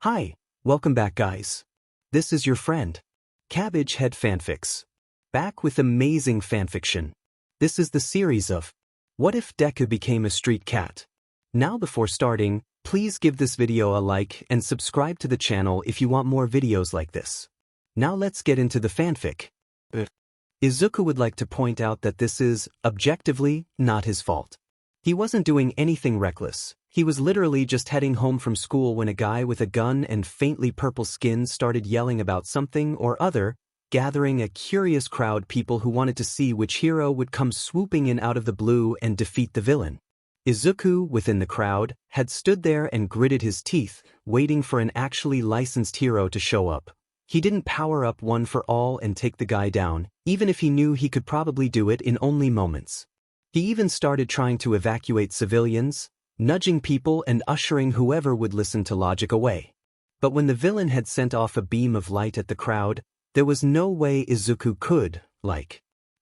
Hi, welcome back guys. This is your friend, Cabbage Head Fanfics. Back with amazing fanfiction. This is the series of What If Deku Became a Street Cat? Now before starting, please give this video a like and subscribe to the channel if you want more videos like this. Now let's get into the fanfic. Izuku would like to point out that this is, objectively, not his fault. He wasn't doing anything reckless. He was literally just heading home from school when a guy with a gun and faintly purple skin started yelling about something or other, gathering a curious crowd people who wanted to see which hero would come swooping in out of the blue and defeat the villain. Izuku, within the crowd, had stood there and gritted his teeth, waiting for an actually licensed hero to show up. He didn't power up one for all and take the guy down, even if he knew he could probably do it in only moments. He even started trying to evacuate civilians, nudging people and ushering whoever would listen to logic away. But when the villain had sent off a beam of light at the crowd, there was no way Izuku could,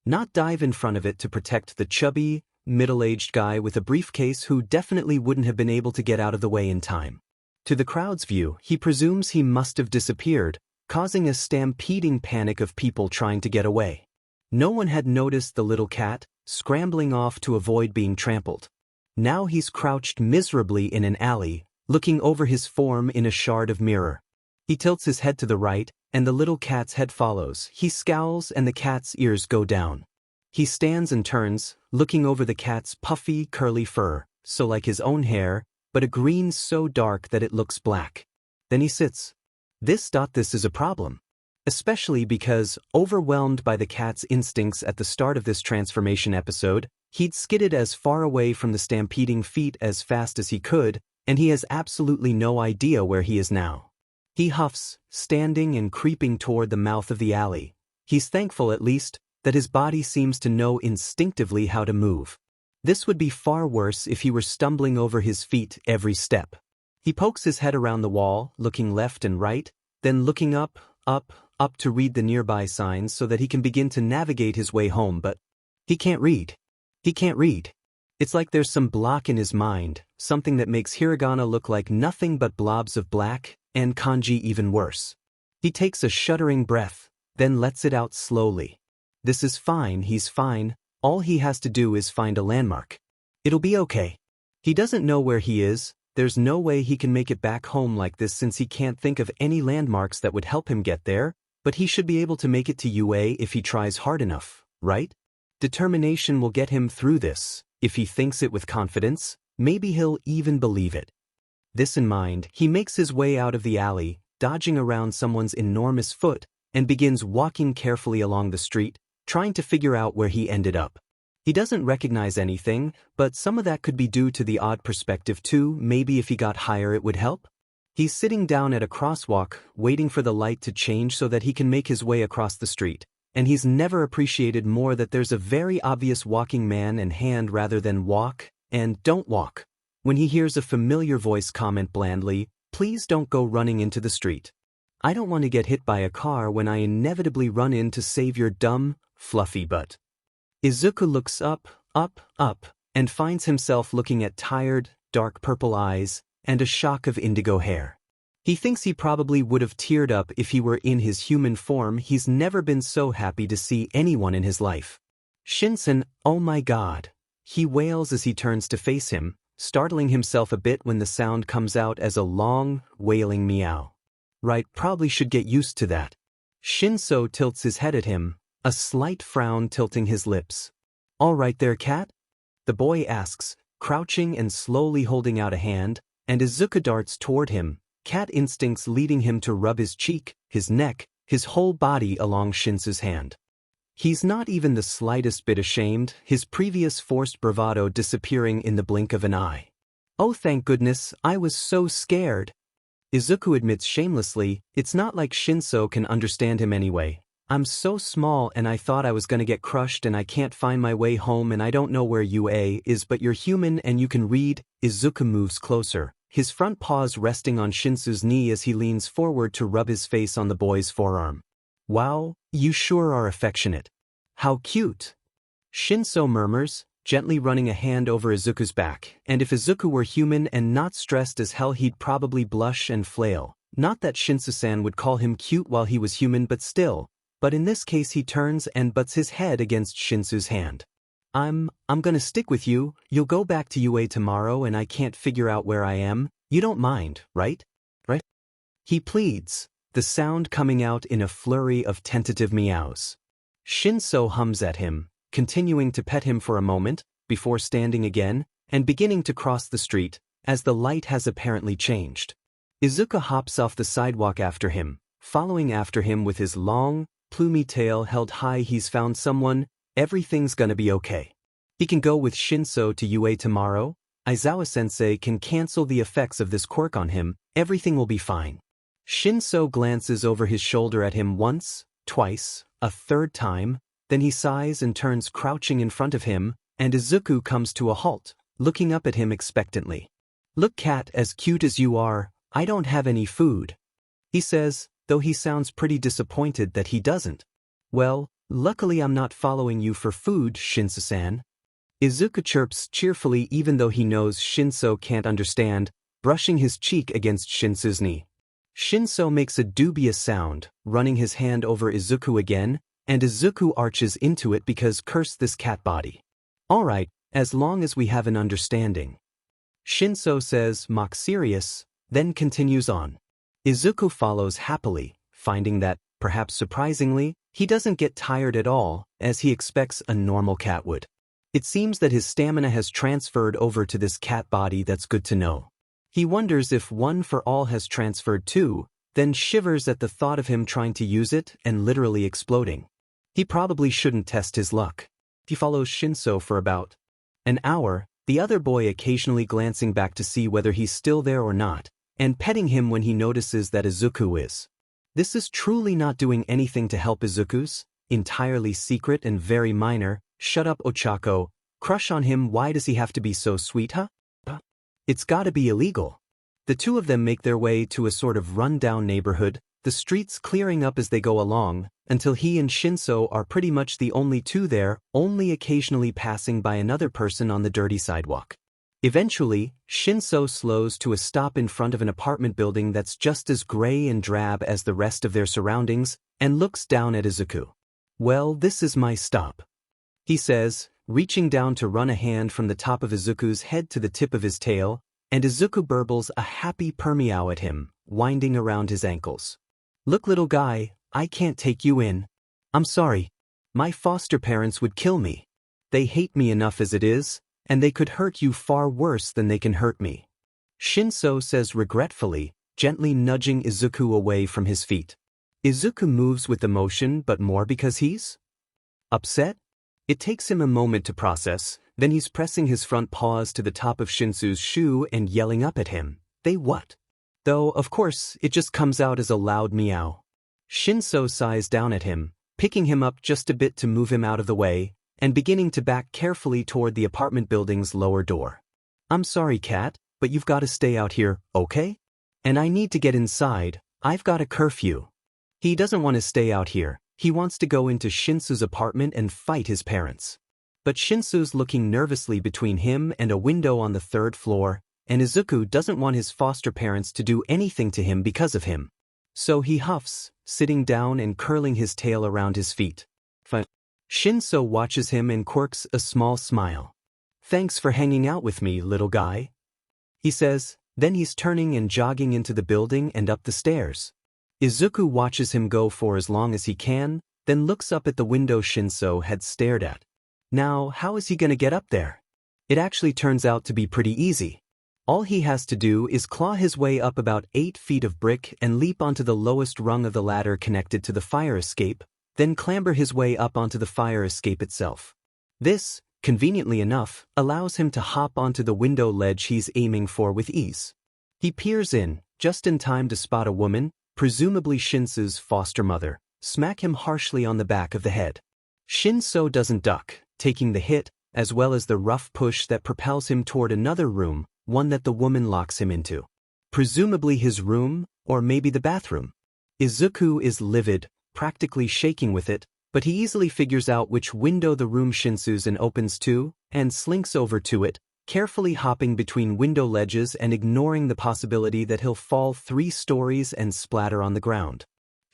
not dive in front of it to protect the chubby, middle-aged guy with a briefcase who definitely wouldn't have been able to get out of the way in time. To the crowd's view, he presumes he must have disappeared, causing a stampeding panic of people trying to get away. No one had noticed the little cat, scrambling off to avoid being trampled. Now he's crouched miserably in an alley, looking over his form in a shard of mirror. He tilts his head to the right, and the little cat's head follows. He scowls and the cat's ears go down. He stands and turns, looking over the cat's puffy, curly fur, so like his own hair, but a green so dark that it looks black. Then he sits. This is a problem. Especially because, overwhelmed by the cat's instincts at the start of this transformation episode, he'd skidded as far away from the stampeding feet as fast as he could, and he has absolutely no idea where he is now. He huffs, standing and creeping toward the mouth of the alley. He's thankful, at least, that his body seems to know instinctively how to move. This would be far worse if he were stumbling over his feet every step. He pokes his head around the wall, looking left and right, then looking up to read the nearby signs so that he can begin to navigate his way home, but he can't read. He can't read. It's like there's some block in his mind, something that makes hiragana look like nothing but blobs of black, and kanji even worse. He takes a shuddering breath, then lets it out slowly. This is fine, he's fine. All he has to do is find a landmark. It'll be okay. He doesn't know where he is. There's no way he can make it back home like this since he can't think of any landmarks that would help him get there, but he should be able to make it to UA if he tries hard enough, right? Determination will get him through this. If he thinks it with confidence, maybe he'll even believe it. This in mind, he makes his way out of the alley, dodging around someone's enormous foot, and begins walking carefully along the street, trying to figure out where he ended up. He doesn't recognize anything, but some of that could be due to the odd perspective too. Maybe if he got higher it would help? He's sitting down at a crosswalk, waiting for the light to change so that he can make his way across the street. And he's never appreciated more that there's a very obvious walking man and hand rather than walk and don't walk. When he hears a familiar voice comment blandly, "Please don't go running into the street. I don't want to get hit by a car when I inevitably run in to save your dumb, fluffy butt." Izuku looks up, and finds himself looking at tired, dark purple eyes and a shock of indigo hair. He thinks he probably would have teared up if he were in his human form. He's never been so happy to see anyone in his life. "Shinson, oh my god," he wails as he turns to face him, startling himself a bit when the sound comes out as a long, wailing meow. Right, probably should get used to that. Shinso tilts his head at him, a slight frown tilting his lips. "All right there, cat?" The boy asks, crouching and slowly holding out a hand, and Izuku darts toward him, cat instincts leading him to rub his cheek, his neck, his whole body along Shinso's hand. He's not even the slightest bit ashamed, his previous forced bravado disappearing in the blink of an eye. "Oh thank goodness, I was so scared." Izuku admits shamelessly, it's not like Shinso can understand him anyway. "I'm so small and I thought I was gonna get crushed and I can't find my way home and I don't know where UA is, but you're human and you can read." Izuku moves closer, his front paws resting on Shinso's knee as he leans forward to rub his face on the boy's forearm. "Wow, you sure are affectionate. How cute." Shinso murmurs, gently running a hand over Izuku's back, and if Izuku were human and not stressed as hell he'd probably blush and flail. Not that Shinso-san would call him cute while he was human but still, but in this case he turns and butts his head against Shinsu's hand. I'm gonna stick with you, you'll go back to UA tomorrow and I can't figure out where I am, you don't mind, right? Right? He pleads, the sound coming out in a flurry of tentative meows. Shinso hums at him, continuing to pet him for a moment, before standing again, and beginning to cross the street, as the light has apparently changed. Izuku hops off the sidewalk after him, following after him with his long, plumy tail held high. He's found someone, everything's gonna be okay. He can go with Shinso to UA tomorrow, Aizawa-sensei can cancel the effects of this quirk on him, everything will be fine. Shinso glances over his shoulder at him once, twice, a third time, then he sighs and turns crouching in front of him, and Izuku comes to a halt, looking up at him expectantly. Look, cat, as cute as you are, I don't have any food, he says, though he sounds pretty disappointed that he doesn't. Well, luckily I'm not following you for food, Shinso-san. Izuku chirps cheerfully even though he knows Shinso can't understand, brushing his cheek against Shinso's knee. Shinso makes a dubious sound, running his hand over Izuku again, and Izuku arches into it because curse this cat body. Alright, as long as we have an understanding. Shinso says, mock serious, then continues on. Izuku follows happily, finding that, perhaps surprisingly, he doesn't get tired at all, as he expects a normal cat would. It seems that his stamina has transferred over to this cat body. That's good to know. He wonders if One for All has transferred too, then shivers at the thought of him trying to use it and literally exploding. He probably shouldn't test his luck. He follows Shinso for about an hour, the other boy occasionally glancing back to see whether he's still there or not, and petting him when he notices that Izuku is. This is truly not doing anything to help Izuku's entirely secret and very minor, shut up Ochako, crush on him. Why does he have to be so sweet, huh? It's gotta be illegal. The two of them make their way to a sort of run-down neighborhood, the streets clearing up as they go along, until he and Shinso are pretty much the only two there, only occasionally passing by another person on the dirty sidewalk. Eventually, Shinso slows to a stop in front of an apartment building that's just as gray and drab as the rest of their surroundings, and looks down at Izuku. Well, this is my stop, he says, reaching down to run a hand from the top of Izuku's head to the tip of his tail, and Izuku burbles a happy purr-meow at him, winding around his ankles. Look, little guy, I can't take you in. I'm sorry. My foster parents would kill me. They hate me enough as it is, and they could hurt you far worse than they can hurt me. Shinso says regretfully, gently nudging Izuku away from his feet. Izuku moves with emotion, but more because he's upset? It takes him a moment to process, then he's pressing his front paws to the top of Shinsu's shoe and yelling up at him. They what? Though, of course, it just comes out as a loud meow. Shinso sighs down at him, picking him up just a bit to move him out of the way, and beginning to back carefully toward the apartment building's lower door. I'm sorry, cat, but you've got to stay out here, okay? And I need to get inside, I've got a curfew. He doesn't want to stay out here, he wants to go into Shinsu's apartment and fight his parents. But Shinsu's looking nervously between him and a window on the third floor, and Izuku doesn't want his foster parents to do anything to him because of him. So he huffs, sitting down and curling his tail around his feet. Shinso watches him and quirks a small smile. Thanks for hanging out with me, little guy, he says, then he's turning and jogging into the building and up the stairs. Izuku watches him go for as long as he can, then looks up at the window Shinso had stared at. Now, how is he gonna get up there? It actually turns out to be pretty easy. All he has to do is claw his way up about 8 feet of brick and leap onto the lowest rung of the ladder connected to the fire escape, then clamber his way up onto the fire escape itself. This, conveniently enough, allows him to hop onto the window ledge he's aiming for with ease. He peers in, just in time to spot a woman, presumably Shinso's foster mother, smack him harshly on the back of the head. Shinso doesn't duck, taking the hit, as well as the rough push that propels him toward another room, one that the woman locks him into. Presumably his room, or maybe the bathroom. Izuku is livid, practically shaking with it, but he easily figures out which window the room Shinsu's in opens to, and slinks over to it, carefully hopping between window ledges and ignoring the possibility that he'll fall 3 stories and splatter on the ground.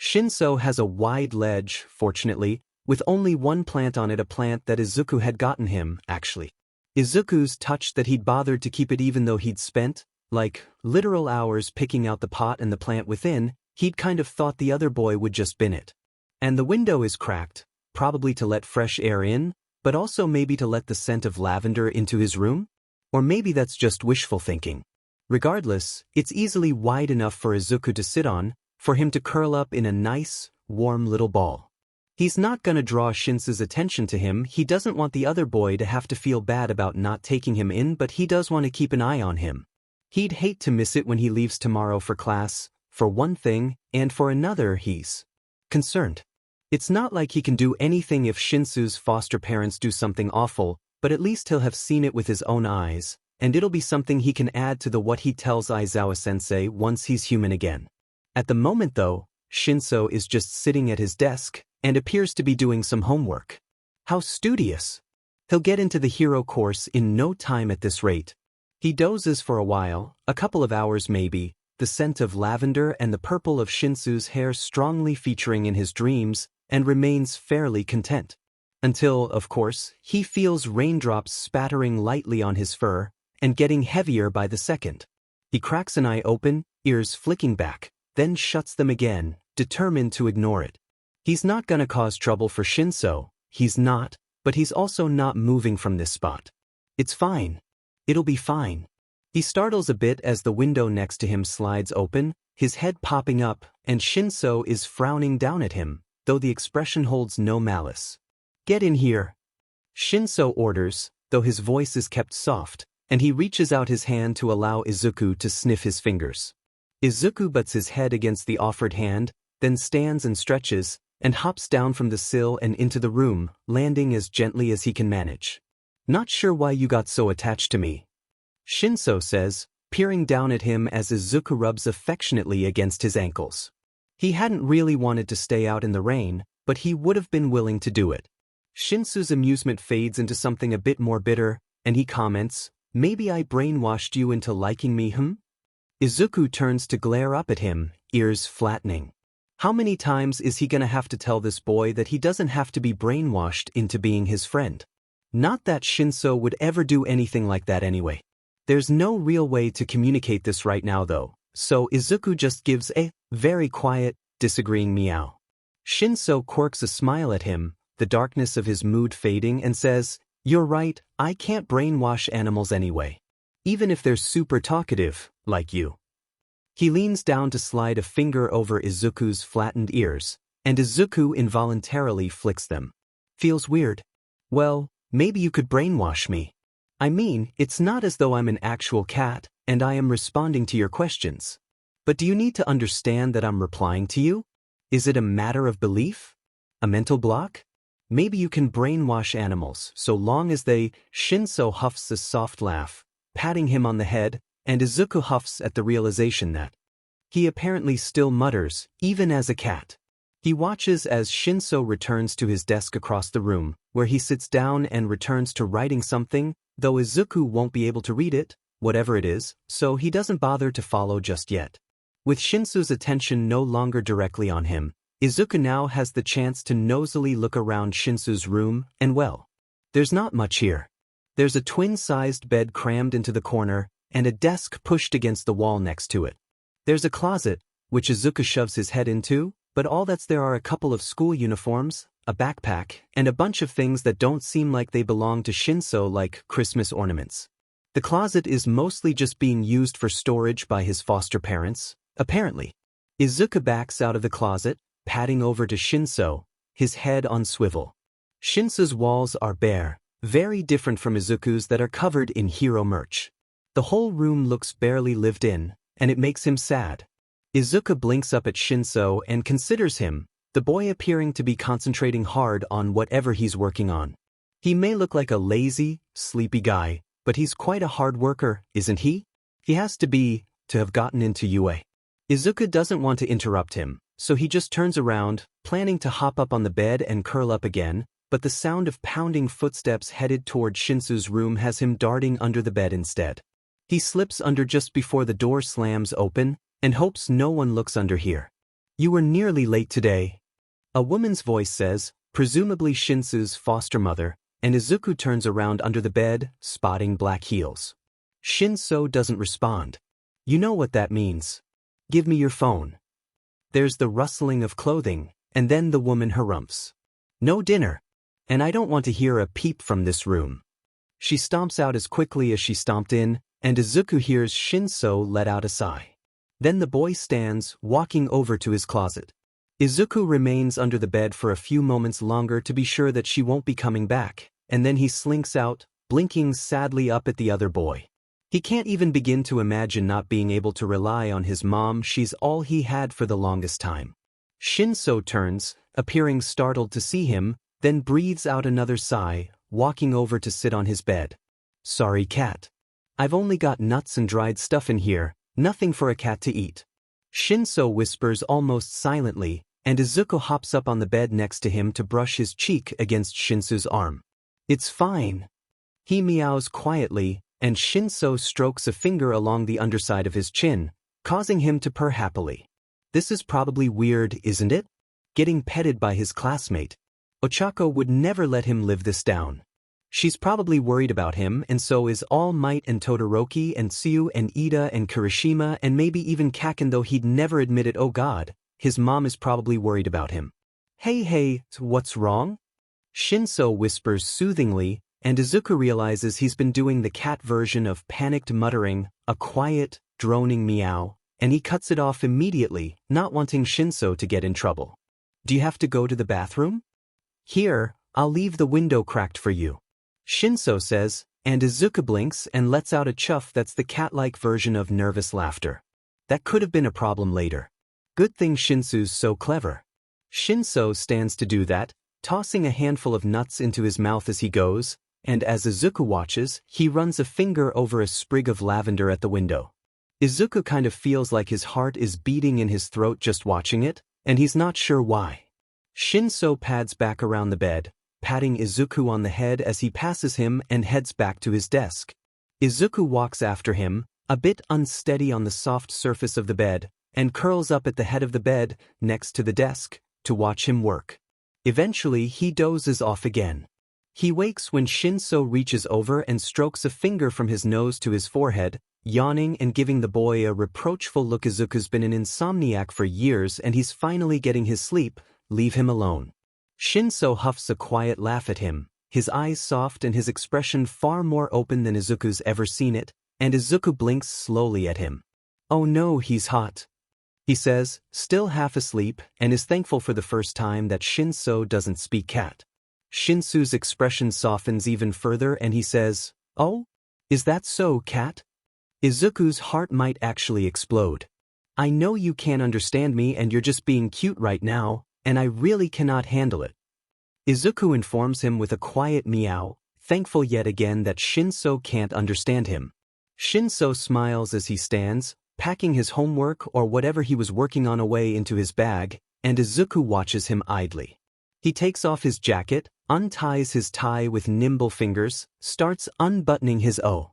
Shinso has a wide ledge, fortunately, with only one plant on it, a plant that Izuku had gotten him, actually. Izuku's touched that he'd bothered to keep it even though he'd spent, like, literal hours picking out the pot and the plant within. He'd kind of thought the other boy would just bin it. And the window is cracked, probably to let fresh air in, but also maybe to let the scent of lavender into his room? Or maybe that's just wishful thinking. Regardless, it's easily wide enough for Izuku to sit on, for him to curl up in a nice, warm little ball. He's not gonna draw Shinsu's attention to him. He doesn't want the other boy to have to feel bad about not taking him in, but he does want to keep an eye on him. He'd hate to miss it when he leaves tomorrow for class, for one thing, and for another he's concerned. It's not like he can do anything if Shinsu's foster parents do something awful, but at least he'll have seen it with his own eyes, and it'll be something he can add to the what he tells Aizawa-sensei once he's human again. At the moment though, Shinso is just sitting at his desk, and appears to be doing some homework. How studious! He'll get into the hero course in no time at this rate. He dozes for a while, a couple of hours maybe, the scent of lavender and the purple of Shinsu's hair strongly featuring in his dreams, and remains fairly content. Until, of course, he feels raindrops spattering lightly on his fur, and getting heavier by the second. He cracks an eye open, ears flicking back, then shuts them again, determined to ignore it. He's not gonna cause trouble for Shinso, he's not, but he's also not moving from this spot. It's fine. It'll be fine. He startles a bit as the window next to him slides open, his head popping up, and Shinso is frowning down at him, though the expression holds no malice. "Get in here," Shinso orders, though his voice is kept soft, and he reaches out his hand to allow Izuku to sniff his fingers. Izuku butts his head against the offered hand, then stands and stretches, and hops down from the sill and into the room, landing as gently as he can manage. "Not sure why you got so attached to me," Shinso says, peering down at him as Izuku rubs affectionately against his ankles. He hadn't really wanted to stay out in the rain, but he would have been willing to do it. Shinsu's amusement fades into something a bit more bitter, and he comments, "Maybe I brainwashed you into liking me, Izuku turns to glare up at him, ears flattening. How many times is he gonna have to tell this boy that he doesn't have to be brainwashed into being his friend? Not that Shinso would ever do anything like that anyway. There's no real way to communicate this right now though, so Izuku just gives a very quiet, disagreeing meow. Shinso quirks a smile at him, the darkness of his mood fading, and says, "You're right, I can't brainwash animals anyway. Even if they're super talkative, like you." He leans down to slide a finger over Izuku's flattened ears, and Izuku involuntarily flicks them. "Feels weird. Well, maybe you could brainwash me. I mean, it's not as though I'm an actual cat, and I am responding to your questions. But do you need to understand that I'm replying to you? Is it a matter of belief? A mental block? Maybe you can brainwash animals, so long as they..." Shinso huffs a soft laugh, patting him on the head, and Izuku huffs at the realization that he apparently still mutters, even as a cat. He watches as Shinso returns to his desk across the room, where he sits down and returns to writing something, though Izuku won't be able to read it, whatever it is, so he doesn't bother to follow just yet. With Shinsu's attention no longer directly on him, Izuku now has the chance to nosily look around Shinsu's room, and well, there's not much here. There's a twin-sized bed crammed into the corner, and a desk pushed against the wall next to it. There's a closet, which Izuku shoves his head into, but all that's there are a couple of school uniforms, a backpack, and a bunch of things that don't seem like they belong to Shinso, like Christmas ornaments. The closet is mostly just being used for storage by his foster parents, apparently. Izuku backs out of the closet, padding over to Shinso, his head on swivel. Shinso's walls are bare, very different from Izuku's that are covered in hero merch. The whole room looks barely lived in, and it makes him sad. Izuku blinks up at Shinso and considers him, the boy appearing to be concentrating hard on whatever he's working on. He may look like a lazy, sleepy guy, but he's quite a hard worker, isn't he? He has to be, to have gotten into UA. Izuku doesn't want to interrupt him, so he just turns around, planning to hop up on the bed and curl up again, but the sound of pounding footsteps headed toward Shinsou's room has him darting under the bed instead. He slips under just before the door slams open and hopes no one looks under here. "You were nearly late today," a woman's voice says, presumably Shinsou's foster mother, and Izuku turns around under the bed, spotting black heels. Shinso doesn't respond. "You know what that means. Give me your phone." There's the rustling of clothing, and then the woman harumphs. "No dinner. And I don't want to hear a peep from this room." She stomps out as quickly as she stomped in, and Izuku hears Shinso let out a sigh. Then the boy stands, walking over to his closet. Izuku remains under the bed for a few moments longer to be sure that she won't be coming back, and then he slinks out, blinking sadly up at the other boy. He can't even begin to imagine not being able to rely on his mom. She's all he had for the longest time. Shinso turns, appearing startled to see him, then breathes out another sigh, walking over to sit on his bed. "Sorry, cat. I've only got nuts and dried stuff in here, nothing for a cat to eat." Shinso whispers almost silently, and Izuku hops up on the bed next to him to brush his cheek against Shinsou's arm. "It's fine." He meows quietly, and Shinso strokes a finger along the underside of his chin, causing him to purr happily. This is probably weird, isn't it? Getting petted by his classmate. Ochako would never let him live this down. She's probably worried about him, and so is All Might and Todoroki and Tsuyu and Ida and Kirishima and maybe even Kaken, though he'd never admit it. Oh God, his mom is probably worried about him. Hey, what's wrong?" Shinso whispers soothingly, and Izuku realizes he's been doing the cat version of panicked muttering, a quiet, droning meow, and he cuts it off immediately, not wanting Shinso to get in trouble. "Do you have to go to the bathroom?" "Here, I'll leave the window cracked for you," Shinso says, and Izuku blinks and lets out a chuff that's the cat-like version of nervous laughter. That could have been a problem later. Good thing Shinsu's so clever. Shinso stands to do that, tossing a handful of nuts into his mouth as he goes, and as Izuku watches, he runs a finger over a sprig of lavender at the window. Izuku kind of feels like his heart is beating in his throat just watching it, and he's not sure why. Shinso pads back around the bed, patting Izuku on the head as he passes him and heads back to his desk. Izuku walks after him, a bit unsteady on the soft surface of the bed, and curls up at the head of the bed, next to the desk, to watch him work. Eventually he dozes off again. He wakes when Shinso reaches over and strokes a finger from his nose to his forehead, yawning and giving the boy a reproachful look. Izuku's been an insomniac for years and he's finally getting his sleep. Leave him alone. Shinso huffs a quiet laugh at him, his eyes soft and his expression far more open than Izuku's ever seen it, and Izuku blinks slowly at him. "Oh no, he's hot," he says, still half asleep, and is thankful for the first time that Shinso doesn't speak cat. Shinsu's expression softens even further and he says, "Oh? Is that so, cat?" Izuku's heart might actually explode. "I know you can't understand me and you're just being cute right now, and I really cannot handle it." Izuku informs him with a quiet meow, thankful yet again that Shinso can't understand him. Shinso smiles as he stands, packing his homework or whatever he was working on away into his bag, and Izuku watches him idly. He takes off his jacket, unties his tie with nimble fingers, starts unbuttoning his O.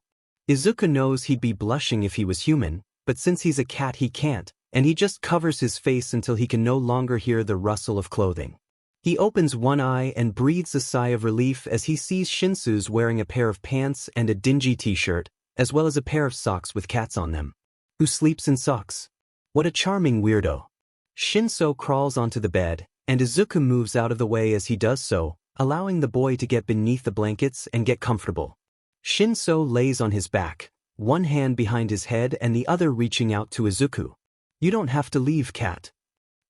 Izuku knows he'd be blushing if he was human, but since he's a cat he can't, and he just covers his face until he can no longer hear the rustle of clothing. He opens one eye and breathes a sigh of relief as he sees Shinsu's wearing a pair of pants and a dingy t-shirt, as well as a pair of socks with cats on them. Who sleeps in socks? What a charming weirdo. Shinso crawls onto the bed, and Izuku moves out of the way as he does so, allowing the boy to get beneath the blankets and get comfortable. Shinso lays on his back, one hand behind his head and the other reaching out to Izuku. "You don't have to leave, cat,"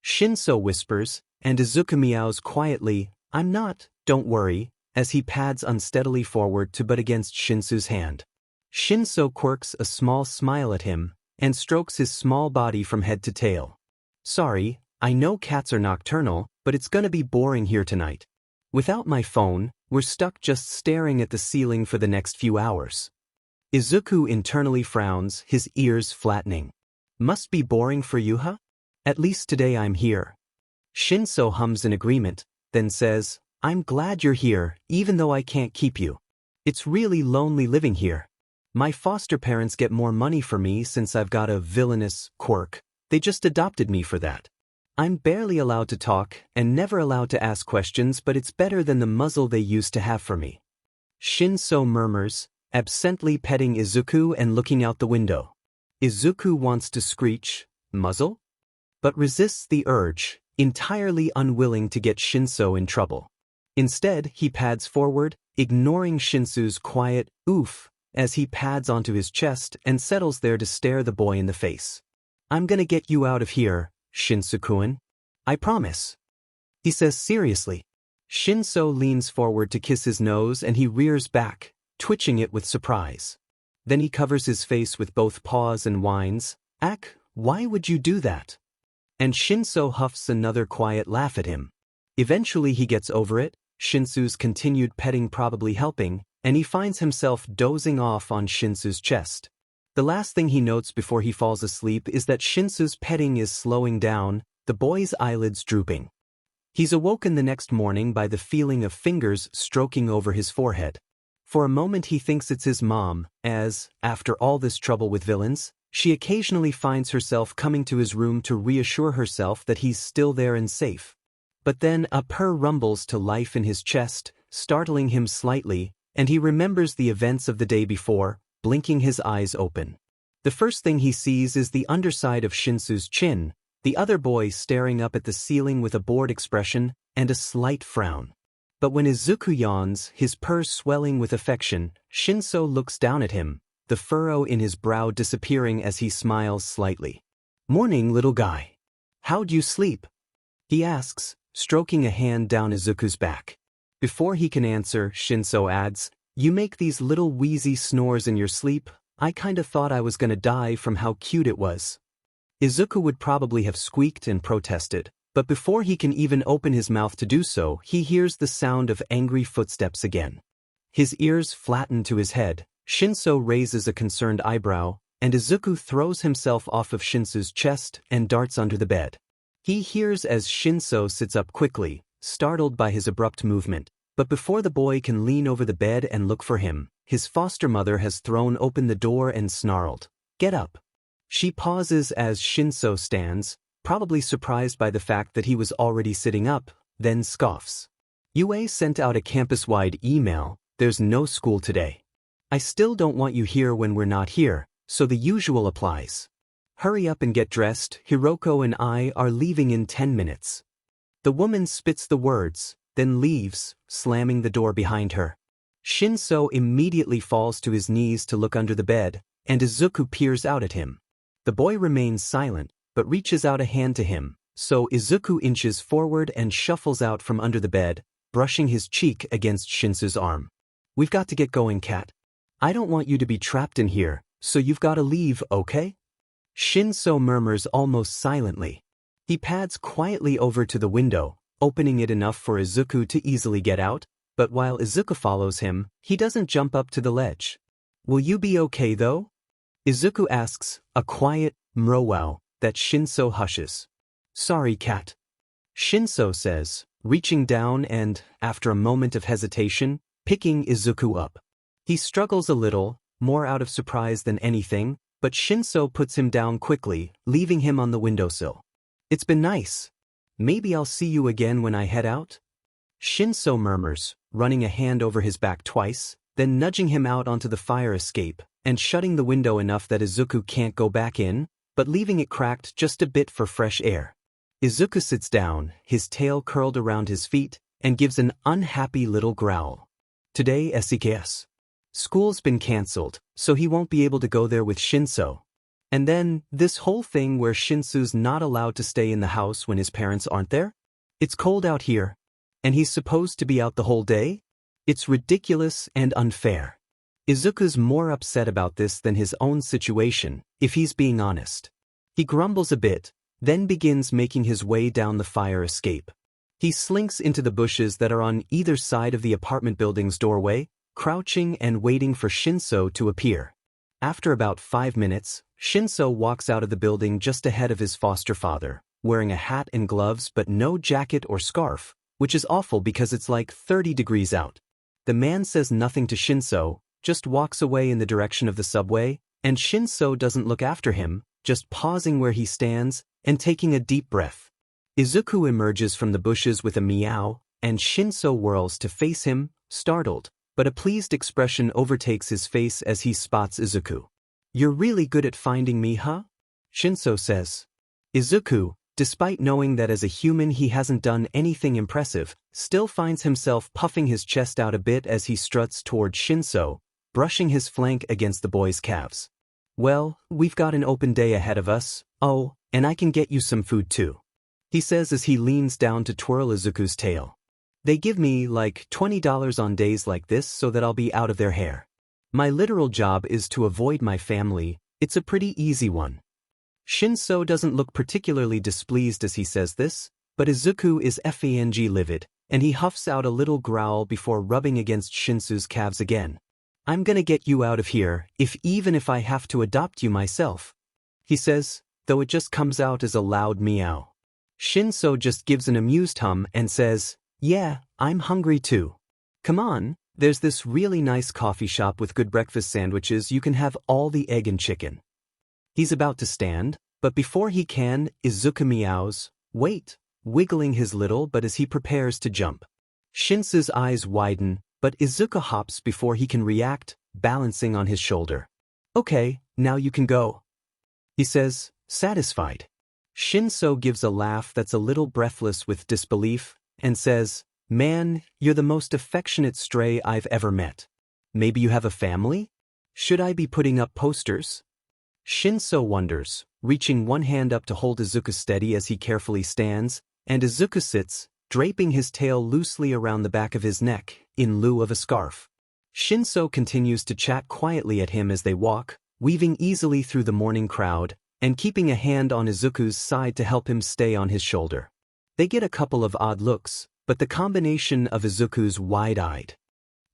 Shinso whispers, and Izuku meows quietly, "I'm not, don't worry," as he pads unsteadily forward to butt against Shinsu's hand. Shinso quirks a small smile at him, and strokes his small body from head to tail. "Sorry, I know cats are nocturnal, but it's gonna be boring here tonight. Without my phone, we're stuck just staring at the ceiling for the next few hours." Izuku internally frowns, his ears flattening. "Must be boring for you, huh? At least today I'm here." Shinso hums in agreement, then says, I'm glad you're here, even though I can't keep you. It's really lonely living here. My foster parents get more money for me since I've got a villainous quirk. They just adopted me for that. I'm barely allowed to talk and never allowed to ask questions, but it's better than the muzzle they used to have for me. Shinso murmurs, absently petting Izuku and looking out the window. Izuku wants to screech, muzzle? But resists the urge, entirely unwilling to get Shinso in trouble. Instead, he pads forward, ignoring Shinsu's quiet oof as he pads onto his chest and settles there to stare the boy in the face. I'm gonna get you out of here, Shinsu-kun. I promise. He says seriously. Shinso leans forward to kiss his nose and he rears back, twitching it with surprise. Then he covers his face with both paws and whines, "Ak, why would you do that?" And Shinso huffs another quiet laugh at him. Eventually he gets over it, Shinsu's continued petting probably helping, and he finds himself dozing off on Shinsu's chest. The last thing he notes before he falls asleep is that Shinsu's petting is slowing down, the boy's eyelids drooping. He's awoken the next morning by the feeling of fingers stroking over his forehead. For a moment he thinks it's his mom, as, after all this trouble with villains, she occasionally finds herself coming to his room to reassure herself that he's still there and safe. But then a purr rumbles to life in his chest, startling him slightly, and he remembers the events of the day before, blinking his eyes open. The first thing he sees is the underside of Shinsu's chin, the other boy staring up at the ceiling with a bored expression and a slight frown. But when Izuku yawns, his purr swelling with affection, Shinso looks down at him, the furrow in his brow disappearing as he smiles slightly. "Morning, little guy. How'd you sleep?" he asks, stroking a hand down Izuku's back. Before he can answer, Shinso adds, "You make these little wheezy snores in your sleep. I kinda thought I was gonna die from how cute it was." Izuku would probably have squeaked and protested, but before he can even open his mouth to do so, he hears the sound of angry footsteps again. His ears flatten to his head, Shinso raises a concerned eyebrow, and Izuku throws himself off of Shinsu's chest and darts under the bed. He hears as Shinso sits up quickly, startled by his abrupt movement, but before the boy can lean over the bed and look for him, his foster mother has thrown open the door and snarled, "Get up." She pauses as Shinso stands, probably surprised by the fact that he was already sitting up, then scoffs. "UA sent out a campus-wide email, there's no school today. I still don't want you here when we're not here, so the usual applies. Hurry up and get dressed, Hiroko and I are leaving in 10 minutes. The woman spits the words, then leaves, slamming the door behind her. Shinso immediately falls to his knees to look under the bed, and Izuku peers out at him. The boy remains silent, but reaches out a hand to him, so Izuku inches forward and shuffles out from under the bed, brushing his cheek against Shinsu's arm. "We've got to get going, Cat. I don't want you to be trapped in here, so you've got to leave, okay?" Shinso murmurs almost silently. He pads quietly over to the window, opening it enough for Izuku to easily get out, but while Izuku follows him, he doesn't jump up to the ledge. "Will you be okay though?" Izuku asks, a quiet mrowow that Shinso hushes. "Sorry, Cat." Shinso says, reaching down and, after a moment of hesitation, picking Izuku up. He struggles a little, more out of surprise than anything, but Shinso puts him down quickly, leaving him on the windowsill. "It's been nice. Maybe I'll see you again when I head out?" Shinso murmurs, running a hand over his back twice, then nudging him out onto the fire escape, and shutting the window enough that Izuku can't go back in, but leaving it cracked just a bit for fresh air. Izuku sits down, his tail curled around his feet, and gives an unhappy little growl. "Today, SEKS. School's been cancelled, so he won't be able to go there with Shinso. And then, this whole thing where Shinsu's not allowed to stay in the house when his parents aren't there? It's cold out here, and he's supposed to be out the whole day? It's ridiculous and unfair." Izuku's more upset about this than his own situation, if he's being honest. He grumbles a bit, then begins making his way down the fire escape. He slinks into the bushes that are on either side of the apartment building's doorway, crouching and waiting for Shinso to appear. After about 5 minutes, Shinso walks out of the building just ahead of his foster father, wearing a hat and gloves but no jacket or scarf, which is awful because it's like 30 degrees out. The man says nothing to Shinso, just walks away in the direction of the subway, and Shinso doesn't look after him, just pausing where he stands and taking a deep breath. Izuku emerges from the bushes with a meow, and Shinso whirls to face him, startled, but a pleased expression overtakes his face as he spots Izuku. "You're really good at finding me, huh?" Shinso says. Izuku, despite knowing that as a human he hasn't done anything impressive, still finds himself puffing his chest out a bit as he struts toward Shinso, brushing his flank against the boy's calves. "Well, we've got an open day ahead of us, oh, and I can get you some food too," he says as he leans down to twirl Izuku's tail. "They give me like $20 on days like this so that I'll be out of their hair. My literal job is to avoid my family, it's a pretty easy one." Shinso doesn't look particularly displeased as he says this, but Izuku is fang livid, and he huffs out a little growl before rubbing against Shinsu's calves again. "I'm gonna get you out of here, even if I have to adopt you myself," he says, though it just comes out as a loud meow. Shinso just gives an amused hum and says, "Yeah, I'm hungry too. Come on, there's this really nice coffee shop with good breakfast sandwiches, you can have all the egg and chicken." He's about to stand, but before he can, Izuku meows, "Wait," wiggling his little butt as he prepares to jump. Shinsu's eyes widen, but Izuku hops before he can react, balancing on his shoulder. "Okay, now you can go," he says, satisfied. Shinso gives a laugh that's a little breathless with disbelief, and says, "Man, you're the most affectionate stray I've ever met. Maybe you have a family? Should I be putting up posters?" Shinso wonders, reaching one hand up to hold Izuku steady as he carefully stands, and Izuku sits, draping his tail loosely around the back of his neck, in lieu of a scarf. Shinso continues to chat quietly at him as they walk, weaving easily through the morning crowd, and keeping a hand on Izuku's side to help him stay on his shoulder. They get a couple of odd looks, but the combination of Izuku's wide-eyed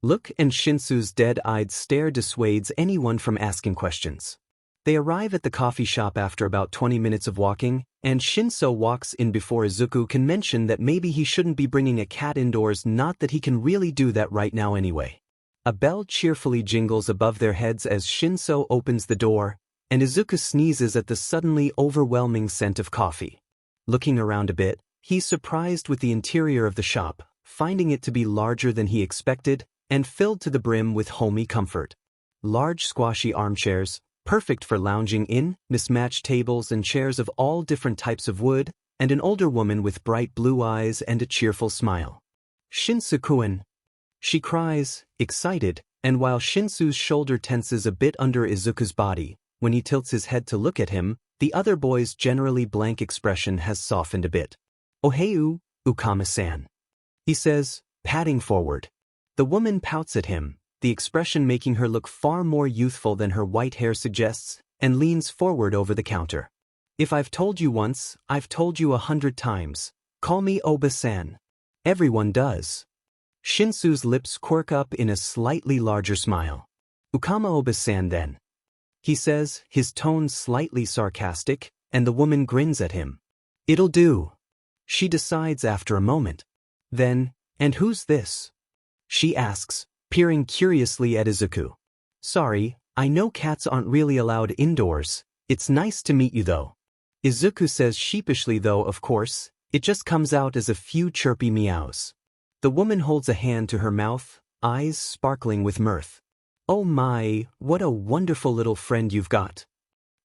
look and Shinsu's dead-eyed stare dissuades anyone from asking questions. They arrive at the coffee shop after about 20 minutes of walking, and Shinso walks in before Izuku can mention that maybe he shouldn't be bringing a cat indoors, not that he can really do that right now anyway. A bell cheerfully jingles above their heads as Shinso opens the door, and Izuku sneezes at the suddenly overwhelming scent of coffee. Looking around a bit, he's surprised with the interior of the shop, finding it to be larger than he expected, and filled to the brim with homey comfort. Large squashy armchairs, perfect for lounging in, mismatched tables and chairs of all different types of wood, and an older woman with bright blue eyes and a cheerful smile. "Shinsu-kun!" she cries, excited, and while Shinsu's shoulder tenses a bit under Izuku's body, when he tilts his head to look at him, the other boy's generally blank expression has softened a bit. "Oheu, Ukama-san," he says, patting forward. The woman pouts at him, the expression making her look far more youthful than her white hair suggests, and leans forward over the counter. "If I've told you once, I've told you 100 times. Call me Oba-san." Everyone does. Shinsu's lips quirk up in a slightly larger smile. "Ukama Oba-san then," he says, his tone slightly sarcastic, and the woman grins at him. "It'll do," she decides after a moment. Then, "And who's this?" she asks, peering curiously at Izuku. "Sorry, I know cats aren't really allowed indoors. It's nice to meet you though." Izuku says sheepishly, though of course, it just comes out as a few chirpy meows. The woman holds a hand to her mouth, eyes sparkling with mirth. "Oh my, what a wonderful little friend you've got,"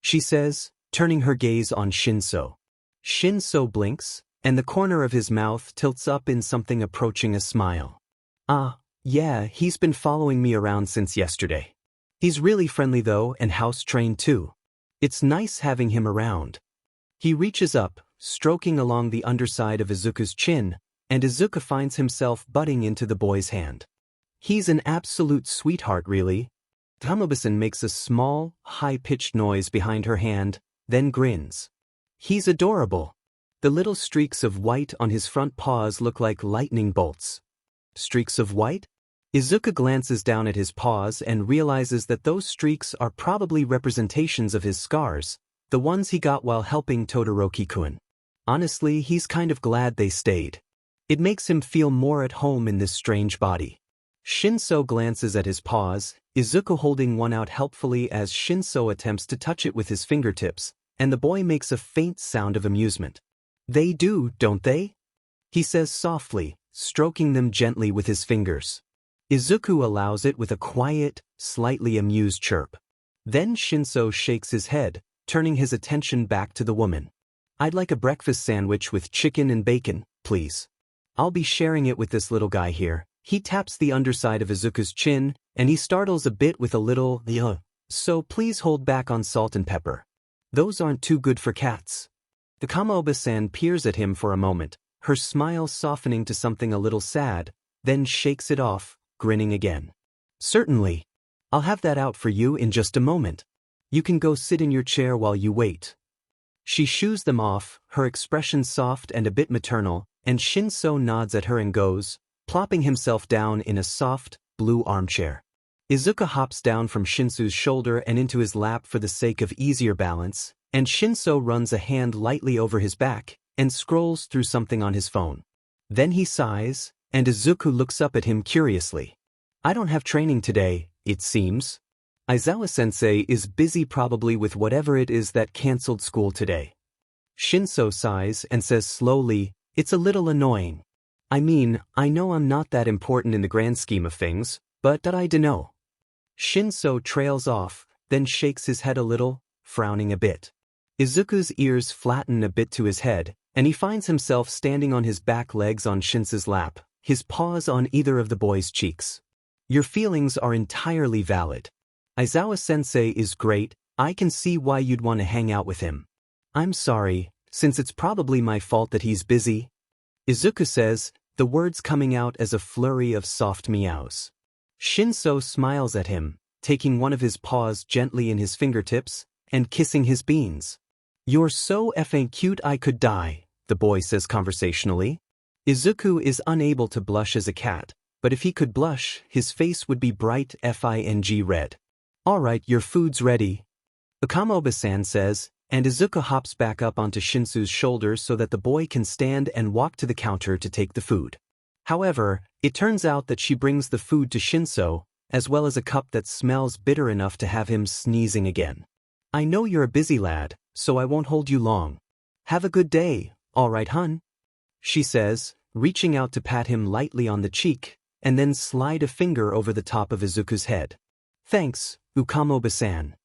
she says, turning her gaze on Shinso. Shinso blinks, and the corner of his mouth tilts up in something approaching a smile. "Ah, yeah, he's been following me around since yesterday. He's really friendly though, and house-trained too. It's nice having him around." He reaches up, stroking along the underside of Izuku's chin, and Izuku finds himself butting into the boy's hand. "He's an absolute sweetheart, really." Tamobasan makes a small, high-pitched noise behind her hand, then grins. "He's adorable." The little streaks of white on his front paws look like lightning bolts. Streaks of white? Izuku glances down at his paws and realizes that those streaks are probably representations of his scars, the ones he got while helping Todoroki-kun. Honestly, he's kind of glad they stayed. It makes him feel more at home in this strange body. Shinso glances at his paws, Izuku holding one out helpfully as Shinso attempts to touch it with his fingertips, and the boy makes a faint sound of amusement. They do, don't they? He says softly, stroking them gently with his fingers. Izuku allows it with a quiet, slightly amused chirp. Then Shinso shakes his head, turning his attention back to the woman. I'd like a breakfast sandwich with chicken and bacon, please. I'll be sharing it with this little guy here. He taps the underside of Izuku's chin, and he startles a bit with a little, so please hold back on salt and pepper. Those aren't too good for cats. The Kamaoba-san peers at him for a moment, her smile softening to something a little sad, then shakes it off, grinning again. Certainly. I'll have that out for you in just a moment. You can go sit in your chair while you wait. She shoos them off, her expression soft and a bit maternal, and Shinso nods at her and goes, plopping himself down in a soft, blue armchair. Izuku hops down from Shinsou's shoulder and into his lap for the sake of easier balance, and Shinso runs a hand lightly over his back and scrolls through something on his phone. Then he sighs, and Izuku looks up at him curiously. I don't have training today, it seems. Aizawa-sensei is busy probably with whatever it is that canceled school today. Shinso sighs and says slowly, it's a little annoying. I mean, I know I'm not that important in the grand scheme of things, but I dunno. Shinso trails off, then shakes his head a little, frowning a bit. Izuku's ears flatten a bit to his head, and he finds himself standing on his back legs on Shinso's lap, his paws on either of the boy's cheeks. Your feelings are entirely valid. Aizawa-sensei is great, I can see why you'd want to hang out with him. I'm sorry, since it's probably my fault that he's busy. Izuku says, the words coming out as a flurry of soft meows. Shinso smiles at him, taking one of his paws gently in his fingertips, and kissing his beans. You're so effing cute I could die, the boy says conversationally. Izuku is unable to blush as a cat, but if he could blush, his face would be bright FING red. Alright, your food's ready. Okamoba-san says, and Izuku hops back up onto Shinsu's shoulders so that the boy can stand and walk to the counter to take the food. However, it turns out that she brings the food to Shinso, as well as a cup that smells bitter enough to have him sneezing again. I know you're a busy lad, so I won't hold you long. Have a good day, alright hun? She says, reaching out to pat him lightly on the cheek, and then slide a finger over the top of Izuku's head. Thanks, Ukamoba-san.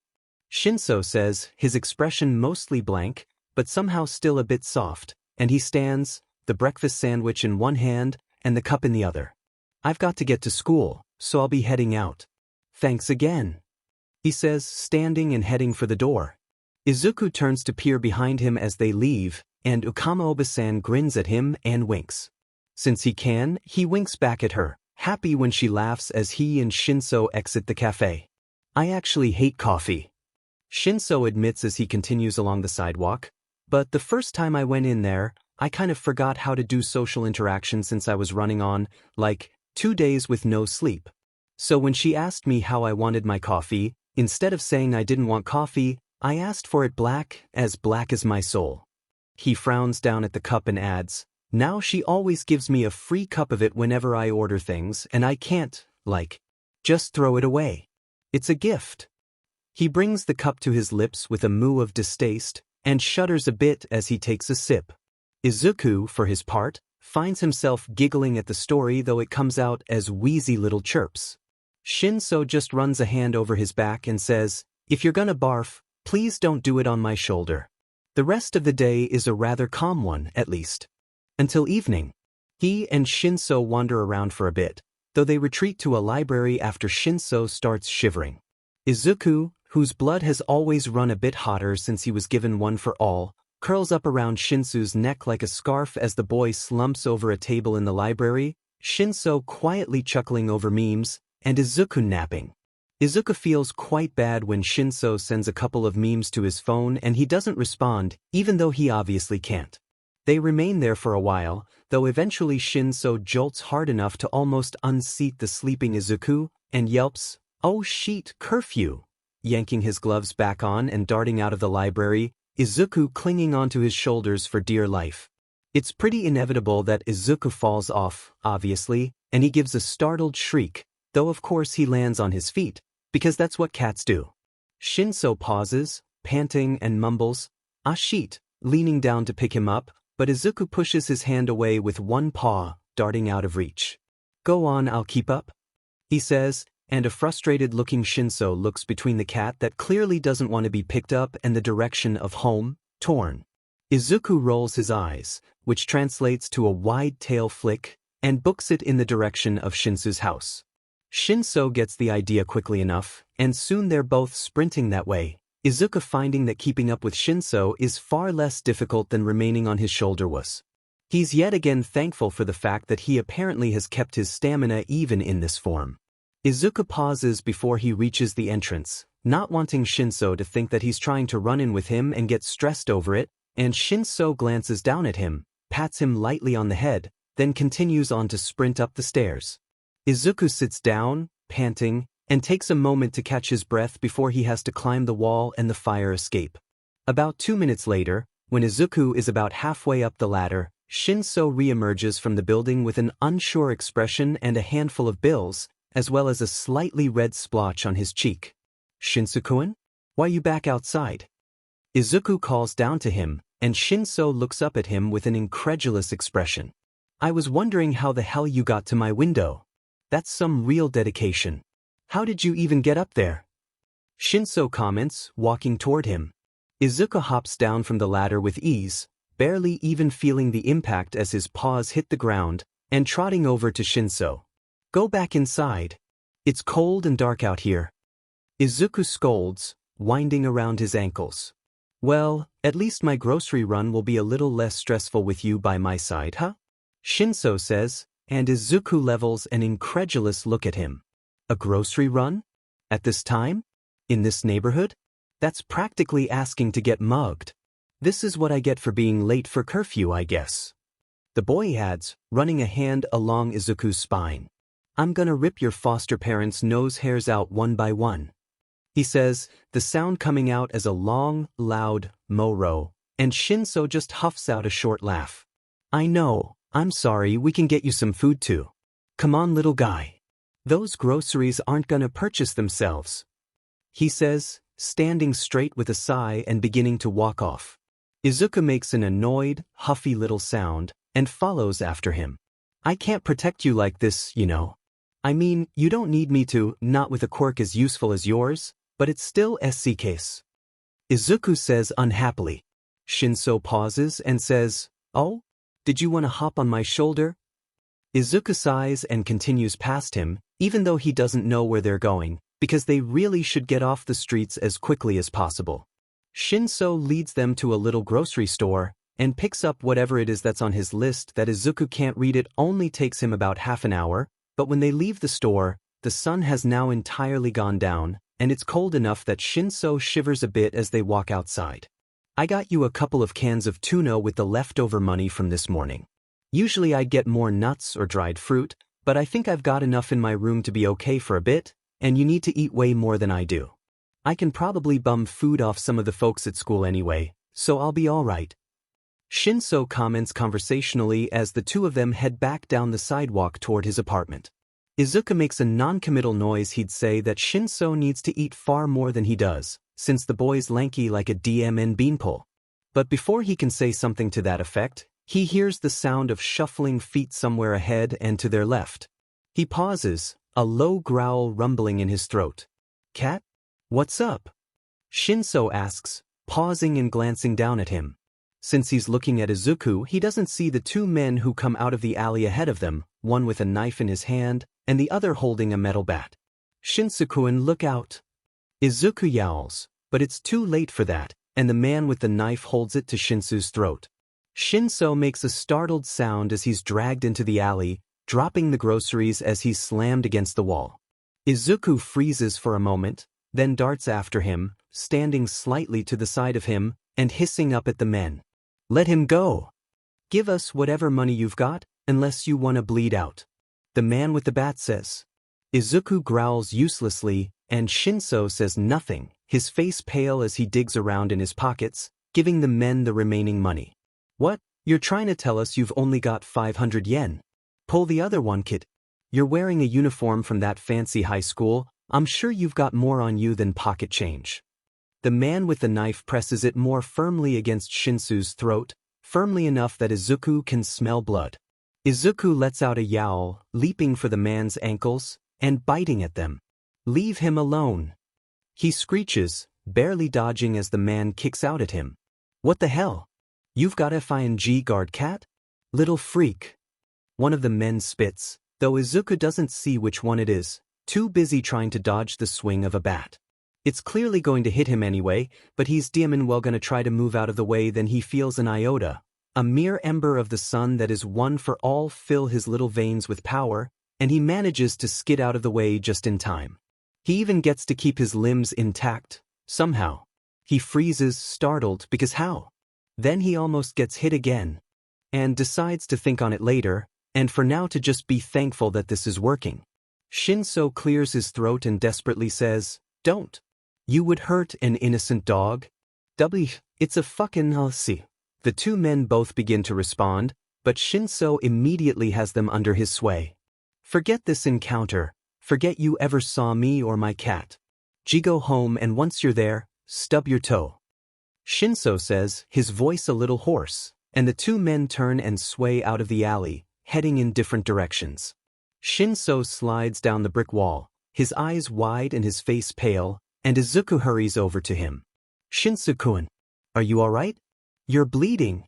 Shinso says, his expression mostly blank, but somehow still a bit soft, and he stands, the breakfast sandwich in one hand and the cup in the other. I've got to get to school, so I'll be heading out. Thanks again. He says, standing and heading for the door. Izuku turns to peer behind him as they leave, and Ukamoba-san grins at him and winks. Since he can, he winks back at her, happy when she laughs as he and Shinso exit the cafe. I actually hate coffee. Shinso admits as he continues along the sidewalk, but the first time I went in there, I kind of forgot how to do social interaction since I was running on, 2 days with no sleep. So when she asked me how I wanted my coffee, instead of saying I didn't want coffee, I asked for it black as my soul. He frowns down at the cup and adds, now she always gives me a free cup of it whenever I order things and I can't, just throw it away. It's a gift. He brings the cup to his lips with a moo of distaste, and shudders a bit as he takes a sip. Izuku, for his part, finds himself giggling at the story though it comes out as wheezy little chirps. Shinso just runs a hand over his back and says, if you're gonna barf, please don't do it on my shoulder. The rest of the day is a rather calm one, at least. Until evening. He and Shinso wander around for a bit, though they retreat to a library after Shinso starts shivering. Izuku, whose blood has always run a bit hotter since he was given one for all, curls up around Shinsu's neck like a scarf as the boy slumps over a table in the library, Shinso quietly chuckling over memes, and Izuku napping. Izuku feels quite bad when Shinso sends a couple of memes to his phone and he doesn't respond, even though he obviously can't. They remain there for a while, though eventually Shinso jolts hard enough to almost unseat the sleeping Izuku, and yelps, "Oh shit, curfew!" Yanking his gloves back on and darting out of the library, Izuku clinging onto his shoulders for dear life. It's pretty inevitable that Izuku falls off, obviously, and he gives a startled shriek, though of course he lands on his feet, because that's what cats do. Shinso pauses, panting, and mumbles, "Ah shit," leaning down to pick him up, but Izuku pushes his hand away with one paw, darting out of reach. "Go on, I'll keep up," he says, and a frustrated-looking Shinso looks between the cat that clearly doesn't want to be picked up and the direction of home, torn. Izuku rolls his eyes, which translates to a wide tail flick, and books it in the direction of Shinsu's house. Shinso gets the idea quickly enough, and soon they're both sprinting that way, Izuku finding that keeping up with Shinso is far less difficult than remaining on his shoulder was. He's yet again thankful for the fact that he apparently has kept his stamina even in this form. Izuku pauses before he reaches the entrance, not wanting Shinso to think that he's trying to run in with him and get stressed over it, and Shinso glances down at him, pats him lightly on the head, then continues on to sprint up the stairs. Izuku sits down, panting, and takes a moment to catch his breath before he has to climb the wall and the fire escape. About 2 minutes later, when Izuku is about halfway up the ladder, Shinso reemerges from the building with an unsure expression and a handful of bills, as well as a slightly red splotch on his cheek. "Shinsu-kun? Why you back outside?" Izuku calls down to him, and Shinso looks up at him with an incredulous expression. "I was wondering how the hell you got to my window. That's some real dedication. How did you even get up there?" Shinso comments, walking toward him. Izuku hops down from the ladder with ease, barely even feeling the impact as his paws hit the ground, and trotting over to Shinso. "Go back inside. It's cold and dark out here." Izuku scolds, winding around his ankles. "Well, at least my grocery run will be a little less stressful with you by my side, huh?" Shinso says, and Izuku levels an incredulous look at him. "A grocery run? At this time? In this neighborhood? That's practically asking to get mugged. This is what I get for being late for curfew, I guess." The boy adds, running a hand along Izuku's spine. "I'm gonna rip your foster parents' nose hairs out one by one," he says, the sound coming out as a long, loud mo-ro, and Shinso just huffs out a short laugh. "I know, I'm sorry, we can get you some food too. Come on, little guy. Those groceries aren't gonna purchase themselves," he says, standing straight with a sigh and beginning to walk off. Izuku makes an annoyed, huffy little sound, and follows after him. "I can't protect you like this, you know. I mean, you don't need me to, not with a quirk as useful as yours, but it's still SC case," Izuku says unhappily. Shinso pauses and says, "Oh? Did you want to hop on my shoulder?" Izuku sighs and continues past him, even though he doesn't know where they're going, because they really should get off the streets as quickly as possible. Shinso leads them to a little grocery store, and picks up whatever it is that's on his list that Izuku can't read. It only takes him about half an hour, but when they leave the store, the sun has now entirely gone down, and it's cold enough that Shinso shivers a bit as they walk outside. "I got you a couple of cans of tuna with the leftover money from this morning. Usually I'd get more nuts or dried fruit, but I think I've got enough in my room to be okay for a bit, and you need to eat way more than I do. I can probably bum food off some of the folks at school anyway, so I'll be alright." Shinso comments conversationally as the two of them head back down the sidewalk toward his apartment. Izuku makes a non-committal noise. He'd say that Shinso needs to eat far more than he does, since the boy's lanky like a DMN beanpole. But before he can say something to that effect, he hears the sound of shuffling feet somewhere ahead and to their left. He pauses, a low growl rumbling in his throat. "Cat? What's up?" Shinso asks, pausing and glancing down at him. Since he's looking at Izuku, he doesn't see the two men who come out of the alley ahead of them, one with a knife in his hand, and the other holding a metal bat. "Shinsu-kun, look out!" Izuku yowls, but it's too late for that, and the man with the knife holds it to Shinsu's throat. Shinso makes a startled sound as he's dragged into the alley, dropping the groceries as he's slammed against the wall. Izuku freezes for a moment, then darts after him, standing slightly to the side of him, and hissing up at the men. "Let him go! Give us whatever money you've got, unless you want to bleed out," the man with the bat says. Izuku growls uselessly, and Shinso says nothing, his face pale as he digs around in his pockets, giving the men the remaining money. "What? You're trying to tell us you've only got 500 yen. Pull the other one, kid. You're wearing a uniform from that fancy high school, I'm sure you've got more on you than pocket change. The man with the knife presses it more firmly against Shinsou's throat, firmly enough that Izuku can smell blood. Izuku lets out a yowl, leaping for the man's ankles, and biting at them. Leave him alone. He screeches, barely dodging as the man kicks out at him. What the hell? You've got FING guard cat? Little freak. One of the men spits, though Izuku doesn't see which one it is, too busy trying to dodge the swing of a bat. It's clearly going to hit him anyway, but he's damn well gonna try to move out of the way. Then he feels an iota, a mere ember of the sun that is one for all, fill his little veins with power, and he manages to skid out of the way just in time. He even gets to keep his limbs intact, somehow. He freezes, startled, because how? Then he almost gets hit again, and decides to think on it later, and for now to just be thankful that this is working. Shinso clears his throat and desperately says, "Don't. You would hurt an innocent dog." It's a fucking hussy. The two men both begin to respond, but Shinso immediately has them under his sway. Forget this encounter. Forget you ever saw me or my cat. Go home, and once you're there, stub your toe. Shinso says, his voice a little hoarse, and the two men turn and sway out of the alley, heading in different directions. Shinso slides down the brick wall, his eyes wide and his face pale, and Izuku hurries over to him. "Shinsu-kun, are you alright? You're bleeding,"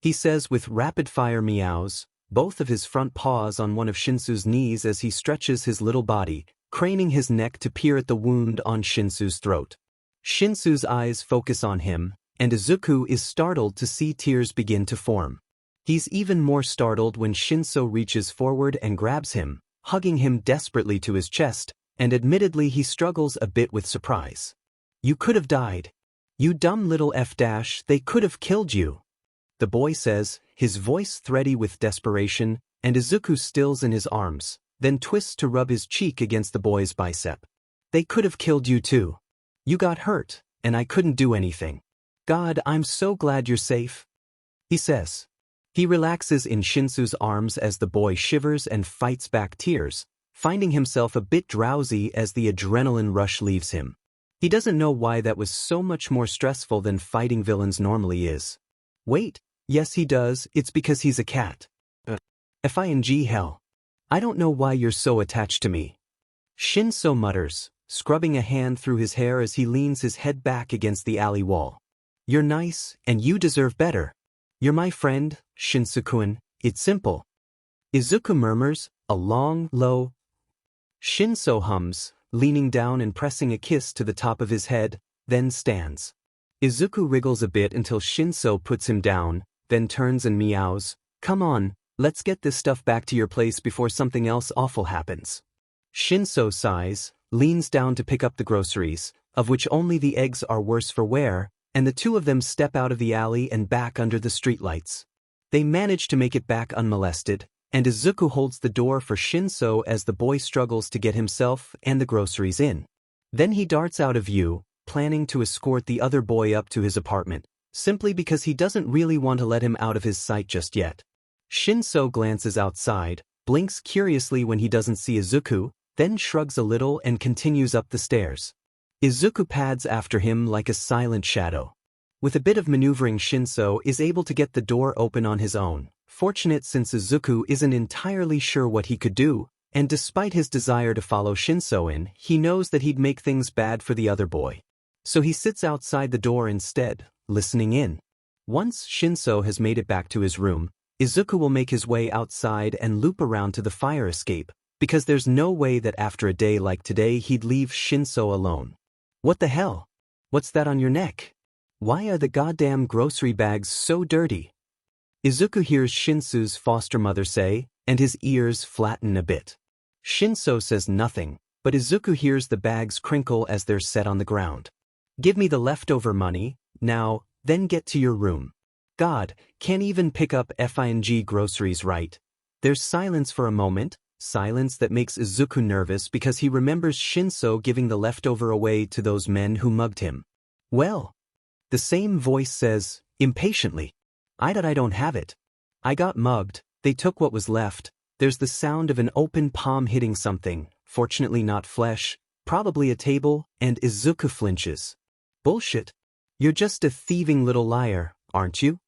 he says with rapid-fire meows, both of his front paws on one of Shinsu's knees as he stretches his little body, craning his neck to peer at the wound on Shinsu's throat. Shinsu's eyes focus on him, and Izuku is startled to see tears begin to form. He's even more startled when Shinso reaches forward and grabs him, hugging him desperately to his chest, and admittedly he struggles a bit with surprise. "You could have died. You dumb little they could have killed you," the boy says, his voice thready with desperation, and Izuku stills in his arms, then twists to rub his cheek against the boy's bicep. "They could have killed you too. You got hurt, and I couldn't do anything. God, I'm so glad you're safe," he says. He relaxes in Shinsu's arms as the boy shivers and fights back tears, finding himself a bit drowsy as the adrenaline rush leaves him. He doesn't know why that was so much more stressful than fighting villains normally is. Wait, yes he does, it's because he's a cat. FING hell. I don't know why you're so attached to me. Shinso mutters, scrubbing a hand through his hair as he leans his head back against the alley wall. "You're nice, and you deserve better. You're my friend, Shinsu-kun, it's simple." Izuku murmurs, a long, low. Shinso hums, leaning down and pressing a kiss to the top of his head, then stands. Izuku wriggles a bit until Shinso puts him down, then turns and meows, "Come on, let's get this stuff back to your place before something else awful happens." Shinso sighs, leans down to pick up the groceries, of which only the eggs are worse for wear, and the two of them step out of the alley and back under the streetlights. They manage to make it back unmolested, and Izuku holds the door for Shinso as the boy struggles to get himself and the groceries in. Then he darts out of view, planning to escort the other boy up to his apartment, simply because he doesn't really want to let him out of his sight just yet. Shinso glances outside, blinks curiously when he doesn't see Izuku, then shrugs a little and continues up the stairs. Izuku pads after him like a silent shadow. With a bit of maneuvering, Shinso is able to get the door open on his own, fortunate since Izuku isn't entirely sure what he could do, and despite his desire to follow Shinso in, he knows that he'd make things bad for the other boy. So he sits outside the door instead, listening in. Once Shinso has made it back to his room, Izuku will make his way outside and loop around to the fire escape, because there's no way that after a day like today he'd leave Shinso alone. "What the hell? What's that on your neck? Why are the goddamn grocery bags so dirty?" Izuku hears Shinsu's foster mother say, and his ears flatten a bit. Shinso says nothing, but Izuku hears the bags crinkle as they're set on the ground. "Give me the leftover money, now, then get to your room." God, can't even pick up FING groceries right. There's silence for a moment, silence that makes Izuku nervous because he remembers Shinso giving the leftover away to those men who mugged him. "Well," the same voice says, impatiently. I don't have it. I got mugged, they took what was left. There's the sound of an open palm hitting something, fortunately not flesh, probably a table, and Izuku flinches. Bullshit. You're just a thieving little liar, aren't you?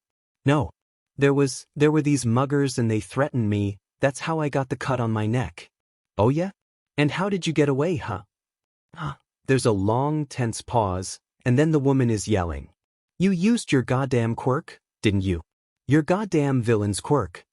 No. There were these muggers and they threatened me, that's how I got the cut on my neck. Oh yeah? And how did you get away, huh? There's a long, tense pause, and then the woman is yelling. You used your goddamn quirk, didn't you? Your goddamn villain's quirk.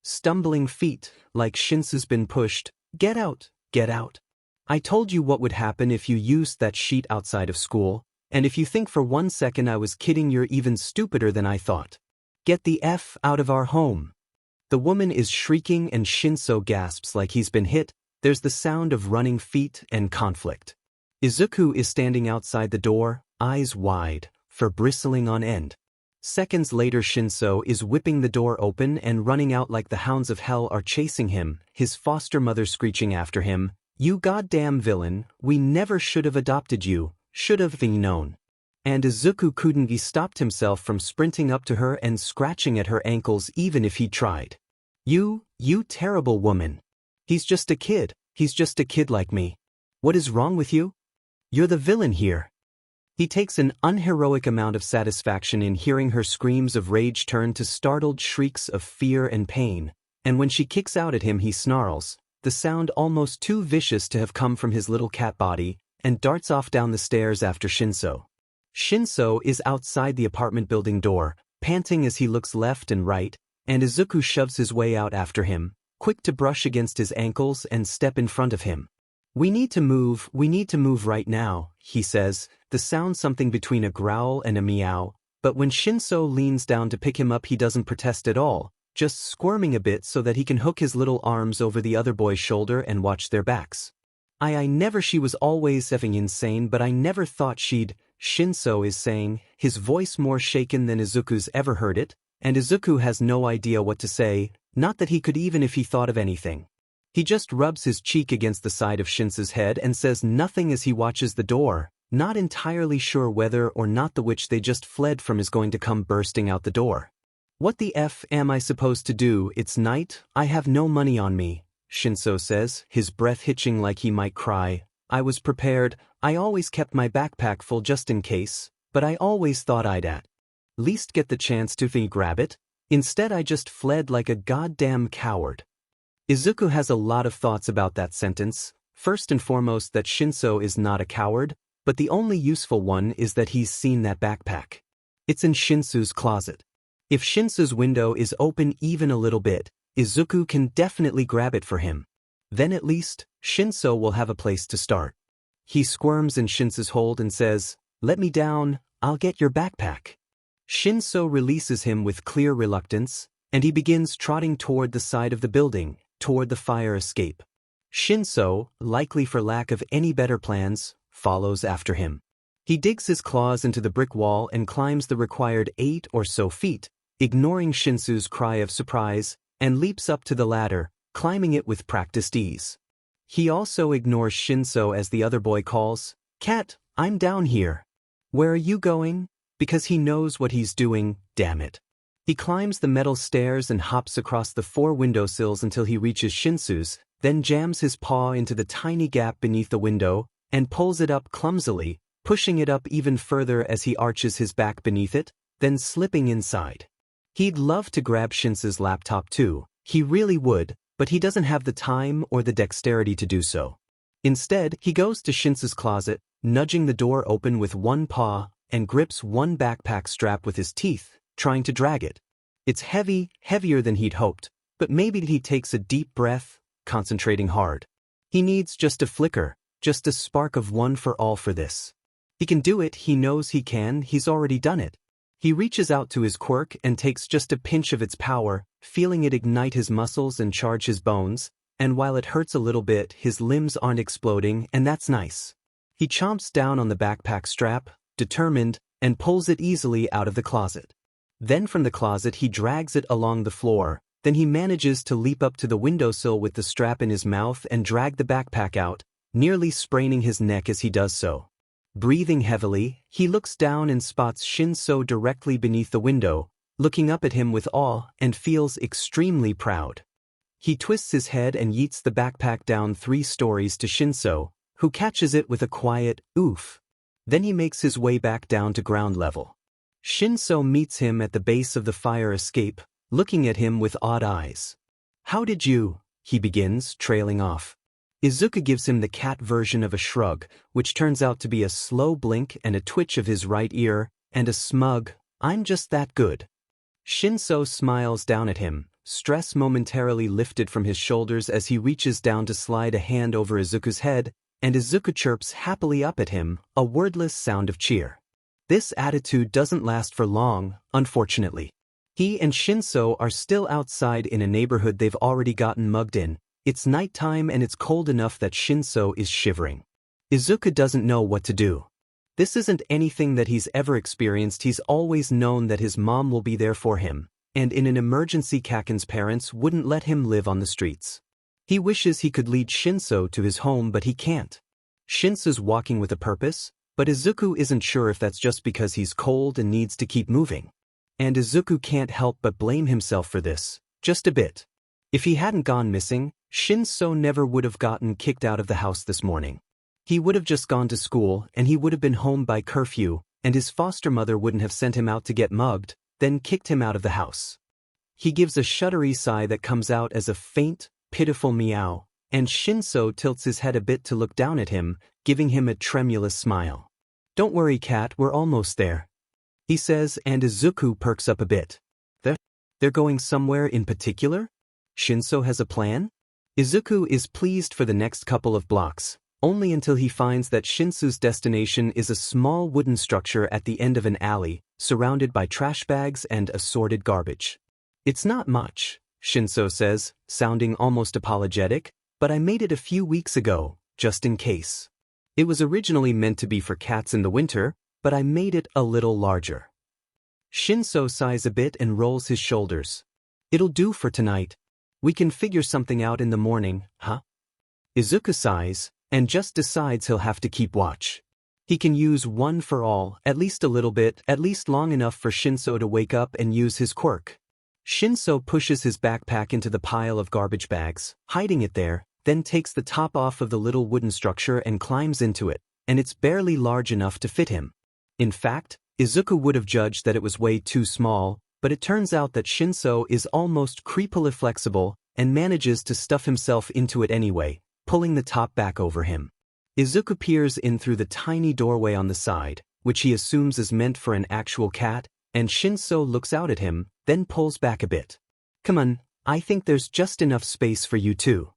Stumbling feet, like Shinsou's been pushed. Get out, get out. I told you what would happen if you used that sheet outside of school, and if you think for 1 second I was kidding, you're even stupider than I thought. Get the F out of our home. The woman is shrieking and Shinso gasps like he's been hit. There's the sound of running feet and conflict. Izuku is standing outside the door, eyes wide, fur bristling on end. Seconds later Shinso is whipping the door open and running out like the hounds of hell are chasing him, his foster mother screeching after him, You goddamn villain, we never should have adopted you, should have known. And Izuku couldn't be stopped himself from sprinting up to her and scratching at her ankles even if he tried. You terrible woman. He's just a kid like me. What is wrong with you? You're the villain here. He takes an unheroic amount of satisfaction in hearing her screams of rage turn to startled shrieks of fear and pain, and when she kicks out at him he snarls, the sound almost too vicious to have come from his little cat body, and darts off down the stairs after Shinso. Shinso is outside the apartment building door, panting as he looks left and right, and Izuku shoves his way out after him, quick to brush against his ankles and step in front of him. We need to move right now, he says, the sound something between a growl and a meow, but when Shinso leans down to pick him up he doesn't protest at all, just squirming a bit so that he can hook his little arms over the other boy's shoulder and watch their backs. She was always effing insane, but I never thought she'd, Shinso is saying, his voice more shaken than Izuku's ever heard it, and Izuku has no idea what to say, not that he could even if he thought of anything. He just rubs his cheek against the side of Shinso's head and says nothing as he watches the door, not entirely sure whether or not the witch they just fled from is going to come bursting out the door. What the F am I supposed to do? It's night, I have no money on me, Shinso says, his breath hitching like he might cry. I was prepared, I always kept my backpack full just in case, but I always thought I'd at least get the chance to grab it. Instead I just fled like a goddamn coward. Izuku has a lot of thoughts about that sentence, first and foremost that Shinso is not a coward, but the only useful one is that he's seen that backpack. It's in Shinsou's closet. If Shinsou's window is open even a little bit, Izuku can definitely grab it for him. Then at least, Shinso will have a place to start. He squirms in Shinsou's hold and says, Let me down, I'll get your backpack. Shinso releases him with clear reluctance, and he begins trotting toward the side of the building, toward the fire escape. Shinso, likely for lack of any better plans, follows after him. He digs his claws into the brick wall and climbs the required 8 or so feet, ignoring Shinsu's cry of surprise, and leaps up to the ladder, climbing it with practiced ease. He also ignores Shinso as the other boy calls, Cat, I'm down here. Where are you going? Because he knows what he's doing, damn it. He climbs the metal stairs and hops across the 4 windowsills until he reaches Shinsu's, then jams his paw into the tiny gap beneath the window, and pulls it up clumsily, pushing it up even further as he arches his back beneath it, then slipping inside. He'd love to grab Shinsu's laptop too, he really would, but he doesn't have the time or the dexterity to do so. Instead, he goes to Shinsu's closet, nudging the door open with one paw, and grips one backpack strap with his teeth, trying to drag it. It's heavy, heavier than he'd hoped, but maybe he takes a deep breath, concentrating hard. He needs just a flicker, just a spark of one for all for this. He can do it, he knows he can, he's already done it. He reaches out to his quirk and takes just a pinch of its power, feeling it ignite his muscles and charge his bones, and while it hurts a little bit, his limbs aren't exploding, and that's nice. He chomps down on the backpack strap, determined, and pulls it easily out of the closet. Then from the closet he drags it along the floor, then he manages to leap up to the windowsill with the strap in his mouth and drag the backpack out, nearly spraining his neck as he does so. Breathing heavily, he looks down and spots Shinso directly beneath the window, looking up at him with awe and feels extremely proud. He twists his head and yeets the backpack down 3 stories to Shinso, who catches it with a quiet, oof. Then he makes his way back down to ground level. Shinso meets him at the base of the fire escape, looking at him with odd eyes. "How did you?" he begins, trailing off. Izuku gives him the cat version of a shrug, which turns out to be a slow blink and a twitch of his right ear, and a smug, "I'm just that good." Shinso smiles down at him, stress momentarily lifted from his shoulders as he reaches down to slide a hand over Izuku's head, and Izuku chirps happily up at him, a wordless sound of cheer. This attitude doesn't last for long, unfortunately. He and Shinso are still outside in a neighborhood they've already gotten mugged in. It's nighttime and it's cold enough that Shinso is shivering. Izuku doesn't know what to do. This isn't anything that he's ever experienced. He's always known that his mom will be there for him, and in an emergency Kaken's parents wouldn't let him live on the streets. He wishes he could lead Shinso to his home, but he can't. Shinso's walking with a purpose, but Izuku isn't sure if that's just because he's cold and needs to keep moving. And Izuku can't help but blame himself for this, just a bit. If he hadn't gone missing, Shinso never would have gotten kicked out of the house this morning. He would have just gone to school and he would have been home by curfew, and his foster mother wouldn't have sent him out to get mugged, then kicked him out of the house. He gives a shuddery sigh that comes out as a faint, pitiful meow, and Shinso tilts his head a bit to look down at him, giving him a tremulous smile. "Don't worry, cat, we're almost there," he says, and Izuku perks up a bit. They're going somewhere in particular? Shinso has a plan? Izuku is pleased for the next couple of blocks, only until he finds that Shinsu's destination is a small wooden structure at the end of an alley, surrounded by trash bags and assorted garbage. "It's not much," Shinso says, sounding almost apologetic, "but I made it a few weeks ago, just in case. It was originally meant to be for cats in the winter, but I made it a little larger." Shinso sighs a bit and rolls his shoulders. "It'll do for tonight. We can figure something out in the morning, huh?" Izuku sighs, and just decides he'll have to keep watch. He can use one for all, at least a little bit, at least long enough for Shinso to wake up and use his quirk. Shinso pushes his backpack into the pile of garbage bags, hiding it there, then takes the top off of the little wooden structure and climbs into it, and it's barely large enough to fit him. In fact, Izuku would have judged that it was way too small, but it turns out that Shinso is almost creepily flexible and manages to stuff himself into it anyway, pulling the top back over him. Izuku peers in through the tiny doorway on the side, which he assumes is meant for an actual cat, and Shinso looks out at him, then pulls back a bit. "Come on, I think there's just enough space for you too,"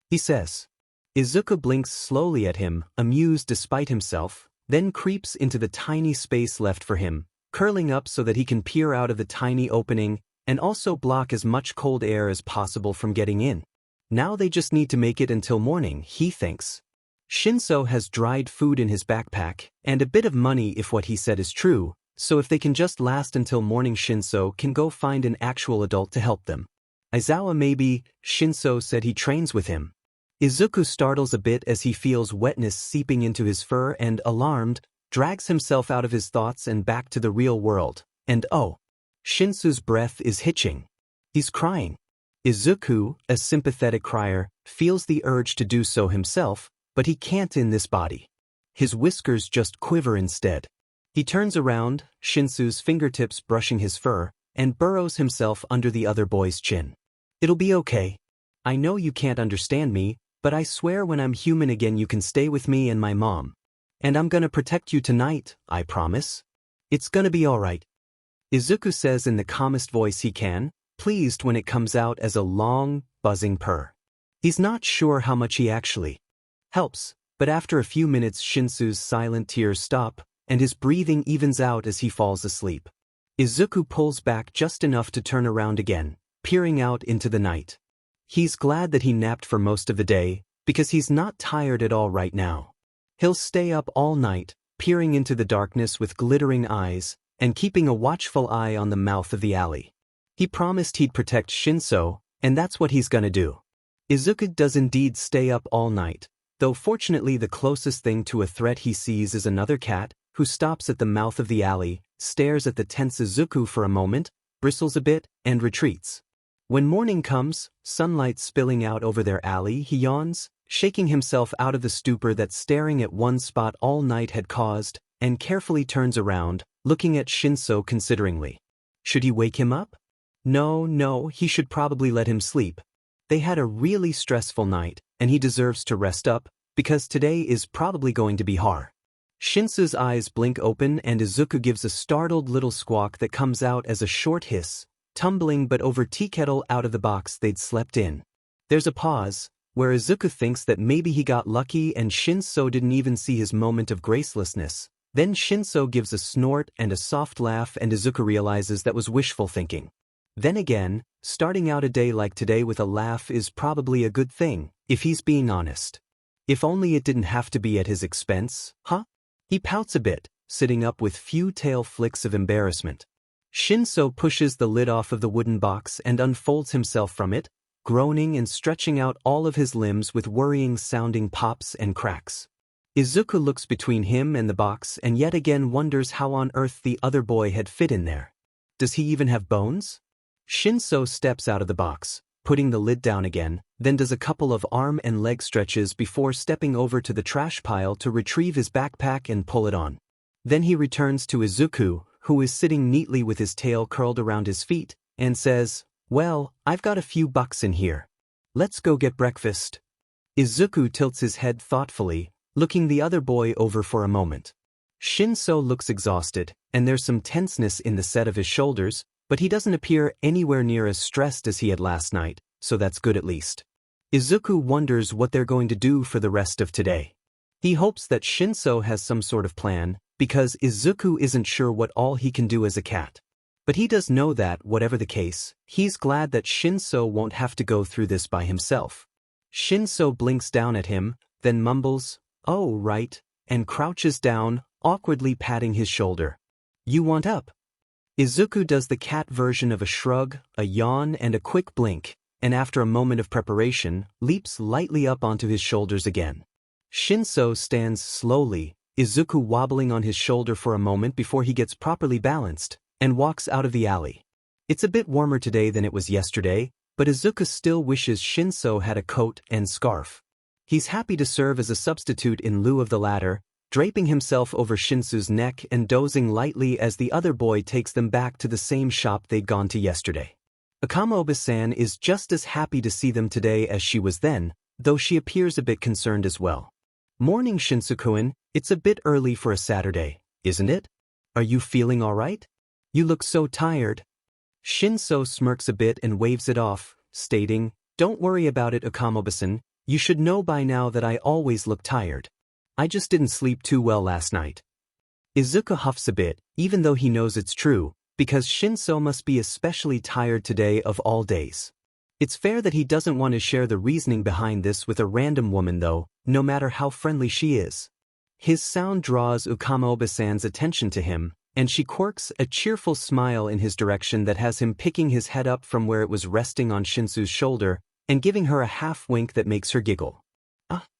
he says. Izuku blinks slowly at him, amused despite himself, then creeps into the tiny space left for him, curling up so that he can peer out of the tiny opening and also block as much cold air as possible from getting in. Now they just need to make it until morning, he thinks. Shinso has dried food in his backpack, and a bit of money if what he said is true, so if they can just last until morning, Shinso can go find an actual adult to help them. Aizawa maybe, Shinso said he trains with him. Izuku startles a bit as he feels wetness seeping into his fur and, alarmed, drags himself out of his thoughts and back to the real world, and oh, Shinsu's breath is hitching. He's crying. Izuku, a sympathetic crier, feels the urge to do so himself, but he can't in this body. His whiskers just quiver instead. He turns around, Shinsu's fingertips brushing his fur, and burrows himself under the other boy's chin. "It'll be okay. I know you can't understand me, but I swear when I'm human again you can stay with me and my mom. And I'm gonna protect you tonight, I promise. It's gonna be alright," Izuku says in the calmest voice he can, pleased when it comes out as a long, buzzing purr. He's not sure how much he actually helps, but after a few minutes Shinsu's silent tears stop, and his breathing evens out as he falls asleep. Izuku pulls back just enough to turn around again, peering out into the night. He's glad that he napped for most of the day, because he's not tired at all right now. He'll stay up all night, peering into the darkness with glittering eyes, and keeping a watchful eye on the mouth of the alley. He promised he'd protect Shinso, and that's what he's gonna do. Izuku does indeed stay up all night, though fortunately the closest thing to a threat he sees is another cat, who stops at the mouth of the alley, stares at the tense Izuku for a moment, bristles a bit, and retreats. When morning comes, sunlight spilling out over their alley, he yawns, shaking himself out of the stupor that staring at one spot all night had caused, and carefully turns around, looking at Shinso consideringly. Should he wake him up? No, he should probably let him sleep. They had a really stressful night, and he deserves to rest up, because today is probably going to be hard. Shinso's eyes blink open and Izuku gives a startled little squawk that comes out as a short hiss, tumbling but over tea kettle out of the box they'd slept in. There's a pause, where Izuku thinks that maybe he got lucky and Shinso didn't even see his moment of gracelessness. Then Shinso gives a snort and a soft laugh and Izuku realizes that was wishful thinking. Then again, starting out a day like today with a laugh is probably a good thing, if he's being honest. If only it didn't have to be at his expense, huh? He pouts a bit, sitting up with few tail flicks of embarrassment. Shinso pushes the lid off of the wooden box and unfolds himself from it, groaning and stretching out all of his limbs with worrying-sounding pops and cracks. Izuku looks between him and the box and yet again wonders how on earth the other boy had fit in there. Does he even have bones? Shinso steps out of the box, putting the lid down again, then does a couple of arm and leg stretches before stepping over to the trash pile to retrieve his backpack and pull it on. Then he returns to Izuku, who is sitting neatly with his tail curled around his feet, and says, "Well, I've got a few bucks in here. Let's go get breakfast." Izuku tilts his head thoughtfully, looking the other boy over for a moment. Shinso looks exhausted, and there's some tenseness in the set of his shoulders, but he doesn't appear anywhere near as stressed as he had last night, so that's good at least. Izuku wonders what they're going to do for the rest of today. He hopes that Shinso has some sort of plan, because Izuku isn't sure what all he can do as a cat. But he does know that, whatever the case, he's glad that Shinso won't have to go through this by himself. Shinso blinks down at him, then mumbles, "Oh, right," and crouches down, awkwardly patting his shoulder. "You want up?" Izuku does the cat version of a shrug, a yawn and a quick blink, and after a moment of preparation, leaps lightly up onto his shoulders again. Shinso stands slowly, Izuku wobbling on his shoulder for a moment before he gets properly balanced, and walks out of the alley. It's a bit warmer today than it was yesterday, but Izuku still wishes Shinso had a coat and scarf. He's happy to serve as a substitute in lieu of the latter, draping himself over Shinso's neck and dozing lightly as the other boy takes them back to the same shop they'd gone to yesterday. Akamoba-san is just as happy to see them today as she was then, though she appears a bit concerned as well. "Morning, Shinso-kun, it's a bit early for a Saturday, isn't it? Are you feeling all right? You look so tired." Shinso smirks a bit and waves it off, stating, "Don't worry about it, Akamoba-san, you should know by now that I always look tired. I just didn't sleep too well last night." Izuku huffs a bit, even though he knows it's true, because Shinso must be especially tired today of all days. It's fair that he doesn't want to share the reasoning behind this with a random woman though, no matter how friendly she is. His sound draws Ukama-oba-san's attention to him, and she quirks a cheerful smile in his direction that has him picking his head up from where it was resting on Shinsu's shoulder, and giving her a half wink that makes her giggle.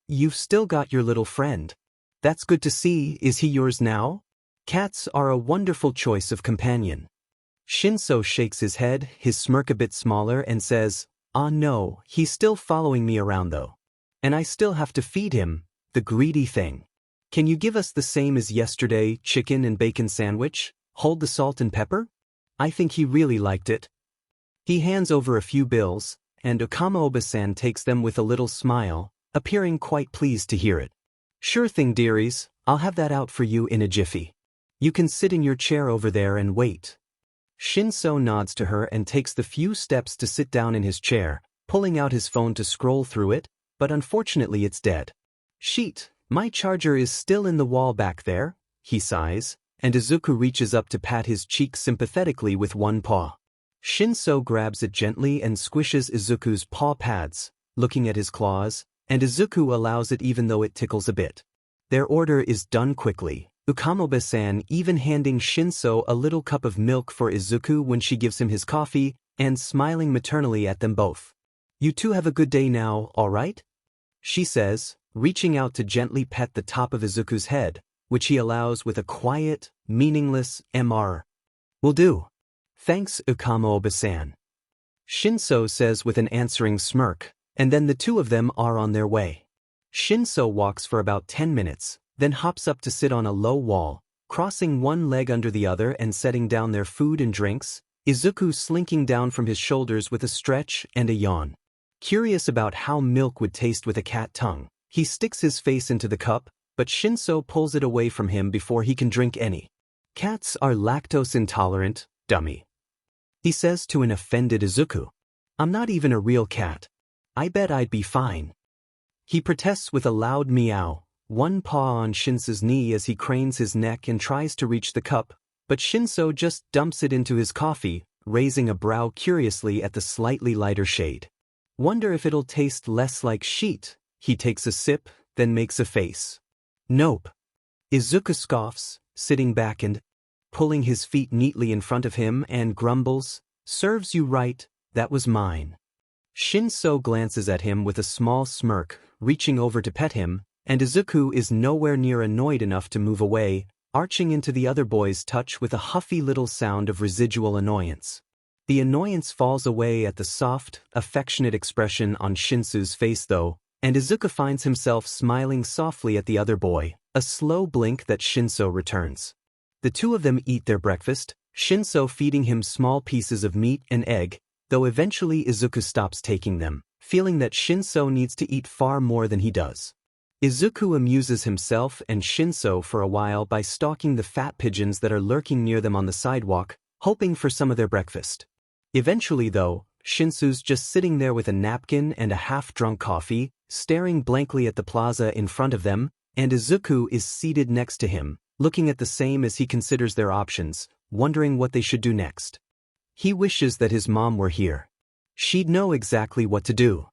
"You've still got your little friend. That's good to see. Is he yours now? Cats are a wonderful choice of companion." Shinso shakes his head, his smirk a bit smaller, and says, No, he's still following me around though. And I still have to feed him, the greedy thing. Can you give us the same as yesterday, chicken and bacon sandwich? Hold the salt and pepper? I think he really liked it." He hands over a few bills, and Ukama-oba-san takes them with a little smile, appearing quite pleased to hear it. "Sure thing, dearies, I'll have that out for you in a jiffy. You can sit in your chair over there and wait." Shinso nods to her and takes the few steps to sit down in his chair, pulling out his phone to scroll through it, but unfortunately it's dead. "Sheet, my charger is still in the wall back there," he sighs, and Izuku reaches up to pat his cheek sympathetically with one paw. Shinso grabs it gently and squishes Izuku's paw pads, looking at his claws, and Izuku allows it even though it tickles a bit. Their order is done quickly, Ukama-oba-san even handing Shinso a little cup of milk for Izuku when she gives him his coffee, and smiling maternally at them both. "You two have a good day now, all right?" she says, reaching out to gently pet the top of Izuku's head, which he allows with a quiet, meaningless "Mr. Will do." Thanks, Ukamo-oba-san. Shinso says with an answering smirk, and then the two of them are on their way. Shinso walks for about 10 minutes, then hops up to sit on a low wall, crossing one leg under the other and setting down their food and drinks, Izuku slinking down from his shoulders with a stretch and a yawn. Curious about how milk would taste with a cat tongue, he sticks his face into the cup, but Shinso pulls it away from him before he can drink any. Cats are lactose intolerant, dummy. He says to an offended Izuku. I'm not even a real cat. I bet I'd be fine. He protests with a loud meow, one paw on Shinso's knee as he cranes his neck and tries to reach the cup, but Shinso just dumps it into his coffee, raising a brow curiously at the slightly lighter shade. Wonder if it'll taste less like sheet. He takes a sip, then makes a face. Nope. Izuku scoffs, sitting back and pulling his feet neatly in front of him and grumbles, serves you right, that was mine. Shinso glances at him with a small smirk, reaching over to pet him, and Izuku is nowhere near annoyed enough to move away, arching into the other boy's touch with a huffy little sound of residual annoyance. The annoyance falls away at the soft, affectionate expression on Shinsu's face though, and Izuku finds himself smiling softly at the other boy, a slow blink that Shinso returns. The two of them eat their breakfast, Shinso feeding him small pieces of meat and egg, though eventually Izuku stops taking them, feeling that Shinso needs to eat far more than he does. Izuku amuses himself and Shinso for a while by stalking the fat pigeons that are lurking near them on the sidewalk, hoping for some of their breakfast. Eventually though, Shinsu's just sitting there with a napkin and a half-drunk coffee, staring blankly at the plaza in front of them, and Izuku is seated next to him, looking at the same as he considers their options, wondering what they should do next. He wishes that his mom were here. She'd know exactly what to do.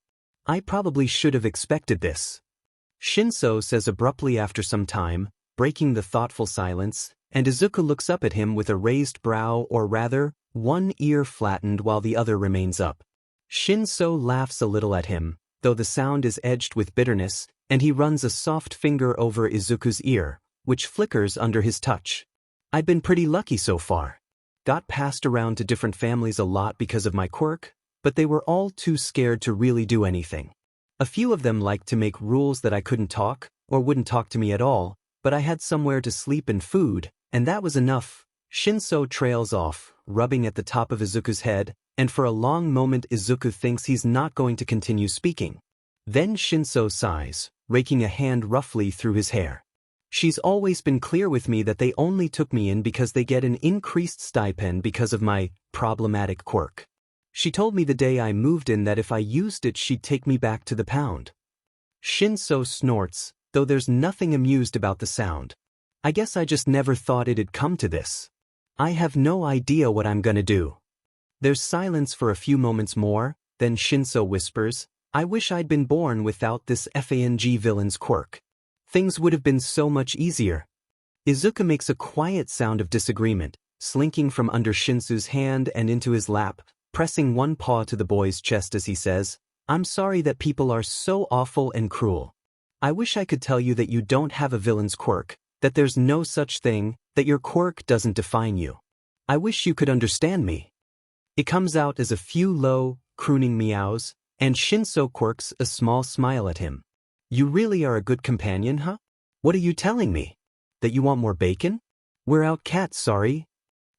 I probably should have expected this. Shinso says abruptly after some time, breaking the thoughtful silence, and Izuku looks up at him with a raised brow, or rather, one ear flattened while the other remains up. Shinso laughs a little at him, though the sound is edged with bitterness, and he runs a soft finger over Izuku's ear, which flickers under his touch. I've been pretty lucky so far. Got passed around to different families a lot because of my quirk, but they were all too scared to really do anything. A few of them liked to make rules that I couldn't talk, or wouldn't talk to me at all, but I had somewhere to sleep and food, and that was enough. Shinso trails off, rubbing at the top of Izuku's head, and for a long moment Izuku thinks he's not going to continue speaking. Then Shinso sighs, raking a hand roughly through his hair. She's always been clear with me that they only took me in because they get an increased stipend because of my problematic quirk. She told me the day I moved in that if I used it she'd take me back to the pound. Shinso snorts, though there's nothing amused about the sound. I guess I just never thought it'd come to this. I have no idea what I'm gonna do. There's silence for a few moments more, then Shinso whispers, I wish I'd been born without this FANG villain's quirk. Things would have been so much easier. Izuku makes a quiet sound of disagreement, slinking from under Shinsu's hand and into his lap, pressing one paw to the boy's chest as he says, I'm sorry that people are so awful and cruel. I wish I could tell you that you don't have a villain's quirk, that there's no such thing, that your quirk doesn't define you. I wish you could understand me. It comes out as a few low, crooning meows, and Shinso quirks a small smile at him. You really are a good companion, huh? What are you telling me? That you want more bacon? We're out cats, sorry.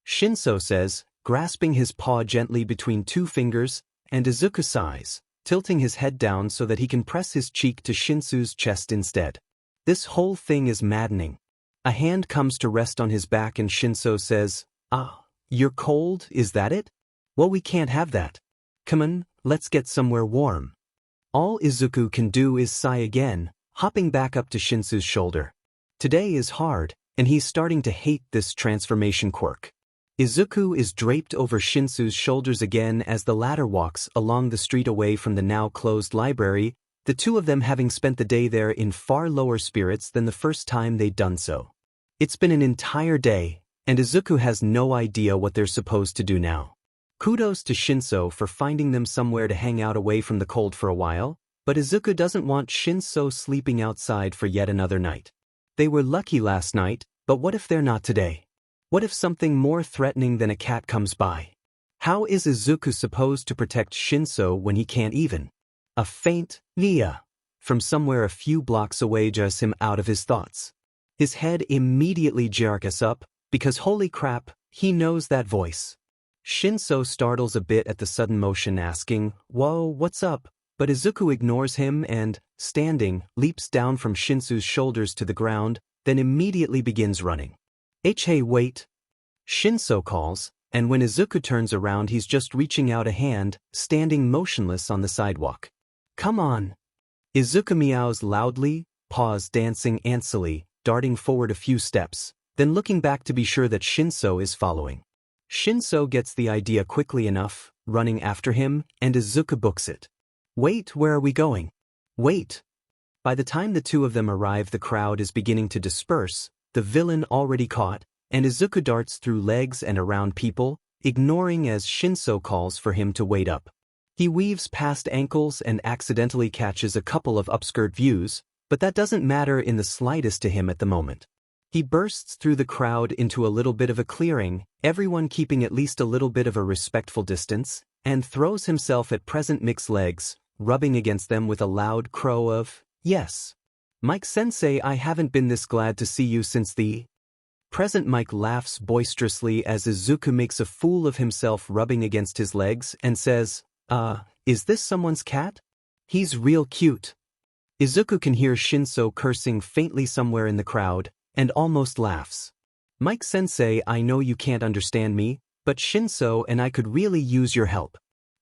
Shinso says, grasping his paw gently between two fingers, and Izuku sighs, tilting his head down so that he can press his cheek to Shinsu's chest instead. This whole thing is maddening. A hand comes to rest on his back and Shinso says, you're cold, is that it? Well, we can't have that. Come on, let's get somewhere warm. All Izuku can do is sigh again, hopping back up to Shinsu's shoulder. Today is hard, and he's starting to hate this transformation quirk. Izuku is draped over Shinsu's shoulders again as the latter walks along the street away from the now closed library, the two of them having spent the day there in far lower spirits than the first time they'd done so. It's been an entire day, and Izuku has no idea what they're supposed to do now. Kudos to Shinso for finding them somewhere to hang out away from the cold for a while, but Izuku doesn't want Shinso sleeping outside for yet another night. They were lucky last night, but what if they're not today? What if something more threatening than a cat comes by? How is Izuku supposed to protect Shinso when he can't even? A faint Nia from somewhere a few blocks away jars him out of his thoughts. His head immediately jerks up, because holy crap, he knows that voice. Shinso startles a bit at the sudden motion, asking, "Whoa, what's up?" But Izuku ignores him and, standing, leaps down from Shinsou's shoulders to the ground, then immediately begins running. Hey, wait! Shinso calls, and when Izuku turns around he's just reaching out a hand, standing motionless on the sidewalk. Come on! Izuku meows loudly, paws dancing antsily, darting forward a few steps, then looking back to be sure that Shinso is following. Shinso gets the idea quickly enough, running after him, and Izuku books it. Wait, where are we going? Wait! By the time the two of them arrive, the crowd is beginning to disperse, the villain already caught, and Izuku darts through legs and around people, ignoring as Shinso calls for him to wait up. He weaves past ankles and accidentally catches a couple of upskirt views, but that doesn't matter in the slightest to him at the moment. He bursts through the crowd into a little bit of a clearing, everyone keeping at least a little bit of a respectful distance, and throws himself at present Mick's legs, rubbing against them with a loud crow of, "Yes. Mike-sensei, I haven't been this glad to see you since the..." Present Mike laughs boisterously as Izuku makes a fool of himself rubbing against his legs and says, is this someone's cat? He's real cute." Izuku can hear Shinso cursing faintly somewhere in the crowd, and almost laughs. "Mike-sensei, I know you can't understand me, but Shinso and I could really use your help."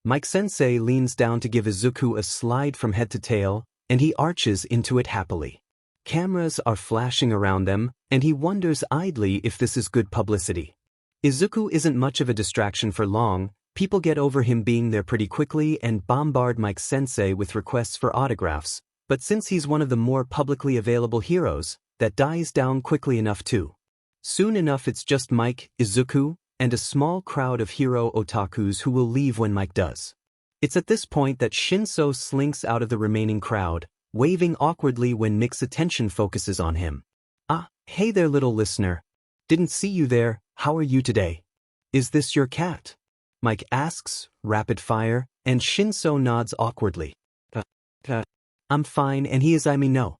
Mike-sensei leans down to give Izuku a slide from head to tail, and he arches into it happily. Cameras are flashing around them, and he wonders idly if this is good publicity. Izuku isn't much of a distraction for long, people get over him being there pretty quickly and bombard Mike-sensei with requests for autographs, but since he's one of the more publicly available heroes, that dies down quickly enough too. Soon enough it's just Mike, Izuku, and a small crowd of hero otakus who will leave when Mike does. It's at this point that Shinso slinks out of the remaining crowd, waving awkwardly when Mick's attention focuses on him. Hey there little listener. Didn't see you there, how are you today? Is this your cat? Mike asks, rapid fire, and Shinso nods awkwardly. I'm fine, and he is no.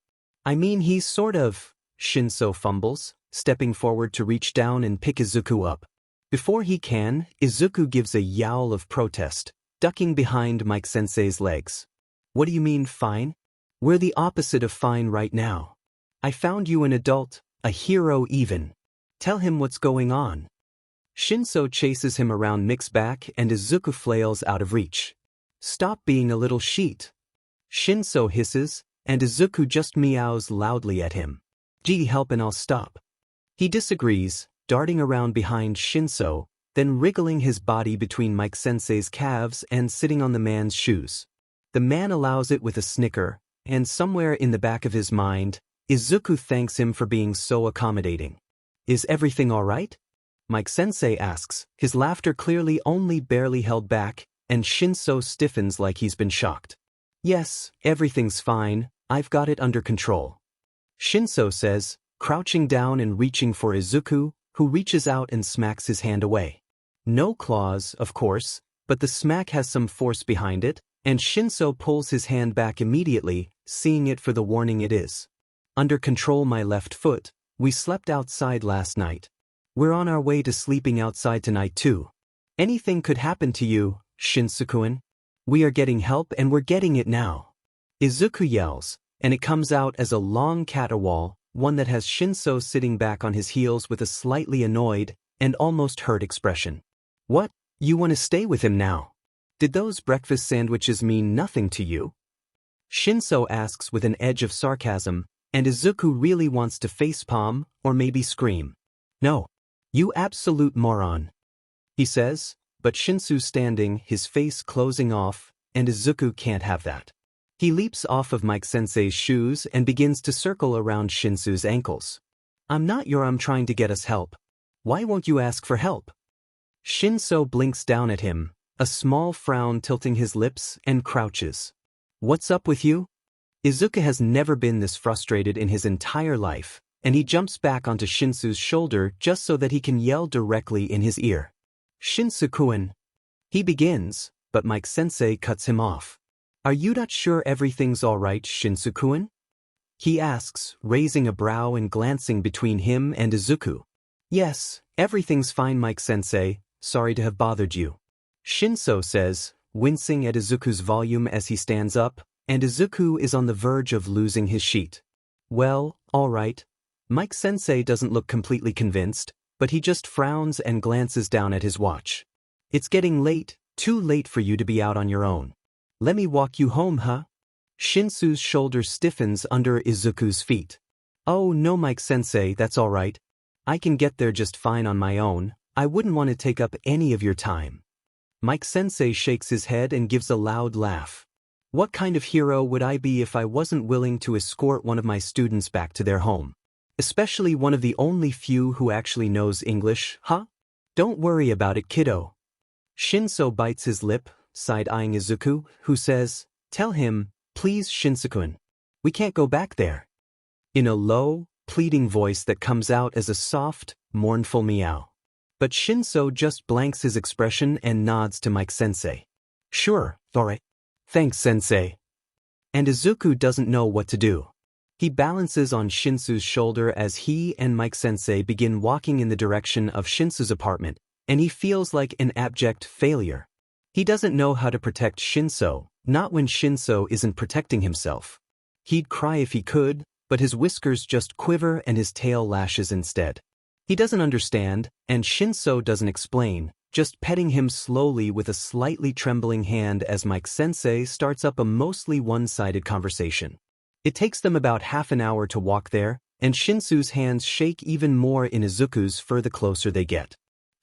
I mean he's sort of, Shinso fumbles, stepping forward to reach down and pick Izuku up. Before he can, Izuku gives a yowl of protest, ducking behind Mike-sensei's legs. What do you mean fine? We're the opposite of fine right now. I found you an adult, a hero even. Tell him what's going on. Shinso chases him around Mick's back and Izuku flails out of reach. Stop being a little sheet. Shinso hisses, and Izuku just meows loudly at him. Gee, help and I'll stop. He disagrees, darting around behind Shinso, then wriggling his body between Mike-sensei's calves and sitting on the man's shoes. The man allows it with a snicker, and somewhere in the back of his mind, Izuku thanks him for being so accommodating. Is everything all right? Mike-sensei asks, his laughter clearly only barely held back, and Shinso stiffens like he's been shocked. Yes, everything's fine, I've got it under control. Shinso says, crouching down and reaching for Izuku, who reaches out and smacks his hand away. No claws, of course, but the smack has some force behind it, and Shinso pulls his hand back immediately, seeing it for the warning it is. Under control, my left foot. We slept outside last night. We're on our way to sleeping outside tonight too. Anything could happen to you, Shinsukuin. We are getting help and we're getting it now. Izuku yells, and it comes out as a long caterwaul, one that has Shinso sitting back on his heels with a slightly annoyed and almost hurt expression. What? You want to stay with him now? Did those breakfast sandwiches mean nothing to you? Shinso asks with an edge of sarcasm, and Izuku really wants to facepalm, or maybe scream. No. You absolute moron. He says, but Shinsou's standing, his face closing off, and Izuku can't have that. He leaps off of Mike-sensei's shoes and begins to circle around Shinsou's ankles. I'm trying to get us help. Why won't you ask for help? Shinso blinks down at him, a small frown tilting his lips, and crouches. What's up with you? Izuku has never been this frustrated in his entire life, and he jumps back onto Shinsou's shoulder just so that he can yell directly in his ear. Shinsukuin. He begins, but Mike-sensei cuts him off. Are you not sure everything's alright, Shinsou-kun? He asks, raising a brow and glancing between him and Izuku. Yes, everything's fine, Mike-sensei, sorry to have bothered you. Shinso says, wincing at Izuku's volume as he stands up, and Izuku is on the verge of losing his sheet. Well, alright. Mike-sensei doesn't look completely convinced, but he just frowns and glances down at his watch. It's getting late, too late for you to be out on your own. Let me walk you home, huh? Shinsou's shoulder stiffens under Izuku's feet. Oh no, Mike-sensei, that's alright. I can get there just fine on my own. I wouldn't want to take up any of your time. Mike-sensei shakes his head and gives a loud laugh. What kind of hero would I be if I wasn't willing to escort one of my students back to their home? Especially one of the only few who actually knows English, huh? Don't worry about it, kiddo. Shinso bites his lip, side-eyeing Izuku, who says, tell him, please, Shinsou-kun. We can't go back there. In a low, pleading voice that comes out as a soft, mournful meow. But Shinso just blanks his expression and nods to Mike-sensei. Sure, alright. Thanks, sensei. And Izuku doesn't know what to do. He balances on Shinsou's shoulder as he and Mike-sensei begin walking in the direction of Shinsou's apartment, and he feels like an abject failure. He doesn't know how to protect Shinso, not when Shinso isn't protecting himself. He'd cry if he could, but his whiskers just quiver and his tail lashes instead. He doesn't understand, and Shinso doesn't explain, just petting him slowly with a slightly trembling hand as Mike-sensei starts up a mostly one-sided conversation. It takes them about half an hour to walk there, and Shinsou's hands shake even more in Izuku's the closer they get.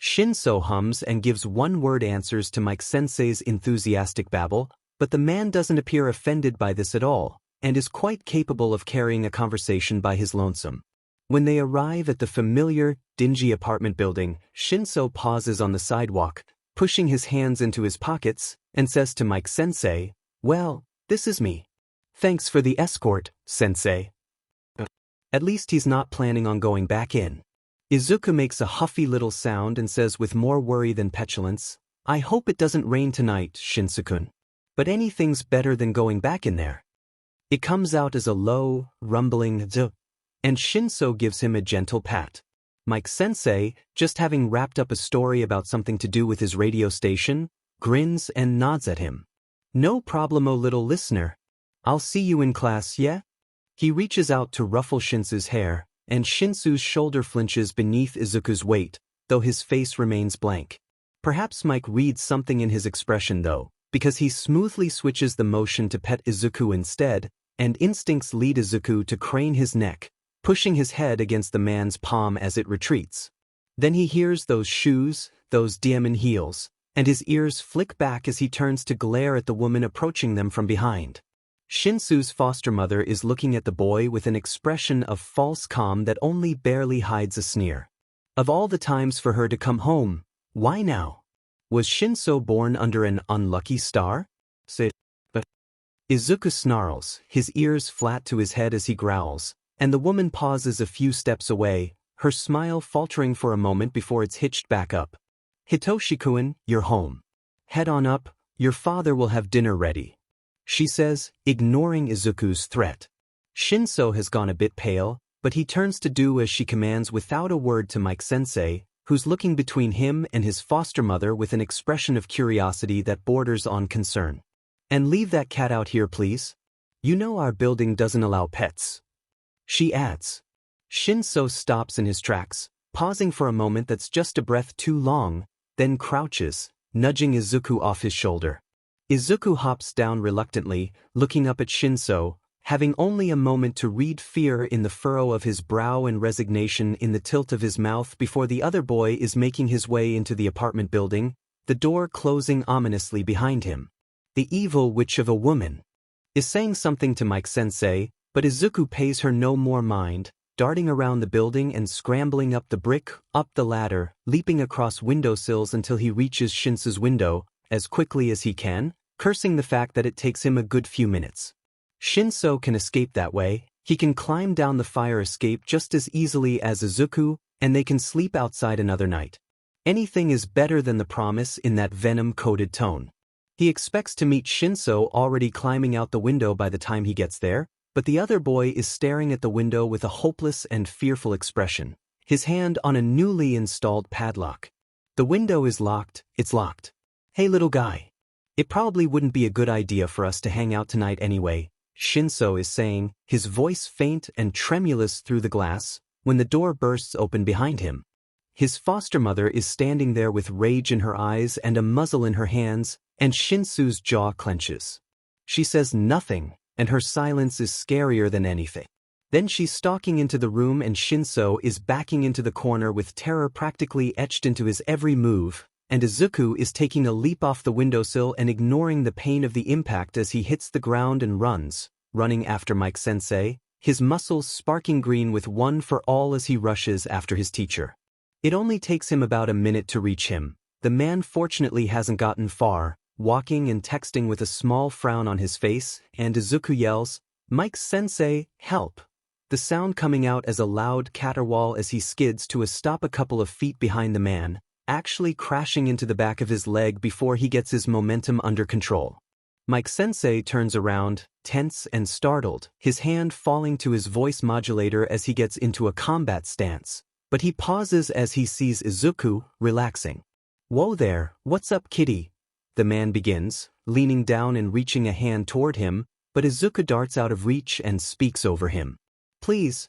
Shinso hums and gives one-word answers to Mike-sensei's enthusiastic babble, but the man doesn't appear offended by this at all, and is quite capable of carrying a conversation by his lonesome. When they arrive at the familiar, dingy apartment building, Shinso pauses on the sidewalk, pushing his hands into his pockets, and says to Mike-sensei, well, this is me. Thanks for the escort, sensei. At least he's not planning on going back in. Izuku makes a huffy little sound and says with more worry than petulance, I hope it doesn't rain tonight, Shinsou-kun. But anything's better than going back in there. It comes out as a low, rumbling z, and Shinso gives him a gentle pat. Mike-sensei, just having wrapped up a story about something to do with his radio station, grins and nods at him. No problemo, little listener. I'll see you in class, yeah? He reaches out to ruffle Shinsou's hair, and Shinsou's shoulder flinches beneath Izuku's weight, though his face remains blank. Perhaps Mike reads something in his expression though, because he smoothly switches the motion to pet Izuku instead, and instincts lead Izuku to crane his neck, pushing his head against the man's palm as it retreats. Then he hears those shoes, those diamond heels, and his ears flick back as he turns to glare at the woman approaching them from behind. Shinsou's foster mother is looking at the boy with an expression of false calm that only barely hides a sneer. Of all the times for her to come home, why now? Was Shinso born under an unlucky star? But Izuku snarls, his ears flat to his head as he growls, and the woman pauses a few steps away, her smile faltering for a moment before it's hitched back up. Hitoshi-kun, you're home. Head on up, your father will have dinner ready. She says, ignoring Izuku's threat. Shinso has gone a bit pale, but he turns to do as she commands without a word to Mike-sensei, who's looking between him and his foster mother with an expression of curiosity that borders on concern. And leave that cat out here, please. You know our building doesn't allow pets. She adds. Shinso stops in his tracks, pausing for a moment that's just a breath too long, then crouches, nudging Izuku off his shoulder. Izuku hops down reluctantly, looking up at Shinso, having only a moment to read fear in the furrow of his brow and resignation in the tilt of his mouth before the other boy is making his way into the apartment building, the door closing ominously behind him. The evil witch of a woman is saying something to Mike-sensei, but Izuku pays her no more mind, darting around the building and scrambling up the brick, up the ladder, leaping across windowsills until he reaches Shinso's window, as quickly as he can, cursing the fact that it takes him a good few minutes. Shinso can escape that way, he can climb down the fire escape just as easily as Izuku, and they can sleep outside another night. Anything is better than the promise in that venom-coated tone. He expects to meet Shinso already climbing out the window by the time he gets there, but the other boy is staring at the window with a hopeless and fearful expression, his hand on a newly installed padlock. The window is locked, it's locked. Hey little guy. It probably wouldn't be a good idea for us to hang out tonight anyway, Shinso is saying, his voice faint and tremulous through the glass, when the door bursts open behind him. His foster mother is standing there with rage in her eyes and a muzzle in her hands, and Shinsu's jaw clenches. She says nothing, and her silence is scarier than anything. Then she's stalking into the room and Shinso is backing into the corner with terror practically etched into his every move, and Izuku is taking a leap off the windowsill and ignoring the pain of the impact as he hits the ground and running after Mike-sensei, his muscles sparking green with one for all as he rushes after his teacher. It only takes him about a minute to reach him. The man fortunately hasn't gotten far, walking and texting with a small frown on his face, and Izuku yells, "Mike-sensei, help!" The sound coming out as a loud caterwaul as he skids to a stop a couple of feet behind the man, actually crashing into the back of his leg before he gets his momentum under control. Mike-sensei turns around, tense and startled, his hand falling to his voice modulator as he gets into a combat stance, but he pauses as he sees Izuku, relaxing. "Whoa there, what's up kitty?" the man begins, leaning down and reaching a hand toward him, but Izuku darts out of reach and speaks over him. Please,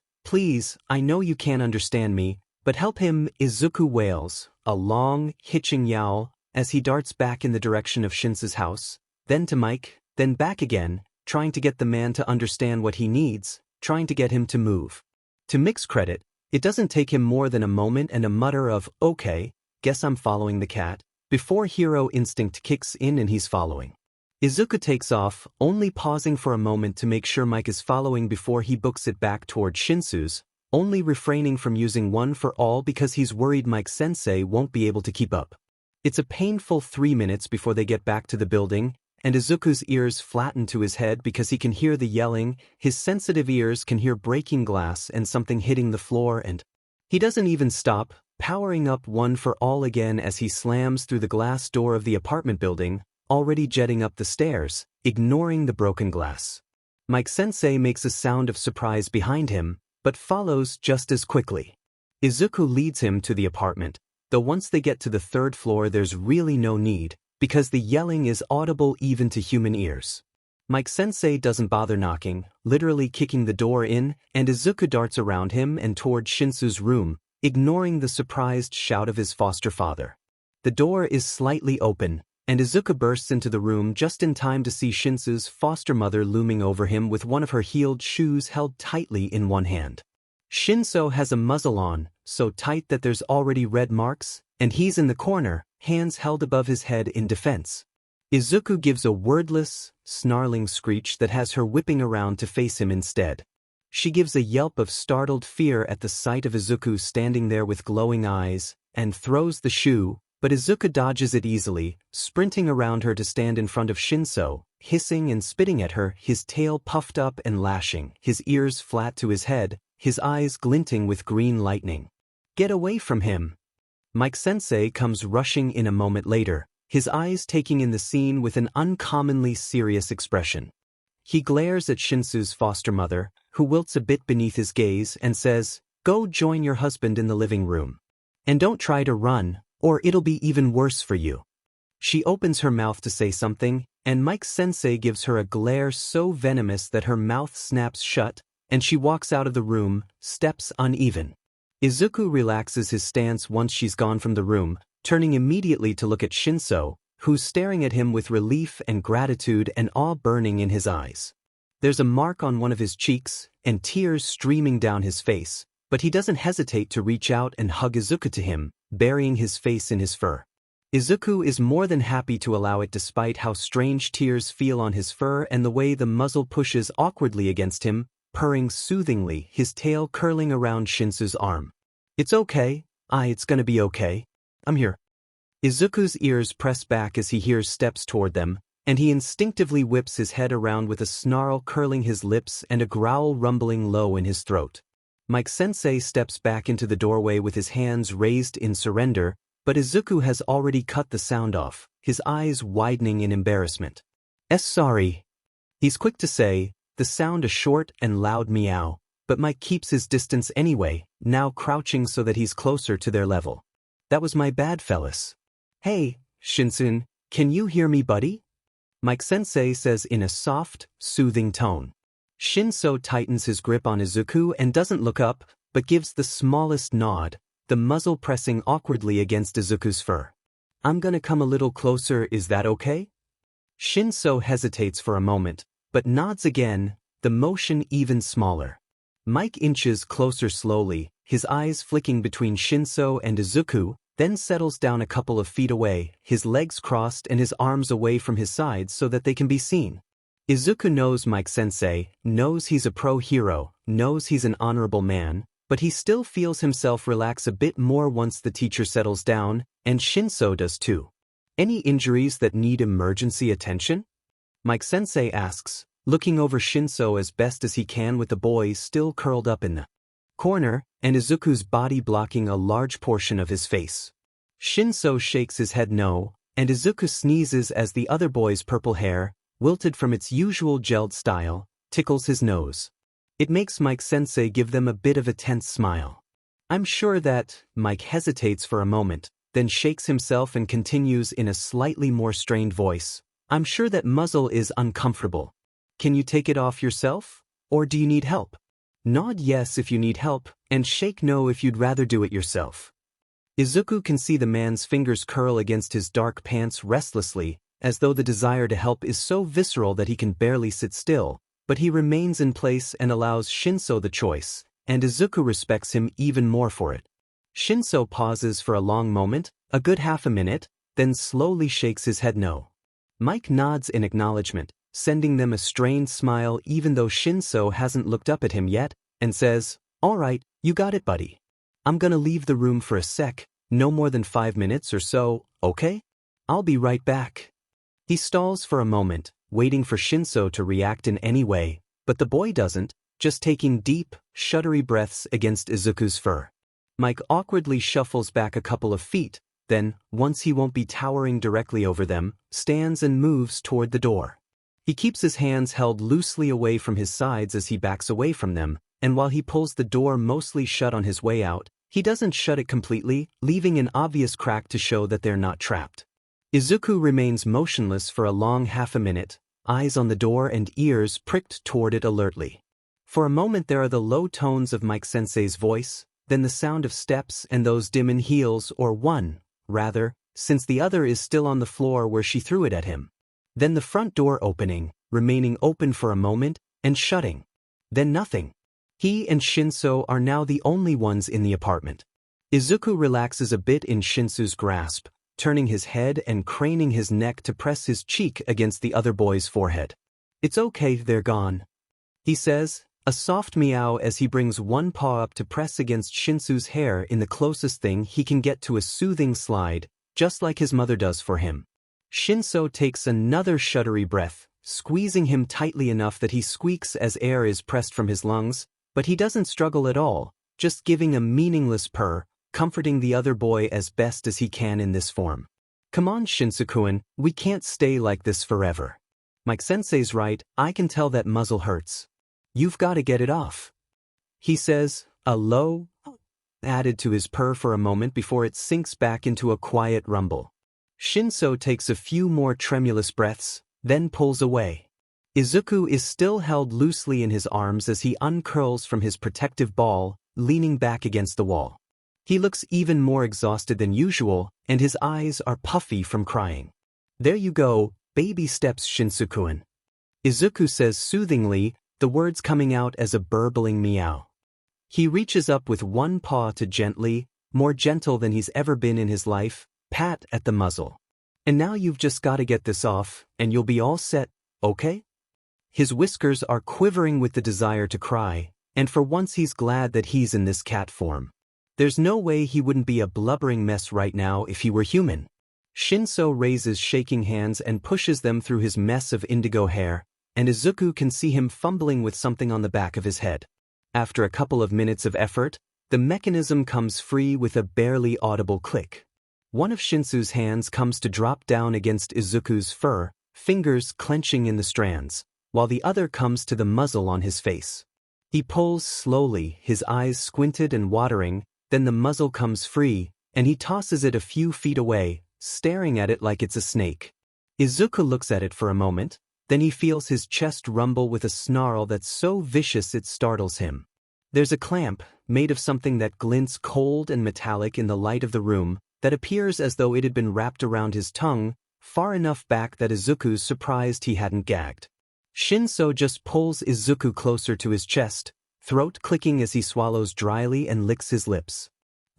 I know you can't understand me, but help him," Izuku wails, a long, hitching yowl, as he darts back in the direction of Shinso's house, then to Mike, then back again, trying to get the man to understand what he needs, trying to get him to move. To Mick's credit, it doesn't take him more than a moment and a mutter of, "Okay, guess I'm following the cat," before hero instinct kicks in and he's following. Izuku takes off, only pausing for a moment to make sure Mike is following before he books it back toward Shinsu's, only refraining from using one for all because he's worried Mike-sensei won't be able to keep up. It's a painful 3 minutes before they get back to the building, and Izuku's ears flatten to his head because he can hear the yelling, his sensitive ears can hear breaking glass and something hitting the floor, and he doesn't even stop, powering up one for all again as he slams through the glass door of the apartment building, already jetting up the stairs, ignoring the broken glass. Mike-sensei makes a sound of surprise behind him, but follows just as quickly. Izuku leads him to the apartment, though once they get to the 3rd floor there's really no need, because the yelling is audible even to human ears. Mike-sensei doesn't bother knocking, literally kicking the door in, and Izuku darts around him and toward Shinsu's room, ignoring the surprised shout of his foster father. The door is slightly open, and Izuku bursts into the room just in time to see Shinsu's foster mother looming over him with one of her heeled shoes held tightly in one hand. Shinso has a muzzle on, so tight that there's already red marks, and he's in the corner, hands held above his head in defense. Izuku gives a wordless, snarling screech that has her whipping around to face him instead. She gives a yelp of startled fear at the sight of Izuku standing there with glowing eyes, and throws the shoe, but Izuku dodges it easily, sprinting around her to stand in front of Shinso, hissing and spitting at her, his tail puffed up and lashing, his ears flat to his head, his eyes glinting with green lightning. "Get away from him!" Mike-sensei comes rushing in a moment later, his eyes taking in the scene with an uncommonly serious expression. He glares at Shinsu's foster mother, who wilts a bit beneath his gaze, and says, "Go join your husband in the living room. And don't try to run, or it'll be even worse for you." She opens her mouth to say something, and Mike-sensei gives her a glare so venomous that her mouth snaps shut, and she walks out of the room, steps uneven. Izuku relaxes his stance once she's gone from the room, turning immediately to look at Shinso, who's staring at him with relief and gratitude and awe burning in his eyes. There's a mark on one of his cheeks, and tears streaming down his face, but he doesn't hesitate to reach out and hug Izuku to him, burying his face in his fur. Izuku is more than happy to allow it despite how strange tears feel on his fur and the way the muzzle pushes awkwardly against him, purring soothingly, his tail curling around Shinsu's arm. "It's okay, it's gonna be okay. I'm here." Izuku's ears press back as he hears steps toward them, and he instinctively whips his head around with a snarl curling his lips and a growl rumbling low in his throat. Mike-sensei steps back into the doorway with his hands raised in surrender, But Izuku has already cut the sound off, his eyes widening in embarrassment. Sorry. He's quick to say, the sound a short and loud meow, but Mike keeps his distance anyway, now crouching so that he's closer to their level. That was my bad, fellas. Hey, Shinsun, can you hear me, buddy? Mike-sensei says in a soft, soothing tone. Shinso tightens his grip on Izuku and doesn't look up, but gives the smallest nod, the muzzle pressing awkwardly against Izuku's fur. I'm gonna come a little closer, is that okay? Shinso hesitates for a moment, but nods again, the motion even smaller. Mike inches closer slowly, his eyes flicking between Shinso and Izuku, then settles down a couple of feet away, his legs crossed and his arms away from his sides so that they can be seen. Izuku knows Mike-sensei, knows he's a pro-hero, knows he's an honorable man, but he still feels himself relax a bit more once the teacher settles down, and Shinso does too. Any injuries that need emergency attention? Mike-sensei asks, looking over Shinso as best as he can with the boys still curled up in the corner, and Izuku's body blocking a large portion of his face. Shinso shakes his head no, and Izuku sneezes as the other boy's purple hair, wilted from its usual gelled style, tickles his nose. It makes Mike-sensei give them a bit of a tense smile. I'm sure that, Mike hesitates for a moment, then shakes himself and continues in a slightly more strained voice. I'm sure that muzzle is uncomfortable. Can you take it off yourself? Or do you need help? Nod yes if you need help, and shake no if you'd rather do it yourself. Izuku can see the man's fingers curl against his dark pants restlessly, as though the desire to help is so visceral that he can barely sit still, but he remains in place and allows Shinso the choice, and Izuku respects him even more for it. Shinso pauses for a long moment, a good half a minute, then slowly shakes his head no. Mike nods in acknowledgement, sending them a strained smile even though Shinso hasn't looked up at him yet, and says, all right, you got it, buddy. I'm gonna leave the room for a sec, no more than 5 minutes or so, okay? I'll be right back. He stalls for a moment, waiting for Shinso to react in any way, but the boy doesn't, just taking deep, shuddery breaths against Izuku's fur. Mike awkwardly shuffles back a couple of feet, then, once he won't be towering directly over them, stands and moves toward the door. He keeps his hands held loosely away from his sides as he backs away from them, and while he pulls the door mostly shut on his way out, he doesn't shut it completely, leaving an obvious crack to show that they're not trapped. Izuku remains motionless for a long half a minute, eyes on the door and ears pricked toward it alertly. For a moment there are the low tones of Mike-sensei's voice, then the sound of steps and those dim in heels or one, rather, since the other is still on the floor where she threw it at him. Then the front door opening, remaining open for a moment, and shutting. Then nothing. He and Shinso are now the only ones in the apartment. Izuku relaxes a bit in Shinsu's grasp, turning his head and craning his neck to press his cheek against the other boy's forehead. It's okay, they're gone. He says, a soft meow as he brings one paw up to press against Shinsu's hair in the closest thing he can get to a soothing slide, just like his mother does for him. Shinso takes another shuddery breath, squeezing him tightly enough that he squeaks as air is pressed from his lungs, but he doesn't struggle at all, just giving a meaningless purr, comforting the other boy as best as he can in this form. Come on, Shinsu-kun, we can't stay like this forever. Mike-sensei's right, I can tell that muzzle hurts. You've got to get it off. He says, a low added to his purr for a moment before it sinks back into a quiet rumble. Shinso takes a few more tremulous breaths, then pulls away. Izuku is still held loosely in his arms as he uncurls from his protective ball, leaning back against the wall. He looks even more exhausted than usual, and his eyes are puffy from crying. There you go, baby steps, Shinsu-kun. Izuku says soothingly, the words coming out as a burbling meow. He reaches up with one paw to gently, more gentle than he's ever been in his life, pat at the muzzle. And now you've just got to get this off, and you'll be all set, okay? His whiskers are quivering with the desire to cry, and for once he's glad that he's in this cat form. There's no way he wouldn't be a blubbering mess right now if he were human. Shinso raises shaking hands and pushes them through his mess of indigo hair, and Izuku can see him fumbling with something on the back of his head. After a couple of minutes of effort, the mechanism comes free with a barely audible click. One of Shinsou's hands comes to drop down against Izuku's fur, fingers clenching in the strands, while the other comes to the muzzle on his face. He pulls slowly, his eyes squinted and watering, then the muzzle comes free, and he tosses it a few feet away, staring at it like it's a snake. Izuku looks at it for a moment, then he feels his chest rumble with a snarl that's so vicious it startles him. There's a clamp, made of something that glints cold and metallic in the light of the room, that appears as though it had been wrapped around his tongue, far enough back that Izuku's surprised he hadn't gagged. Shinso just pulls Izuku closer to his chest, throat clicking as he swallows dryly and licks his lips.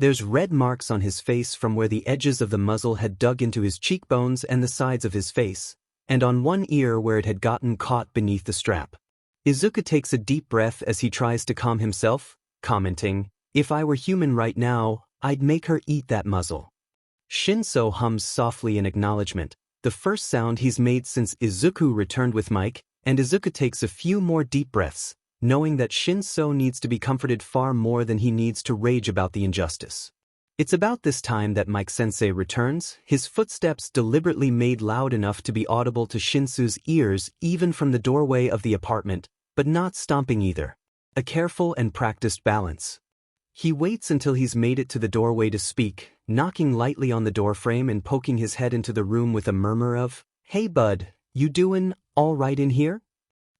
There's red marks on his face from where the edges of the muzzle had dug into his cheekbones and the sides of his face, and on one ear where it had gotten caught beneath the strap. Izuku takes a deep breath as he tries to calm himself, commenting, "If I were human right now, I'd make her eat that muzzle." Shinso hums softly in acknowledgement, the first sound he's made since Izuku returned with Mike, and Izuku takes a few more deep breaths, knowing that Shinso needs to be comforted far more than he needs to rage about the injustice. It's about this time that Mike-sensei returns, his footsteps deliberately made loud enough to be audible to Shinsou's ears even from the doorway of the apartment, but not stomping either. A careful and practiced balance. He waits until he's made it to the doorway to speak, knocking lightly on the doorframe and poking his head into the room with a murmur of, "Hey bud, you doin' all right in here?"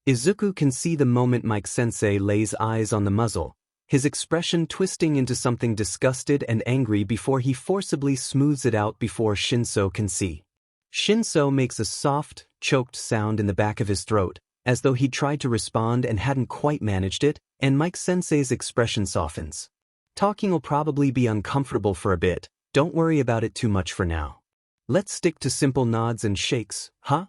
Izuku can see the moment Mike-sensei lays eyes on the muzzle, his expression twisting into something disgusted and angry before he forcibly smooths it out before Shinso can see. Shinso makes a soft, choked sound in the back of his throat, as though he'd tried to respond and hadn't quite managed it, and Mike-sensei's expression softens. "Talking'll probably be uncomfortable for a bit, don't worry about it too much for now. Let's stick to simple nods and shakes, huh?"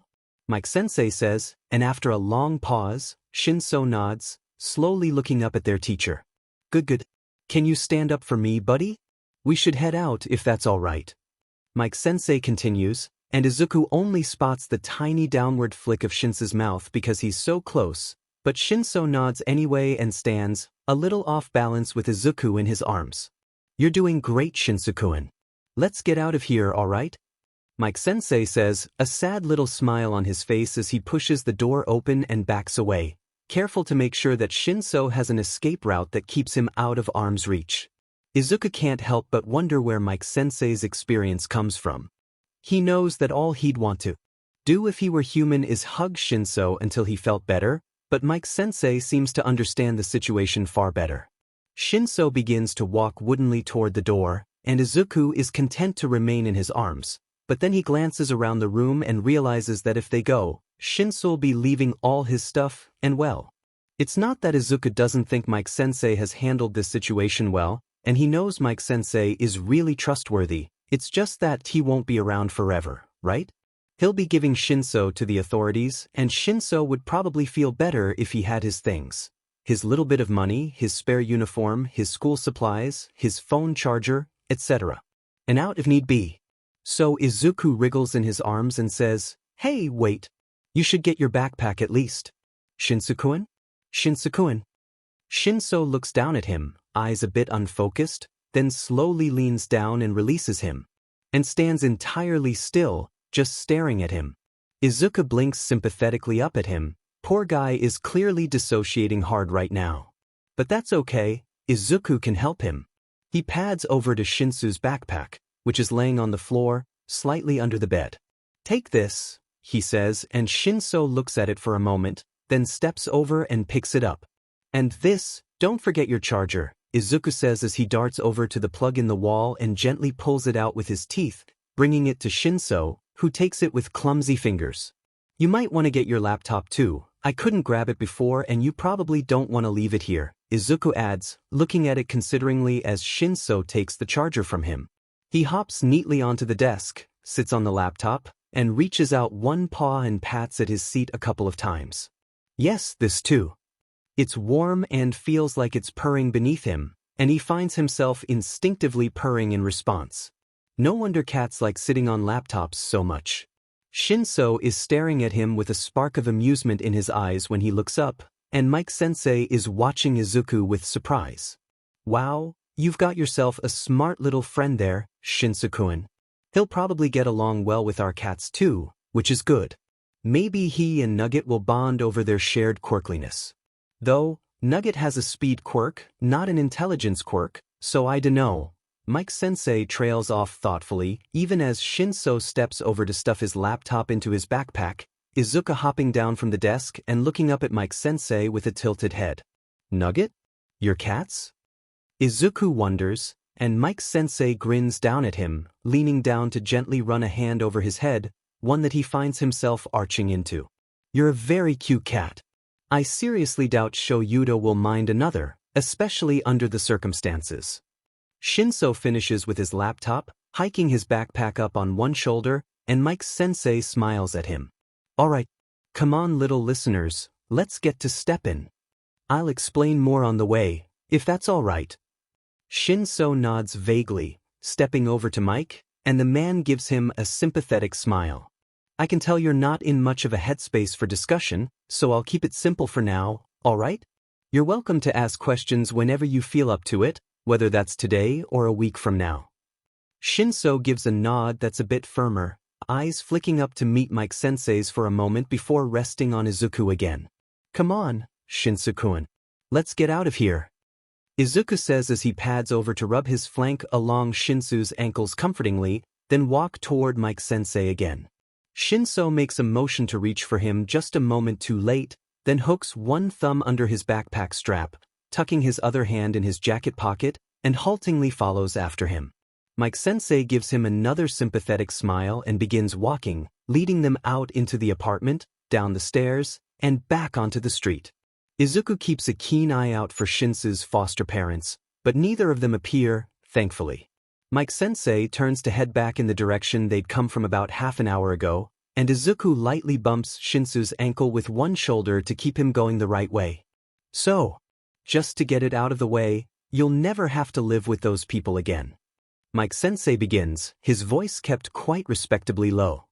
Mike-sensei says, and after a long pause, Shinso nods, slowly looking up at their teacher. Good. Can you stand up for me, buddy? We should head out if that's all right." Mike-sensei continues, and Izuku only spots the tiny downward flick of Shinso's mouth because he's so close, but Shinso nods anyway and stands, a little off balance with Izuku in his arms. "You're doing great, Shinso-kun. Let's get out of here, all right?" Mike-sensei says, a sad little smile on his face as he pushes the door open and backs away, careful to make sure that Shinso has an escape route that keeps him out of arm's reach. Izuku can't help but wonder where Mike-sensei's experience comes from. He knows that all he'd want to do if he were human is hug Shinso until he felt better, but Mike-sensei seems to understand the situation far better. Shinso begins to walk woodenly toward the door, and Izuku is content to remain in his arms. But then he glances around the room and realizes that if they go, Shinsou'll be leaving all his stuff, and well. It's not that Izuku doesn't think Mike-sensei has handled this situation well, and he knows Mike-sensei is really trustworthy, it's just that he won't be around forever, right? He'll be giving Shinso to the authorities, and Shinso would probably feel better if he had his things. His little bit of money, his spare uniform, his school supplies, his phone charger, etc. And out if need be. So Izuku wriggles in his arms and says, "Hey, wait. You should get your backpack at least. Shinso-kun? Shinso-kun." Shinso looks down at him, eyes a bit unfocused, then slowly leans down and releases him, and stands entirely still, just staring at him. Izuku blinks sympathetically up at him. Poor guy is clearly dissociating hard right now. But that's okay, Izuku can help him. He pads over to Shinsu's backpack, which is laying on the floor, slightly under the bed. "Take this," he says, and Shinso looks at it for a moment, then steps over and picks it up. "And this, don't forget your charger," Izuku says as he darts over to the plug in the wall and gently pulls it out with his teeth, bringing it to Shinso, who takes it with clumsy fingers. "You might want to get your laptop too. I couldn't grab it before and you probably don't want to leave it here," Izuku adds, looking at it consideringly as Shinso takes the charger from him. He hops neatly onto the desk, sits on the laptop, and reaches out one paw and pats at his seat a couple of times. Yes, this too. It's warm and feels like it's purring beneath him, and he finds himself instinctively purring in response. No wonder cats like sitting on laptops so much. Shinso is staring at him with a spark of amusement in his eyes when he looks up, and Mike-sensei is watching Izuku with surprise. "Wow, you've got yourself a smart little friend there, Shinso-kun." He'll probably get along well with our cats too, which is good. Maybe he and Nugget will bond over their shared quirkliness. Though, Nugget has a speed quirk, not an intelligence quirk, so I dunno. Mike-sensei trails off thoughtfully, even as Shinso steps over to stuff his laptop into his backpack, Izuku hopping down from the desk and looking up at Mike-sensei with a tilted head. Nugget? Your cats? Izuku wonders, and Mike-sensei grins down at him, leaning down to gently run a hand over his head, one that he finds himself arching into. You're a very cute cat. I seriously doubt Shoyuta will mind another, especially under the circumstances. Shinso finishes with his laptop, hiking his backpack up on one shoulder, and Mike-sensei smiles at him. Alright, come on little listeners, let's get to steppin'. I'll explain more on the way, if that's alright. Shinso nods vaguely, stepping over to Mike, and the man gives him a sympathetic smile. I can tell you're not in much of a headspace for discussion, so I'll keep it simple for now, alright? You're welcome to ask questions whenever you feel up to it, whether that's today or a week from now. Shinso gives a nod that's a bit firmer, eyes flicking up to meet Mike-sensei's for a moment before resting on Izuku again. Come on, Shinso-kun. Let's get out of here. Izuku says as he pads over to rub his flank along Shinsou's ankles comfortingly, then walk toward Mike-sensei again. Shinso makes a motion to reach for him just a moment too late, then hooks one thumb under his backpack strap, tucking his other hand in his jacket pocket, and haltingly follows after him. Mike-sensei gives him another sympathetic smile and begins walking, leading them out into the apartment, down the stairs, and back onto the street. Izuku keeps a keen eye out for Shinsou's foster parents, but neither of them appear, thankfully. Mike-sensei turns to head back in the direction they'd come from about half an hour ago, and Izuku lightly bumps Shinsou's ankle with one shoulder to keep him going the right way. So, just to get it out of the way, you'll never have to live with those people again. Mike-sensei begins, his voice kept quite respectably low.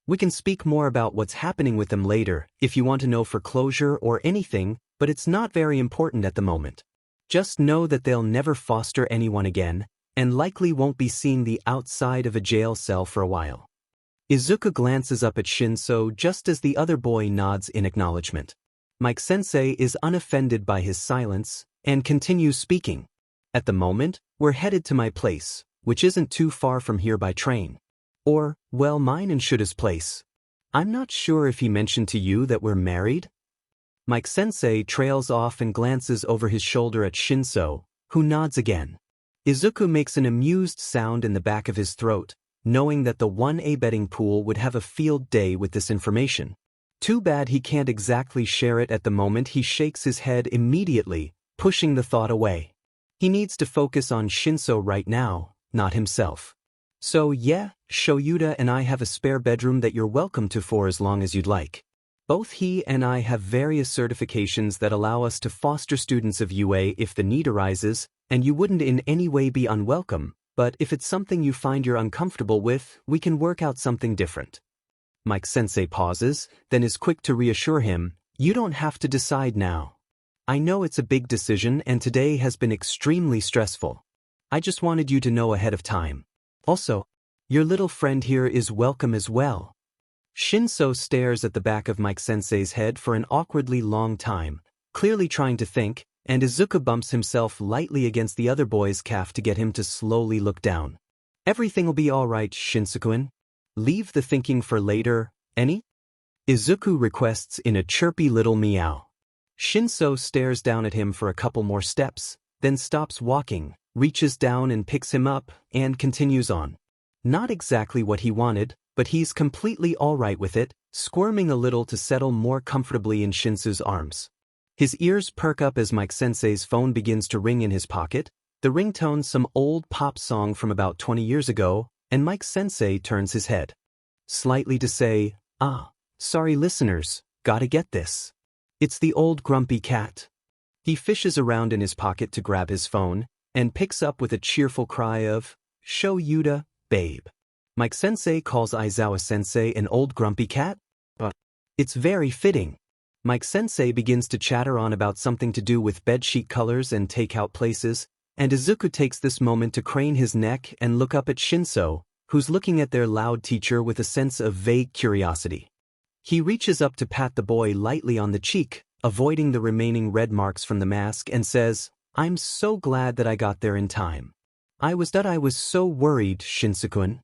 We can speak more about what's happening with them later, if you want to know for closure or anything, but it's not very important at the moment. Just know that they'll never foster anyone again, and likely won't be seen the outside of a jail cell for a while. Izuku glances up at Shinso just as the other boy nods in acknowledgement. Mike-sensei is unoffended by his silence, and continues speaking. At the moment, we're headed to my place, which isn't too far from here by train. Or, well, mine and Shuta's place. I'm not sure if he mentioned to you that we're married? Mike-sensei trails off and glances over his shoulder at Shinso, who nods again. Izuku makes an amused sound in the back of his throat, knowing that the 1A betting pool would have a field day with this information. Too bad he can't exactly share it at the moment. He shakes his head immediately, pushing the thought away. He needs to focus on Shinso right now, not himself. So yeah, Shoyuta and I have a spare bedroom that you're welcome to for as long as you'd like. Both he and I have various certifications that allow us to foster students of UA if the need arises, and you wouldn't in any way be unwelcome, but if it's something you find you're uncomfortable with, we can work out something different. Mike-sensei pauses, then is quick to reassure him, you don't have to decide now. I know it's a big decision and today has been extremely stressful. I just wanted you to know ahead of time. Also, your little friend here is welcome as well. Shinso stares at the back of Mike-sensei's head for an awkwardly long time, clearly trying to think, and Izuku bumps himself lightly against the other boy's calf to get him to slowly look down. Everything'll be alright, Shinso-kun. Leave the thinking for later, any? Izuku requests in a chirpy little meow. Shinso stares down at him for a couple more steps, then stops walking, reaches down and picks him up, and continues on. Not exactly what he wanted, but he's completely alright with it, squirming a little to settle more comfortably in Shinsou's arms. His ears perk up as Mike-sensei's phone begins to ring in his pocket, the ringtone some old pop song from about 20 years ago, and Mike-sensei turns his head. Slightly to say, sorry listeners, gotta get this. It's the old grumpy cat. He fishes around in his pocket to grab his phone, and picks up with a cheerful cry of, Shoyuta, babe. Mike-sensei calls Aizawa-sensei an old grumpy cat? But it's very fitting. Mike-sensei begins to chatter on about something to do with bedsheet colors and take-out places, and Izuku takes this moment to crane his neck and look up at Shinso, who's looking at their loud teacher with a sense of vague curiosity. He reaches up to pat the boy lightly on the cheek, avoiding the remaining red marks from the mask, and says, "I'm so glad that I got there in time. I was so worried, Shinso-kun."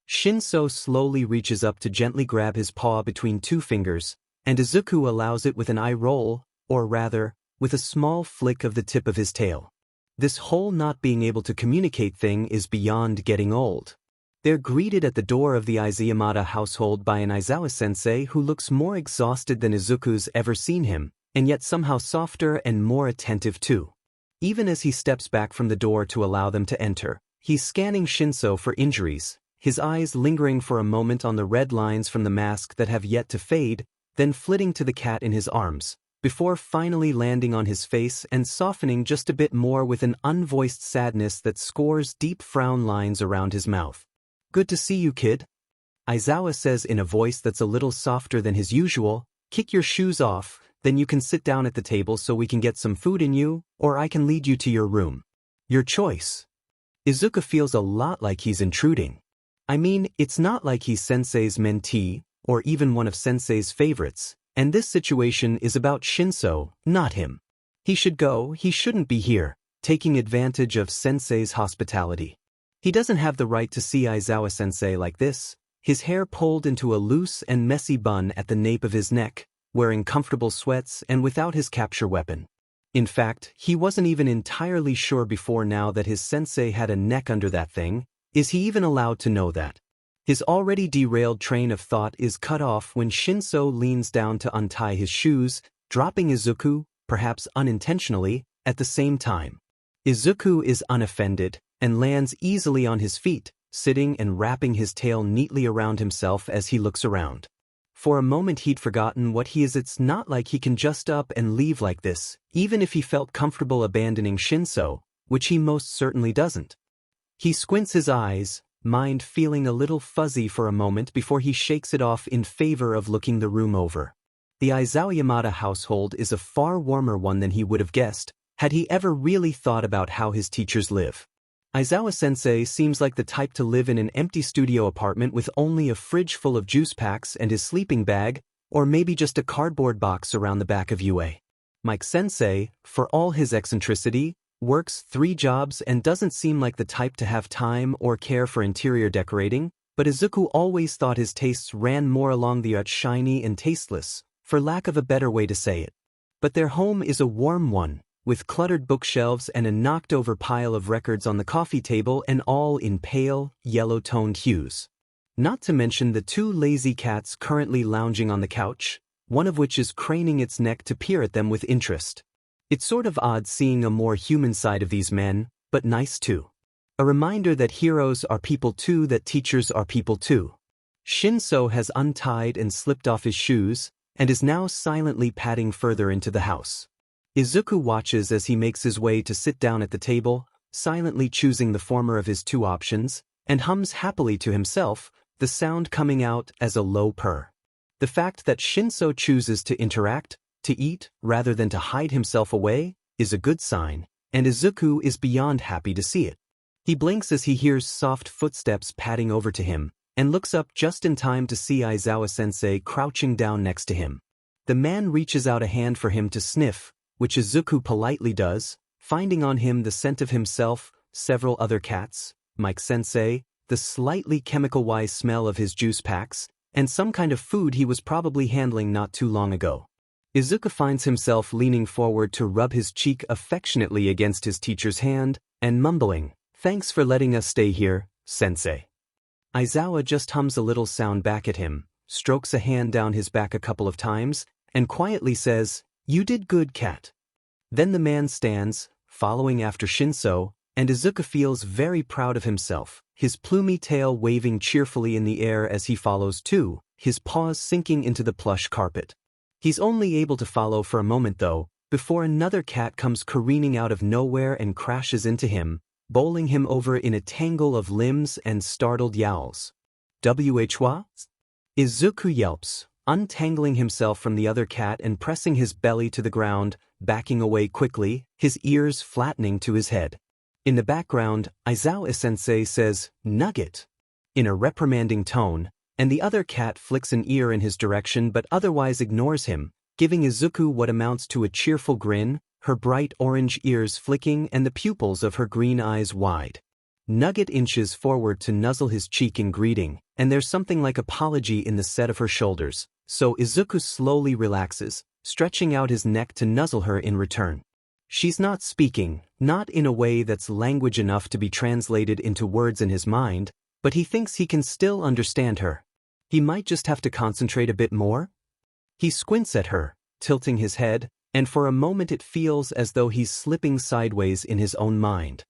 Shinso slowly reaches up to gently grab his paw between two fingers, and Izuku allows it with an eye roll, or rather, with a small flick of the tip of his tail. This whole not being able to communicate thing is beyond getting old. They're greeted at the door of the Aizawa household by an Aizawa-sensei who looks more exhausted than Izuku's ever seen him, and yet somehow softer and more attentive too. Even as he steps back from the door to allow them to enter, he's scanning Shinso for injuries, his eyes lingering for a moment on the red lines from the mask that have yet to fade, then flitting to the cat in his arms, before finally landing on his face and softening just a bit more with an unvoiced sadness that scores deep frown lines around his mouth. "Good to see you, kid," Aizawa says in a voice that's a little softer than his usual. "Kick your shoes off, then you can sit down at the table so we can get some food in you, or I can lead you to your room. Your choice." Izuku feels a lot like he's intruding. I mean, it's not like he's Sensei's mentee, or even one of Sensei's favorites, and this situation is about Shinso, not him. He should go, he shouldn't be here, taking advantage of Sensei's hospitality. He doesn't have the right to see Aizawa-sensei like this, his hair pulled into a loose and messy bun at the nape of his neck, wearing comfortable sweats and without his capture weapon. In fact, he wasn't even entirely sure before now that his sensei had a neck under that thing. Is he even allowed to know that? His already derailed train of thought is cut off when Shinso leans down to untie his shoes, dropping Izuku, perhaps unintentionally, at the same time. Izuku is unoffended, and lands easily on his feet, sitting and wrapping his tail neatly around himself as he looks around. For a moment he'd forgotten what he is. It's not like he can just up and leave like this, even if he felt comfortable abandoning Shinso, which he most certainly doesn't. He squints his eyes, mind feeling a little fuzzy for a moment before he shakes it off in favor of looking the room over. The Aizawa household is a far warmer one than he would have guessed, had he ever really thought about how his teachers live. Aizawa-sensei seems like the type to live in an empty studio apartment with only a fridge full of juice packs and his sleeping bag, or maybe just a cardboard box around the back of UA. Mike-sensei, for all his eccentricity, works 3 jobs and doesn't seem like the type to have time or care for interior decorating, but Izuku always thought his tastes ran more along the shiny and tasteless, for lack of a better way to say it. But their home is a warm one, with cluttered bookshelves and a knocked-over pile of records on the coffee table, and all in pale, yellow-toned hues. Not to mention the 2 lazy cats currently lounging on the couch, one of which is craning its neck to peer at them with interest. It's sort of odd seeing a more human side of these men, but nice too. A reminder that heroes are people too, that teachers are people too. Shinso has untied and slipped off his shoes, and is now silently padding further into the house. Izuku watches as he makes his way to sit down at the table, silently choosing the former of his 2 options, and hums happily to himself, the sound coming out as a low purr. The fact that Shinso chooses to interact, to eat, rather than to hide himself away, is a good sign, and Izuku is beyond happy to see it. He blinks as he hears soft footsteps padding over to him, and looks up just in time to see Aizawa-sensei crouching down next to him. The man reaches out a hand for him to sniff, which Izuku politely does, finding on him the scent of himself, several other cats, Mike-sensei, the slightly chemical-wise smell of his juice packs, and some kind of food he was probably handling not too long ago. Izuku finds himself leaning forward to rub his cheek affectionately against his teacher's hand, and mumbling, "Thanks for letting us stay here, sensei." Aizawa just hums a little sound back at him, strokes a hand down his back a couple of times, and quietly says, "You did good, cat." Then the man stands, following after Shinso, and Izuku feels very proud of himself, his plumy tail waving cheerfully in the air as he follows too, his paws sinking into the plush carpet. He's only able to follow for a moment though, before another cat comes careening out of nowhere and crashes into him, bowling him over in a tangle of limbs and startled yowls. "Whwa?" Izuku yelps, untangling himself from the other cat and pressing his belly to the ground, backing away quickly, his ears flattening to his head. In the background, Aizawa-sensei says, "Nugget." in a reprimanding tone, and the other cat flicks an ear in his direction but otherwise ignores him, giving Izuku what amounts to a cheerful grin, her bright orange ears flicking and the pupils of her green eyes wide. Nugget inches forward to nuzzle his cheek in greeting, and there's something like apology in the set of her shoulders, so Izuku slowly relaxes, stretching out his neck to nuzzle her in return. She's not speaking, not in a way that's language enough to be translated into words in his mind, but he thinks he can still understand her. He might just have to concentrate a bit more. He squints at her, tilting his head, and for a moment it feels as though he's slipping sideways in his own mind.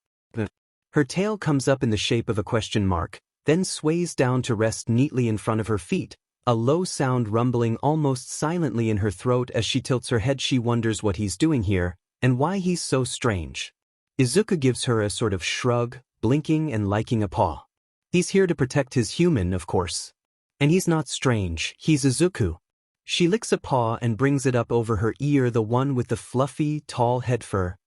Her tail comes up in the shape of a question mark, then sways down to rest neatly in front of her feet, a low sound rumbling almost silently in her throat as she tilts her head. She wonders what he's doing here, and why he's so strange. Izuku gives her a sort of shrug, blinking and liking a paw. He's here to protect his human, of course. And he's not strange, he's Izuku. She licks a paw and brings it up over her ear, the one with the fluffy, tall head fur.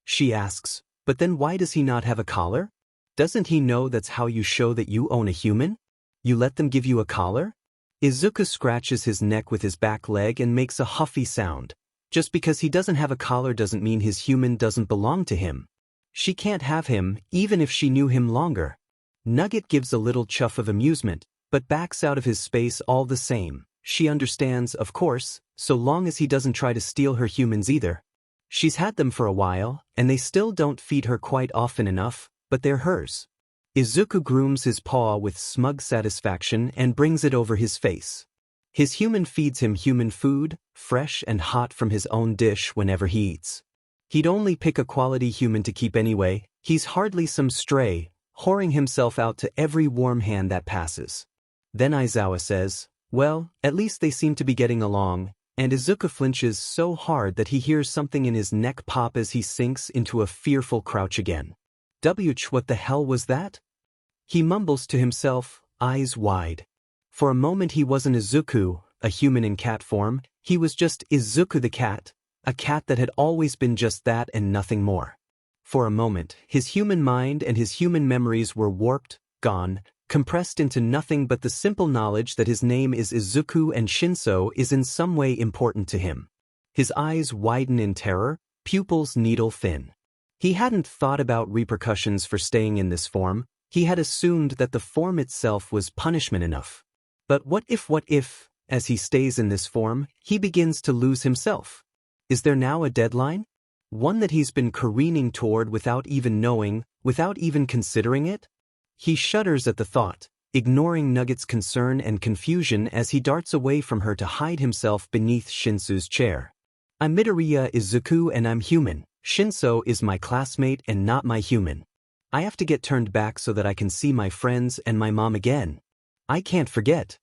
She asks, but then why does he not have a collar? Doesn't he know that's how you show that you own a human? You let them give you a collar? Izuku scratches his neck with his back leg and makes a huffy sound. Just because he doesn't have a collar doesn't mean his human doesn't belong to him. She can't have him, even if she knew him longer. Nugget gives a little chuff of amusement, but backs out of his space all the same. She understands, of course, so long as he doesn't try to steal her humans either. She's had them for a while, and they still don't feed her quite often enough, but they're hers. Izuku grooms his paw with smug satisfaction and brings it over his face. His human feeds him human food, fresh and hot from his own dish whenever he eats. He'd only pick a quality human to keep anyway. He's hardly some stray, whoring himself out to every warm hand that passes. Then Aizawa says, well, at least they seem to be getting along, and Izuku flinches so hard that he hears something in his neck pop as he sinks into a fearful crouch again. What the hell was that? He mumbles to himself, eyes wide. For a moment he wasn't Izuku, a human in cat form, he was just Izuku the cat, a cat that had always been just that and nothing more. For a moment, his human mind and his human memories were warped, gone, compressed into nothing but the simple knowledge that his name is Izuku and Shinso is in some way important to him. His eyes widen in terror, pupils needle thin. He hadn't thought about repercussions for staying in this form. He had assumed that the form itself was punishment enough. But what if, as he stays in this form, he begins to lose himself? Is there now a deadline? One that he's been careening toward without even knowing, without even considering it? He shudders at the thought, ignoring Nugget's concern and confusion as he darts away from her to hide himself beneath Shinsou's chair. I'm Midoriya Izuku and I'm human. Shinso is my classmate and not my human. I have to get turned back so that I can see my friends and my mom again. I can't forget.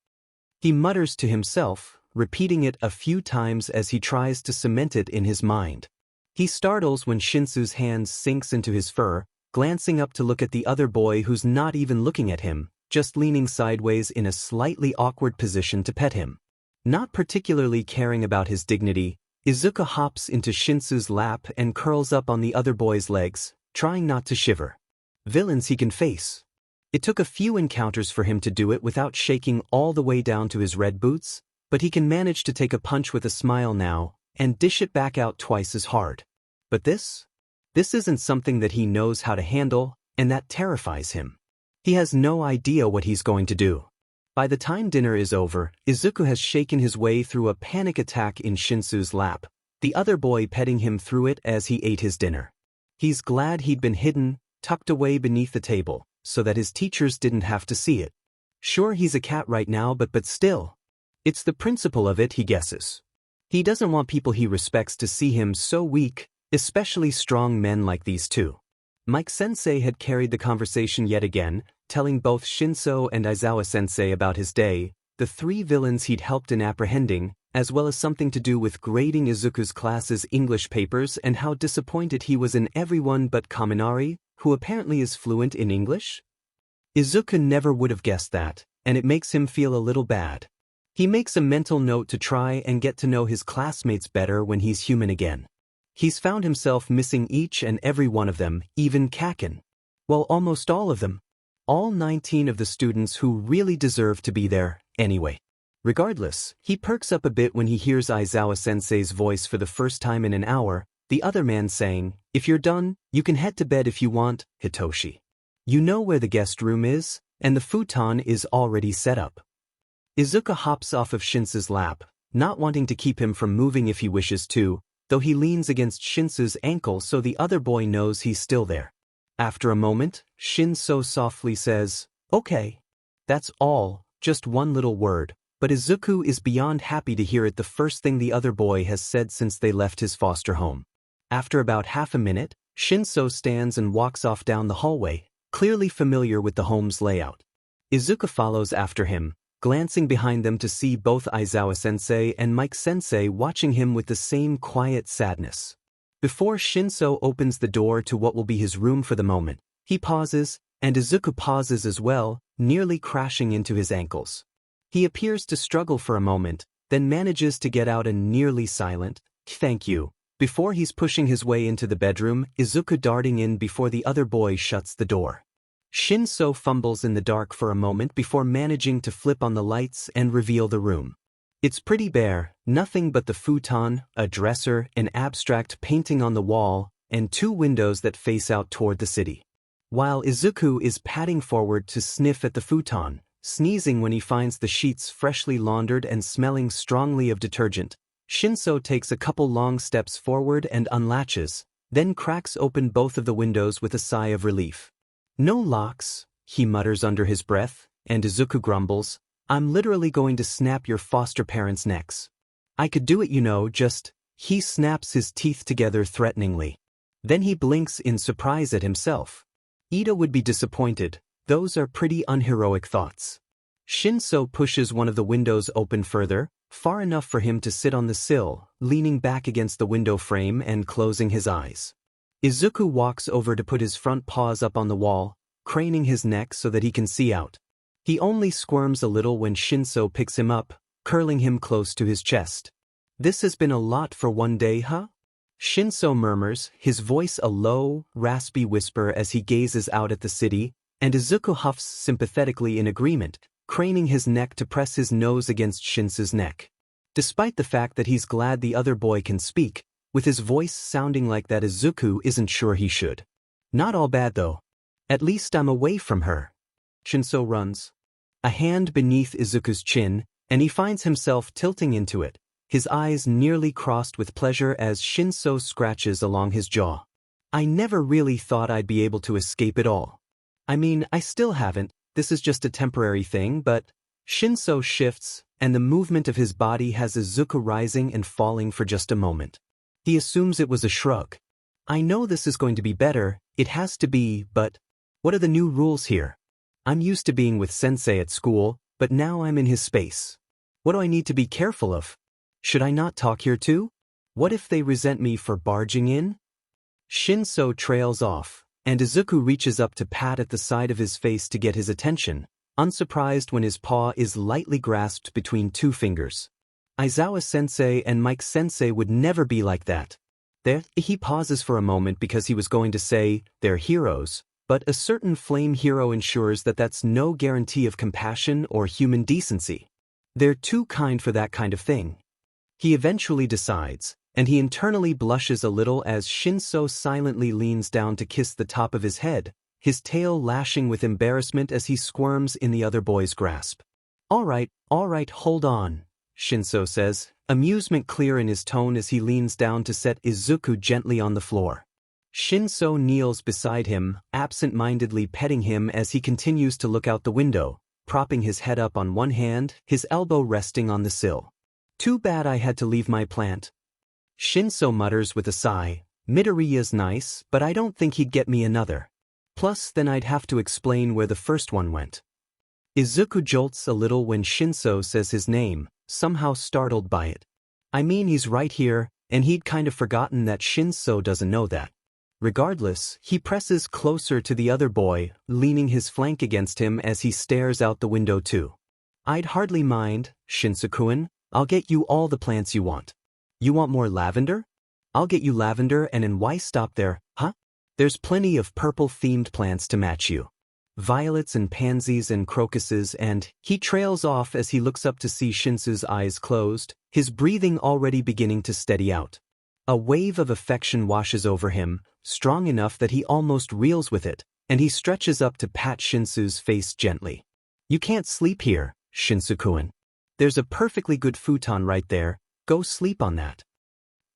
He mutters to himself, repeating it a few times as he tries to cement it in his mind. He startles when Shinsou's hand sinks into his fur, glancing up to look at the other boy who's not even looking at him, just leaning sideways in a slightly awkward position to pet him. Not particularly caring about his dignity, Izuku hops into Shinsou's lap and curls up on the other boy's legs, trying not to shiver. Villains he can face. It took a few encounters for him to do it without shaking all the way down to his red boots, but he can manage to take a punch with a smile now, and dish it back out twice as hard. But this isn't something that he knows how to handle, and that terrifies him. He has no idea what he's going to do. By the time dinner is over, Izuku has shaken his way through a panic attack in Shinsou's lap, the other boy petting him through it as he ate his dinner. He's glad he'd been hidden, tucked away beneath the table, so that his teachers didn't have to see it. Sure, he's a cat right now, but still. It's the principle of it, he guesses. He doesn't want people he respects to see him so weak, especially strong men like these two. Mike-sensei had carried the conversation yet again, telling both Shinso and Aizawa-sensei about his day, the three villains he'd helped in apprehending, as well as something to do with grading Izuku's class's English papers and how disappointed he was in everyone but Kaminari, who apparently is fluent in English? Izuku never would have guessed that, and it makes him feel a little bad. He makes a mental note to try and get to know his classmates better when he's human again. He's found himself missing each and every one of them, even Kaken. Well, almost all of them. all 19 of the students who really deserve to be there, anyway. Regardless, he perks up a bit when he hears Aizawa-sensei's voice for the first time in an hour, the other man saying, "If you're done, you can head to bed if you want, Hitoshi. You know where the guest room is, and the futon is already set up." Izuku hops off of Shinsou's lap, not wanting to keep him from moving if he wishes to, though he leans against Shinsou's ankle so the other boy knows he's still there. After a moment, Shinso softly says, "Okay." That's all, just one little word, but Izuku is beyond happy to hear it, the first thing the other boy has said since they left his foster home. After about half a minute, Shinso stands and walks off down the hallway, clearly familiar with the home's layout. Izuku follows after him, glancing behind them to see both Aizawa-sensei and Mike-sensei watching him with the same quiet sadness. Before Shinso opens the door to what will be his room for the moment, he pauses, and Izuku pauses as well, nearly crashing into his ankles. He appears to struggle for a moment, then manages to get out a nearly silent, "Thank you," before he's pushing his way into the bedroom, Izuku darting in before the other boy shuts the door. Shinso fumbles in the dark for a moment before managing to flip on the lights and reveal the room. It's pretty bare, nothing but the futon, a dresser, an abstract painting on the wall, and 2 windows that face out toward the city. While Izuku is padding forward to sniff at the futon, sneezing when he finds the sheets freshly laundered and smelling strongly of detergent, Shinso takes a couple long steps forward and unlatches, then cracks open both of the windows with a sigh of relief. "No locks," he mutters under his breath, and Izuku grumbles, "I'm literally going to snap your foster parents' necks. I could do it, you know, just..." He snaps his teeth together threateningly. Then he blinks in surprise at himself. Ida would be disappointed. Those are pretty unheroic thoughts. Shinso pushes one of the windows open further, far enough for him to sit on the sill, leaning back against the window frame and closing his eyes. Izuku walks over to put his front paws up on the wall, craning his neck so that he can see out. He only squirms a little when Shinso picks him up, curling him close to his chest. "This has been a lot for one day, huh?" Shinso murmurs, his voice a low, raspy whisper as he gazes out at the city, and Izuku huffs sympathetically in agreement, craning his neck to press his nose against Shinso's neck. Despite the fact that he's glad the other boy can speak, with his voice sounding like that, Izuku isn't sure he should. "Not all bad though. At least I'm away from her." Shinso runs a hand beneath Izuku's chin, and he finds himself tilting into it, his eyes nearly crossed with pleasure as Shinso scratches along his jaw. "I never really thought I'd be able to escape it all. I mean, I still haven't, this is just a temporary thing, but..." Shinso shifts, and the movement of his body has Izuku rising and falling for just a moment. He assumes it was a shrug. "I know this is going to be better, it has to be, but... what are the new rules here? I'm used to being with sensei at school, but now I'm in his space. What do I need to be careful of? Should I not talk here too? What if they resent me for barging in?" Shinso trails off, and Izuku reaches up to pat at the side of his face to get his attention, unsurprised when his paw is lightly grasped between 2 fingers. Aizawa-sensei and Mike-sensei would never be like that. He pauses for a moment because he was going to say, "they're heroes," but a certain flame hero ensures that that's no guarantee of compassion or human decency. They're too kind for that kind of thing. He eventually decides, and he internally blushes a little as Shinso silently leans down to kiss the top of his head, his tail lashing with embarrassment as he squirms in the other boy's grasp. All right, hold on," Shinso says, amusement clear in his tone as he leans down to set Izuku gently on the floor. Shinso kneels beside him, absent-mindedly petting him as he continues to look out the window, propping his head up on one hand, his elbow resting on the sill. "Too bad I had to leave my plant." Shinso mutters with a sigh, "Midoriya's nice, but I don't think he'd get me another. Plus, then I'd have to explain where the first one went." Izuku jolts a little when Shinso says his name, somehow startled by it. I mean, he's right here, and he'd kind of forgotten that Shinso doesn't know that. Regardless, he presses closer to the other boy, leaning his flank against him as he stares out the window too. "I'd hardly mind, Shinso-kun. I'll get you all the plants you want. You want more lavender? I'll get you lavender, and why stop there, huh? There's plenty of purple-themed plants to match you." violets and pansies and crocuses, and he trails off as he looks up to see Shinsou's eyes closed, his breathing already beginning to steady out. A wave of affection washes over him, strong enough that he almost reels with it, and he stretches up to pat Shinsou's face gently. "You can't sleep here, Shinso-kun. There's a perfectly good futon right there, go sleep on that,"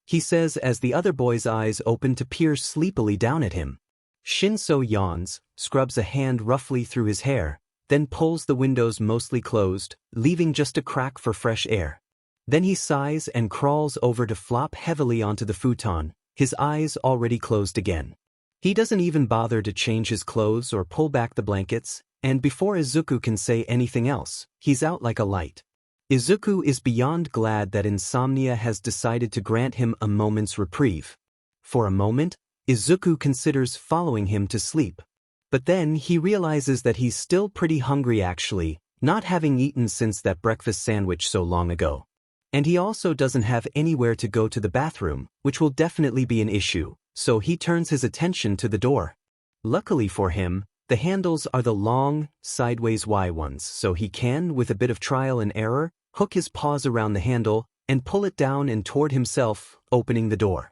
he says as the other boy's eyes open to peer sleepily down at him. Shinso yawns, scrubs a hand roughly through his hair, then pulls the windows mostly closed, leaving just a crack for fresh air. Then he sighs and crawls over to flop heavily onto the futon, his eyes already closed again. He doesn't even bother to change his clothes or pull back the blankets, and before Izuku can say anything else, he's out like a light. Izuku is beyond glad that insomnia has decided to grant him a moment's reprieve. For a moment, Izuku considers following him to sleep. But then he realizes that he's still pretty hungry actually, not having eaten since that breakfast sandwich so long ago. And he also doesn't have anywhere to go to the bathroom, which will definitely be an issue, so he turns his attention to the door. Luckily for him, the handles are the long, sideways Y ones, so he can, with a bit of trial and error, hook his paws around the handle and pull it down and toward himself, opening the door.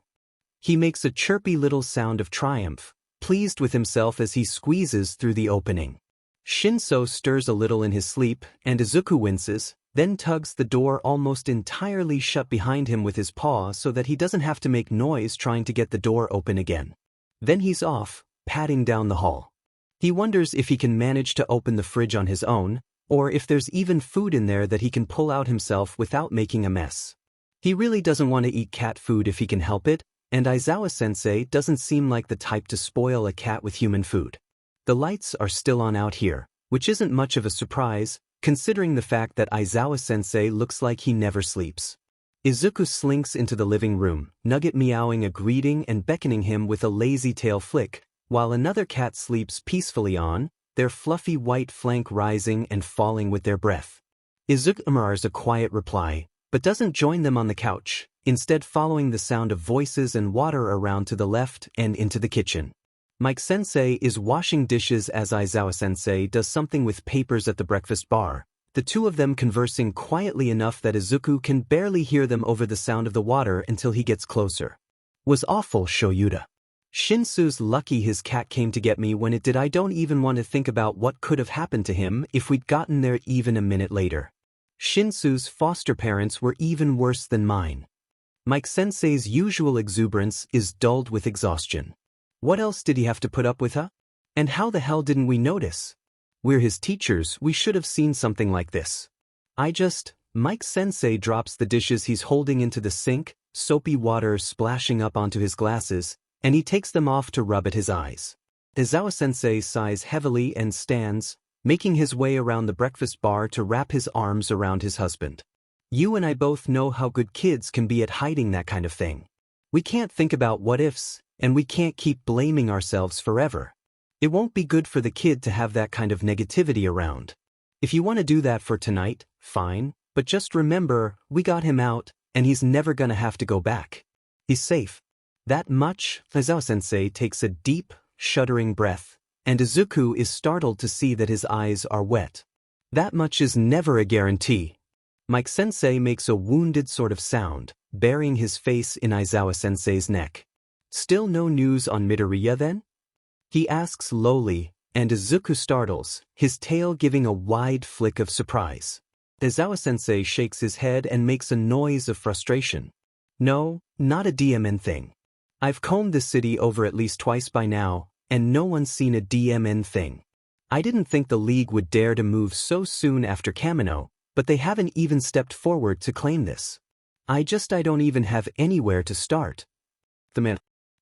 He makes a chirpy little sound of triumph, pleased with himself as he squeezes through the opening. Shinso stirs a little in his sleep, and Izuku winces, then tugs the door almost entirely shut behind him with his paw so that he doesn't have to make noise trying to get the door open again. Then he's off, padding down the hall. He wonders if he can manage to open the fridge on his own, or if there's even food in there that he can pull out himself without making a mess. He really doesn't want to eat cat food if he can help it, and Aizawa-sensei doesn't seem like the type to spoil a cat with human food. The lights are still on out here, which isn't much of a surprise, considering the fact that Aizawa-sensei looks like he never sleeps. Izuku slinks into the living room, Nugget meowing a greeting and beckoning him with a lazy tail flick, while another cat sleeps peacefully on, their fluffy white flank rising and falling with their breath. Izuku murmurs a quiet reply, but doesn't join them on the couch, instead following the sound of voices and water around to the left and into the kitchen. Mike-sensei is washing dishes as Aizawa-sensei does something with papers at the breakfast bar, the two of them conversing quietly enough that Izuku can barely hear them over the sound of the water until he gets closer. "Was awful, Shoyuta. Shinsou's lucky his cat came to get me when it did. I don't even want to think about what could have happened to him if we'd gotten there even a minute later. Shinsou's foster parents were even worse than mine." Mike-sensei's usual exuberance is dulled with exhaustion. "What else did he have to put up with, huh? And how the hell didn't we notice? We're his teachers, we should have seen something like this. Mike-sensei drops the dishes he's holding into the sink, soapy water splashing up onto his glasses, and he takes them off to rub at his eyes. Aizawa-sensei sighs heavily and stands, making his way around the breakfast bar to wrap his arms around his husband. "You and I both know how good kids can be at hiding that kind of thing. We can't think about what-ifs, and we can't keep blaming ourselves forever. It won't be good for the kid to have that kind of negativity around. If you want to do that for tonight, fine, but just remember, we got him out, and he's never gonna have to go back. He's safe." That much, Aizawa-sensei takes a deep, shuddering breath, and Izuku is startled to see that his eyes are wet. That much is never a guarantee. Mike-sensei makes a wounded sort of sound, burying his face in Aizawa-sensei's neck. "Still no news on Midoriya then?" he asks lowly, and Izuku startles, his tail giving a wide flick of surprise. Aizawa-sensei shakes his head and makes a noise of frustration. "No, not a DMN thing. I've combed this city over at least twice by now, and no one's seen a DMN thing. I didn't think the League would dare to move so soon after Kamino, but they haven't even stepped forward to claim this. I don't even have anywhere to start," the man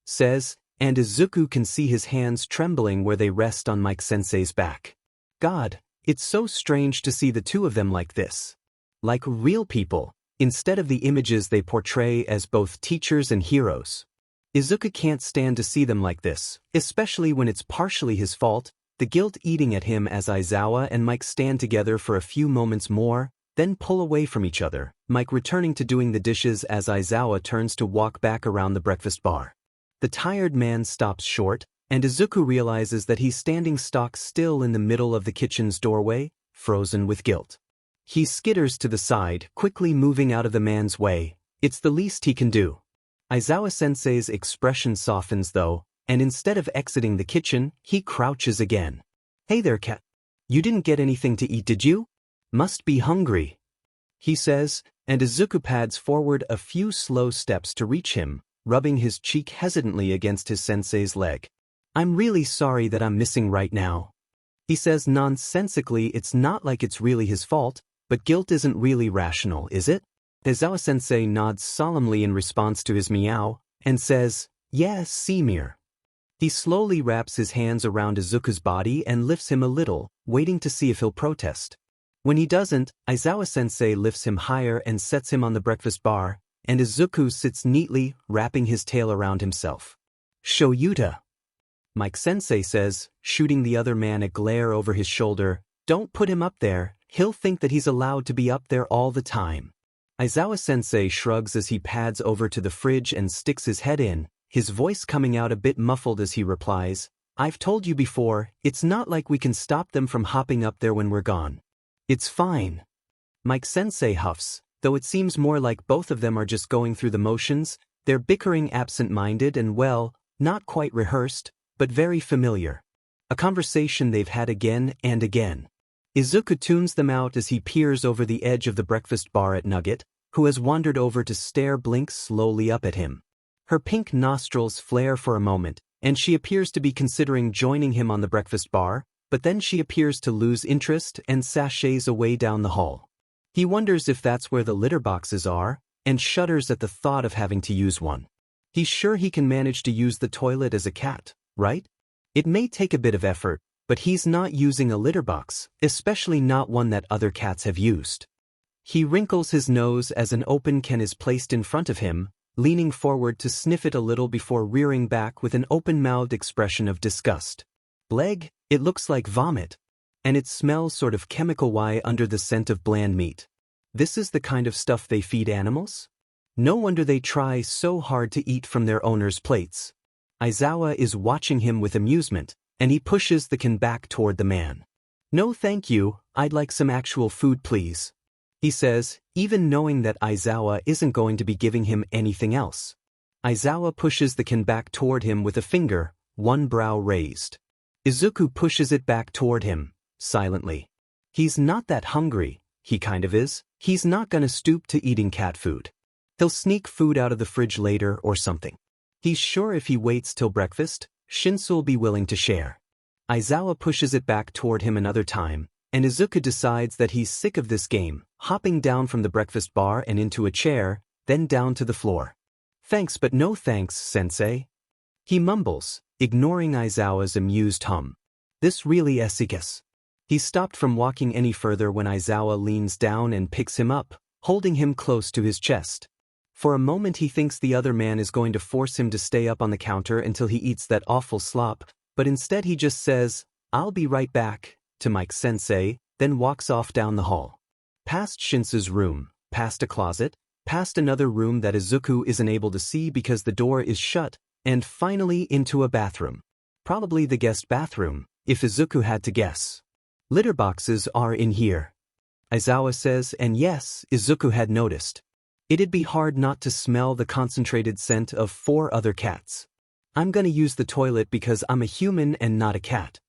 says, and Izuku can see his hands trembling where they rest on Mike-sensei's back. God, it's so strange to see the two of them like this. Like real people, instead of the images they portray as both teachers and heroes. Izuku can't stand to see them like this, especially when it's partially his fault, the guilt eating at him as Aizawa and Mike stand together for a few moments more, then pull away from each other, Mike returning to doing the dishes as Aizawa turns to walk back around the breakfast bar. The tired man stops short, and Izuku realizes that he's standing stock still in the middle of the kitchen's doorway, frozen with guilt. He skitters to the side, quickly moving out of the man's way. It's the least he can do. Aizawa-sensei's expression softens though, and instead of exiting the kitchen, he crouches again. "Hey there, cat. You didn't get anything to eat, did you? Must be hungry," he says, and Izuku pads forward a few slow steps to reach him, rubbing his cheek hesitantly against his sensei's leg. "I'm really sorry that I'm missing right now," he says nonsensically. It's not like it's really his fault, but guilt isn't really rational, is it? Aizawa-sensei nods solemnly in response to his meow, and says, "Yes, Seymour." He slowly wraps his hands around Izuku's body and lifts him a little, waiting to see if he'll protest. When he doesn't, Aizawa-sensei lifts him higher and sets him on the breakfast bar, and Izuku sits neatly, wrapping his tail around himself. "Shoyuta," Mike-sensei says, shooting the other man a glare over his shoulder. "Don't put him up there, he'll think that he's allowed to be up there all the time." Aizawa-sensei shrugs as he pads over to the fridge and sticks his head in, his voice coming out a bit muffled as he replies, "I've told you before, it's not like we can stop them from hopping up there when we're gone." "It's fine," Mike-sensei huffs, though it seems more like both of them are just going through the motions. They're bickering absent-minded and, well, not quite rehearsed, but very familiar. A conversation they've had again and again. Izuku tunes them out as he peers over the edge of the breakfast bar at Nugget, who has wandered over to stare blinks slowly up at him. Her pink nostrils flare for a moment, and she appears to be considering joining him on the breakfast bar, but then she appears to lose interest and sashays away down the hall. He wonders if that's where the litter boxes are, and shudders at the thought of having to use one. He's sure he can manage to use the toilet as a cat, right? It may take a bit of effort, but he's not using a litter box, especially not one that other cats have used. He wrinkles his nose as an open can is placed in front of him, leaning forward to sniff it a little before rearing back with an open-mouthed expression of disgust. "Bleg, it looks like vomit. And it smells sort of chemical-y under the scent of bland meat. This is the kind of stuff they feed animals? No wonder they try so hard to eat from their owners' plates." Aizawa is watching him with amusement, and he pushes the can back toward the man. "No thank you, I'd like some actual food please," he says, even knowing that Aizawa isn't going to be giving him anything else. Aizawa pushes the can back toward him with a finger, one brow raised. Izuku pushes it back toward him, silently. He's not that hungry, he kind of is. He's not gonna stoop to eating cat food. He'll sneak food out of the fridge later or something. He's sure if he waits till breakfast, Shinsou'll be willing to share. Aizawa pushes it back toward him another time, and Izuku decides that he's sick of this game, hopping down from the breakfast bar and into a chair, then down to the floor. "Thanks but no thanks, sensei," he mumbles, ignoring Aizawa's amused hum. "This really esikas." He stopped from walking any further when Aizawa leans down and picks him up, holding him close to his chest. For a moment he thinks the other man is going to force him to stay up on the counter until he eats that awful slop, but instead he just says, "I'll be right back," to Mike-sensei, then walks off down the hall. Past Shinsou's room, past a closet, past another room that Izuku isn't able to see because the door is shut, and finally into a bathroom. Probably the guest bathroom, if Izuku had to guess. "Litter boxes are in here," Aizawa says, and yes, Izuku had noticed. It'd be hard not to smell the concentrated scent of 4 other cats. "I'm gonna use the toilet because I'm a human and not a cat,"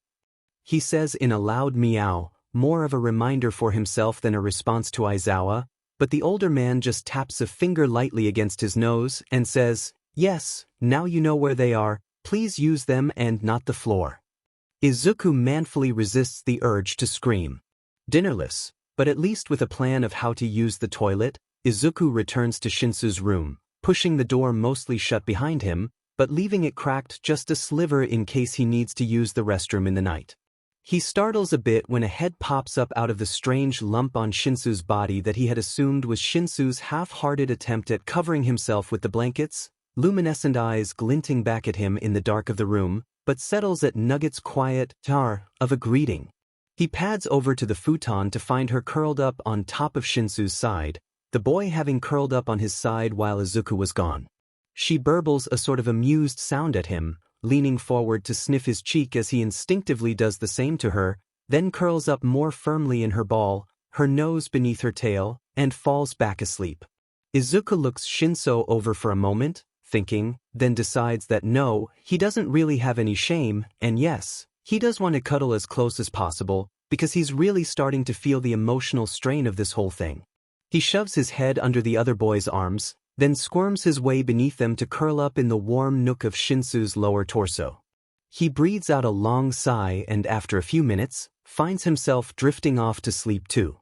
he says in a loud meow, more of a reminder for himself than a response to Aizawa, but the older man just taps a finger lightly against his nose and says, "Yes, now you know where they are, please use them and not the floor." Izuku manfully resists the urge to scream. Dinnerless, but at least with a plan of how to use the toilet, Izuku returns to Shinsou's room, pushing the door mostly shut behind him, but leaving it cracked just a sliver in case he needs to use the restroom in the night. He startles a bit when a head pops up out of the strange lump on Shinsou's body that he had assumed was Shinsou's half-hearted attempt at covering himself with the blankets, luminescent eyes glinting back at him in the dark of the room, but settles at Nugget's quiet tar of a greeting. He pads over to the futon to find her curled up on top of Shinsou's side, the boy having curled up on his side while Izuku was gone. She burbles a sort of amused sound at him, leaning forward to sniff his cheek as he instinctively does the same to her, then curls up more firmly in her ball, her nose beneath her tail, and falls back asleep. Izuku looks Shinso over for a moment, thinking, then decides that no, he doesn't really have any shame, and yes, he does want to cuddle as close as possible, because he's really starting to feel the emotional strain of this whole thing. He shoves his head under the other boy's arms, then squirms his way beneath them to curl up in the warm nook of Shinsou's lower torso. He breathes out a long sigh and after a few minutes, finds himself drifting off to sleep too.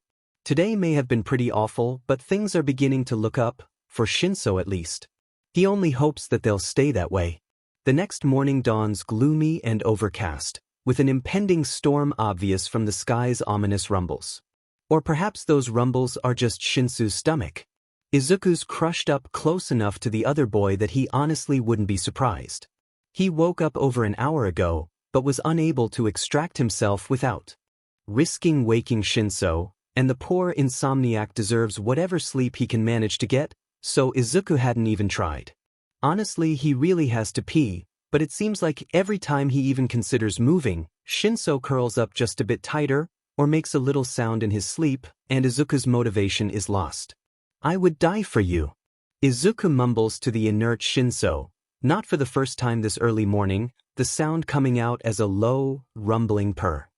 Today may have been pretty awful, but things are beginning to look up, for Shinso at least. He only hopes that they'll stay that way. The next morning dawns gloomy and overcast, with an impending storm obvious from the sky's ominous rumbles. Or perhaps those rumbles are just Shinsou's stomach. Izuku's crushed up close enough to the other boy that he honestly wouldn't be surprised. He woke up over an hour ago, but was unable to extract himself without risking waking Shinso, and the poor insomniac deserves whatever sleep he can manage to get, so Izuku hadn't even tried. Honestly, he really has to pee, but it seems like every time he even considers moving, Shinso curls up just a bit tighter, or makes a little sound in his sleep, and Izuku's motivation is lost. "I would die for you," Izuku mumbles to the inert Shinso, not for the first time this early morning, the sound coming out as a low, rumbling purr.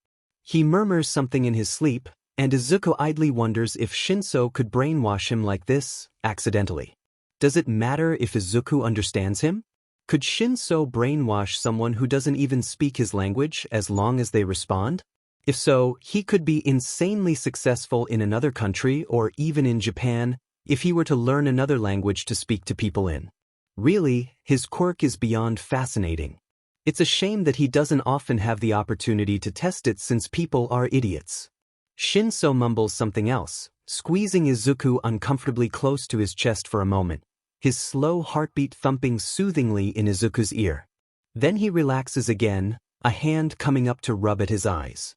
He murmurs something in his sleep, and Izuku idly wonders if Shinso could brainwash him like this, accidentally. Does it matter if Izuku understands him? Could Shinso brainwash someone who doesn't even speak his language as long as they respond? If so, he could be insanely successful in another country or even in Japan if he were to learn another language to speak to people in. Really, his quirk is beyond fascinating. It's a shame that he doesn't often have the opportunity to test it since people are idiots. Shinso mumbles something else, squeezing Izuku uncomfortably close to his chest for a moment, his slow heartbeat thumping soothingly in Izuku's ear. Then he relaxes again, a hand coming up to rub at his eyes.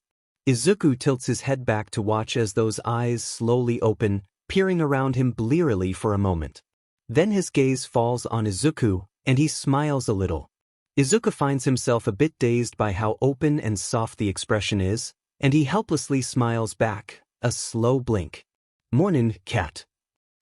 Izuku tilts his head back to watch as those eyes slowly open, peering around him blearily for a moment. Then his gaze falls on Izuku, and he smiles a little. Izuku finds himself a bit dazed by how open and soft the expression is, and he helplessly smiles back, a slow blink. "Mornin', cat."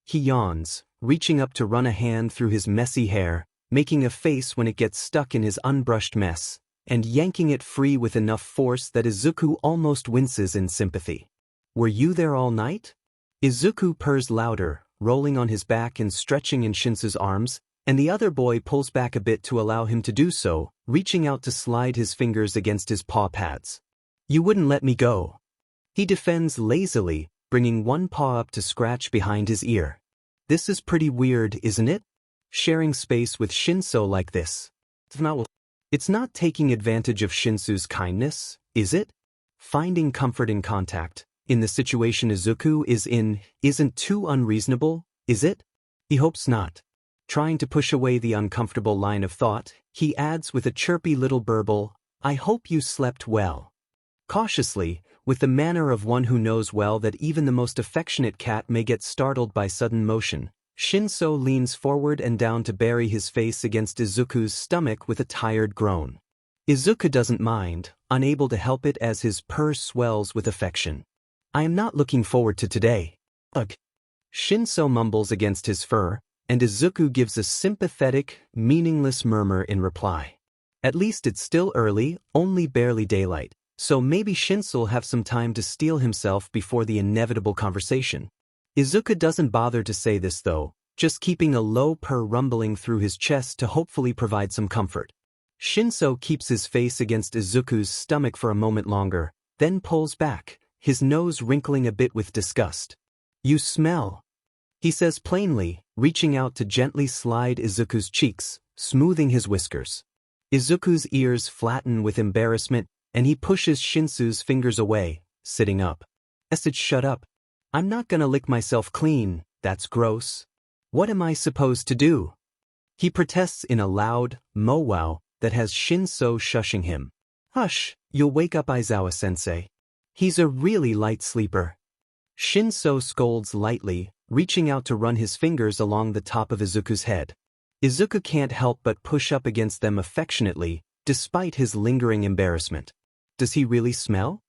He yawns, reaching up to run a hand through his messy hair, making a face when it gets stuck in his unbrushed mess, and yanking it free with enough force that Izuku almost winces in sympathy. "Were you there all night?" Izuku purrs louder, rolling on his back and stretching in Shinso's arms, and the other boy pulls back a bit to allow him to do so, reaching out to slide his fingers against his paw pads. "You wouldn't let me go." He defends lazily, bringing one paw up to scratch behind his ear. "This is pretty weird, isn't it? Sharing space with Shinso like this. It's not taking advantage of Shinso's kindness, is it? Finding comfort in contact, in the situation Izuku is in, isn't too unreasonable, is it? He hopes not. Trying to push away the uncomfortable line of thought, he adds with a chirpy little burble, "I hope you slept well." Cautiously, with the manner of one who knows well that even the most affectionate cat may get startled by sudden motion, Shinso leans forward and down to bury his face against Izuku's stomach with a tired groan. Izuku doesn't mind, unable to help it as his purr swells with affection. "I am not looking forward to today. Ugh." Shinso mumbles against his fur, and Izuku gives a sympathetic, meaningless murmur in reply. At least it's still early, only barely daylight, so maybe Shinso'll have some time to steel himself before the inevitable conversation. Izuku doesn't bother to say this though, just keeping a low purr rumbling through his chest to hopefully provide some comfort. Shinso keeps his face against Izuku's stomach for a moment longer, then pulls back, his nose wrinkling a bit with disgust. "You smell," he says plainly, reaching out to gently slide Izuku's cheeks, smoothing his whiskers. Izuku's ears flatten with embarrassment, and he pushes Shinso's fingers away, sitting up. "Shut up. I'm not gonna lick myself clean, that's gross. What am I supposed to do?" He protests in a loud "mo-wow" that has Shinso shushing him. "Hush, you'll wake up Aizawa-sensei. He's a really light sleeper." Shinso scolds lightly, reaching out to run his fingers along the top of Izuku's head. Izuku can't help but push up against them affectionately, despite his lingering embarrassment. Does he really smell?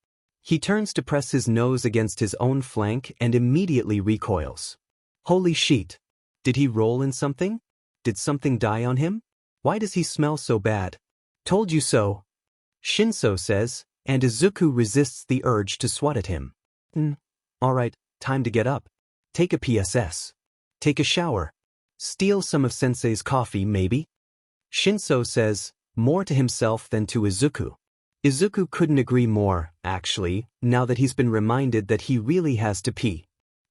He turns to press his nose against his own flank and immediately recoils. Holy shit! Did he roll in something? Did something die on him? Why does he smell so bad? Told you so, Shinso says, and Izuku resists the urge to swat at him. Alright, time to get up. Take a PSS. Take a shower. Steal some of Sensei's coffee, maybe? Shinso says, more to himself than to Izuku. Izuku couldn't agree more, actually, now that he's been reminded that he really has to pee.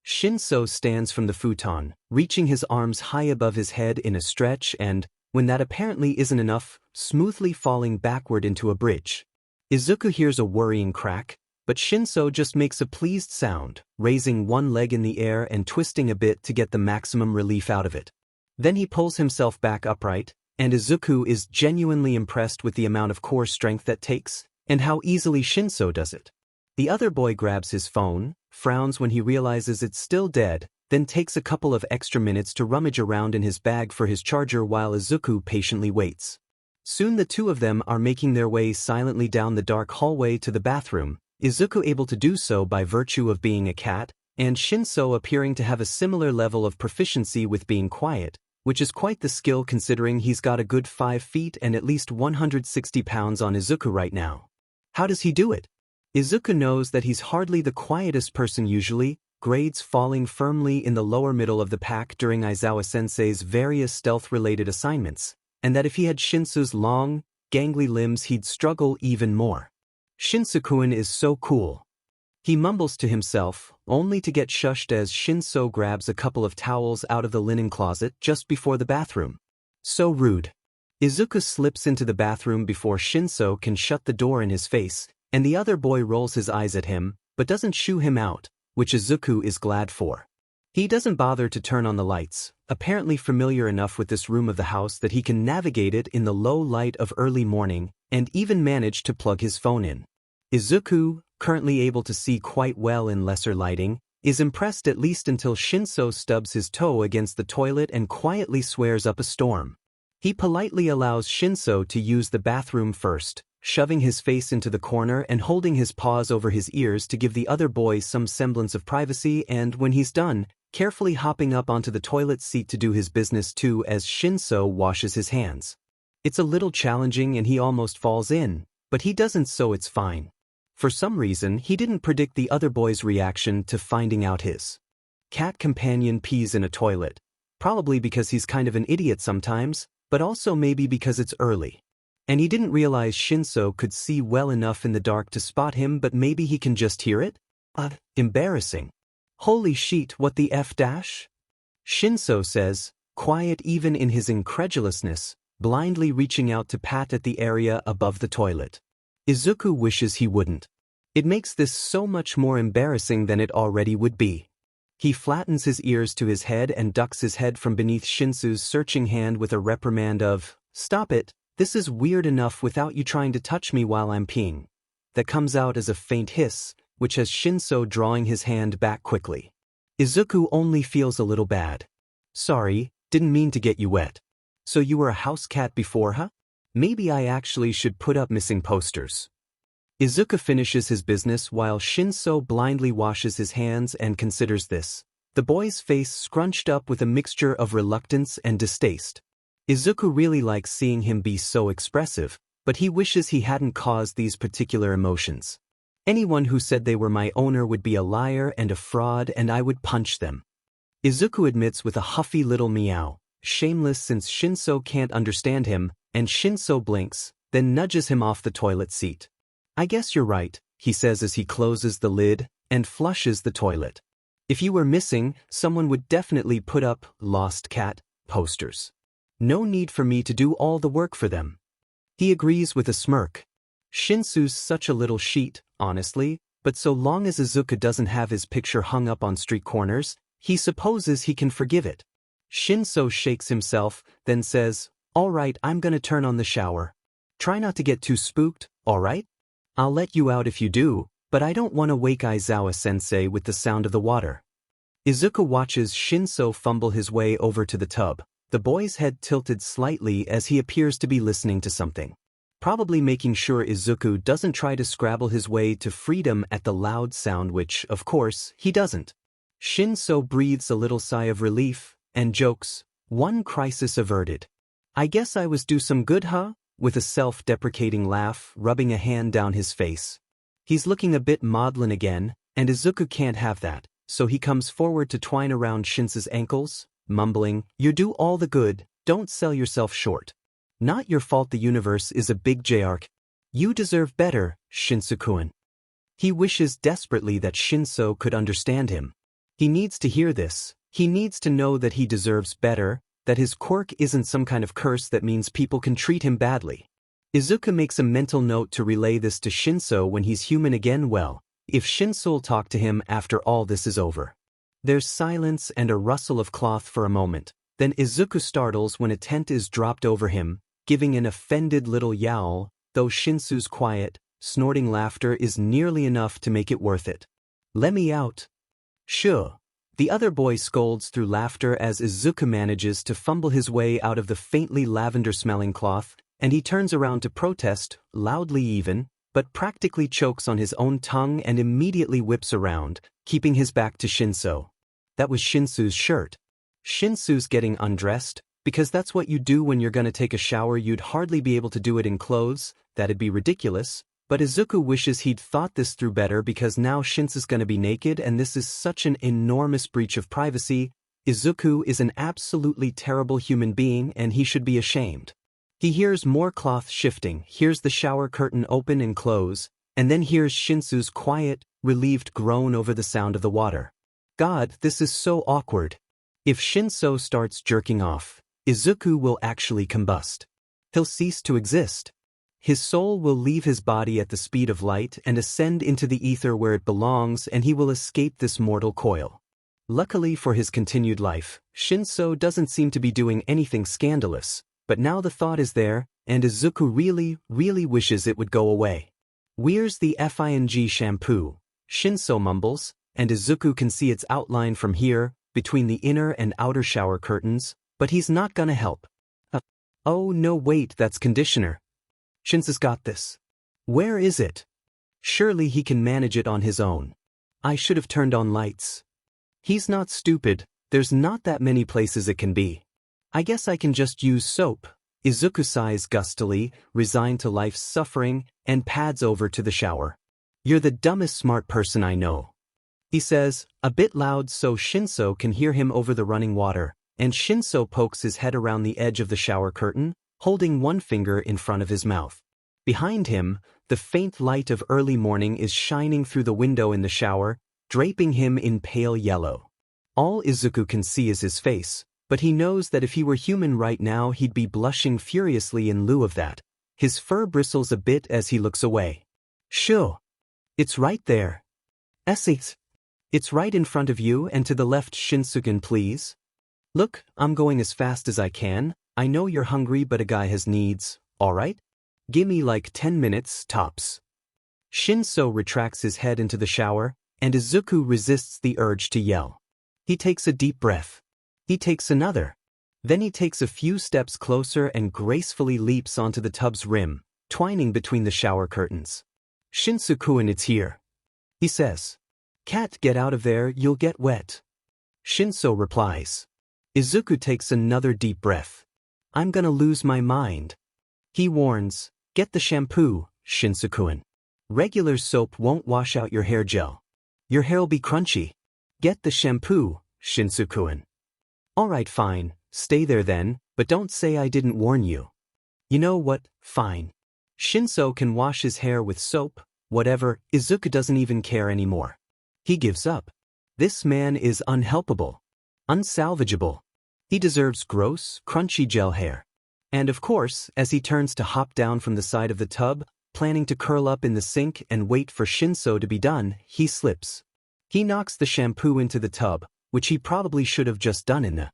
Shinso stands from the futon, reaching his arms high above his head in a stretch and, when that apparently isn't enough, smoothly falling backward into a bridge. Izuku hears a worrying crack, but Shinso just makes a pleased sound, raising one leg in the air and twisting a bit to get the maximum relief out of it. Then he pulls himself back upright, and Izuku is genuinely impressed with the amount of core strength that takes, and how easily Shinso does it. The other boy grabs his phone, frowns when he realizes it's still dead, then takes a couple of extra minutes to rummage around in his bag for his charger while Izuku patiently waits. Soon the two of them are making their way silently down the dark hallway to the bathroom, Izuku able to do so by virtue of being a cat, and Shinso appearing to have a similar level of proficiency with being quiet, which is quite the skill considering he's got a good 5 feet and at least 160 pounds on Izuku right now. How does he do it? Izuku knows that he's hardly the quietest person usually, grades falling firmly in the lower middle of the pack during Aizawa-sensei's various stealth-related assignments, and that if he had Shinsu's long, gangly limbs he'd struggle even more. Shinsu-kun is so cool. He mumbles to himself, only to get shushed as Shinso grabs a couple of towels out of the linen closet just before the bathroom. So rude. Izuku slips into the bathroom before Shinso can shut the door in his face, and the other boy rolls his eyes at him, but doesn't shoo him out, which Izuku is glad for. He doesn't bother to turn on the lights, apparently familiar enough with this room of the house that he can navigate it in the low light of early morning, and even manage to plug his phone in. Izuku, currently able to see quite well in lesser lighting, is impressed at least until Shinso stubs his toe against the toilet and quietly swears up a storm. He politely allows Shinso to use the bathroom first, shoving his face into the corner and holding his paws over his ears to give the other boy some semblance of privacy, and when he's done, carefully hopping up onto the toilet seat to do his business too as Shinso washes his hands. It's a little challenging and he almost falls in, but he doesn't, so it's fine. For some reason, he didn't predict the other boy's reaction to finding out his cat companion pees in a toilet, probably because he's kind of an idiot sometimes, but also maybe because it's early. And he didn't realize Shinso could see well enough in the dark to spot him, but maybe he can just hear it? Embarrassing. Holy shit, what the F dash? Shinso says, quiet even in his incredulousness, blindly reaching out to pat at the area above the toilet. Izuku wishes he wouldn't. It makes this so much more embarrassing than it already would be. He flattens his ears to his head and ducks his head from beneath Shinsu's searching hand with a reprimand of, "Stop it, this is weird enough without you trying to touch me while I'm peeing." That comes out as a faint hiss, which has Shinso drawing his hand back quickly. Izuku only feels a little bad. "Sorry, didn't mean to get you wet. So you were a house cat before, huh? Maybe I actually should put up missing posters." Izuku finishes his business while Shinso blindly washes his hands and considers this, the boy's face scrunched up with a mixture of reluctance and distaste. Izuku really likes seeing him be so expressive, but he wishes he hadn't caused these particular emotions. Anyone who said they were my owner would be a liar and a fraud, and I would punch them. Izuku admits with a huffy little meow, shameless since Shinso can't understand him, and Shinso blinks, then nudges him off the toilet seat. "I guess you're right," he says as he closes the lid and flushes the toilet. "If you were missing, someone would definitely put up lost cat posters. No need for me to do all the work for them." He agrees with a smirk. Shinsu's such a little sheet, honestly, but so long as Izuku doesn't have his picture hung up on street corners, he supposes he can forgive it. Shinso shakes himself, then says, "All right, I'm gonna turn on the shower. Try not to get too spooked, all right? I'll let you out if you do, but I don't want to wake Aizawa-sensei with the sound of the water." Izuku watches Shinso fumble his way over to the tub, the boy's head tilted slightly as he appears to be listening to something. probably making sure Izuku doesn't try to scrabble his way to freedom at the loud sound, which, of course, he doesn't. Shinso breathes a little sigh of relief and jokes, "One crisis averted. I guess I was do some good, huh?" with a self-deprecating laugh, rubbing a hand down his face. He's looking a bit maudlin again, and Izuku can't have that, so he comes forward to twine around Shinso's ankles, mumbling, "You do all the good, don't sell yourself short. Not your fault the universe is a big J-arc. You deserve better, Shinso-kun." He wishes desperately that Shinso could understand him. He needs to hear this. He needs to know that he deserves better, that his quirk isn't some kind of curse that means people can treat him badly. Izuku makes a mental note to relay this to Shinso when he's human again. Well, if Shinso'll talk to him after all this is over. There's silence and a rustle of cloth for a moment. Then Izuku startles when a tent is dropped over him, giving an offended little yowl, though Shinso's quiet, snorting laughter is nearly enough to make it worth it. "Let me out." "Sure." The other boy scolds through laughter as Izuku manages to fumble his way out of the faintly lavender-smelling cloth, and he turns around to protest, loudly even, but practically chokes on his own tongue and immediately whips around, keeping his back to Shinso. That was Shinso's shirt. Shinso's getting undressed, because that's what you do when you're gonna take a shower. You'd hardly be able to do it in clothes, that'd be ridiculous. But Izuku wishes he'd thought this through better, because now Shinso's gonna be naked and this is such an enormous breach of privacy. Izuku is an absolutely terrible human being and he should be ashamed. He hears more cloth shifting, hears the shower curtain open and close, and then hears Shinso's quiet, relieved groan over the sound of the water. God, this is so awkward. If Shinso starts jerking off, Izuku will actually combust. He'll cease to exist. His soul will leave his body at the speed of light and ascend into the ether where it belongs, and he will escape this mortal coil. Luckily for his continued life, Shinso doesn't seem to be doing anything scandalous, but now the thought is there, and Izuku really wishes it would go away. "Where's the FING shampoo?" Shinso mumbles, and Izuku can see its outline from here, between the inner and outer shower curtains, but he's not gonna help. Oh no, wait, that's conditioner. Shinso's got this. Where is it? Surely he can manage it on his own. I should have turned on lights. He's not stupid, there's not that many places it can be. I guess I can just use soap. Izuku sighs gustily, resigned to life's suffering, and pads over to the shower. "You're the dumbest smart person I know," he says, a bit loud so Shinso can hear him over the running water, and Shinso pokes his head around the edge of the shower curtain, holding one finger in front of his mouth. Behind him, the faint light of early morning is shining through the window in the shower, draping him in pale yellow. All Izuku can see is his face, but he knows that if he were human right now he'd be blushing furiously in lieu of that. His fur bristles a bit as he looks away. "Sure. It's right there." "Essex. It's right in front of you and to the left, Shinsuken, please." "Look, I'm going as fast as I can. I know you're hungry, but a guy has needs, alright? Gimme like 10 minutes, tops." Shinso retracts his head into the shower, and Izuku resists the urge to yell. He takes a deep breath. He takes another. Then he takes a few steps closer and gracefully leaps onto the tub's rim, twining between the shower curtains. "Shinso-kun, it's here," he says. "Cat, get out of there, you'll get wet." Shinso replies. Izuku takes another deep breath. "I'm gonna lose my mind." He warns, "Get the shampoo, Shinso-kun. Regular soap won't wash out your hair gel. Your hair'll be crunchy. Get the shampoo, Shinso-kun." "Alright, fine, stay there then, but don't say I didn't warn you." "You know what, fine." Shinso can wash his hair with soap, whatever. Izuku doesn't even care anymore. He gives up. This man is unhelpable. Unsalvageable. He deserves gross, crunchy gel hair. And of course, as he turns to hop down from the side of the tub, planning to curl up in the sink and wait for Shinso to be done, he slips. He knocks the shampoo into the tub, which he probably should have just done in the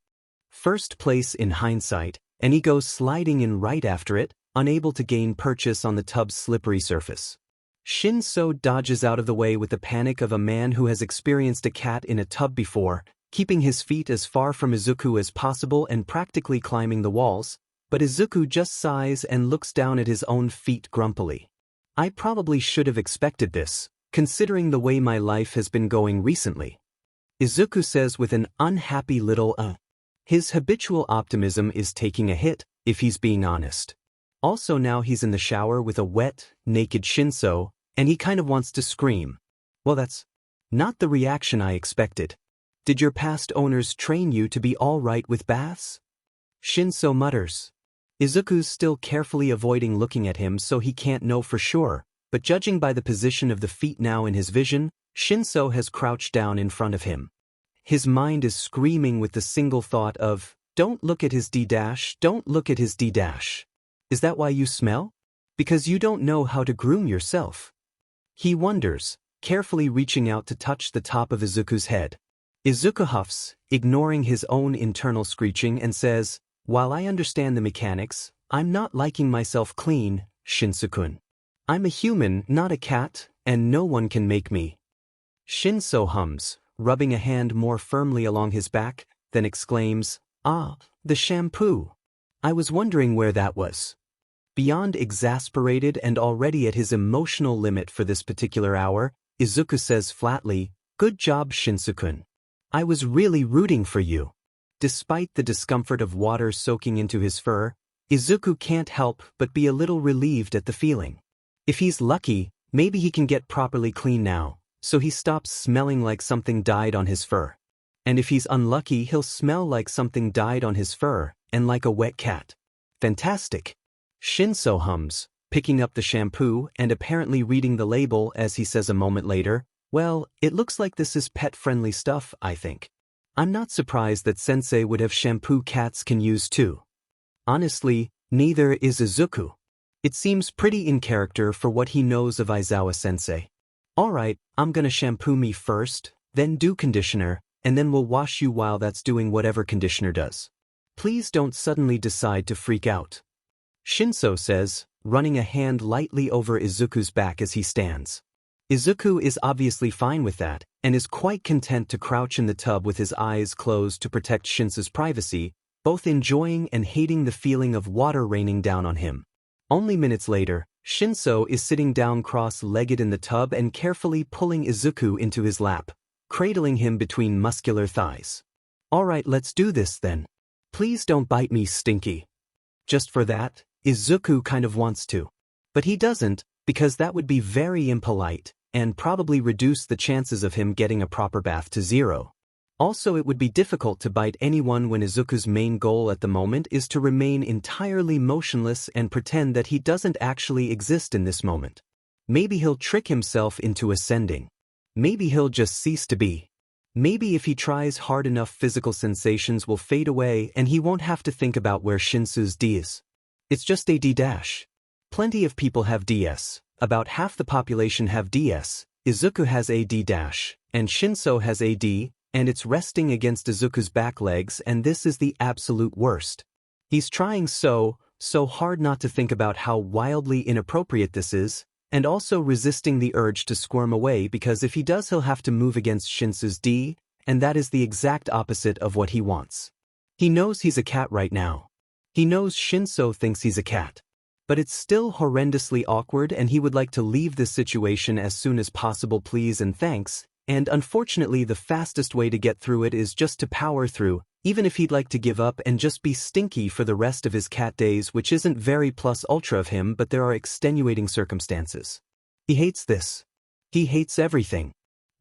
first place in hindsight, and he goes sliding in right after it, unable to gain purchase on the tub's slippery surface. Shinso dodges out of the way with the panic of a man who has experienced a cat in a tub before, keeping his feet as far from Izuku as possible and practically climbing the walls, But Izuku just sighs and looks down at his own feet grumpily. I probably should have expected this, considering the way my life has been going recently. Izuku says with an unhappy little His habitual optimism is taking a hit, if he's being honest. Also now he's in the shower with a wet, naked Shinso, and he kind of wants to scream. Well, that's not the reaction I expected. Did your past owners train you to be all right with baths? Shinso mutters. Izuku's still carefully avoiding looking at him so he can't know for sure, but judging by the position of the feet now in his vision, Shinso has crouched down in front of him. His mind is screaming with the single thought of, don't look at his D-, don't look at his D-. Is that why you smell? Because you don't know how to groom yourself. He wonders, carefully reaching out to touch the top of Izuku's head. Izuku huffs, ignoring his own internal screeching, and says, while I understand the mechanics, I'm not liking myself clean, Shinso-kun. I'm a human, not a cat, and no one can make me. Shinso hums, rubbing a hand more firmly along his back, then exclaims, ah, the shampoo. I was wondering where that was. Beyond exasperated and already at his emotional limit for this particular hour, Izuku says flatly, good job, Shinso-kun. I was really rooting for you. Despite the discomfort of water soaking into his fur, Izuku can't help but be a little relieved at the feeling. If he's lucky, maybe he can get properly clean now, so he stops smelling like something died on his fur. And if he's unlucky, he'll smell like something died on his fur, and like a wet cat. Fantastic. Shinso hums, picking up the shampoo and apparently reading the label as he says a moment later, well, it looks like this is pet-friendly stuff, I think. I'm not surprised that Sensei would have shampoo cats can use too. Honestly, neither is Izuku. It seems pretty in character for what he knows of Aizawa Sensei. Alright, I'm gonna shampoo me first, then do conditioner, and then we'll wash you while that's doing whatever conditioner does. Please don't suddenly decide to freak out. Shinso says, running a hand lightly over Izuku's back as he stands. Izuku is obviously fine with that, and is quite content to crouch in the tub with his eyes closed to protect Shinso's privacy, both enjoying and hating the feeling of water raining down on him. Only minutes later, Shinso is sitting down cross-legged in the tub and carefully pulling Izuku into his lap, cradling him between muscular thighs. Alright, let's do this then. Please don't bite me, Stinky. Just for that, Izuku kind of wants to. But he doesn't, because that would be very impolite, and probably reduce the chances of him getting a proper bath to zero. Also, it would be difficult to bite anyone when Izuku's main goal at the moment is to remain entirely motionless and pretend that he doesn't actually exist in this moment. Maybe he'll trick himself into ascending. Maybe he'll just cease to be. Maybe if he tries hard enough, physical sensations will fade away and he won't have to think about where Shinsu's D is. It's just a D-. Plenty of people have DS. About half the population have DS, Izuku has a D-, and Shinso has a D, and it's resting against Izuku's back legs, and this is the absolute worst. He's trying so hard not to think about how wildly inappropriate this is, and also resisting the urge to squirm away because if he does he'll have to move against Shinsu's D, and that is the exact opposite of what he wants. He knows he's a cat right now. He knows Shinso thinks he's a cat. But it's still horrendously awkward and he would like to leave this situation as soon as possible, please and thanks, and unfortunately the fastest way to get through it is just to power through, even if he'd like to give up and just be Stinky for the rest of his cat days, which isn't very plus ultra of him, but there are extenuating circumstances. He hates this. He hates everything.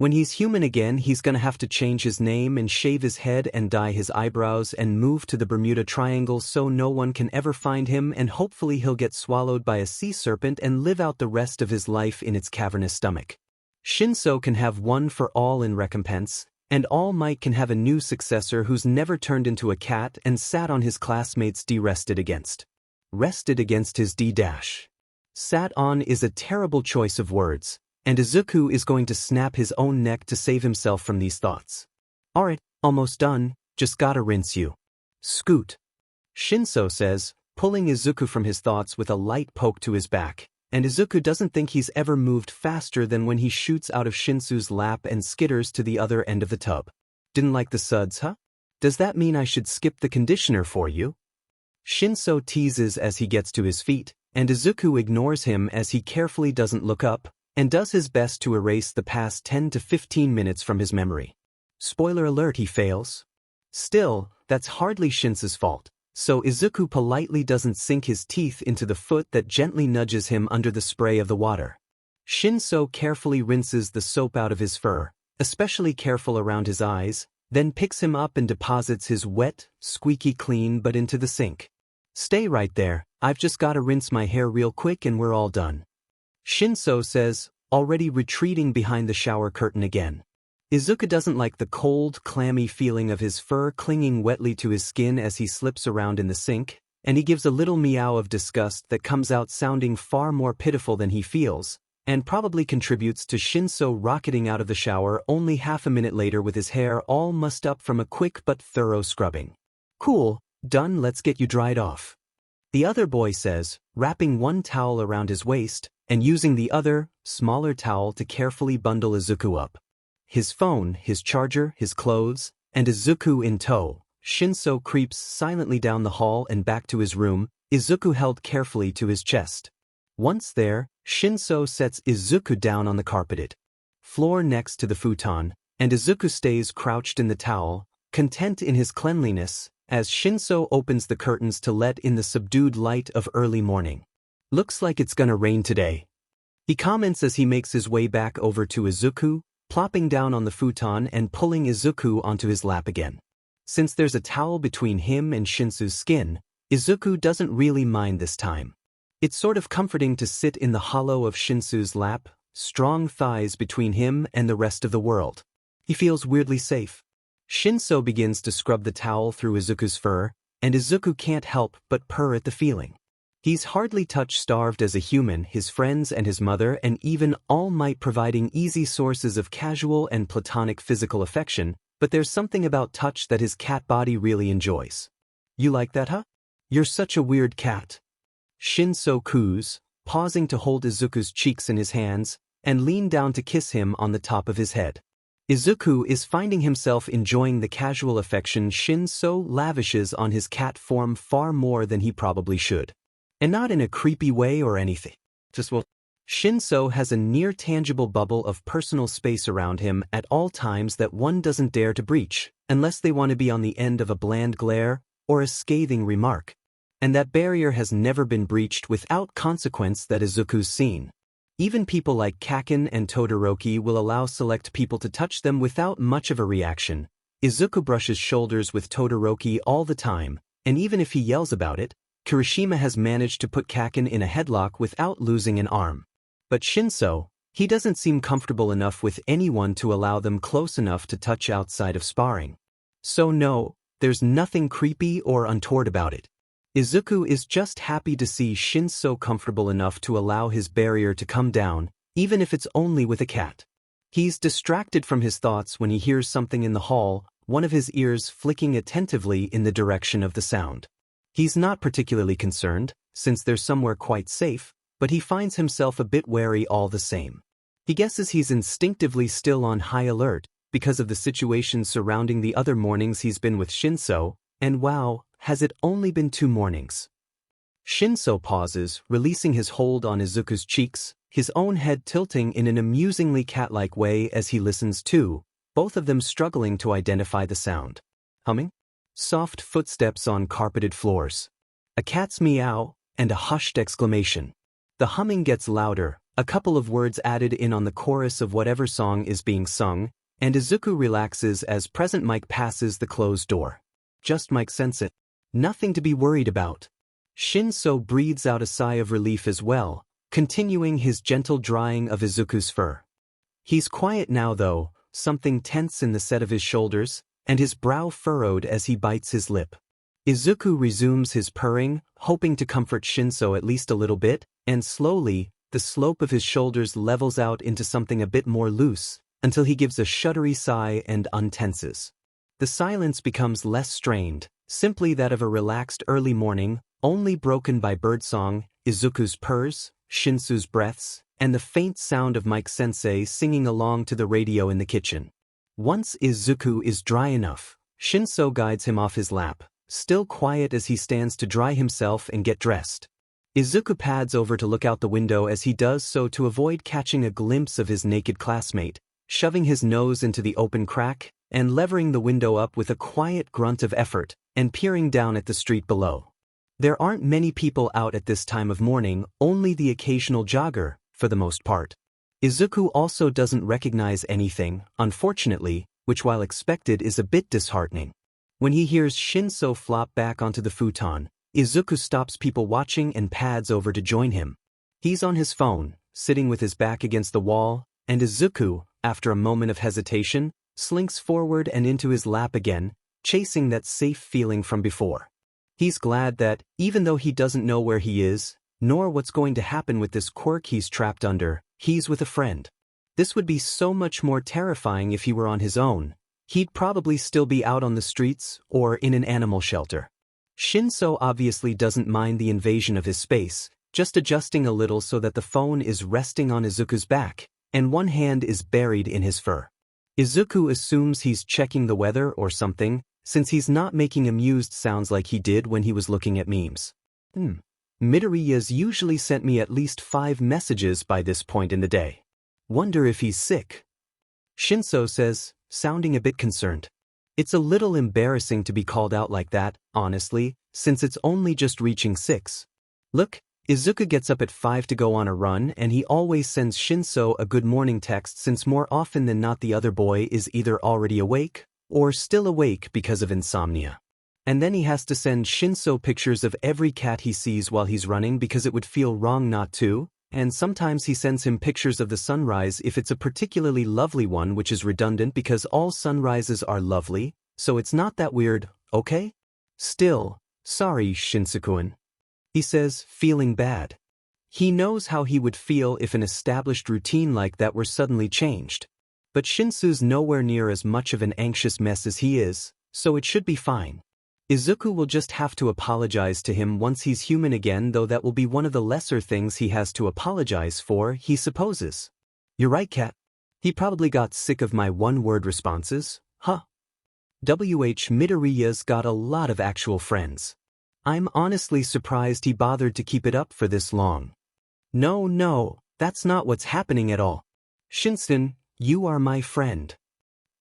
When he's human again, he's gonna have to change his name and shave his head and dye his eyebrows and move to the Bermuda Triangle so no one can ever find him, and hopefully he'll get swallowed by a sea serpent and live out the rest of his life in its cavernous stomach. Shinso can have one for all in recompense, and All Might can have a new successor who's never turned into a cat and sat on his classmates' D. Rested against his D-. Sat on is a terrible choice of words. And Izuku is going to snap his own neck to save himself from these thoughts. Alright, almost done, just gotta rinse you. Scoot. Shinso says, pulling Izuku from his thoughts with a light poke to his back, and Izuku doesn't think he's ever moved faster than when he shoots out of Shinsu's lap and skitters to the other end of the tub. Didn't like the suds, huh? Does that mean I should skip the conditioner for you? Shinso teases as he gets to his feet, and Izuku ignores him as he carefully doesn't look up, and does his best to erase the past 10 to 15 minutes from his memory. Spoiler alert, he fails. Still, that's hardly Shinso's fault, so Izuku politely doesn't sink his teeth into the foot that gently nudges him under the spray of the water. Shinso carefully rinses the soap out of his fur, especially careful around his eyes, then picks him up and deposits his wet, squeaky clean butt into the sink. Stay right there, I've just gotta rinse my hair real quick and we're all done. Shinso says, already retreating behind the shower curtain again. Izuku doesn't like the cold, clammy feeling of his fur clinging wetly to his skin as he slips around in the sink, and he gives a little meow of disgust that comes out sounding far more pitiful than he feels, and probably contributes to Shinso rocketing out of the shower only half a minute later with his hair all mussed up from a quick but thorough scrubbing. Cool, done, let's get you dried off. The other boy says, wrapping one towel around his waist, and using the other, smaller towel to carefully bundle Izuku up. His phone, his charger, his clothes, and Izuku in tow, Shinso creeps silently down the hall and back to his room, Izuku held carefully to his chest. Once there, Shinso sets Izuku down on the carpeted floor next to the futon, and Izuku stays crouched in the towel, content in his cleanliness, as Shinso opens the curtains to let in the subdued light of early morning. Looks like it's gonna rain today, he comments as he makes his way back over to Izuku, plopping down on the futon and pulling Izuku onto his lap again. Since there's a towel between him and Shinsu's skin, Izuku doesn't really mind this time. It's sort of comforting to sit in the hollow of Shinsu's lap, strong thighs between him and the rest of the world. He feels weirdly safe. Shinso begins to scrub the towel through Izuku's fur, and Izuku can't help but purr at the feeling. He's hardly touch-starved as a human, his friends and his mother and even All Might providing easy sources of casual and platonic physical affection, but there's something about touch that his cat body really enjoys. You like that, huh? You're such a weird cat. Shinso coos, pausing to hold Izuku's cheeks in his hands, and lean down to kiss him on the top of his head. Izuku is finding himself enjoying the casual affection Shinso lavishes on his cat form far more than he probably should. And not in a creepy way or anything. Shinso has a near-tangible bubble of personal space around him at all times that one doesn't dare to breach, unless they want to be on the end of a bland glare or a scathing remark. And that barrier has never been breached without consequence that Izuku's seen. Even people like Kaken and Todoroki will allow select people to touch them without much of a reaction. Izuku brushes shoulders with Todoroki all the time, and even if he yells about it, Kirishima has managed to put Kaken in a headlock without losing an arm. But Shinso, he doesn't seem comfortable enough with anyone to allow them close enough to touch outside of sparring. So no, there's nothing creepy or untoward about it. Izuku is just happy to see Shinso comfortable enough to allow his barrier to come down, even if it's only with a cat. He's distracted from his thoughts when he hears something in the hall, one of his ears flicking attentively in the direction of the sound. He's not particularly concerned, since they're somewhere quite safe, but he finds himself a bit wary all the same. He guesses he's instinctively still on high alert, because of the situation surrounding the other mornings he's been with Shinso, and wow, has it only been 2 mornings? Shinso pauses, releasing his hold on Izuku's cheeks, his own head tilting in an amusingly cat-like way as he listens too, both of them struggling to identify the sound. Humming? Soft footsteps on carpeted floors. A cat's meow, and a hushed exclamation. The humming gets louder, a couple of words added in on the chorus of whatever song is being sung, and Izuku relaxes as Present Mike passes the closed door. Just Mike sense it. Nothing to be worried about. Shinso breathes out a sigh of relief as well, continuing his gentle drying of Izuku's fur. He's quiet now though, something tense in the set of his shoulders, and his brow furrowed as he bites his lip. Izuku resumes his purring, hoping to comfort Shinso at least a little bit, and slowly, the slope of his shoulders levels out into something a bit more loose, until he gives a shuddery sigh and untenses. The silence becomes less strained, simply that of a relaxed early morning, only broken by birdsong, Izuku's purrs, Shinsu's breaths, and the faint sound of Mike-sensei singing along to the radio in the kitchen. Once Izuku is dry enough, Shinso guides him off his lap, still quiet as he stands to dry himself and get dressed. Izuku pads over to look out the window as he does so to avoid catching a glimpse of his naked classmate, shoving his nose into the open crack and levering the window up with a quiet grunt of effort and peering down at the street below. There aren't many people out at this time of morning, only the occasional jogger, for the most part. Izuku also doesn't recognize anything, unfortunately, which while expected is a bit disheartening. When he hears Shinso flop back onto the futon, Izuku stops people watching and pads over to join him. He's on his phone, sitting with his back against the wall, and Izuku, after a moment of hesitation, slinks forward and into his lap again, chasing that safe feeling from before. He's glad that, even though he doesn't know where he is, nor what's going to happen with this quirk he's trapped under, he's with a friend. This would be so much more terrifying if he were on his own. He'd probably still be out on the streets or in an animal shelter. Shinso obviously doesn't mind the invasion of his space, just adjusting a little so that the phone is resting on Izuku's back, and one hand is buried in his fur. Izuku assumes he's checking the weather or something, since he's not making amused sounds like he did when he was looking at memes. Midoriya's usually sent me at least 5 messages by this point in the day. Wonder if he's sick. Shinso says, sounding a bit concerned. It's a little embarrassing to be called out like that, honestly, since it's only just reaching 6. Look, Izuku gets up at 5 to go on a run and he always sends Shinso a good morning text since more often than not the other boy is either already awake or still awake because of insomnia. And then he has to send Shinso pictures of every cat he sees while he's running because it would feel wrong not to, and sometimes he sends him pictures of the sunrise if it's a particularly lovely one, which is redundant because all sunrises are lovely, so it's not that weird, okay? Still, sorry Shinso-kun. He says, feeling bad. He knows how he would feel if an established routine like that were suddenly changed. But Shinsu's nowhere near as much of an anxious mess as he is, so it should be fine. Izuku will just have to apologize to him once he's human again, though that will be one of the lesser things he has to apologize for, he supposes. You're right, Cat. He probably got sick of my one-word responses, huh? Midoriya's got a lot of actual friends. I'm honestly surprised he bothered to keep it up for this long. No, that's not what's happening at all. Shinson, you are my friend.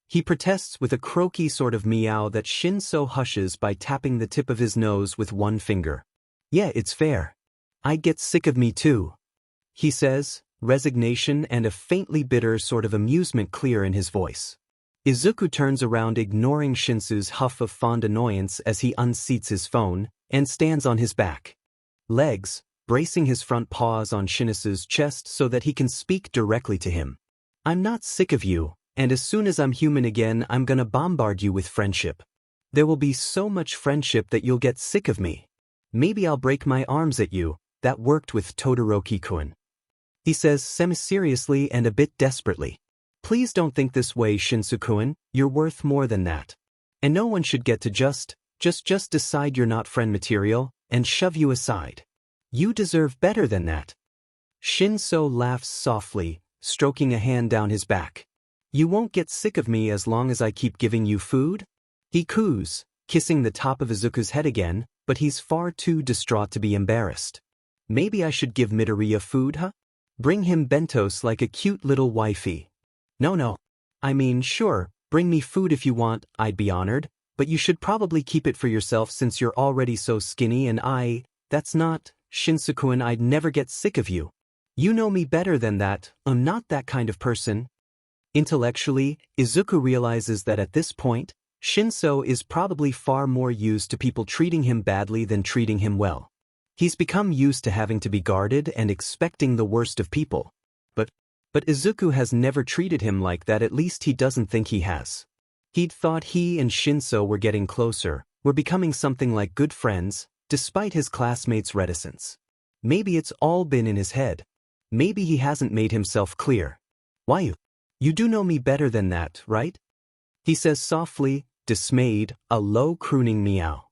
He protests with a croaky sort of meow that Shinso hushes by tapping the tip of his nose with one finger. Yeah, it's fair. I'd get sick of me too. He says, resignation and a faintly bitter sort of amusement clear in his voice. Izuku turns around, ignoring Shinsu's huff of fond annoyance as he unseats his phone and stands on his back legs, bracing his front paws on Shinsu's chest so that he can speak directly to him. I'm not sick of you, and as soon as I'm human again I'm gonna bombard you with friendship. There will be so much friendship that you'll get sick of me. Maybe I'll break my arms at you. That worked with Todoroki-kun. He says semi-seriously and a bit desperately. Please don't think this way, Shinsu-kun, you're worth more than that. And no one should get to just decide you're not friend material and shove you aside. You deserve better than that. Shinso laughs softly, stroking a hand down his back. You won't get sick of me as long as I keep giving you food? He coos, kissing the top of Izuku's head again, but he's far too distraught to be embarrassed. Maybe I should give Midoriya food, huh? Bring him bentos like a cute little wifey. No. I mean, sure, bring me food if you want, I'd be honored, but you should probably keep it for yourself since you're already so skinny and that's not, Shinsu-kun, I'd never get sick of you. You know me better than that, I'm not that kind of person. Intellectually, Izuku realizes that at this point, Shinso is probably far more used to people treating him badly than treating him well. He's become used to having to be guarded and expecting the worst of people. But Izuku has never treated him like that, at least he doesn't think he has. He'd thought he and Shinso were getting closer, were becoming something like good friends, despite his classmates' reticence. Maybe it's all been in his head. Maybe he hasn't made himself clear. Why you do know me better than that, right? He says softly, dismayed, a low crooning meow.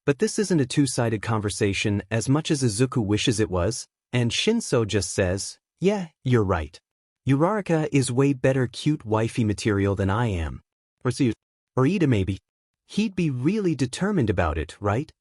But this isn't a two-sided conversation as much as Izuku wishes it was, and Shinso just says, yeah, you're right. Uraraka is way better cute wifey material than I am. Or Ida maybe. He'd be really determined about it, right?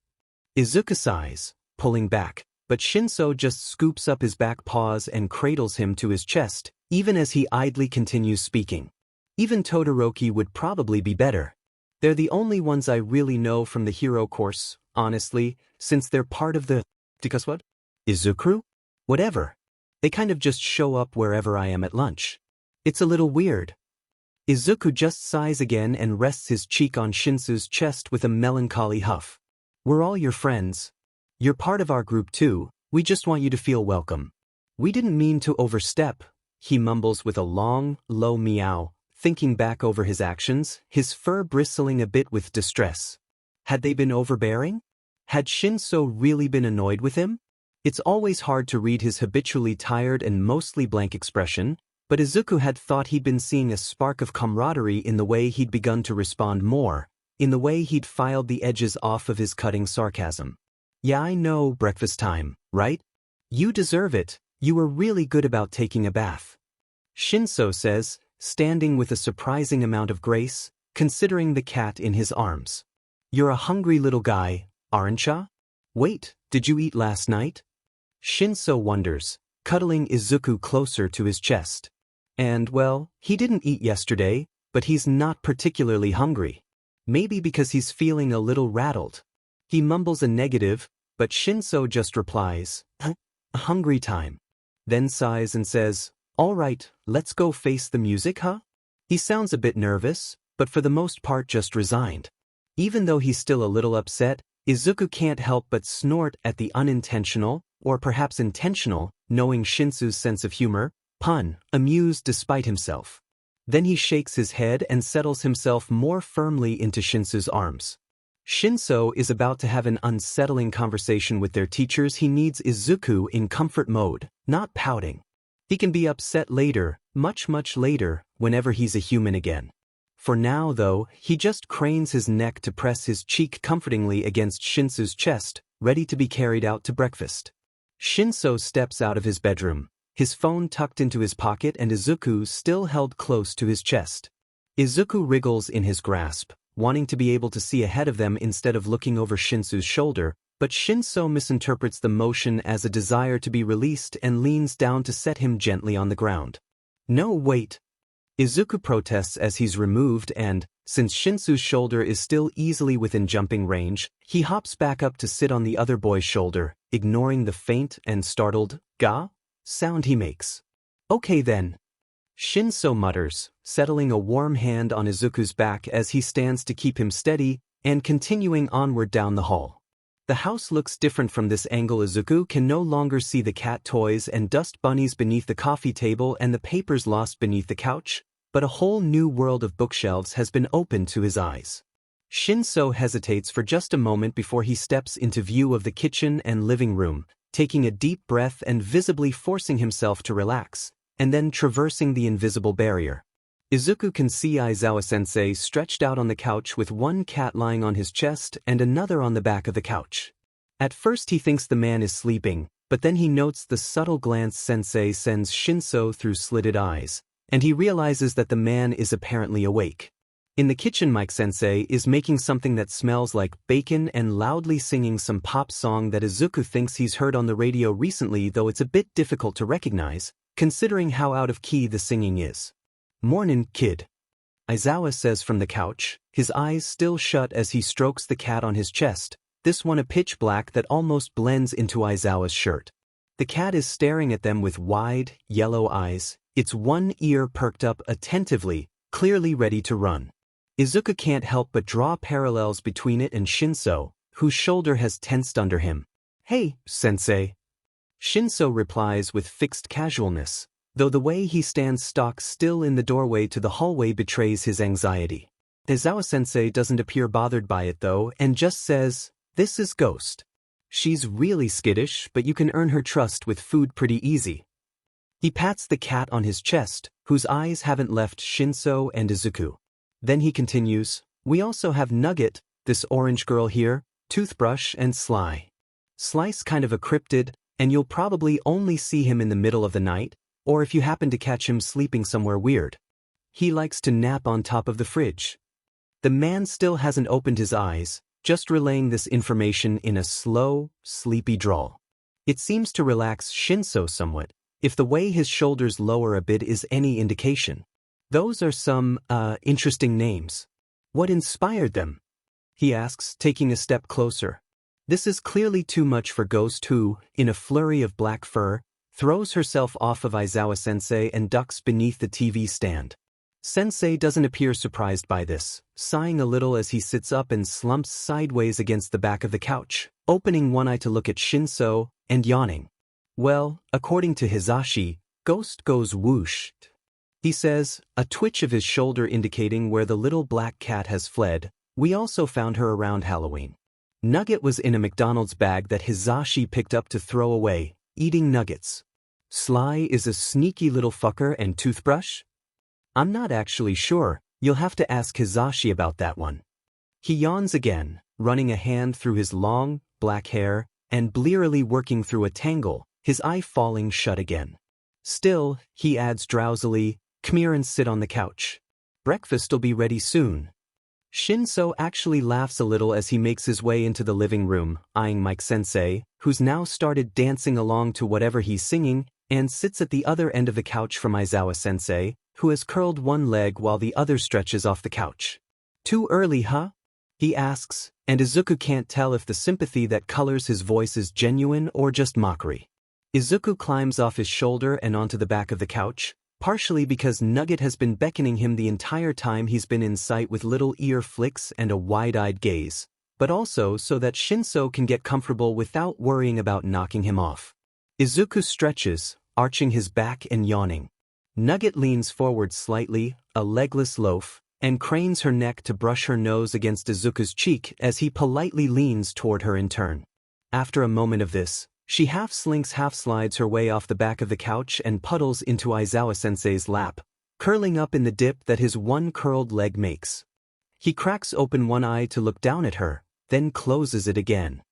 Izuku sighs, pulling back, but Shinso just scoops up his back paws and cradles him to his chest, even as he idly continues speaking. Even Todoroki would probably be better. They're the only ones I really know from the hero course, honestly, since they're part of the… Because what? Izuku? Whatever. They kind of just show up wherever I am at lunch. It's a little weird. Izuku just sighs again and rests his cheek on Shinsu's chest with a melancholy huff. We're all your friends. You're part of our group too, we just want you to feel welcome. We didn't mean to overstep, he mumbles with a long, low meow, thinking back over his actions, his fur bristling a bit with distress. Had they been overbearing? Had Shinso really been annoyed with him? It's always hard to read his habitually tired and mostly blank expression, but Izuku had thought he'd been seeing a spark of camaraderie in the way he'd begun to respond more, in the way he'd filed the edges off of his cutting sarcasm. Yeah, I know, breakfast time, right? You deserve it, you were really good about taking a bath. Shinso says, standing with a surprising amount of grace, considering the cat in his arms. You're a hungry little guy, aren't ya? Wait, did you eat last night? Shinso wonders, cuddling Izuku closer to his chest. And, well, he didn't eat yesterday, but he's not particularly hungry. Maybe because he's feeling a little rattled. He mumbles a negative, but Shinso just replies, hungry time. Then sighs and says, all right, let's go face the music, huh? He sounds a bit nervous, but for the most part just resigned. Even though he's still a little upset, Izuku can't help but snort at the unintentional, or perhaps intentional, knowing Shinsu's sense of humor, pun, amused despite himself. Then he shakes his head and settles himself more firmly into Shinsu's arms. Shinso is about to have an unsettling conversation with their teachers. He needs Izuku in comfort mode, not pouting. He can be upset later, much later, whenever he's a human again. For now, though, he just cranes his neck to press his cheek comfortingly against Shinsu's chest, ready to be carried out to breakfast. Shinso steps out of his bedroom, his phone tucked into his pocket and Izuku still held close to his chest. Izuku wriggles in his grasp, wanting to be able to see ahead of them instead of looking over Shinsu's shoulder, but Shinso misinterprets the motion as a desire to be released and leans down to set him gently on the ground. No, wait. Izuku protests as he's removed and, since Shinsu's shoulder is still easily within jumping range, he hops back up to sit on the other boy's shoulder, ignoring the faint and startled, "Ga?" sound he makes. Okay then. Shinso mutters, settling a warm hand on Izuku's back as he stands to keep him steady, and continuing onward down the hall. The house looks different from this angle. Izuku can no longer see the cat toys and dust bunnies beneath the coffee table and the papers lost beneath the couch, but a whole new world of bookshelves has been opened to his eyes. Shinso hesitates for just a moment before he steps into view of the kitchen and living room, taking a deep breath and visibly forcing himself to relax, and then traversing the invisible barrier. Izuku can see Aizawa-sensei stretched out on the couch with one cat lying on his chest and another on the back of the couch. At first he thinks the man is sleeping, but then he notes the subtle glance sensei sends Shinso through slitted eyes, and he realizes that the man is apparently awake. In the kitchen, Mike-sensei is making something that smells like bacon and loudly singing some pop song that Izuku thinks he's heard on the radio recently, though it's a bit difficult to recognize, considering how out of key the singing is. "Mornin', kid," Aizawa says from the couch, his eyes still shut as he strokes the cat on his chest, this one a pitch black that almost blends into Aizawa's shirt. The cat is staring at them with wide, yellow eyes, its one ear perked up attentively, clearly ready to run. Izuku can't help but draw parallels between it and Shinso, whose shoulder has tensed under him. "Hey, sensei." Shinso replies with fixed casualness, though the way he stands stock still in the doorway to the hallway betrays his anxiety. Aizawa-sensei doesn't appear bothered by it though, and just says, "This is Ghost. She's really skittish, but you can earn her trust with food pretty easy." He pats the cat on his chest, whose eyes haven't left Shinso and Izuku. Then he continues, "We also have Nugget, this orange girl here, Toothbrush and Sly. Sly's kind of a cryptid, and you'll probably only see him in the middle of the night, or if you happen to catch him sleeping somewhere weird. He likes to nap on top of the fridge." The man still hasn't opened his eyes, just relaying this information in a slow, sleepy drawl. It seems to relax Shinso somewhat, if the way his shoulders lower a bit is any indication. Those are some, interesting names. What inspired them? He asks, taking a step closer. This is clearly too much for Ghost who, in a flurry of black fur, throws herself off of Aizawa-sensei and ducks beneath the TV stand. Sensei doesn't appear surprised by this, sighing a little as he sits up and slumps sideways against the back of the couch, opening one eye to look at Shinso, and yawning. Well, according to Hizashi, Ghost goes whoosh. He says, a twitch of his shoulder indicating where the little black cat has fled. We also found her around Halloween. Nugget was in a McDonald's bag that Hizashi picked up to throw away, eating nuggets. Sly is a sneaky little fucker and toothbrush? I'm not actually sure, you'll have to ask Hizashi about that one. He yawns again, running a hand through his long, black hair, and blearily working through a tangle, his eye falling shut again. Still, he adds drowsily, come here and sit on the couch. Breakfast'll be ready soon. Shinso actually laughs a little as he makes his way into the living room, eyeing Mike-sensei, who's now started dancing along to whatever he's singing, and sits at the other end of the couch from Aizawa-sensei, who has curled one leg while the other stretches off the couch. Too early, huh? He asks, and Izuku can't tell if the sympathy that colors his voice is genuine or just mockery. Izuku climbs off his shoulder and onto the back of the couch, partially because Nugget has been beckoning him the entire time he's been in sight with little ear flicks and a wide-eyed gaze, but also so that Shinso can get comfortable without worrying about knocking him off. Izuku stretches, arching his back and yawning. Nugget leans forward slightly, a legless loaf, and cranes her neck to brush her nose against Izuku's cheek as he politely leans toward her in turn. After a moment of this, she half-slinks half-slides her way off the back of the couch and puddles into Aizawa-sensei's lap, curling up in the dip that his one curled leg makes. He cracks open one eye to look down at her, then closes it again.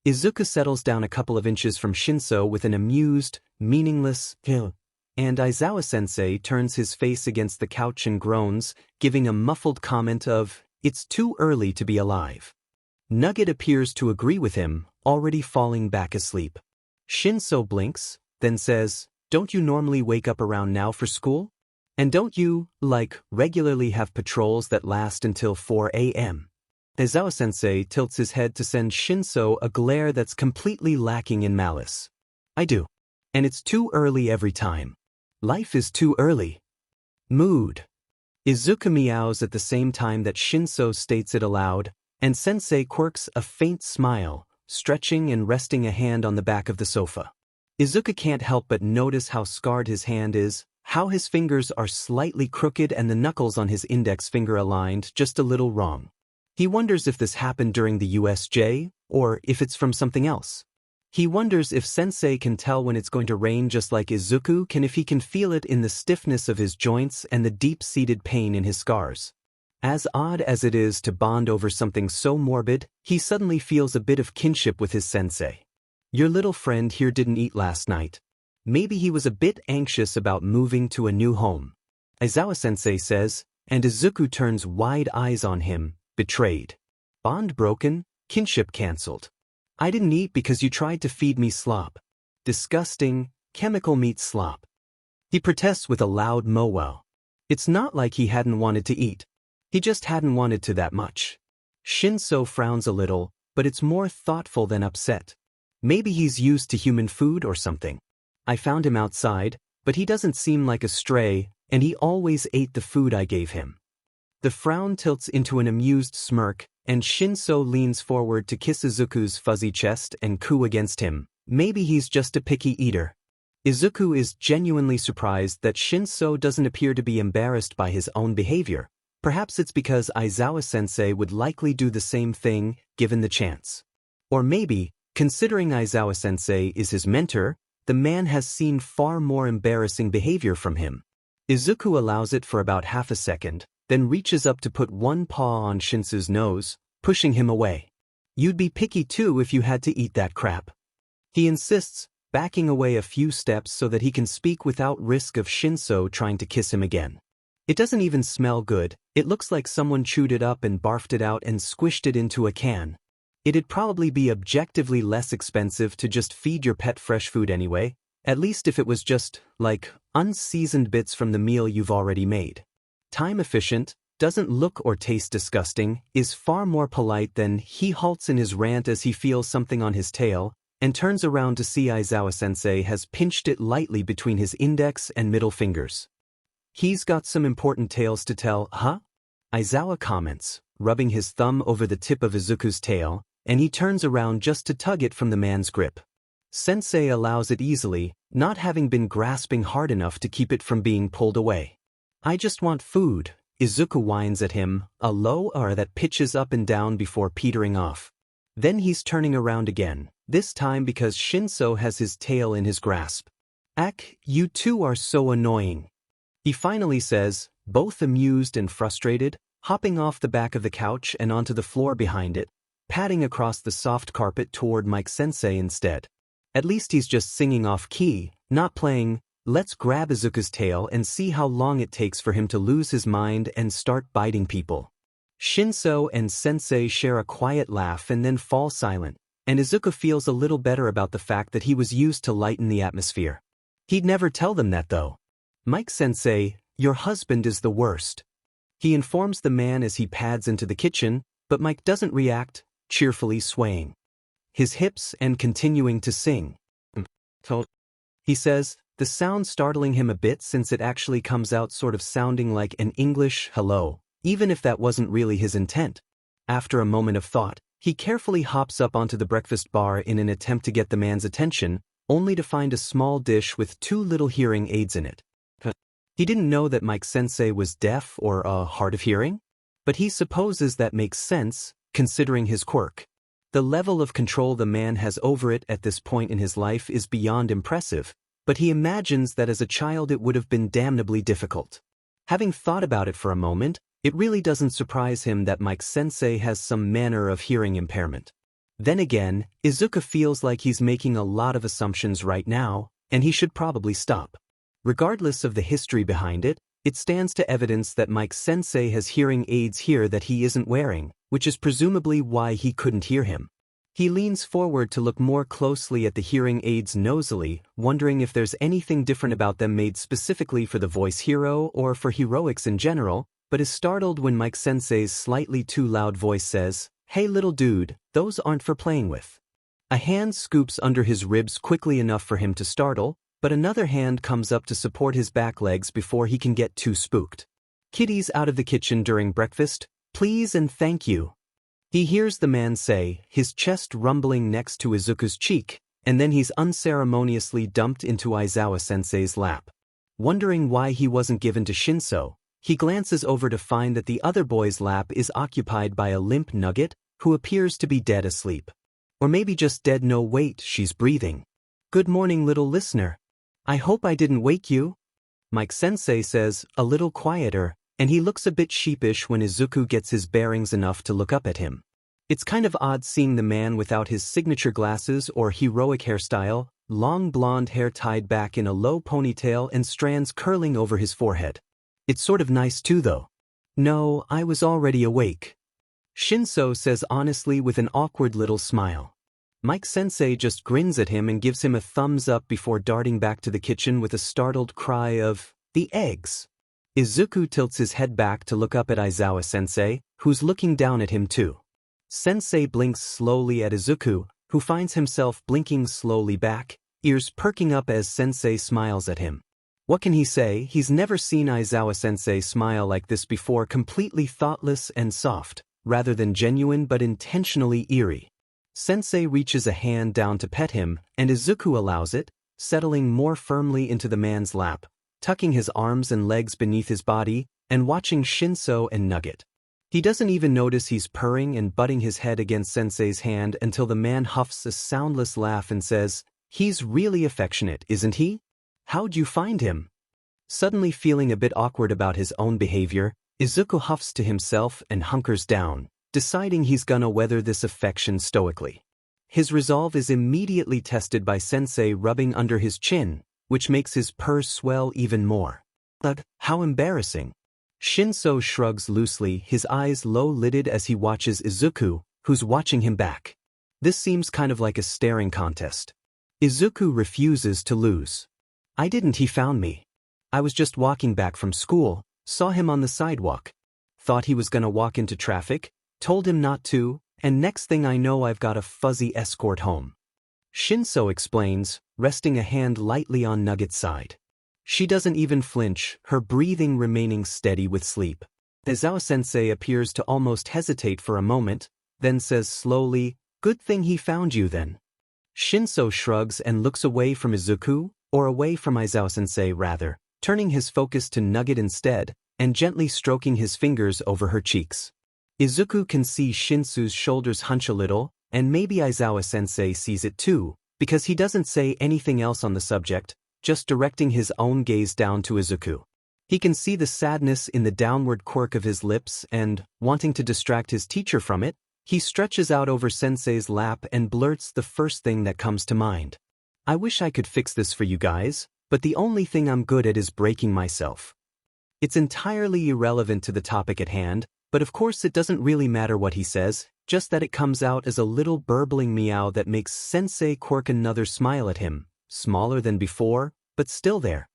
Izuku settles down a couple of inches from Shinso with an amused, meaningless "Ew," and Aizawa-sensei turns his face against the couch and groans, giving a muffled comment of, "It's too early to be alive." Nugget appears to agree with him, already falling back asleep. Shinso blinks, then says, "Don't you normally wake up around now for school? And don't you, regularly have patrols that last until 4 a.m.? Aizawa-sensei tilts his head to send Shinso a glare that's completely lacking in malice. "I do. And it's too early every time. Life is too early." Mood. Izuku meows at the same time that Shinso states it aloud, and Sensei quirks a faint smile, stretching and resting a hand on the back of the sofa. Izuku can't help but notice how scarred his hand is, how his fingers are slightly crooked and the knuckles on his index finger aligned just a little wrong. He wonders if this happened during the USJ, or if it's from something else. He wonders if Sensei can tell when it's going to rain just like Izuku can, if he can feel it in the stiffness of his joints and the deep-seated pain in his scars. As odd as it is to bond over something so morbid, he suddenly feels a bit of kinship with his sensei. Your little friend here didn't eat last night. Maybe he was a bit anxious about moving to a new home. Aizawa-sensei says, and Izuku turns wide eyes on him, betrayed. Bond broken, kinship cancelled. I didn't eat because you tried to feed me slop. Disgusting, chemical meat slop. He protests with a loud mow. It's not like he hadn't wanted to eat. He just hadn't wanted to that much. Shinso frowns a little, but it's more thoughtful than upset. Maybe he's used to human food or something. I found him outside, but he doesn't seem like a stray, and he always ate the food I gave him. The frown tilts into an amused smirk, and Shinso leans forward to kiss Izuku's fuzzy chest and coo against him. Maybe he's just a picky eater. Izuku is genuinely surprised that Shinso doesn't appear to be embarrassed by his own behavior. Perhaps it's because Aizawa-sensei would likely do the same thing, given the chance. Or maybe, considering Aizawa-sensei is his mentor, the man has seen far more embarrassing behavior from him. Izuku allows it for about half a second, then reaches up to put one paw on Shinso's nose, pushing him away. You'd be picky too if you had to eat that crap. He insists, backing away a few steps so that he can speak without risk of Shinso trying to kiss him again. It doesn't even smell good, it looks like someone chewed it up and barfed it out and squished it into a can. It'd probably be objectively less expensive to just feed your pet fresh food anyway, at least if it was just, like, unseasoned bits from the meal you've already made. Time efficient, doesn't look or taste disgusting, is far more polite than he halts in his rant as he feels something on his tail, and turns around to see Aizawa-sensei has pinched it lightly between his index and middle fingers. He's got some important tales to tell, huh? Aizawa comments, rubbing his thumb over the tip of Izuku's tail, and he turns around just to tug it from the man's grip. Sensei allows it easily, not having been grasping hard enough to keep it from being pulled away. I just want food, Izuku whines at him, a low R that pitches up and down before petering off. Then he's turning around again, this time because Shinso has his tail in his grasp. Ak, you two are so annoying. He finally says, both amused and frustrated, hopping off the back of the couch and onto the floor behind it, padding across the soft carpet toward Mike-sensei instead. At least he's just singing off-key, not playing, let's grab Izuku's tail and see how long it takes for him to lose his mind and start biting people. Shinso and Sensei share a quiet laugh and then fall silent, and Izuku feels a little better about the fact that he was used to lighten the atmosphere. He'd never tell them that though. Mike-sensei, your husband is the worst. He informs the man as he pads into the kitchen, but Mike doesn't react, cheerfully swaying his hips and continuing to sing. He says, the sound startling him a bit since it actually comes out sort of sounding like an English hello, even if that wasn't really his intent. After a moment of thought, he carefully hops up onto the breakfast bar in an attempt to get the man's attention, only to find a small dish with 2 little hearing aids in it. He didn't know that Mike-sensei was deaf or hard of hearing, but he supposes that makes sense, considering his quirk. The level of control the man has over it at this point in his life is beyond impressive, but he imagines that as a child it would have been damnably difficult. Having thought about it for a moment, it really doesn't surprise him that Mike-sensei has some manner of hearing impairment. Then again, Izuku feels like he's making a lot of assumptions right now, and he should probably stop. Regardless of the history behind it, it stands to evidence that Mike-sensei has hearing aids here that he isn't wearing, which is presumably why he couldn't hear him. He leans forward to look more closely at the hearing aids nosily, wondering if there's anything different about them made specifically for the voice hero or for heroics in general, but is startled when Mike-sensei's slightly too loud voice says, "Hey little dude, those aren't for playing with." A hand scoops under his ribs quickly enough for him to startle, but another hand comes up to support his back legs before he can get too spooked. "Kitty's out of the kitchen during breakfast, please and thank you." He hears the man say, his chest rumbling next to Izuku's cheek, and then he's unceremoniously dumped into Aizawa-sensei's lap. Wondering why he wasn't given to Shinso, he glances over to find that the other boy's lap is occupied by a limp nugget, who appears to be dead asleep. Or maybe just dead. No wait, she's breathing. "Good morning little listener. I hope I didn't wake you?" Mike-sensei says, a little quieter, and he looks a bit sheepish when Izuku gets his bearings enough to look up at him. It's kind of odd seeing the man without his signature glasses or heroic hairstyle, long blonde hair tied back in a low ponytail and strands curling over his forehead. It's sort of nice too though. "No, I was already awake," Shinso says honestly with an awkward little smile. Mike-sensei just grins at him and gives him a thumbs up before darting back to the kitchen with a startled cry of, "The eggs!" Izuku tilts his head back to look up at Aizawa-sensei, who's looking down at him too. Sensei blinks slowly at Izuku, who finds himself blinking slowly back, ears perking up as Sensei smiles at him. What can he say? He's never seen Aizawa-sensei smile like this before, completely thoughtless and soft, rather than genuine but intentionally eerie. Sensei reaches a hand down to pet him, and Izuku allows it, settling more firmly into the man's lap, tucking his arms and legs beneath his body, and watching Shinso and Nugget. He doesn't even notice he's purring and butting his head against Sensei's hand until the man huffs a soundless laugh and says, "He's really affectionate, isn't he? How'd you find him?" Suddenly feeling a bit awkward about his own behavior, Izuku huffs to himself and hunkers down, deciding he's gonna weather this affection stoically. His resolve is immediately tested by Sensei rubbing under his chin, which makes his purr swell even more. Ugh, how embarrassing. Shinso shrugs loosely, his eyes low-lidded as he watches Izuku, who's watching him back. This seems kind of like a staring contest. Izuku refuses to lose. I didn't, he found me. I was just walking back from school, saw him on the sidewalk. Thought he was gonna walk into traffic, told him not to, and next thing I know I've got a fuzzy escort home. Shinso explains, resting a hand lightly on Nugget's side. She doesn't even flinch, her breathing remaining steady with sleep. Aizawa-sensei appears to almost hesitate for a moment, then says slowly, "Good thing he found you then." Shinso shrugs and looks away from Izuku, or away from Aizawa-sensei rather, turning his focus to Nugget instead, and gently stroking his fingers over her cheeks. Izuku can see Shinsou's shoulders hunch a little, and maybe Aizawa-sensei sees it too, because he doesn't say anything else on the subject, just directing his own gaze down to Izuku. He can see the sadness in the downward quirk of his lips and, wanting to distract his teacher from it, he stretches out over Sensei's lap and blurts the first thing that comes to mind. "I wish I could fix this for you guys, but the only thing I'm good at is breaking myself." It's entirely irrelevant to the topic at hand, but of course it doesn't really matter what he says, just that it comes out as a little burbling meow that makes Sensei quirk another smile at him, smaller than before, but still there.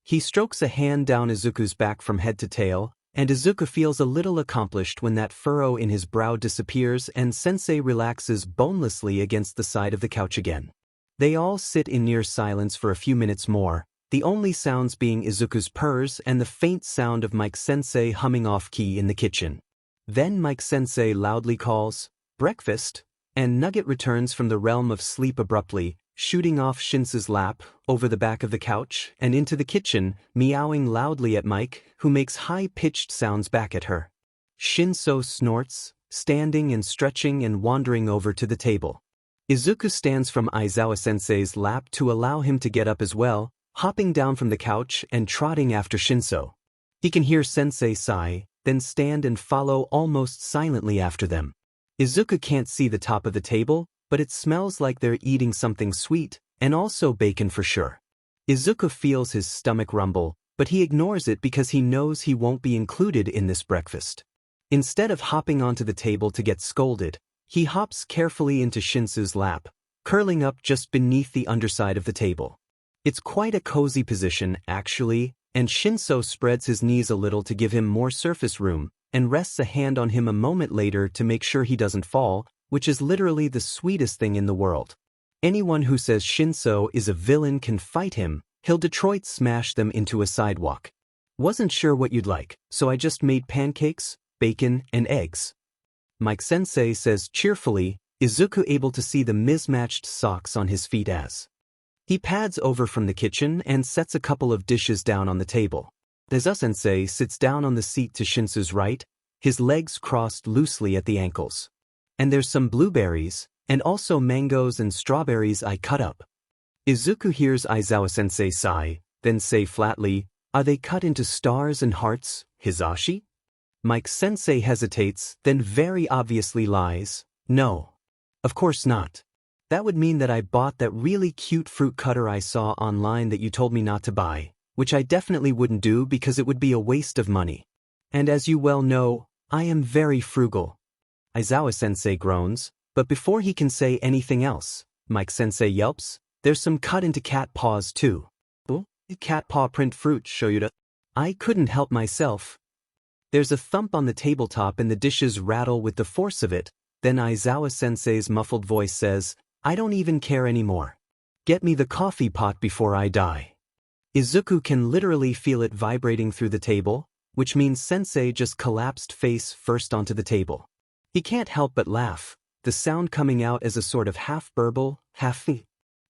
He strokes a hand down Izuku's back from head to tail, and Izuku feels a little accomplished when that furrow in his brow disappears and Sensei relaxes bonelessly against the side of the couch again. They all sit in near silence for a few minutes more, the only sounds being Izuku's purrs and the faint sound of Mike-sensei humming off-key in the kitchen. Then Mike-sensei loudly calls, "Breakfast," and Nugget returns from the realm of sleep abruptly, shooting off Shinso's lap, over the back of the couch, and into the kitchen, meowing loudly at Mike, who makes high-pitched sounds back at her. Shinso snorts, standing and stretching and wandering over to the table. Izuku stands from Aizawa-sensei's lap to allow him to get up as well, hopping down from the couch and trotting after Shinso. He can hear Sensei sigh, then stand and follow almost silently after them. Izuku can't see the top of the table, but it smells like they're eating something sweet, and also bacon for sure. Izuku feels his stomach rumble, but he ignores it because he knows he won't be included in this breakfast. Instead of hopping onto the table to get scolded, he hops carefully into Shinso's lap, curling up just beneath the underside of the table. It's quite a cozy position, actually, and Shinso spreads his knees a little to give him more surface room, and rests a hand on him a moment later to make sure he doesn't fall, which is literally the sweetest thing in the world. Anyone who says Shinso is a villain can fight him, he'll Detroit smash them into a sidewalk. "Wasn't sure what you'd like, so I just made pancakes, bacon, and eggs." Mike-sensei says cheerfully, Izuku able to see the mismatched socks on his feet as he pads over from the kitchen and sets a couple of dishes down on the table. Aizawa-sensei sits down on the seat to Shinso's right, his legs crossed loosely at the ankles. "And there's some blueberries, and also mangoes and strawberries I cut up." Izuku hears Aizawa-sensei sigh, then say flatly, "Are they cut into stars and hearts, Hizashi?" Mike-sensei hesitates, then very obviously lies, "No. Of course not. That would mean that I bought that really cute fruit cutter I saw online that you told me not to buy, which I definitely wouldn't do because it would be a waste of money. And as you well know, I am very frugal." Aizawa-sensei groans, but before he can say anything else, Mike-sensei yelps, "There's some cut into cat paws too." "Oh, cat paw print fruit, show you to." I couldn't help myself. There's a thump on the tabletop and the dishes rattle with the force of it, then Aizawa-sensei's muffled voice says, "I don't even care anymore. Get me the coffee pot before I die." Izuku can literally feel it vibrating through the table, which means Sensei just collapsed face first onto the table. He can't help but laugh, the sound coming out as a sort of half-burble, half-fee.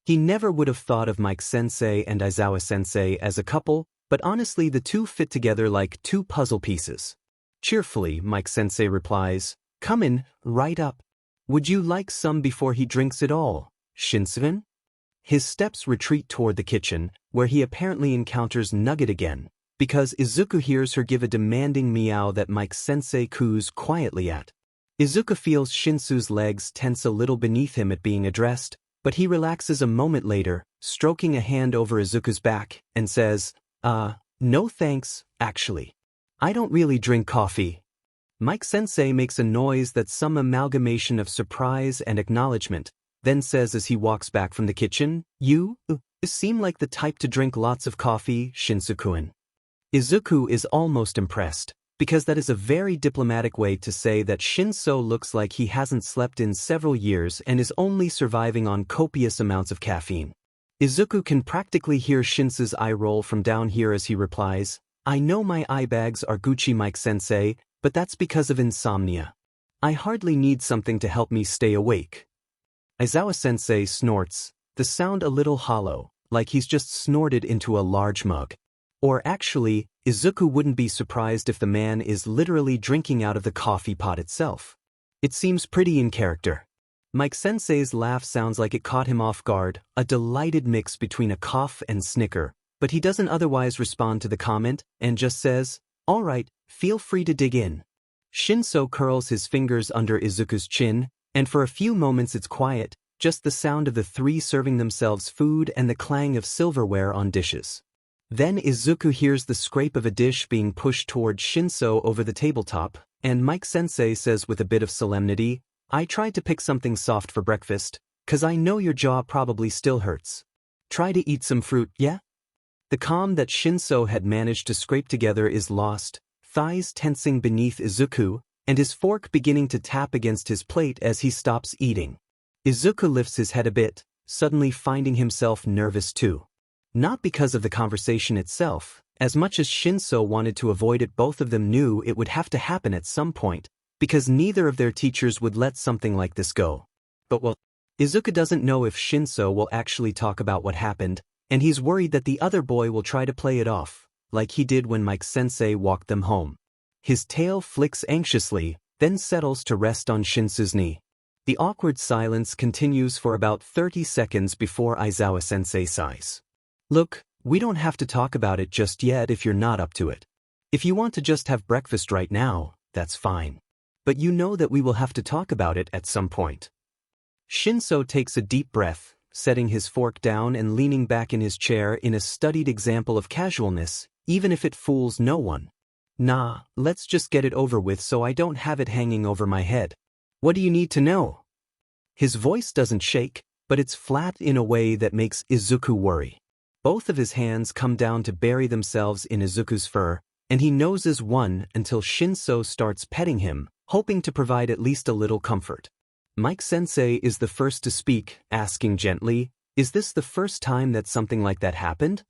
He never would have thought of Mike-sensei and Aizawa-sensei as a couple, but honestly the two fit together like two puzzle pieces. Cheerfully, Mike-sensei replies, "Come in, right up. Would you like some before he drinks it all, Shinso?" His steps retreat toward the kitchen, where he apparently encounters Nugget again, because Izuku hears her give a demanding meow that Mike-sensei coos quietly at. Izuku feels Shinso's legs tense a little beneath him at being addressed, but he relaxes a moment later, stroking a hand over Izuku's back, and says, No thanks, actually. I don't really drink coffee. Mike-sensei makes a noise that's some amalgamation of surprise and acknowledgement, then says as he walks back from the kitchen, You seem like the type to drink lots of coffee, Shinso-kun. Izuku is almost impressed, because that is a very diplomatic way to say that Shinso looks like he hasn't slept in several years and is only surviving on copious amounts of caffeine. Izuku can practically hear Shinso's eye roll from down here as he replies, I know my eye bags are Gucci Mike-sensei, but that's because of insomnia. I hardly need something to help me stay awake. Aizawa-sensei snorts, the sound a little hollow, like he's just snorted into a large mug. Or actually, Izuku wouldn't be surprised if the man is literally drinking out of the coffee pot itself. It seems pretty in character. Mike-sensei's laugh sounds like it caught him off guard, a delighted mix between a cough and snicker, but he doesn't otherwise respond to the comment and just says, All right, feel free to dig in. Shinso curls his fingers under Izuku's chin, and for a few moments it's quiet, just the sound of the three serving themselves food and the clang of silverware on dishes. Then Izuku hears the scrape of a dish being pushed toward Shinso over the tabletop, and Mike-sensei says with a bit of solemnity, I tried to pick something soft for breakfast, 'cause I know your jaw probably still hurts. Try to eat some fruit, yeah? The calm that Shinso had managed to scrape together is lost, thighs tensing beneath Izuku, and his fork beginning to tap against his plate as he stops eating. Izuku lifts his head a bit, suddenly finding himself nervous too. Not because of the conversation itself, as much as Shinso wanted to avoid it. Both of them knew it would have to happen at some point, because neither of their teachers would let something like this go. But Izuku doesn't know if Shinso will actually talk about what happened, and he's worried that the other boy will try to play it off, like he did when Mike-sensei walked them home. His tail flicks anxiously, then settles to rest on Shinso's knee. The awkward silence continues for about 30 seconds before Aizawa-sensei sighs. Look, we don't have to talk about it just yet if you're not up to it. If you want to just have breakfast right now, that's fine. But you know that we will have to talk about it at some point. Shinso takes a deep breath, setting his fork down and leaning back in his chair in a studied example of casualness, even if it fools no one. Nah, let's just get it over with so I don't have it hanging over my head. What do you need to know? His voice doesn't shake, but it's flat in a way that makes Izuku worry. Both of his hands come down to bury themselves in Izuku's fur, and he noses one until Shinso starts petting him, hoping to provide at least a little comfort. Mike-sensei is the first to speak, asking gently, Is this the first time that something like that happened?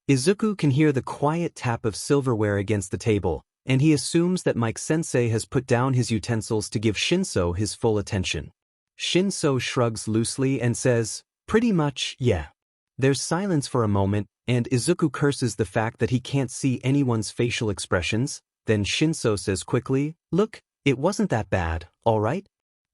Izuku can hear the quiet tap of silverware against the table, and he assumes that Mike-sensei has put down his utensils to give Shinso his full attention. Shinso shrugs loosely and says, Pretty much, yeah. There's silence for a moment, and Izuku curses the fact that he can't see anyone's facial expressions. Then Shinso says quickly, Look, it wasn't that bad, alright?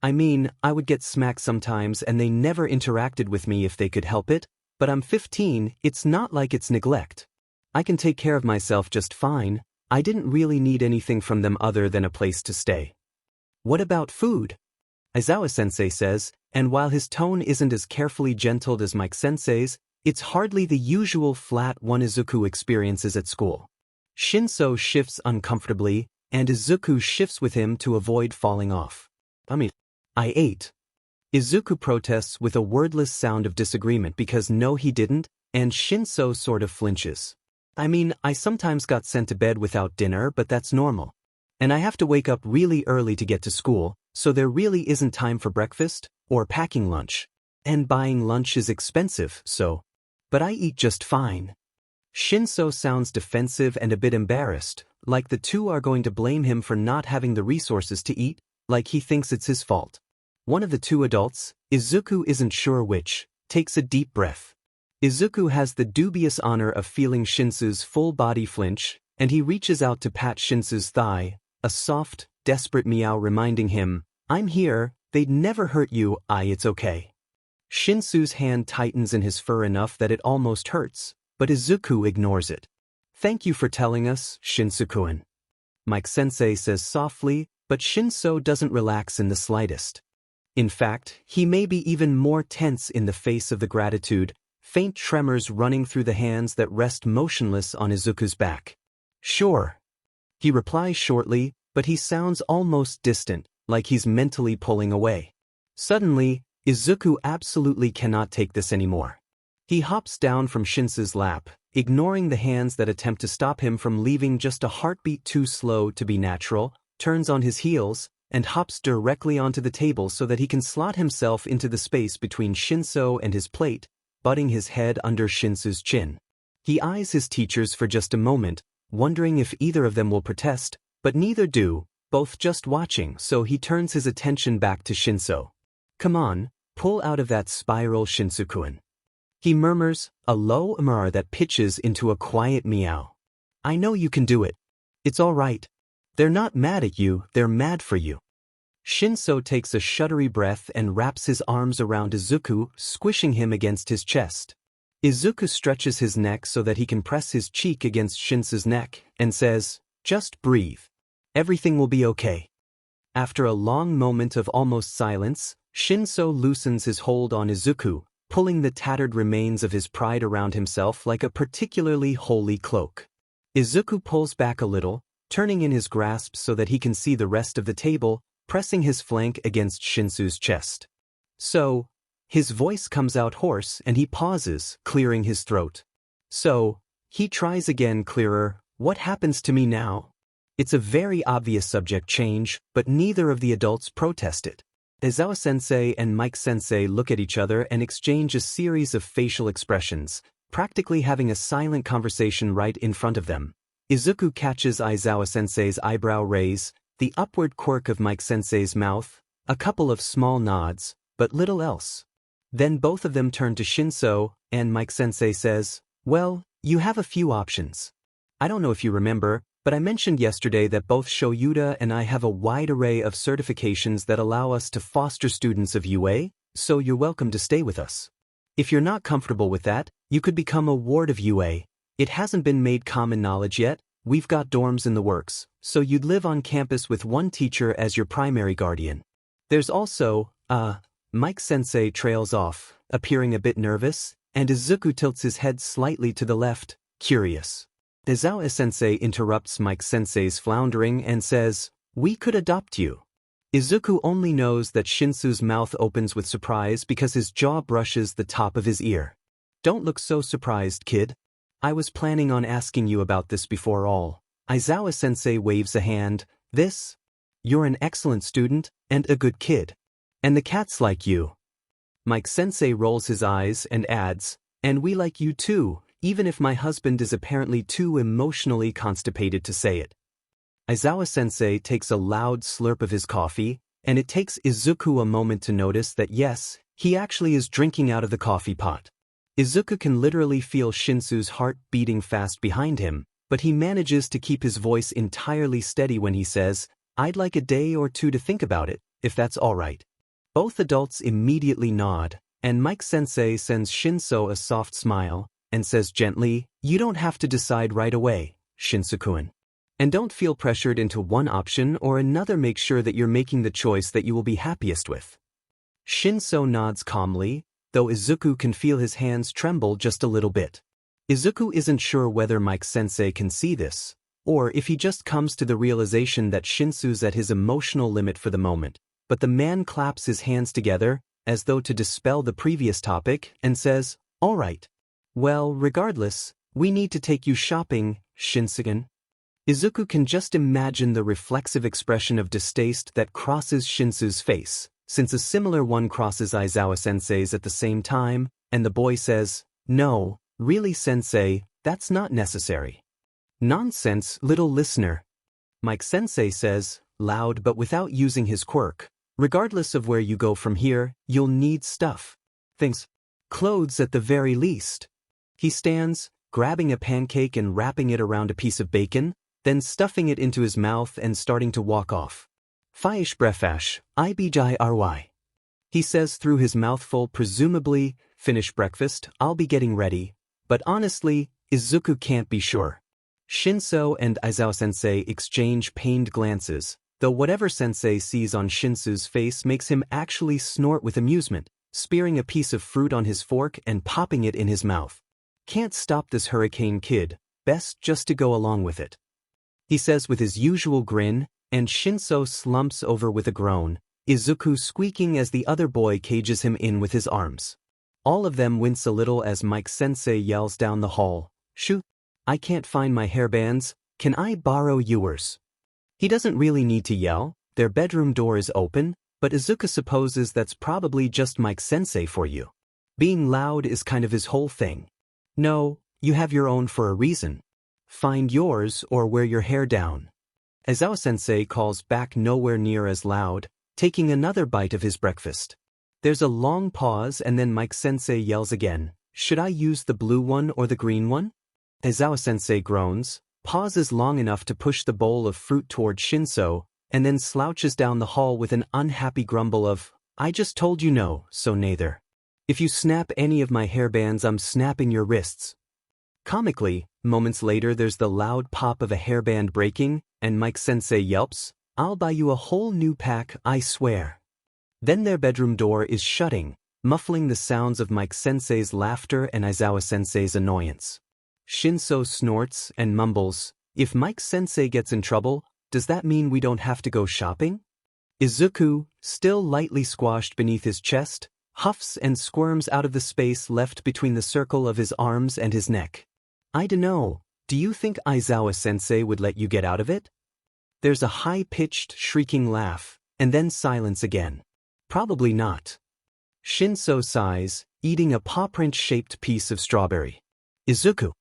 I mean, I would get smacked sometimes and they never interacted with me if they could help it, but I'm 15, it's not like it's neglect. I can take care of myself just fine. I didn't really need anything from them other than a place to stay. What about food? Aizawa-sensei says, and while his tone isn't as carefully gentled as Mike-sensei's, it's hardly the usual flat one Izuku experiences at school. Shinso shifts uncomfortably, and Izuku shifts with him to avoid falling off. I ate. Izuku protests with a wordless sound of disagreement because no he didn't, and Shinso sort of flinches. I sometimes got sent to bed without dinner, but that's normal. And I have to wake up really early to get to school, so there really isn't time for breakfast or packing lunch. And buying lunch is expensive, so. But I eat just fine. Shinso sounds defensive and a bit embarrassed, like the two are going to blame him for not having the resources to eat, like he thinks it's his fault. One of the two adults, Izuku isn't sure which, takes a deep breath. Izuku has the dubious honor of feeling Shinso's full body flinch, and he reaches out to pat Shinso's thigh, a soft, desperate meow reminding him, I'm here, they'd never hurt you, it's okay. Shinso's hand tightens in his fur enough that it almost hurts, but Izuku ignores it. Thank you for telling us, Shinso-kun. Mike-sensei says softly, but Shinso doesn't relax in the slightest. In fact, he may be even more tense in the face of the gratitude, faint tremors running through the hands that rest motionless on Izuku's back. Sure. He replies shortly, but he sounds almost distant, like he's mentally pulling away. Suddenly, Izuku absolutely cannot take this anymore. He hops down from Shinsou's lap, ignoring the hands that attempt to stop him from leaving just a heartbeat too slow to be natural, turns on his heels, and hops directly onto the table so that he can slot himself into the space between Shinso and his plate, butting his head under Shinsou's chin. He eyes his teachers for just a moment, wondering if either of them will protest, but neither do, both just watching, so he turns his attention back to Shinso. "Come on, pull out of that spiral, Shinsu-kun." He murmurs, a low murmur that pitches into a quiet meow. "I know you can do it. It's all right. They're not mad at you, they're mad for you." Shinso takes a shuddery breath and wraps his arms around Izuku, squishing him against his chest. Izuku stretches his neck so that he can press his cheek against Shinso's neck, and says, "Just breathe. Everything will be okay." After a long moment of almost silence, Shinso loosens his hold on Izuku, pulling the tattered remains of his pride around himself like a particularly holy cloak. Izuku pulls back a little, turning in his grasp so that he can see the rest of the table, pressing his flank against Shinsu's chest. "So," his voice comes out hoarse and he pauses, clearing his throat. "So," he tries again clearer, "what happens to me now?" It's a very obvious subject change, but neither of the adults protest it. Aizawa-sensei and Mike-sensei look at each other and exchange a series of facial expressions, practically having a silent conversation right in front of them. Izuku catches Aizawa-sensei's eyebrow raise, the upward quirk of Mike-sensei's mouth, a couple of small nods, but little else. Then both of them turn to Shinso, and Mike-sensei says, "Well, you have a few options. I don't know if you remember, but I mentioned yesterday that both Shoyuta and I have a wide array of certifications that allow us to foster students of UA, so you're welcome to stay with us. If you're not comfortable with that, you could become a ward of UA. It hasn't been made common knowledge yet, we've got dorms in the works, so you'd live on campus with one teacher as your primary guardian. There's also, Mike-sensei trails off, appearing a bit nervous, and Izuku tilts his head slightly to the left, curious. Aizawa-sensei interrupts Mike-sensei's floundering and says, "We could adopt you." Izuku only knows that Shinsu's mouth opens with surprise because his jaw brushes the top of his ear. "Don't look so surprised, kid. I was planning on asking you about this before all." Aizawa-sensei waves a hand. You're an excellent student, and a good kid. And the cats like you." Mike-sensei rolls his eyes and adds, "And we like you too, even if my husband is apparently too emotionally constipated to say it." Aizawa-sensei takes a loud slurp of his coffee, and it takes Izuku a moment to notice that yes, he actually is drinking out of the coffee pot. Izuku can literally feel Shinsu's heart beating fast behind him, but he manages to keep his voice entirely steady when he says, "I'd like a day or two to think about it, if that's all right." Both adults immediately nod, and Mike-sensei sends Shinso a soft smile, and says gently, "You don't have to decide right away, Shinsu-kun. And don't feel pressured into one option or another, make sure that you're making the choice that you will be happiest with." Shinso nods calmly, though Izuku can feel his hands tremble just a little bit. Izuku isn't sure whether Mike-sensei can see this, or if he just comes to the realization that Shinsu's at his emotional limit for the moment, but the man claps his hands together, as though to dispel the previous topic, and says, "All right. Well, regardless, we need to take you shopping, Shinsu-kun." Izuku can just imagine the reflexive expression of distaste that crosses Shinsu's face, since a similar one crosses Aizawa-sensei's at the same time, and the boy says, "No, really sensei, that's not necessary." "Nonsense, little listener." Mike-sensei says, loud but without using his quirk, "Regardless of where you go from here, you'll need stuff. Things. Clothes at the very least." He stands, grabbing a pancake and wrapping it around a piece of bacon, then stuffing it into his mouth and starting to walk off. "Faish brefash, ibjry." He says through his mouthful, presumably, "Finish breakfast, I'll be getting ready." But honestly, Izuku can't be sure. Shinso and Aizawa-sensei exchange pained glances, though whatever sensei sees on Shinsu's face makes him actually snort with amusement, spearing a piece of fruit on his fork and popping it in his mouth. Can't stop this hurricane kid, best just to go along with it. he says with his usual grin, and Shinso slumps over with a groan, Izuku squeaking as the other boy cages him in with his arms. All of them wince a little as Mike-sensei yells down the hall, "Shoo! I can't find my hairbands, can I borrow yours?" He doesn't really need to yell, their bedroom door is open, but Izuku supposes that's probably just Mike-sensei for you. Being loud is kind of his whole thing. No, you have your own for a reason. Find yours or wear your hair down. Aizawa-sensei calls back nowhere near as loud, taking another bite of his breakfast. There's a long pause and then Mike-sensei yells again, "Should I use the blue one or the green one?" Aizawa-sensei groans, pauses long enough to push the bowl of fruit toward Shinso, and then slouches down the hall with an unhappy grumble of, "I just told you no, so neither. If you snap any of my hairbands, I'm snapping your wrists." Comically, moments later there's the loud pop of a hairband breaking, and Mike-sensei yelps, "I'll buy you a whole new pack, I swear." Then their bedroom door is shutting, muffling the sounds of Mike-sensei's laughter and Aizawa-sensei's annoyance. Shinso snorts and mumbles, "If Mike-sensei gets in trouble, does that mean we don't have to go shopping?" Izuku, still lightly squashed beneath his chest, huffs and squirms out of the space left between the circle of his arms and his neck. "I dunno, do you think Aizawa-sensei would let you get out of it?" There's a high-pitched, shrieking laugh, and then silence again. "Probably not." Shinso sighs, eating a paw-print-shaped piece of strawberry. Izuku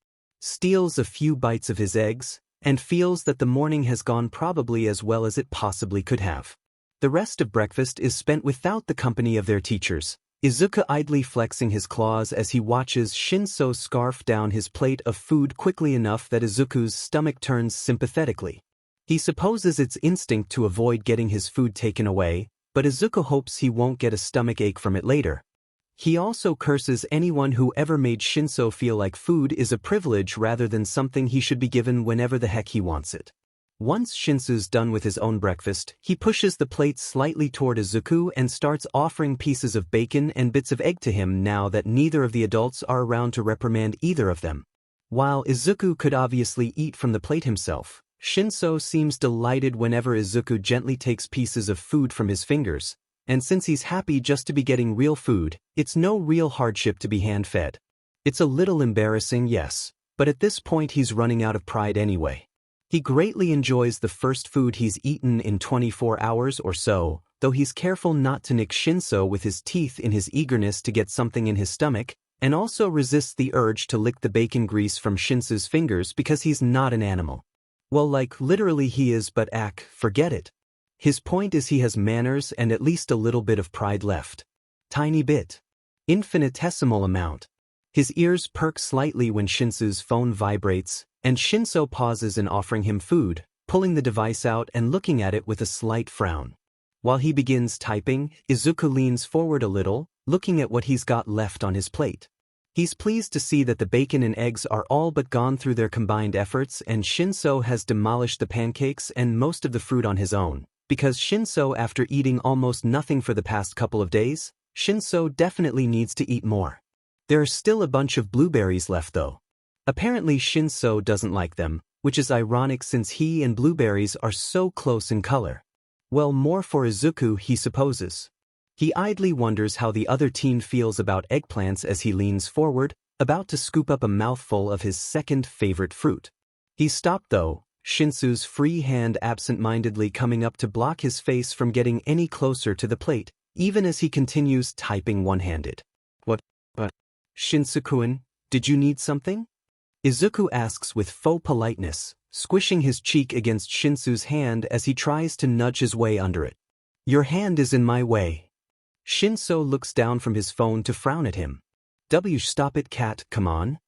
steals a few bites of his eggs, and feels that the morning has gone probably as well as it possibly could have. The rest of breakfast is spent without the company of their teachers, Izuku idly flexing his claws as he watches Shinso scarf down his plate of food quickly enough that Izuku's stomach turns sympathetically. He supposes it's instinct to avoid getting his food taken away, but Izuku hopes he won't get a stomach ache from it later. He also curses anyone who ever made Shinso feel like food is a privilege rather than something he should be given whenever the heck he wants it. Once Shinso's done with his own breakfast, he pushes the plate slightly toward Izuku and starts offering pieces of bacon and bits of egg to him now that neither of the adults are around to reprimand either of them. While Izuku could obviously eat from the plate himself, Shinso seems delighted whenever Izuku gently takes pieces of food from his fingers, and since he's happy just to be getting real food, it's no real hardship to be hand-fed. It's a little embarrassing, yes, but at this point he's running out of pride anyway. He greatly enjoys the first food he's eaten in 24 hours or so, though he's careful not to nick Shinso with his teeth in his eagerness to get something in his stomach, and also resists the urge to lick the bacon grease from Shinso's fingers because he's not an animal. Well, like literally he is, but forget it. His point is he has manners and at least a little bit of pride left. Tiny bit. Infinitesimal amount. His ears perk slightly when Shinso's phone vibrates, and Shinso pauses in offering him food, pulling the device out and looking at it with a slight frown. While he begins typing, Izuku leans forward a little, looking at what he's got left on his plate. He's pleased to see that the bacon and eggs are all but gone through their combined efforts and Shinso has demolished the pancakes and most of the fruit on his own. Because Shinso, after eating almost nothing for the past couple of days, Shinso definitely needs to eat more. There are still a bunch of blueberries left though. Apparently Shinso doesn't like them, which is ironic since he and blueberries are so close in color. Well, more for Izuku, he supposes. He idly wonders how the other teen feels about eggplants as he leans forward, about to scoop up a mouthful of his second favorite fruit. He's stopped though, Shinso's free hand absent-mindedly coming up to block his face from getting any closer to the plate, even as he continues typing one-handed. What? Shinsu-kun, did you need something? Izuku asks with faux politeness, squishing his cheek against Shinsu's hand as he tries to nudge his way under it. Your hand is in my way. Shinso looks down from his phone to frown at him. Stop it, cat, come on.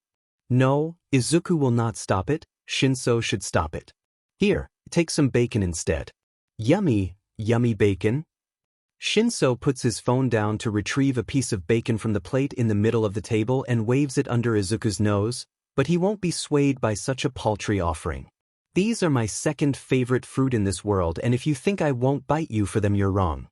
No, Izuku will not stop it, Shinso should stop it. Here, take some bacon instead. Yummy, yummy bacon. Shinso puts his phone down to retrieve a piece of bacon from the plate in the middle of the table and waves it under Izuku's nose, but he won't be swayed by such a paltry offering. These are my second favorite fruit in this world, and if you think I won't bite you for them, you're wrong.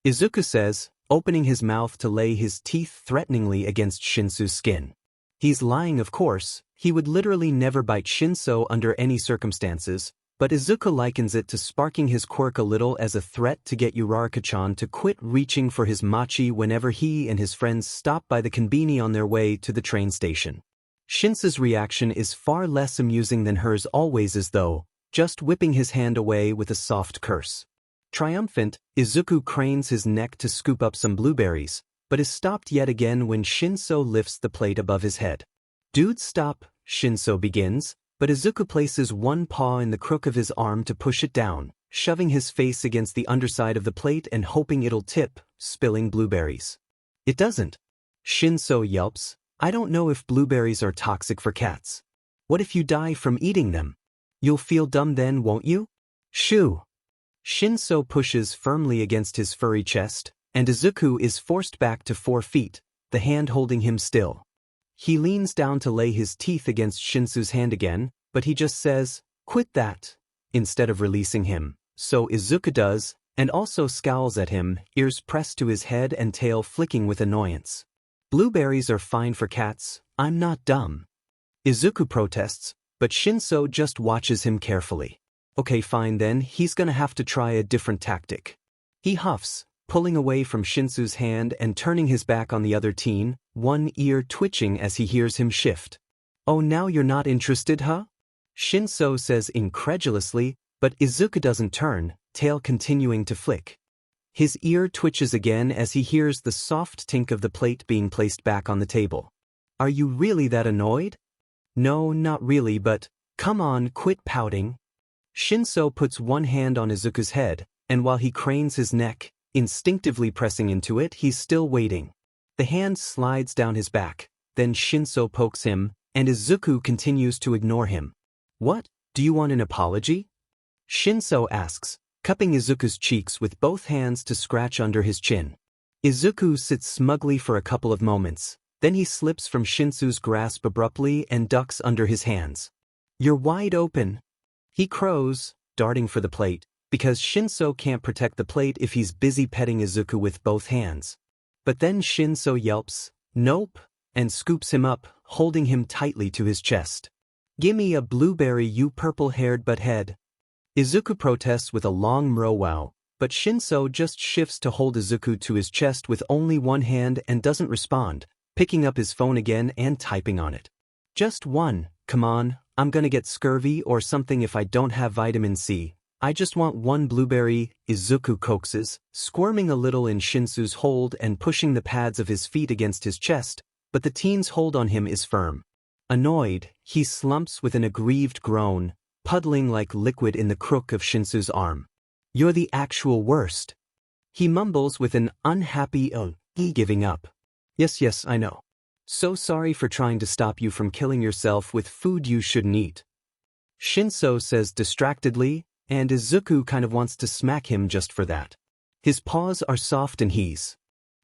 Izuku says, opening his mouth to lay his teeth threateningly against Shinsu's skin. He's lying, of course. He would literally never bite Shinso under any circumstances, But Izuku likens it to sparking his quirk a little as a threat to get Uraraka-chan to quit reaching for his machi whenever he and his friends stop by the konbini on their way to the train station. Shinso's reaction is far less amusing than hers always is though, just whipping his hand away with a soft curse. Triumphant, Izuku cranes his neck to scoop up some blueberries, but is stopped yet again when Shinso lifts the plate above his head. "Dude, stop," Shinso begins, but Izuku places one paw in the crook of his arm to push it down, shoving his face against the underside of the plate and hoping it'll tip, spilling blueberries. It doesn't. Shinso yelps, "I don't know if blueberries are toxic for cats. What if you die from eating them? You'll feel dumb then, won't you?" "Shoo!" Shinso pushes firmly against his furry chest, and Izuku is forced back to 4 feet, the hand holding him still. He leans down to lay his teeth against Shinso's hand again, but he just says, "Quit that," instead of releasing him. So Izuku does, and also scowls at him, ears pressed to his head and tail flicking with annoyance. "Blueberries are fine for cats, I'm not dumb." Izuku protests, but Shinso just watches him carefully. "Okay, fine then, he's gonna have to try a different tactic." He huffs, pulling away from Shinso's hand and turning his back on the other teen, one ear twitching as he hears him shift. "Oh, now you're not interested, huh?" Shinso says incredulously, but Izuku doesn't turn, tail continuing to flick. His ear twitches again as he hears the soft tink of the plate being placed back on the table. "Are you really that annoyed?" "No, not really, but come on, quit pouting." Shinso puts one hand on Izuku's head, and while he cranes his neck, instinctively pressing into it, he's still waiting. The hand slides down his back, then Shinso pokes him, and Izuku continues to ignore him. "What, do you want an apology?" Shinso asks, cupping Izuku's cheeks with both hands to scratch under his chin. Izuku sits smugly for a couple of moments, then he slips from Shinso's grasp abruptly and ducks under his hands. "You're wide open," he crows, darting for the plate, because Shinso can't protect the plate if he's busy petting Izuku with both hands. But then Shinso yelps, "Nope," and scoops him up, holding him tightly to his chest. "Gimme a blueberry, you purple-haired butthead." Izuku protests with a long mrowow, but Shinso just shifts to hold Izuku to his chest with only one hand and doesn't respond, picking up his phone again and typing on it. "Just one, come on, I'm gonna get scurvy or something if I don't have vitamin C. I just want one blueberry," Izuku coaxes, squirming a little in Shinso's hold and pushing the pads of his feet against his chest, but the teen's hold on him is firm. Annoyed, he slumps with an aggrieved groan, puddling like liquid in the crook of Shinso's arm. "You're the actual worst." He mumbles with an unhappy giving up. Yes, I know. So sorry for trying to stop you from killing yourself with food you shouldn't eat." Shinso says distractedly, and Izuku kind of wants to smack him just for that. His paws are soft and he's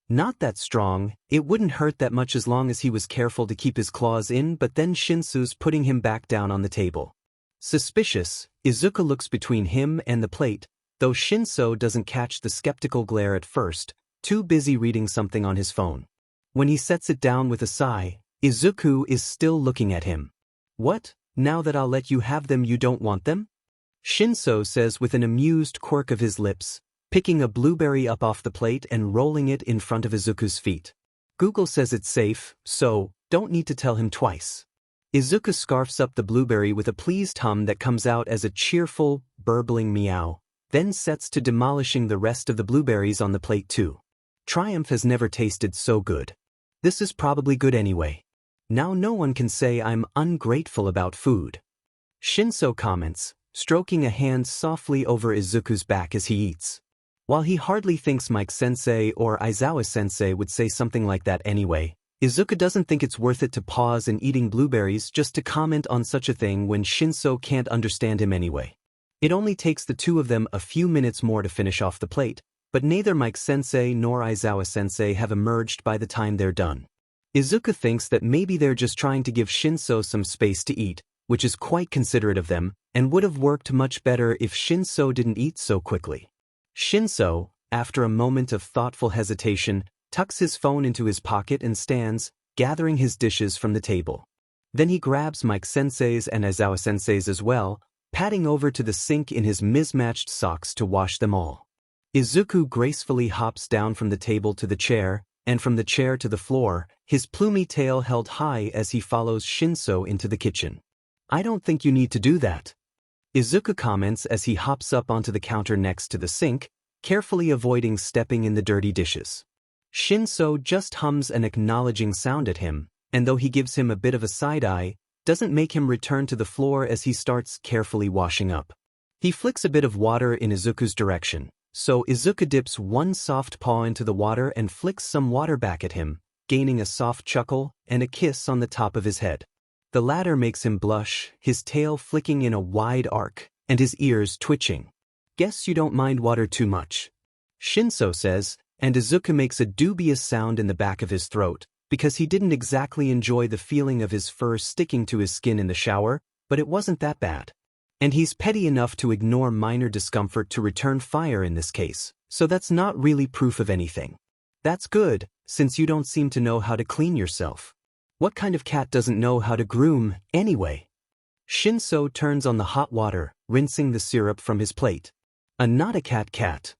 not that strong. It wouldn't hurt that much as long as he was careful to keep his claws in, but then Shinso's putting him back down on the table. Suspicious, Izuku looks between him and the plate, though Shinso doesn't catch the skeptical glare at first, too busy reading something on his phone. When he sets it down with a sigh, Izuku is still looking at him. "What, now that I'll let you have them you don't want them?" Shinso says with an amused quirk of his lips, picking a blueberry up off the plate and rolling it in front of Izuku's feet. "Google says it's safe, so don't need to tell him twice." Izuku scarfs up the blueberry with a pleased hum that comes out as a cheerful, burbling meow, then sets to demolishing the rest of the blueberries on the plate too. Triumph has never tasted so good. This is probably good anyway. Now no one can say I'm ungrateful about food. Shinso comments, stroking a hand softly over Izuku's back as he eats. While he hardly thinks Mike-sensei or Aizawa-sensei would say something like that anyway, Izuku doesn't think it's worth it to pause in eating blueberries just to comment on such a thing when Shinso can't understand him anyway. It only takes the two of them a few minutes more to finish off the plate, but neither Mike-sensei nor Aizawa-sensei have emerged by the time they're done. Izuku thinks that maybe they're just trying to give Shinso some space to eat, which is quite considerate of them, and would have worked much better if Shinso didn't eat so quickly. Shinso, after a moment of thoughtful hesitation, tucks his phone into his pocket and stands, gathering his dishes from the table. Then he grabs Mike-sensei's and Aizawa-sensei's as well, padding over to the sink in his mismatched socks to wash them all. Izuku gracefully hops down from the table to the chair, and from the chair to the floor, his plumy tail held high as he follows Shinso into the kitchen. "I don't think you need to do that," Izuku comments as he hops up onto the counter next to the sink, carefully avoiding stepping in the dirty dishes. Shinso just hums an acknowledging sound at him, and though he gives him a bit of a side-eye, doesn't make him return to the floor as he starts carefully washing up. He flicks a bit of water in Izuku's direction, so Izuku dips one soft paw into the water and flicks some water back at him, gaining a soft chuckle and a kiss on the top of his head. The latter makes him blush, his tail flicking in a wide arc, and his ears twitching. "Guess you don't mind water too much," Shinso says, and Izuku makes a dubious sound in the back of his throat, because he didn't exactly enjoy the feeling of his fur sticking to his skin in the shower, but it wasn't that bad. And he's petty enough to ignore minor discomfort to return fire in this case, so that's not really proof of anything. "That's good, since you don't seem to know how to clean yourself. What kind of cat doesn't know how to groom, anyway?" Shinso turns on the hot water, rinsing the syrup from his plate. "A not-a-cat cat,"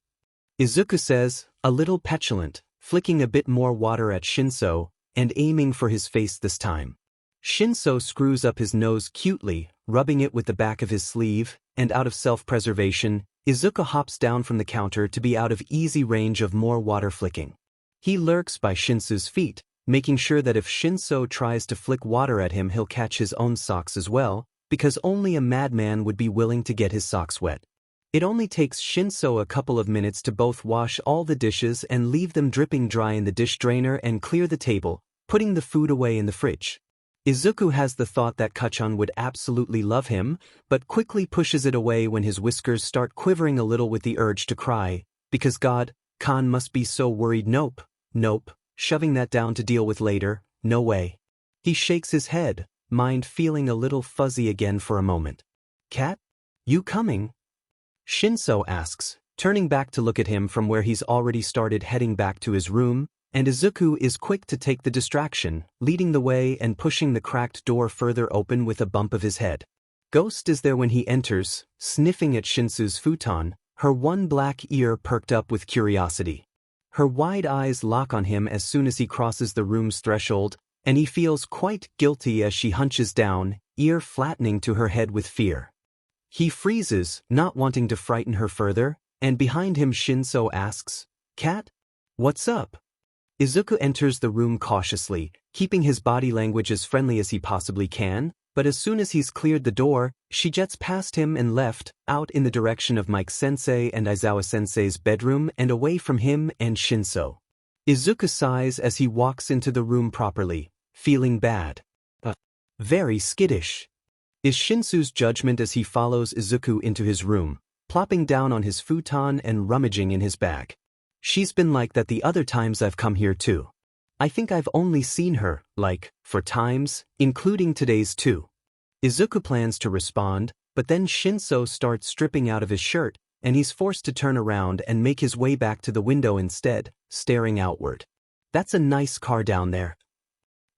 Izuku says, a little petulant, flicking a bit more water at Shinso, and aiming for his face this time. Shinso screws up his nose cutely, rubbing it with the back of his sleeve, and out of self-preservation, Izuku hops down from the counter to be out of easy range of more water flicking. He lurks by Shinso's feet, making sure that if Shinso tries to flick water at him he'll catch his own socks as well, because only a madman would be willing to get his socks wet. It only takes Shinso a couple of minutes to both wash all the dishes and leave them dripping dry in the dish drainer and clear the table, putting the food away in the fridge. Izuku has the thought that Kachan would absolutely love him, but quickly pushes it away when his whiskers start quivering a little with the urge to cry, because God, Khan must be so worried. Nope, shoving that down to deal with later, no way. He shakes his head, mind feeling a little fuzzy again for a moment. "Cat? You coming?" Shinso asks, turning back to look at him from where he's already started heading back to his room, and Izuku is quick to take the distraction, leading the way and pushing the cracked door further open with a bump of his head. Ghost is there when he enters, sniffing at Shinsu's futon, her one black ear perked up with curiosity. Her wide eyes lock on him as soon as he crosses the room's threshold, and he feels quite guilty as she hunches down, ear flattening to her head with fear. He freezes, not wanting to frighten her further, and behind him Shinso asks, "Cat? What's up?" Izuku enters the room cautiously, keeping his body language as friendly as he possibly can, but as soon as he's cleared the door, she jets past him and left, out in the direction of Mike-sensei and Aizawa-sensei's bedroom and away from him and Shinso. Izuku sighs as he walks into the room properly, feeling bad. Very skittish, is Shinsu's judgment as he follows Izuku into his room, plopping down on his futon and rummaging in his bag. "She's been like that the other times I've come here too. I think I've only seen her, like, 4 times, including today's too." Izuku plans to respond, but then Shinso starts stripping out of his shirt, and he's forced to turn around and make his way back to the window instead, staring outward. "That's a nice car down there.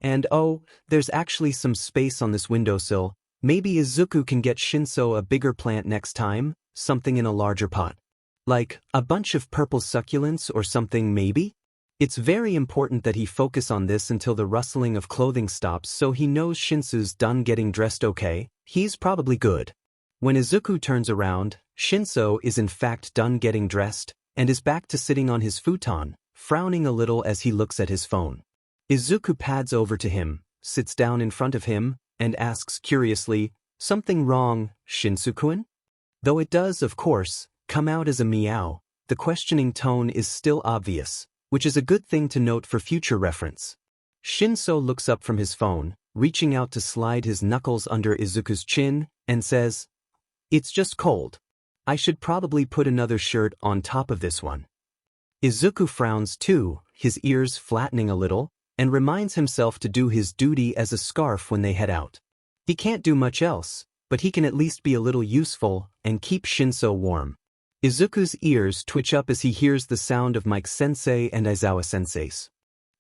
And oh, there's actually some space on this windowsill. Maybe Izuku can get Shinso a bigger plant next time, something in a larger pot. Like, a bunch of purple succulents or something maybe? It's very important that he focus on this until the rustling of clothing stops so he knows Shinso's done getting dressed okay, he's probably good." When Izuku turns around, Shinso is in fact done getting dressed, and is back to sitting on his futon, frowning a little as he looks at his phone. Izuku pads over to him, sits down in front of him, and asks curiously, "Something wrong, Shinsu-kun?" Though it does, of course, come out as a meow, the questioning tone is still obvious, which is a good thing to note for future reference. Shinso looks up from his phone, reaching out to slide his knuckles under Izuku's chin, and says, "It's just cold. I should probably put another shirt on top of this one." Izuku frowns too, his ears flattening a little, and reminds himself to do his duty as a scarf when they head out. He can't do much else, but he can at least be a little useful and keep Shinso warm. Izuku's ears twitch up as he hears the sound of Mike-sensei and Aizawa-sensei's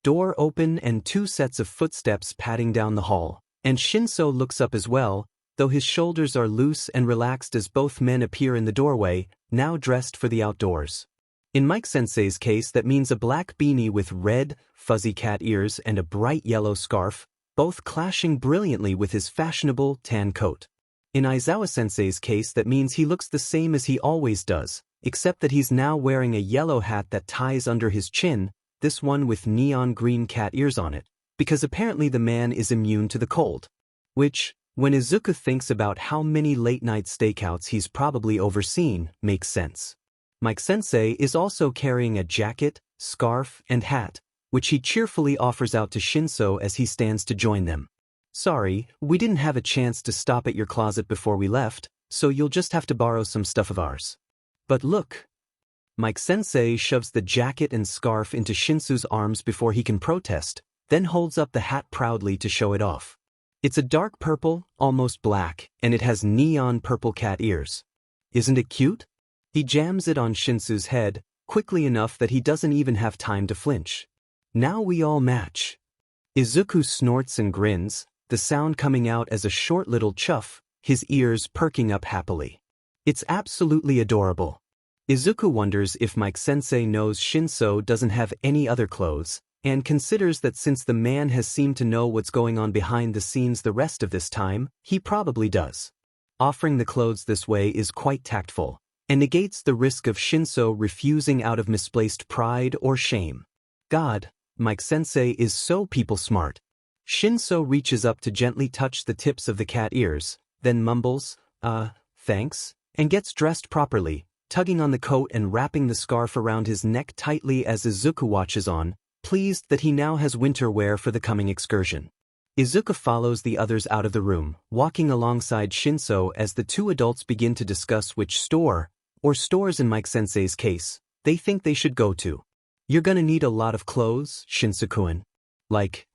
door open and 2 sets of footsteps padding down the hall, and Shinso looks up as well, though his shoulders are loose and relaxed as both men appear in the doorway, now dressed for the outdoors. In Mike-sensei's case, that means a black beanie with red, fuzzy cat ears and a bright yellow scarf, both clashing brilliantly with his fashionable tan coat. In Aizawa-sensei's case, that means he looks the same as he always does, except that he's now wearing a yellow hat that ties under his chin, this one with neon green cat ears on it, because apparently the man is immune to the cold. Which, when Izuku thinks about how many late-night stakeouts he's probably overseen, makes sense. Mike-sensei is also carrying a jacket, scarf, and hat, which he cheerfully offers out to Shinso as he stands to join them. Sorry, we didn't have a chance to stop at your closet before we left, so you'll just have to borrow some stuff of ours. But look. Mike-sensei shoves the jacket and scarf into Shinsu's arms before he can protest, then holds up the hat proudly to show it off. It's a dark purple, almost black, and it has neon purple cat ears. Isn't it cute? He jams it on Shinsu's head, quickly enough that he doesn't even have time to flinch. Now we all match. Izuku snorts and grins, the sound coming out as a short little chuff, his ears perking up happily. It's absolutely adorable. Izuku wonders if Mike-sensei knows Shinso doesn't have any other clothes, and considers that since the man has seemed to know what's going on behind the scenes the rest of this time, he probably does. Offering the clothes this way is quite tactful, and negates the risk of Shinso refusing out of misplaced pride or shame. God, Mike-sensei is so people-smart. Shinso reaches up to gently touch the tips of the cat ears, then mumbles, thanks, and gets dressed properly, tugging on the coat and wrapping the scarf around his neck tightly as Izuku watches on, pleased that he now has winter wear for the coming excursion. Izuku follows the others out of the room, walking alongside Shinso as the two adults begin to discuss which store, or stores in Mike-sensei's case, they think they should go to. You're gonna need a lot of clothes, Shinso-kun. Like,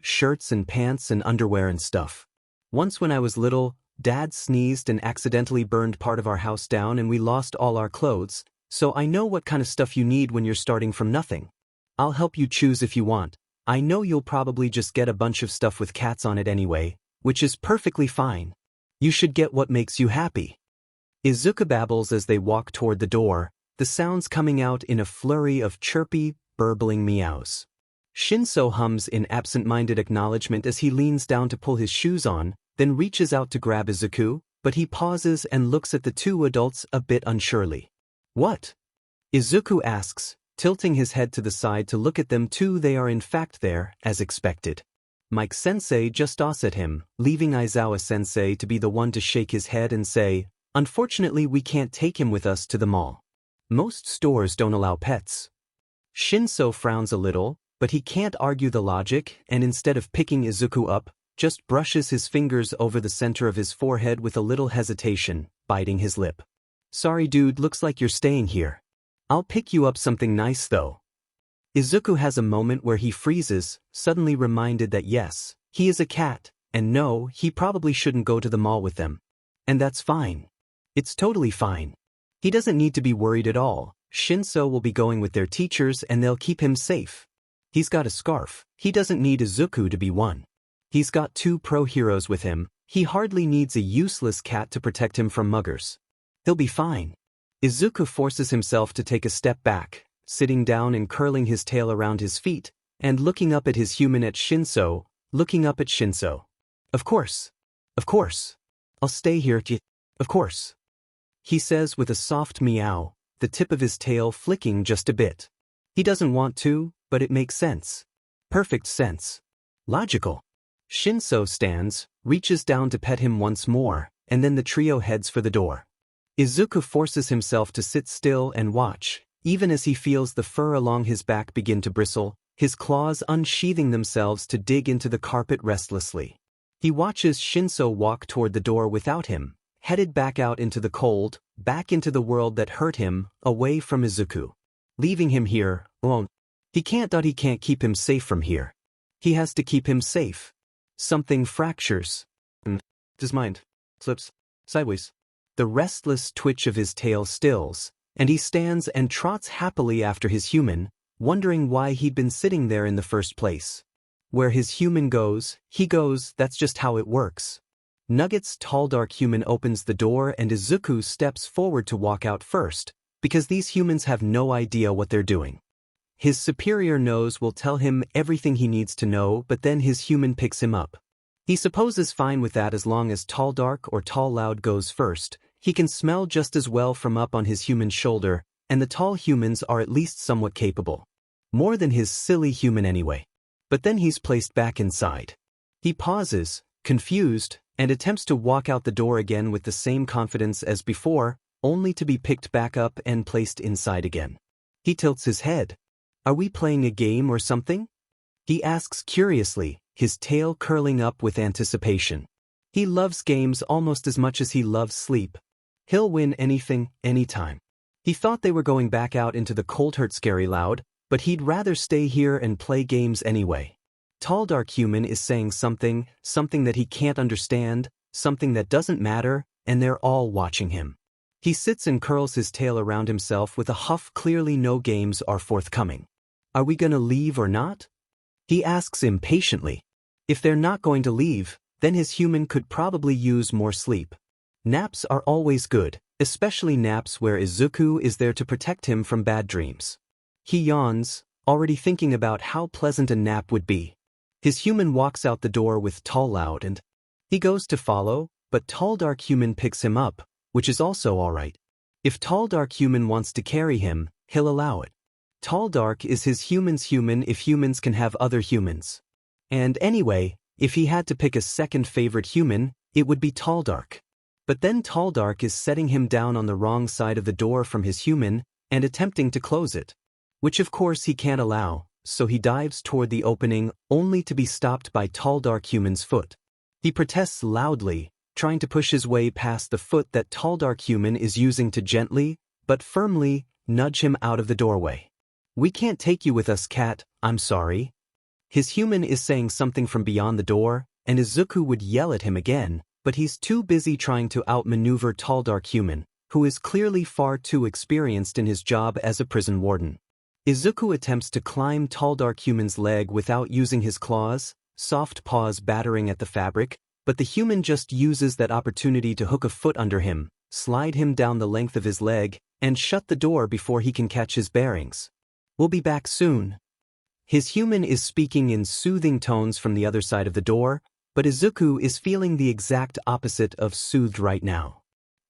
shirts and pants and underwear and stuff. Once when I was little, Dad sneezed and accidentally burned part of our house down and we lost all our clothes, so I know what kind of stuff you need when you're starting from nothing. I'll help you choose if you want. I know you'll probably just get a bunch of stuff with cats on it anyway, which is perfectly fine. You should get what makes you happy. Izuku babbles as they walk toward the door, the sounds coming out in a flurry of chirpy, burbling meows. Shinso hums in absent-minded acknowledgement as he leans down to pull his shoes on, then reaches out to grab Izuku, but he pauses and looks at the two adults a bit unsurely. What? Izuku asks, tilting his head to the side to look at them too. They are in fact there, as expected. Mike-sensei just osses at him, leaving Aizawa-sensei to be the one to shake his head and say, unfortunately we can't take him with us to the mall. Most stores don't allow pets. Shinso frowns a little, but he can't argue the logic and instead of picking Izuku up, just brushes his fingers over the center of his forehead with a little hesitation, biting his lip. Sorry dude, looks like you're staying here. I'll pick you up something nice though. Izuku has a moment where he freezes, suddenly reminded that yes, he is a cat, and no, he probably shouldn't go to the mall with them. And that's fine. It's totally fine. He doesn't need to be worried at all. Shinso will be going with their teachers and they'll keep him safe. He's got a scarf. He doesn't need Izuku to be one. He's got two pro heroes with him. He hardly needs a useless cat to protect him from muggers. He'll be fine. Izuku forces himself to take a step back, sitting down and curling his tail around his feet, and looking up at his human at Shinso, looking up at Shinso. Of course. Of course. I'll stay here, of course. He says with a soft meow, the tip of his tail flicking just a bit. He doesn't want to, but it makes sense. Perfect sense. Logical. Shinso stands, reaches down to pet him once more, and then the trio heads for the door. Izuku forces himself to sit still and watch, even as he feels the fur along his back begin to bristle, his claws unsheathing themselves to dig into the carpet restlessly. He watches Shinso walk toward the door without him, headed back out into the cold, back into the world that hurt him, away from Izuku. Leaving him here, alone. He can't keep him safe from here. He has to keep him safe. Something fractures. And his mind slips sideways. The restless twitch of his tail stills, and he stands and trots happily after his human, wondering why he'd been sitting there in the first place. Where his human goes, he goes, that's just how it works. Nugget's tall dark human opens the door and Izuku steps forward to walk out first, because these humans have no idea what they're doing. His superior nose will tell him everything he needs to know, but then his human picks him up. He supposes fine with that as long as Tall Dark or Tall Loud goes first. He can smell just as well from up on his human shoulder, and the tall humans are at least somewhat capable. More than his silly human anyway. But then he's placed back inside. He pauses, confused, and attempts to walk out the door again with the same confidence as before, only to be picked back up and placed inside again. He tilts his head. Are we playing a game or something? He asks curiously, his tail curling up with anticipation. He loves games almost as much as he loves sleep. He'll win anything, anytime. He thought they were going back out into the cold hurt scary loud, but he'd rather stay here and play games anyway. Tall dark human is saying something that he can't understand, something that doesn't matter, and they're all watching him. He sits and curls his tail around himself with a huff. Clearly no games are forthcoming. Are we gonna leave or not? He asks impatiently. If they're not going to leave, then his human could probably use more sleep. Naps are always good, especially naps where Izuku is there to protect him from bad dreams. He yawns, already thinking about how pleasant a nap would be. His human walks out the door with Tall Loud and he goes to follow, but Tall Dark human picks him up, which is also alright. If Tall Dark human wants to carry him, he'll allow it. Tall Dark is his human's human if humans can have other humans. And anyway, if he had to pick a second favorite human, it would be Tall Dark. But then Tall Dark is setting him down on the wrong side of the door from his human and attempting to close it. Which of course he can't allow, so he dives toward the opening only to be stopped by Tall Dark human's foot. He protests loudly, trying to push his way past the foot that Tall Dark human is using to gently, but firmly, nudge him out of the doorway. We can't take you with us, cat, I'm sorry. His human is saying something from beyond the door, and Izuku would yell at him again, but he's too busy trying to outmaneuver Tall Dark human, who is clearly far too experienced in his job as a prison warden. Izuku attempts to climb Tall Dark human's leg without using his claws, soft paws battering at the fabric, but the human just uses that opportunity to hook a foot under him, slide him down the length of his leg, and shut the door before he can catch his bearings. We'll be back soon. His human is speaking in soothing tones from the other side of the door, but Izuku is feeling the exact opposite of soothed right now.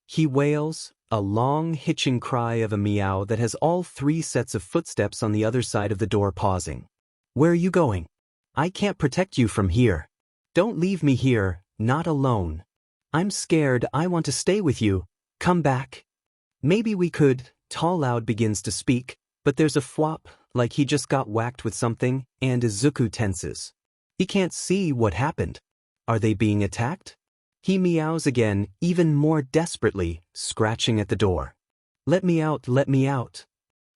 He wails, a long hitching cry of a meow that has all three sets of footsteps on the other side of the door pausing. Where are you going? I can't protect you from here. Don't leave me here, not alone. I'm scared. I want to stay with you. Come back. Maybe we could. Tall Loud begins to speak, but there's a thwop, like he just got whacked with something, and Izuku tenses. He can't see what happened. Are they being attacked? He meows again, even more desperately, scratching at the door. Let me out, let me out.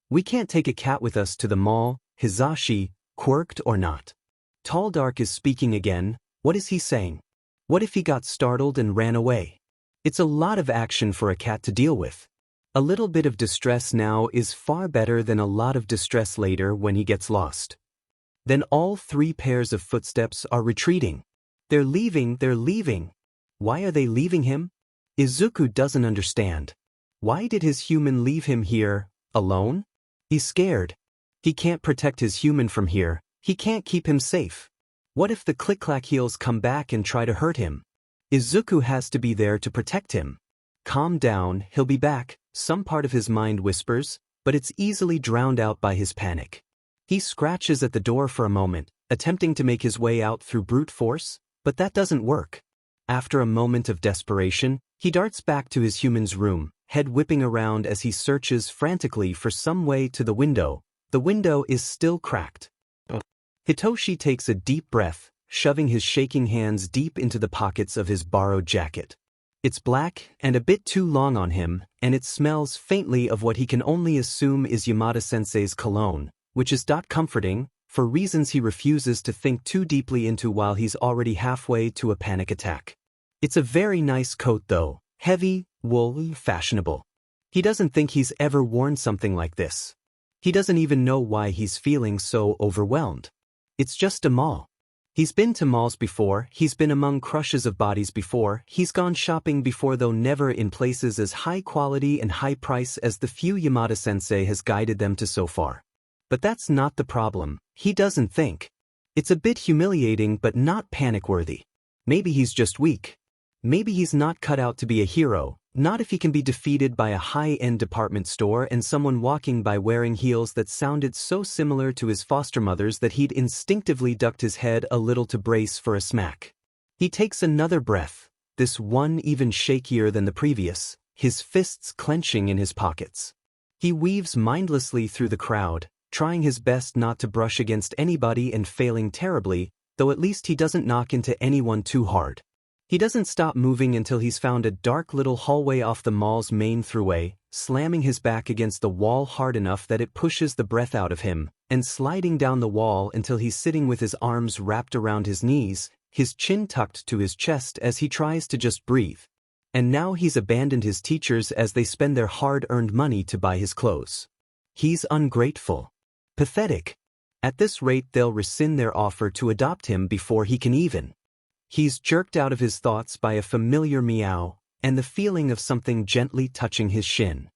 We can't take a cat with us to the mall, Hizashi, quirked or not. Tall Dark is speaking again. What is he saying? What if he got startled and ran away? It's a lot of action for a cat to deal with. A little bit of distress now is far better than a lot of distress later when he gets lost. Then all three pairs of footsteps are retreating. They're leaving, they're leaving. Why are they leaving him? Izuku doesn't understand. Why did his human leave him here, alone? He's scared. He can't protect his human from here. He can't keep him safe. What if the click-clack heels come back and try to hurt him? Izuku has to be there to protect him. Calm down, he'll be back, some part of his mind whispers, but it's easily drowned out by his panic. He scratches at the door for a moment, attempting to make his way out through brute force, but that doesn't work. After a moment of desperation, he darts back to his human's room, head whipping around as he searches frantically for some way to the window. The window is still cracked. Hitoshi takes a deep breath, shoving his shaking hands deep into the pockets of his borrowed jacket. It's black and a bit too long on him, and it smells faintly of what he can only assume is Yamada-sensei's cologne, which is not comforting, for reasons he refuses to think too deeply into while he's already halfway to a panic attack. It's a very nice coat though, heavy, woolly, fashionable. He doesn't think he's ever worn something like this. He doesn't even know why he's feeling so overwhelmed. It's just a mall. He's been to malls before, he's been among crushes of bodies before, he's gone shopping before, though never in places as high quality and high price as the few Yamada-sensei has guided them to so far. But that's not the problem, he doesn't think. It's a bit humiliating but not panic-worthy. Maybe he's just weak. Maybe he's not cut out to be a hero, not if he can be defeated by a high-end department store and someone walking by wearing heels that sounded so similar to his foster mother's that he'd instinctively ducked his head a little to brace for a smack. He takes another breath, this one even shakier than the previous, his fists clenching in his pockets. He weaves mindlessly through the crowd, trying his best not to brush against anybody and failing terribly, though at least he doesn't knock into anyone too hard. He doesn't stop moving until he's found a dark little hallway off the mall's main throughway, slamming his back against the wall hard enough that it pushes the breath out of him, and sliding down the wall until he's sitting with his arms wrapped around his knees, his chin tucked to his chest as he tries to just breathe. And now he's abandoned his teachers as they spend their hard-earned money to buy his clothes. He's ungrateful. Pathetic. At this rate they'll rescind their offer to adopt him before he can even. He's jerked out of his thoughts by a familiar meow, and the feeling of something gently touching his shin.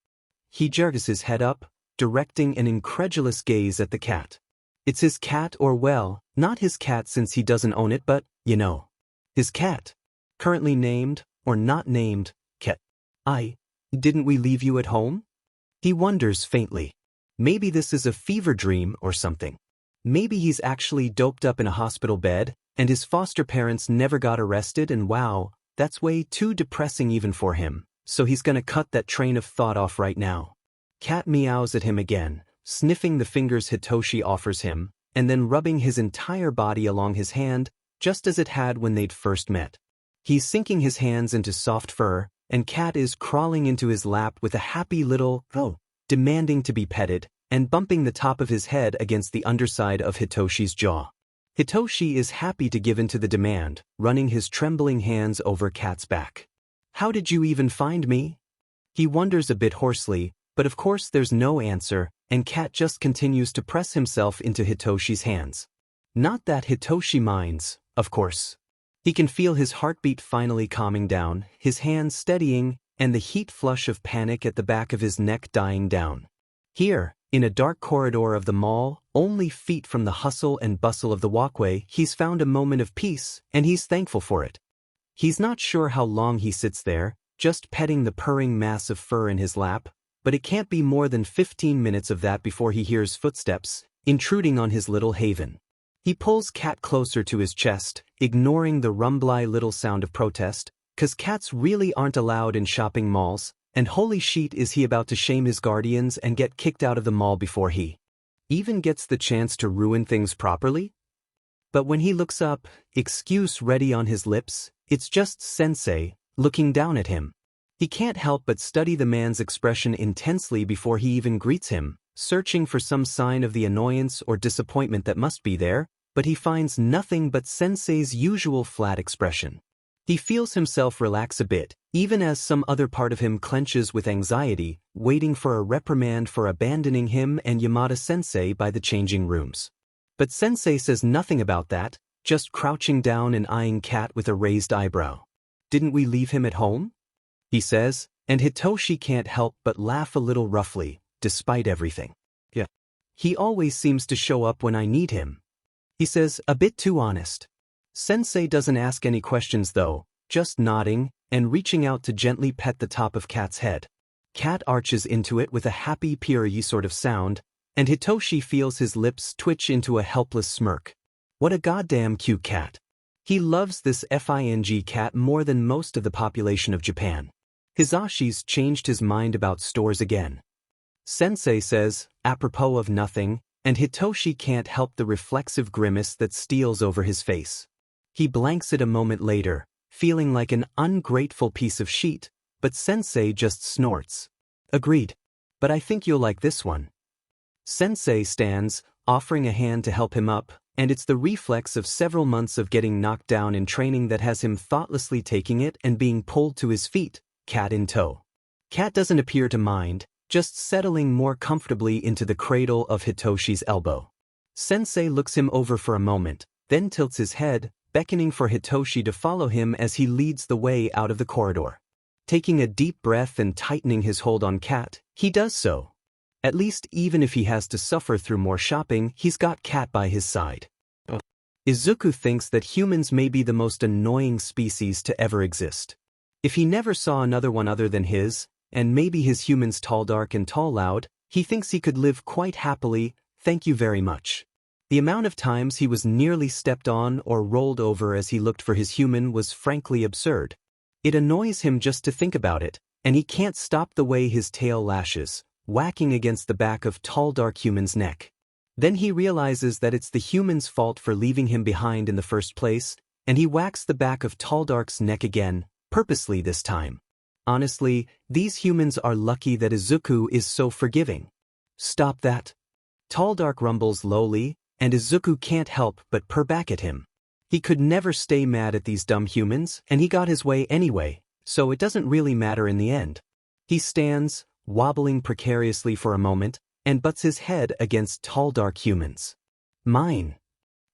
He jerks his head up, directing an incredulous gaze at the cat. It's his cat, or well, not his cat since he doesn't own it, but, you know. His cat. Currently named, or not named, Cat. Didn't we leave you at home? He wonders faintly. Maybe this is a fever dream or something. Maybe he's actually doped up in a hospital bed, and his foster parents never got arrested, and wow, that's way too depressing even for him, so he's gonna cut that train of thought off right now. Cat meows at him again, sniffing the fingers Hitoshi offers him, and then rubbing his entire body along his hand, just as it had when they'd first met. He's sinking his hands into soft fur, and Cat is crawling into his lap with a happy little, demanding to be petted, and bumping the top of his head against the underside of Hitoshi's jaw. Hitoshi is happy to give in to the demand, running his trembling hands over Cat's back. How did you even find me? He wonders a bit hoarsely, but of course there's no answer, and Cat just continues to press himself into Hitoshi's hands. Not that Hitoshi minds, of course. He can feel his heartbeat finally calming down, his hands steadying, and the heat flush of panic at the back of his neck dying down. Here, in a dark corridor of the mall, only feet from the hustle and bustle of the walkway, he's found a moment of peace, and he's thankful for it. He's not sure how long he sits there, just petting the purring mass of fur in his lap, but it can't be more than 15 minutes of that before he hears footsteps, intruding on his little haven. He pulls Cat closer to his chest, ignoring the rumbly little sound of protest, 'cause cats really aren't allowed in shopping malls, and holy shit is he about to shame his guardians and get kicked out of the mall before he even gets the chance to ruin things properly? But when he looks up, excuse ready on his lips, it's just Sensei, looking down at him. He can't help but study the man's expression intensely before he even greets him, searching for some sign of the annoyance or disappointment that must be there, but he finds nothing but Sensei's usual flat expression. He feels himself relax a bit, even as some other part of him clenches with anxiety, waiting for a reprimand for abandoning him and Yamada-sensei by the changing rooms. But Sensei says nothing about that, just crouching down and eyeing Cat with a raised eyebrow. Didn't we leave him at home? He says, and Hitoshi can't help but laugh a little roughly, despite everything. Yeah. He always seems to show up when I need him. He says, a bit too honest. Sensei doesn't ask any questions though, just nodding, and reaching out to gently pet the top of Cat's head. Cat arches into it with a happy purr-y sort of sound, and Hitoshi feels his lips twitch into a helpless smirk. What a goddamn cute cat. He loves this FING cat more than most of the population of Japan. Hisashi's changed his mind about stores again. Sensei says, apropos of nothing, and Hitoshi can't help the reflexive grimace that steals over his face. He blanks it a moment later, feeling like an ungrateful piece of shit, but Sensei just snorts. Agreed. But I think you'll like this one. Sensei stands, offering a hand to help him up, and it's the reflex of several months of getting knocked down in training that has him thoughtlessly taking it and being pulled to his feet, Cat in tow. Cat doesn't appear to mind, just settling more comfortably into the cradle of Hitoshi's elbow. Sensei looks him over for a moment, then tilts his head, beckoning for Hitoshi to follow him as he leads the way out of the corridor. Taking a deep breath and tightening his hold on Cat, he does so. At least even if he has to suffer through more shopping, he's got Cat by his side. Izuku thinks that humans may be the most annoying species to ever exist. If he never saw another one other than his, and maybe his humans tall dark and tall loud, he thinks he could live quite happily, thank you very much. The amount of times he was nearly stepped on or rolled over as he looked for his human was frankly absurd. It annoys him just to think about it, and he can't stop the way his tail lashes, whacking against the back of tall dark human's neck. Then he realizes that it's the human's fault for leaving him behind in the first place, and he whacks the back of tall dark's neck again, purposely this time. Honestly, these humans are lucky that Izuku is so forgiving. Stop that. Tall dark rumbles lowly, and Izuku can't help but purr back at him. He could never stay mad at these dumb humans, and he got his way anyway, so it doesn't really matter in the end. He stands, wobbling precariously for a moment, and butts his head against tall dark humans. Mine.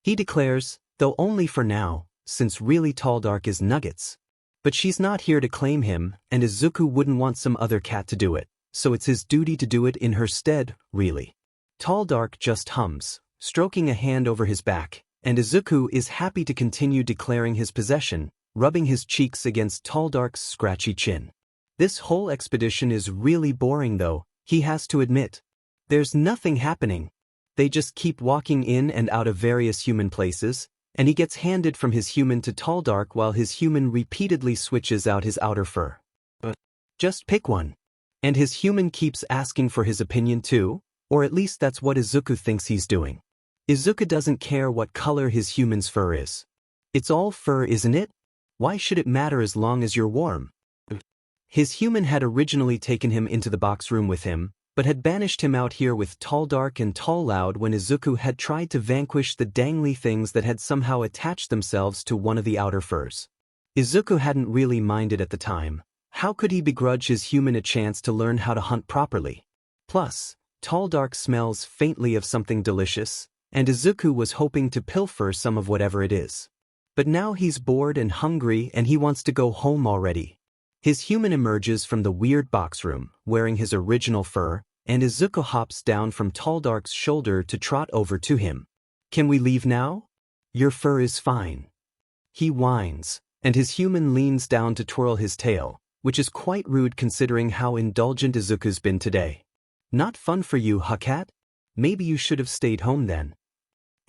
He declares, though only for now, since really tall dark is nuggets. But she's not here to claim him, and Izuku wouldn't want some other cat to do it, so it's his duty to do it in her stead, really. Tall dark just hums, stroking a hand over his back, and Izuku is happy to continue declaring his possession, rubbing his cheeks against tall dark's scratchy chin. This whole expedition is really boring though, he has to admit. There's nothing happening. They just keep walking in and out of various human places, and he gets handed from his human to tall dark while his human repeatedly switches out his outer fur. Just pick one. And his human keeps asking for his opinion too, or at least that's what Izuku thinks he's doing. Izuku doesn't care what color his human's fur is. It's all fur, isn't it? Why should it matter as long as you're warm? His human had originally taken him into the box room with him, but had banished him out here with tall dark and tall loud when Izuku had tried to vanquish the dangly things that had somehow attached themselves to one of the outer furs. Izuku hadn't really minded at the time. How could he begrudge his human a chance to learn how to hunt properly? Plus, tall dark smells faintly of something delicious, and Izuku was hoping to pilfer some of whatever it is. But now he's bored and hungry and he wants to go home already. His human emerges from the weird box room, wearing his original fur, and Izuku hops down from tall dark's shoulder to trot over to him. Can we leave now? Your fur is fine. He whines, and his human leans down to twirl his tail, which is quite rude considering how indulgent Izuku's been today. Not fun for you, huh, cat? Maybe you should have stayed home then.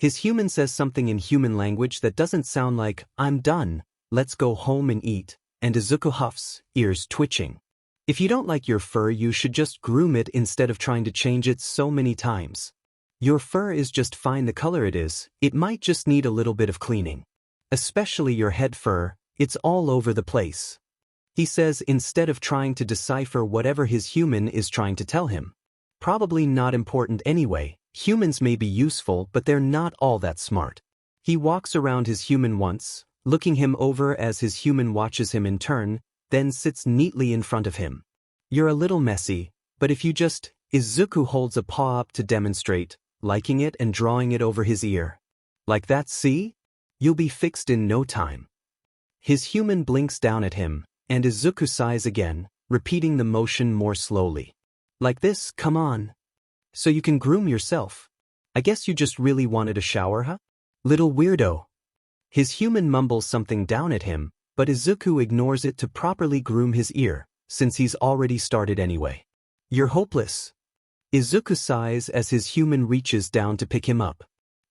His human says something in human language that doesn't sound like, I'm done, let's go home and eat, and Izuku huffs, ears twitching. If you don't like your fur, you should just groom it instead of trying to change it so many times. Your fur is just fine the color it is, it might just need a little bit of cleaning. Especially your head fur, it's all over the place. He says instead of trying to decipher whatever his human is trying to tell him. Probably not important anyway. Humans may be useful, but they're not all that smart. He walks around his human once, looking him over as his human watches him in turn, then sits neatly in front of him. You're a little messy, but if you just... Izuku holds a paw up to demonstrate, liking it and drawing it over his ear. Like that, see? You'll be fixed in no time. His human blinks down at him, and Izuku sighs again, repeating the motion more slowly. Like this, come on. So you can groom yourself. I guess you just really wanted a shower, huh? Little weirdo. His human mumbles something down at him, but Izuku ignores it to properly groom his ear, since he's already started anyway. You're hopeless. Izuku sighs as his human reaches down to pick him up.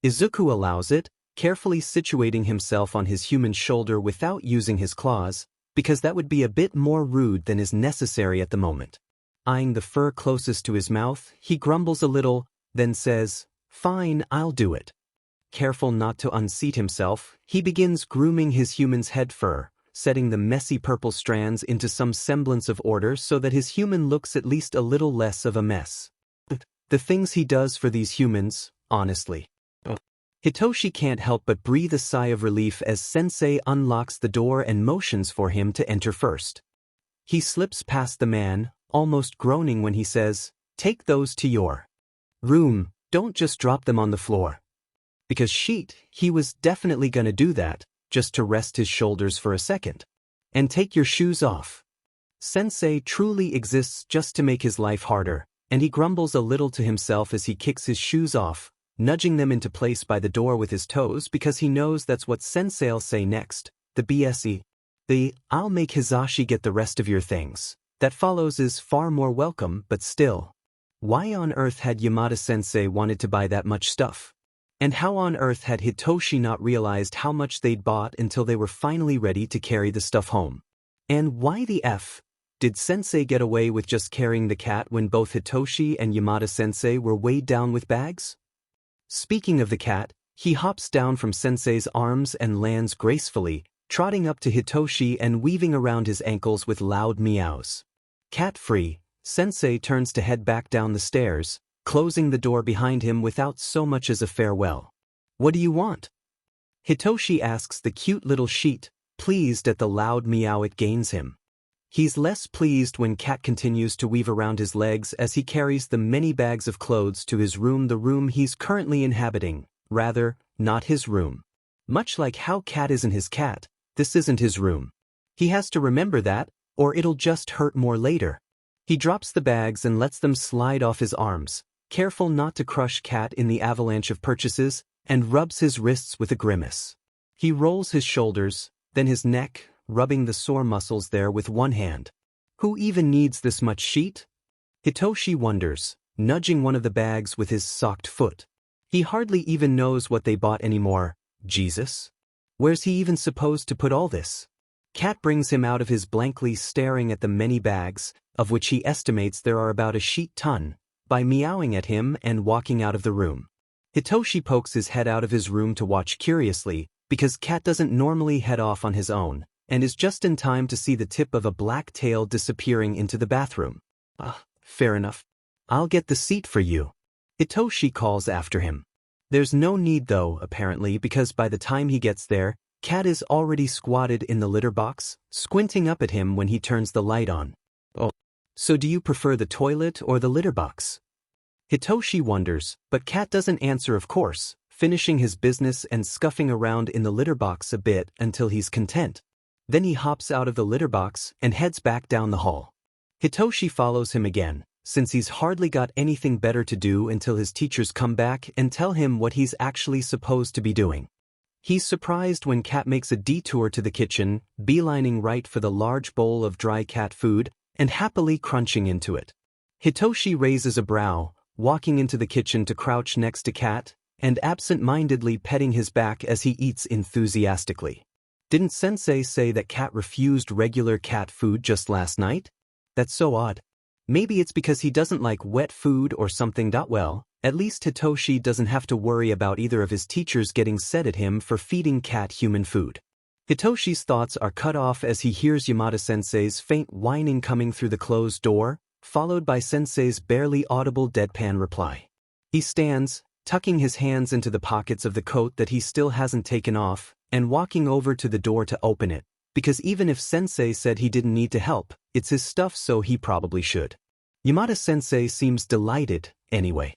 Izuku allows it, carefully situating himself on his human's shoulder without using his claws, because that would be a bit more rude than is necessary at the moment. Eyeing the fur closest to his mouth, he grumbles a little, then says, Fine, I'll do it. Careful not to unseat himself, he begins grooming his human's head fur, setting the messy purple strands into some semblance of order so that his human looks at least a little less of a mess. The things he does for these humans, honestly. Hitoshi can't help but breathe a sigh of relief as Sensei unlocks the door and motions for him to enter first. He slips past the man, almost groaning when he says, Take those to your room, don't just drop them on the floor. Because he was definitely gonna do that, just to rest his shoulders for a second. And take your shoes off. Sensei truly exists just to make his life harder, and he grumbles a little to himself as he kicks his shoes off, nudging them into place by the door with his toes because he knows that's what Sensei'll say next, the BSE. I'll make Hizashi get the rest of your things. That follows is far more welcome, but still. Why on earth had Yamada-sensei wanted to buy that much stuff? And how on earth had Hitoshi not realized how much they'd bought until they were finally ready to carry the stuff home? And why the F did Sensei get away with just carrying the cat when both Hitoshi and Yamada-sensei were weighed down with bags? Speaking of the cat, he hops down from Sensei's arms and lands gracefully, trotting up to Hitoshi and weaving around his ankles with loud meows. Cat-free, Sensei turns to head back down the stairs, closing the door behind him without so much as a farewell. What do you want? Hitoshi asks the cute little sheet, pleased at the loud meow it gains him. He's less pleased when Cat continues to weave around his legs as he carries the many bags of clothes to his room, the room he's currently inhabiting, rather, not his room. Much like how Cat isn't his cat, this isn't his room. He has to remember that, or it'll just hurt more later. He drops the bags and lets them slide off his arms, careful not to crush Cat in the avalanche of purchases, and rubs his wrists with a grimace. He rolls his shoulders, then his neck, rubbing the sore muscles there with one hand. Who even needs this much sheet? Hitoshi wonders, nudging one of the bags with his socked foot. He hardly even knows what they bought anymore. Jesus? Where's he even supposed to put all this? Cat brings him out of his blankly staring at the many bags, of which he estimates there are about a sheet ton, by meowing at him and walking out of the room. Hitoshi pokes his head out of his room to watch curiously, because Cat doesn't normally head off on his own, and is just in time to see the tip of a black tail disappearing into the bathroom. Fair enough. I'll get the seat for you. Hitoshi calls after him. There's no need though, apparently, because by the time he gets there, Cat is already squatted in the litter box, squinting up at him when he turns the light on. Oh, so do you prefer the toilet or the litter box? Hitoshi wonders, but Cat doesn't answer of course, finishing his business and scuffing around in the litter box a bit until he's content. Then he hops out of the litter box and heads back down the hall. Hitoshi follows him again, since he's hardly got anything better to do until his teachers come back and tell him what he's actually supposed to be doing. He's surprised when Cat makes a detour to the kitchen, beelining right for the large bowl of dry cat food, and happily crunching into it. Hitoshi raises a brow, walking into the kitchen to crouch next to Cat, and absent-mindedly petting his back as he eats enthusiastically. Didn't Sensei say that Cat refused regular cat food just last night? That's so odd. Maybe it's because he doesn't like wet food or something. Well, at least Hitoshi doesn't have to worry about either of his teachers getting set at him for feeding Cat human food. Hitoshi's thoughts are cut off as he hears Yamada-sensei's faint whining coming through the closed door, followed by Sensei's barely audible deadpan reply. He stands, tucking his hands into the pockets of the coat that he still hasn't taken off, and walking over to the door to open it, because even if Sensei said he didn't need to help, it's his stuff so he probably should. Yamada-sensei seems delighted, anyway.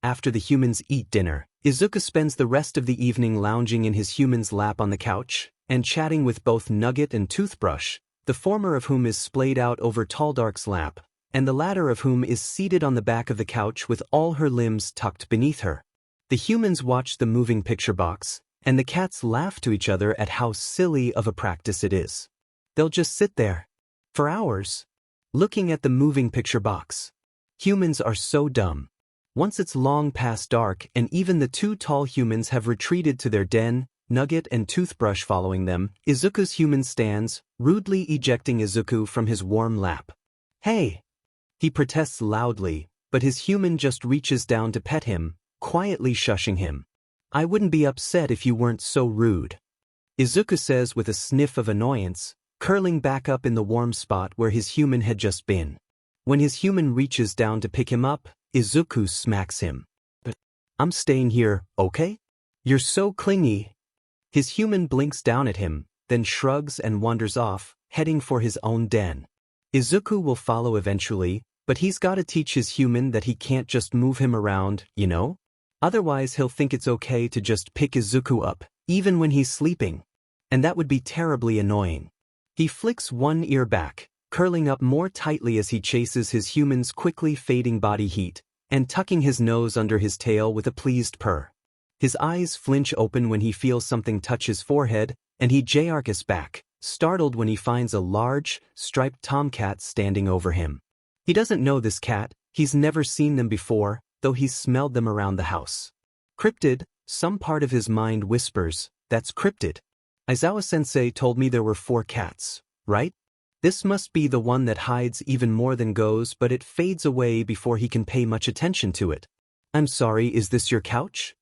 After the humans eat dinner, Izuku spends the rest of the evening lounging in his human's lap on the couch, and chatting with both Nugget and Toothbrush, the former of whom is splayed out over Talldark's lap, and the latter of whom is seated on the back of the couch with all her limbs tucked beneath her. The humans watch the moving picture box, and the cats laugh to each other at how silly of a practice it is. They'll just sit there, for hours, looking at the moving picture box. Humans are so dumb. Once it's long past dark and even the two tall humans have retreated to their den, Nugget and Toothbrush following them, Izuku's human stands, rudely ejecting Izuku from his warm lap. Hey! He protests loudly, but his human just reaches down to pet him, quietly shushing him. I wouldn't be upset if you weren't so rude, Izuku says with a sniff of annoyance, curling back up in the warm spot where his human had just been. When his human reaches down to pick him up, Izuku smacks him. I'm staying here, okay? You're so clingy. His human blinks down at him, then shrugs and wanders off, heading for his own den. Izuku will follow eventually, but he's gotta teach his human that he can't just move him around, you know? Otherwise he'll think it's okay to just pick Izuku up, even when he's sleeping. And that would be terribly annoying. He flicks one ear back, curling up more tightly as he chases his human's quickly fading body heat, and tucking his nose under his tail with a pleased purr. His eyes flinch open when he feels something touch his forehead, and he jarks back, startled when he finds a large, striped tomcat standing over him. He doesn't know this cat, he's never seen them before, though he's smelled them around the house. Cryptid, some part of his mind whispers, that's cryptid. Aizawa-sensei told me there were 4 cats, right? This must be the one that hides even more than goes, but it fades away before he can pay much attention to it. I'm sorry, is this your couch?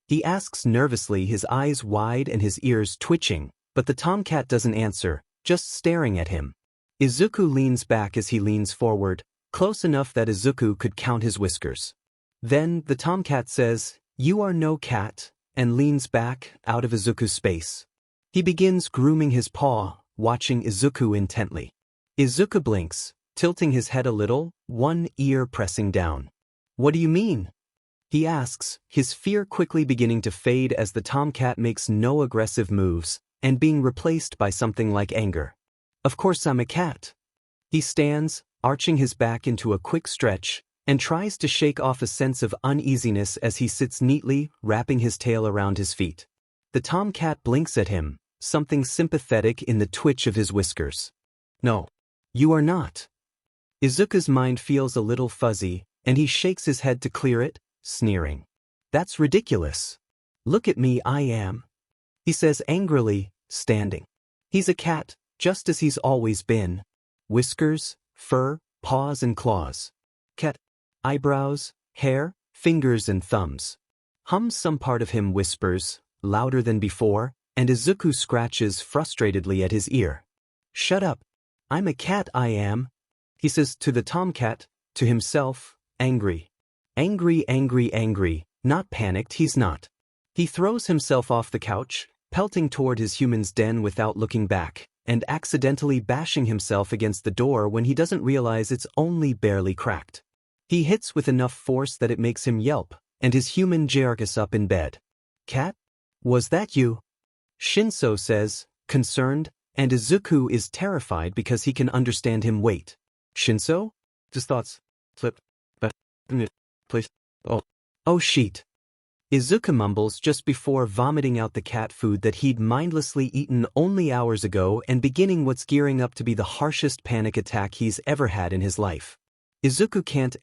He asks nervously, his eyes wide and his ears twitching, but the tomcat doesn't answer, just staring at him. Izuku leans back as he leans forward, close enough that Izuku could count his whiskers. Then, the tomcat says, "You are no cat," and leans back, out of Izuku's space. He begins grooming his paw, watching Izuku intently. Izuku blinks, tilting his head a little, one ear pressing down. "What do you mean?" he asks, his fear quickly beginning to fade as the tomcat makes no aggressive moves, and being replaced by something like anger. "Of course I'm a cat." He stands, arching his back into a quick stretch, and tries to shake off a sense of uneasiness as he sits neatly, wrapping his tail around his feet. The tomcat blinks at him, something sympathetic in the twitch of his whiskers. "No. You are not." Izuku's mind feels a little fuzzy, and he shakes his head to clear it, sneering. "That's ridiculous. Look at me, I am," he says angrily, standing. He's a cat, just as he's always been. Whiskers, fur, paws and claws. Cat. Eyebrows, hair, fingers and thumbs. Some part of him whispers, louder than before, and Izuku scratches frustratedly at his ear. "Shut up. I'm a cat, I am," he says to the tomcat, to himself, angry. Angry, not panicked, he's not. He throws himself off the couch, pelting toward his human's den without looking back, and accidentally bashing himself against the door when he doesn't realize it's only barely cracked. He hits with enough force that it makes him yelp, and his human jerks up in bed. "Cat? Was that you?" Shinso says, concerned, and Izuku is terrified because he can understand him. "Wait. Shinso?" His thoughts slip. Please. Oh shit. Izuku mumbles just before vomiting out the cat food that he'd mindlessly eaten only hours ago and beginning what's gearing up to be the harshest panic attack he's ever had in his life. Izuku can't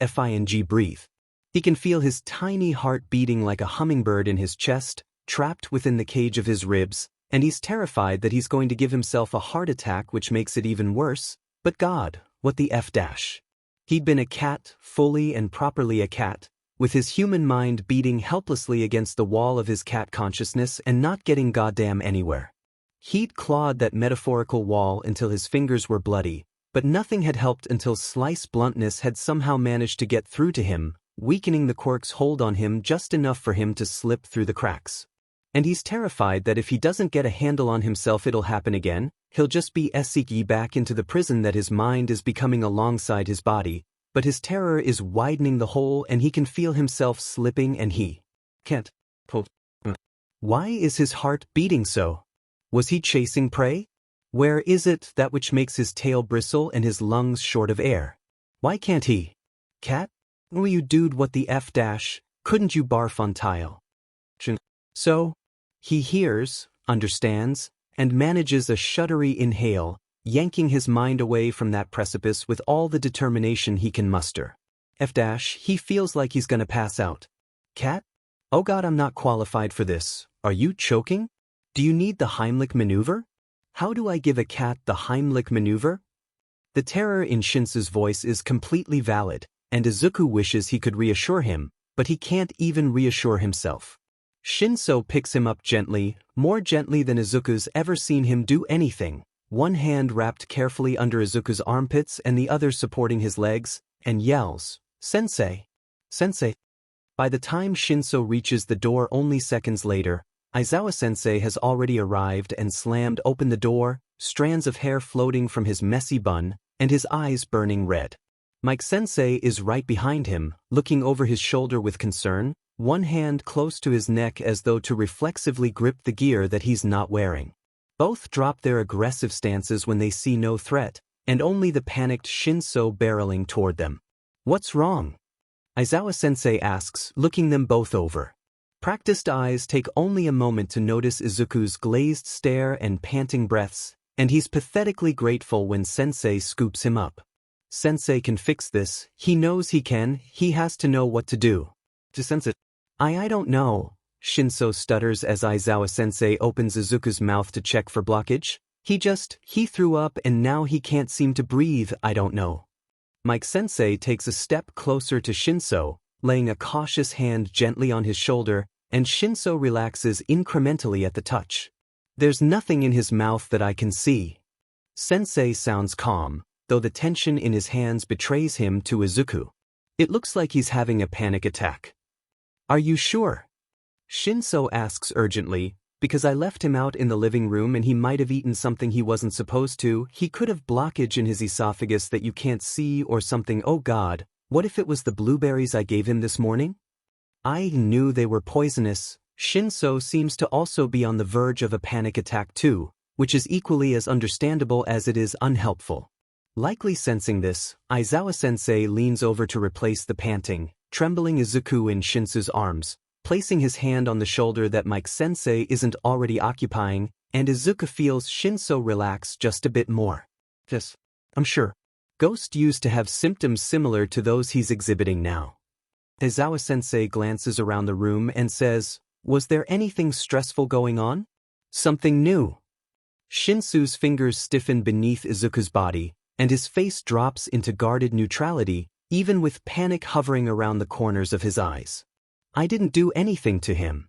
breathe. He can feel his tiny heart beating like a hummingbird in his chest, trapped within the cage of his ribs, and he's terrified that he's going to give himself a heart attack, which makes it even worse. But God, what the F dash. He'd been a cat, fully and properly a cat, with his human mind beating helplessly against the wall of his cat consciousness and not getting goddamn anywhere. He'd clawed that metaphorical wall until his fingers were bloody, but nothing had helped until Slice bluntness had somehow managed to get through to him, weakening the quirk's hold on him just enough for him to slip through the cracks. And he's terrified that if he doesn't get a handle on himself it'll happen again. He'll just be Esiki back into the prison that his mind is becoming alongside his body, but his terror is widening the hole and he can feel himself slipping and he can't pull. Why is his heart beating so? Was he chasing prey? Where is it that which makes his tail bristle and his lungs short of air? Why can't he? Cat? Oh you dude, what the F dash, couldn't you barf on tile? So, he hears, understands, and manages a shuddery inhale, yanking his mind away from that precipice with all the determination he can muster. F dash, he feels like he's gonna pass out. Cat? Oh God, I'm not qualified for this. Are you choking? Do you need the Heimlich maneuver? How do I give a cat the Heimlich maneuver? The terror in Shinsou's voice is completely valid, and Izuku wishes he could reassure him, but he can't even reassure himself. Shinso picks him up gently, more gently than Izuku's ever seen him do anything, one hand wrapped carefully under Izuku's armpits and the other supporting his legs, and yells, "Sensei! Sensei!" By the time Shinso reaches the door only seconds later, Aizawa-sensei has already arrived and slammed open the door, strands of hair floating from his messy bun, and his eyes burning red. Mike-sensei is right behind him, looking over his shoulder with concern, one hand close to his neck as though to reflexively grip the gear that he's not wearing. Both drop their aggressive stances when they see no threat, and only the panicked Shinso barreling toward them. "What's wrong?" Aizawa-sensei asks, looking them both over. Practiced eyes take only a moment to notice Izuku's glazed stare and panting breaths, and he's pathetically grateful when sensei scoops him up. Sensei can fix this, he knows he can, he has to know what to do. To sense it. I don't know, Shinso stutters as Aizawa-sensei opens Izuku's mouth to check for blockage. He threw up and now he can't seem to breathe, I don't know. Mike-sensei takes a step closer to Shinso, laying a cautious hand gently on his shoulder, and Shinso relaxes incrementally at the touch. "There's nothing in his mouth that I can see." Sensei sounds calm, though the tension in his hands betrays him to Izuku. "It looks like he's having a panic attack." "Are you sure?" Shinso asks urgently, "Because I left him out in the living room and he might have eaten something he wasn't supposed to. He could have blockage in his esophagus that you can't see or something. Oh God, what if it was the blueberries I gave him this morning?" "I knew they were poisonous." Shinso seems to also be on the verge of a panic attack too, which is equally as understandable as it is unhelpful. Likely sensing this, Aizawa-sensei leans over to replace the panting, trembling Izuku in Shinso's arms, placing his hand on the shoulder that Mike-sensei isn't already occupying, and Izuku feels Shinso relax just a bit more. "Yes, I'm sure." Ghost used to have symptoms similar to those he's exhibiting now. Aizawa-sensei glances around the room and says, "Was there anything stressful going on?" "Something new." Shinsu's fingers stiffen beneath Izuku's body, and his face drops into guarded neutrality, even with panic hovering around the corners of his eyes. "I didn't do anything to him,"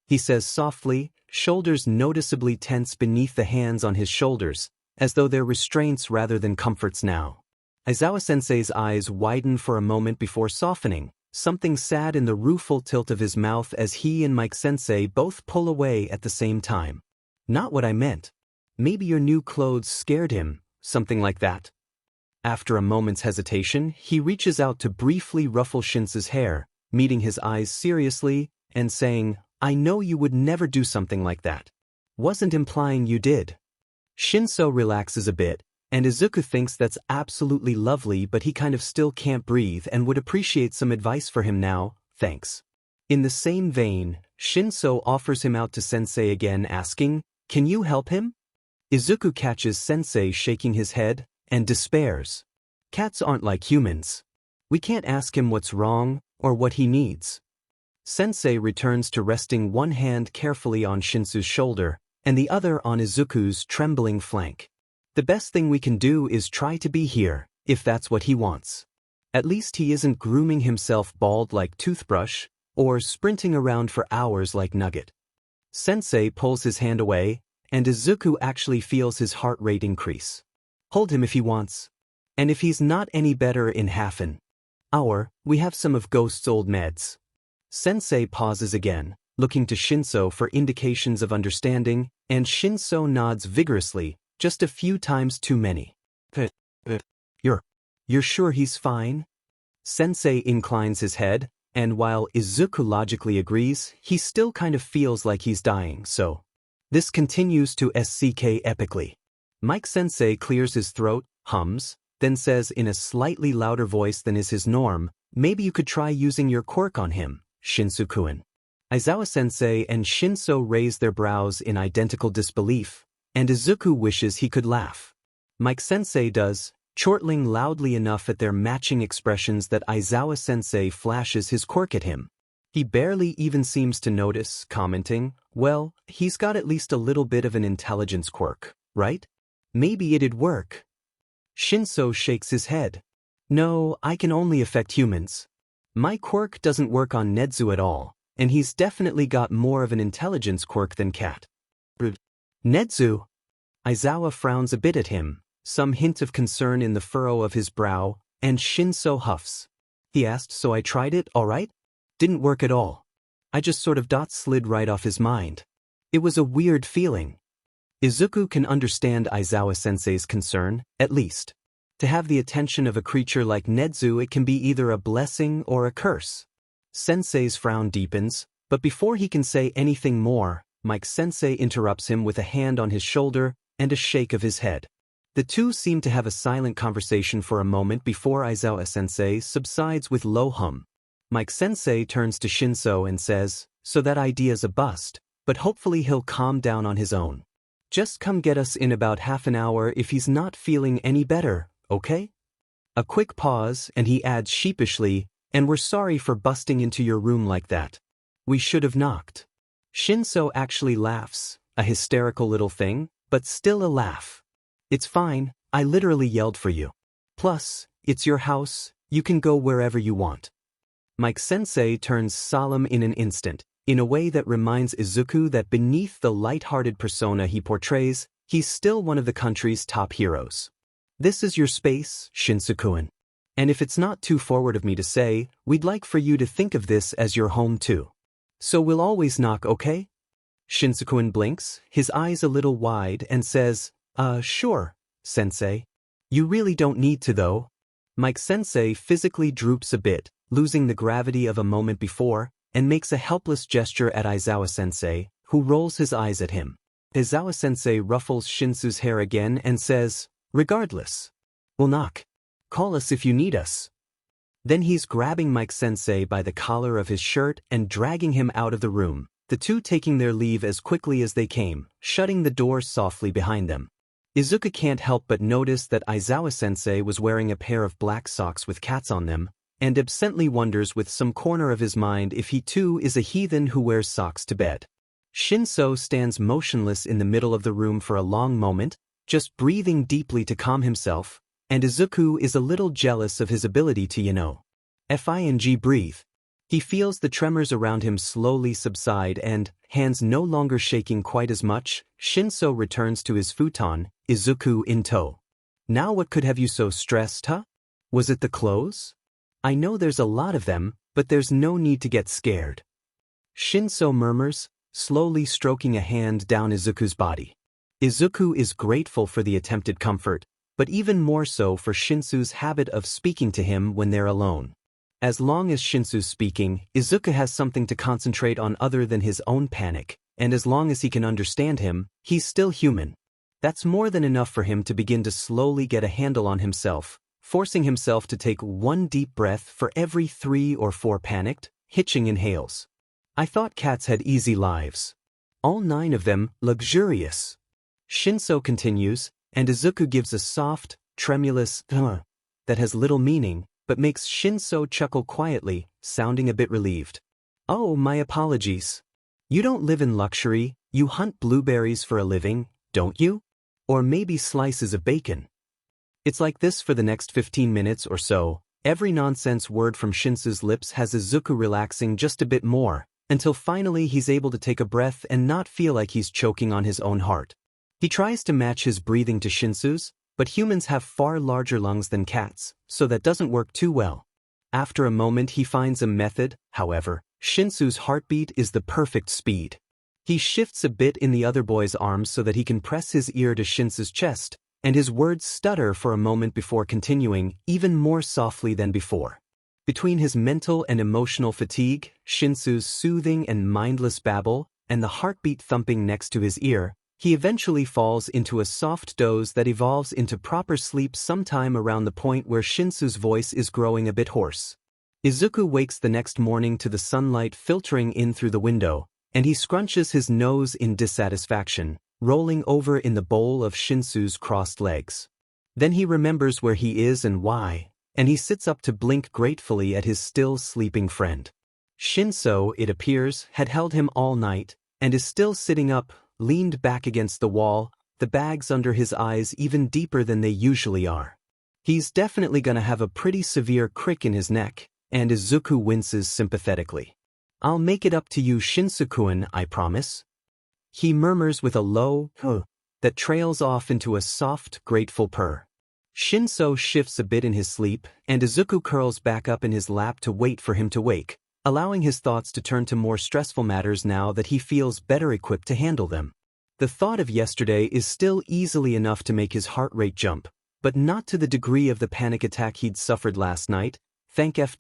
he says softly, shoulders noticeably tense beneath the hands on his shoulders, as though they're restraints rather than comforts now. Aizawa-sensei's eyes widen for a moment before softening, something sad in the rueful tilt of his mouth as he and Mike-sensei both pull away at the same time. "Not what I meant. Maybe your new clothes scared him, something like that." After a moment's hesitation, he reaches out to briefly ruffle Shinso's hair, meeting his eyes seriously, and saying, "I know you would never do something like that. Wasn't implying you did." Shinso relaxes a bit, and Izuku thinks that's absolutely lovely, but he kind of still can't breathe and would appreciate some advice for him now, thanks. In the same vein, Shinso offers him out to Sensei again, asking, "Can you help him?" Izuku catches Sensei shaking his head, and despairs. "Cats aren't like humans. We can't ask him what's wrong, or what he needs." Sensei returns to resting one hand carefully on Shinsu's shoulder, and the other on Izuku's trembling flank. "The best thing we can do is try to be here, if that's what he wants. At least he isn't grooming himself bald like Toothbrush, or sprinting around for hours like Nugget." Sensei pulls his hand away, and Izuku actually feels his heart rate increase. "Hold him if he wants. And if he's not any better in half an hour, we have some of Ghost's old meds." Sensei pauses again, looking to Shinso for indications of understanding, and Shinso nods vigorously, just a few times too many. You're sure he's fine?" Sensei inclines his head, and while Izuku logically agrees, he still kind of feels like he's dying, so. This continues to SCK epically. Mike-sensei clears his throat, hums, then says in a slightly louder voice than is his norm, "Maybe you could try using your quirk on him, Shinsu-kun." Aizawa-sensei and Shinso raise their brows in identical disbelief, and Izuku wishes he could laugh. Mike-sensei does, chortling loudly enough at their matching expressions that Aizawa-sensei flashes his quirk at him. He barely even seems to notice, commenting, "Well, he's got at least a little bit of an intelligence quirk, right? Maybe it'd work." Shinso shakes his head. "No, I can only affect humans. My quirk doesn't work on Nedzu at all, and he's definitely got more of an intelligence quirk than Cat." "Nedzu?" Aizawa frowns a bit at him, some hint of concern in the furrow of his brow, and Shinso huffs. "He asked, so I tried it, alright? Didn't work at all. I just sort of slid right off his mind. It was a weird feeling." Izuku can understand Aizawa-sensei's concern, at least. To have the attention of a creature like Nedzu, it can be either a blessing or a curse. Sensei's frown deepens, but before he can say anything more, Mike-sensei interrupts him with a hand on his shoulder and a shake of his head. The two seem to have a silent conversation for a moment before Aizawa-sensei subsides with low hum. Mike-sensei turns to Shinso and says, "So that idea's a bust, but hopefully he'll calm down on his own. Just come get us in about half an hour if he's not feeling any better, okay?" A quick pause, and he adds sheepishly, "And we're sorry for busting into your room like that. We should have knocked." Shinso actually laughs, a hysterical little thing, but still a laugh. "It's fine, I literally yelled for you. Plus, it's your house, you can go wherever you want." Mike-sensei turns solemn in an instant, in a way that reminds Izuku that beneath the light-hearted persona he portrays, he's still one of the country's top heroes. "This is your space, Shinso-kun. And if it's not too forward of me to say, we'd like for you to think of this as your home too. So we'll always knock, okay?" Shinso-kun blinks, his eyes a little wide, and says, Sure, sensei. You really don't need to though." Mike-sensei physically droops a bit, losing the gravity of a moment before, and makes a helpless gesture at Aizawa-sensei, who rolls his eyes at him. Aizawa-sensei ruffles Shinsu's hair again and says, "Regardless. We'll knock. Call us if you need us." Then he's grabbing Mike-sensei by the collar of his shirt and dragging him out of the room, the two taking their leave as quickly as they came, shutting the door softly behind them. Izuku can't help but notice that Aizawa-sensei was wearing a pair of black socks with cats on them, and absently wonders with some corner of his mind if he too is a heathen who wears socks to bed. Shinso stands motionless in the middle of the room for a long moment, just breathing deeply to calm himself, and Izuku is a little jealous of his ability to, breathe. He feels the tremors around him slowly subside and, hands no longer shaking quite as much, Shinso returns to his futon, Izuku in tow. "Now what could have you so stressed, huh? Was it the clothes? I know there's a lot of them, but there's no need to get scared." Shinso murmurs, slowly stroking a hand down Izuku's body. Izuku is grateful for the attempted comfort, but even more so for Shinsu's habit of speaking to him when they're alone. As long as Shinsu's speaking, Izuku has something to concentrate on other than his own panic, and as long as he can understand him, he's still human. That's more than enough for him to begin to slowly get a handle on himself, forcing himself to take one deep breath for every 3 or 4 panicked, hitching inhales. "I thought cats had easy lives. All 9 of them luxurious." Shinso continues, and Izuku gives a soft, tremulous that has little meaning, but makes Shinso chuckle quietly, sounding a bit relieved. "Oh, my apologies. You don't live in luxury, you hunt blueberries for a living, don't you? Or maybe slices of bacon." It's like this for the next 15 minutes or so. Every nonsense word from Shinsu's lips has Izuku relaxing just a bit more, until finally he's able to take a breath and not feel like he's choking on his own heart. He tries to match his breathing to Shinsu's, but humans have far larger lungs than cats, so that doesn't work too well. After a moment he finds a method, however. Shinsu's heartbeat is the perfect speed. He shifts a bit in the other boy's arms so that he can press his ear to Shinsu's chest, and his words stutter for a moment before continuing, even more softly than before. Between his mental and emotional fatigue, Shinsu's soothing and mindless babble, and the heartbeat thumping next to his ear, he eventually falls into a soft doze that evolves into proper sleep sometime around the point where Shinsu's voice is growing a bit hoarse. Izuku wakes the next morning to the sunlight filtering in through the window, and he scrunches his nose in dissatisfaction, rolling over in the bowl of Shinsu's crossed legs. Then he remembers where he is and why, and he sits up to blink gratefully at his still sleeping friend. Shinso, it appears, had held him all night, and is still sitting up, leaned back against the wall, the bags under his eyes even deeper than they usually are. He's definitely gonna have a pretty severe crick in his neck, and Izuku winces sympathetically. "I'll make it up to you, Shinso-kun, I promise." He murmurs with a low that trails off into a soft, grateful purr. Shinso shifts a bit in his sleep, and Izuku curls back up in his lap to wait for him to wake, allowing his thoughts to turn to more stressful matters now that he feels better equipped to handle them. The thought of yesterday is still easily enough to make his heart rate jump, but not to the degree of the panic attack he'd suffered last night, thank F-.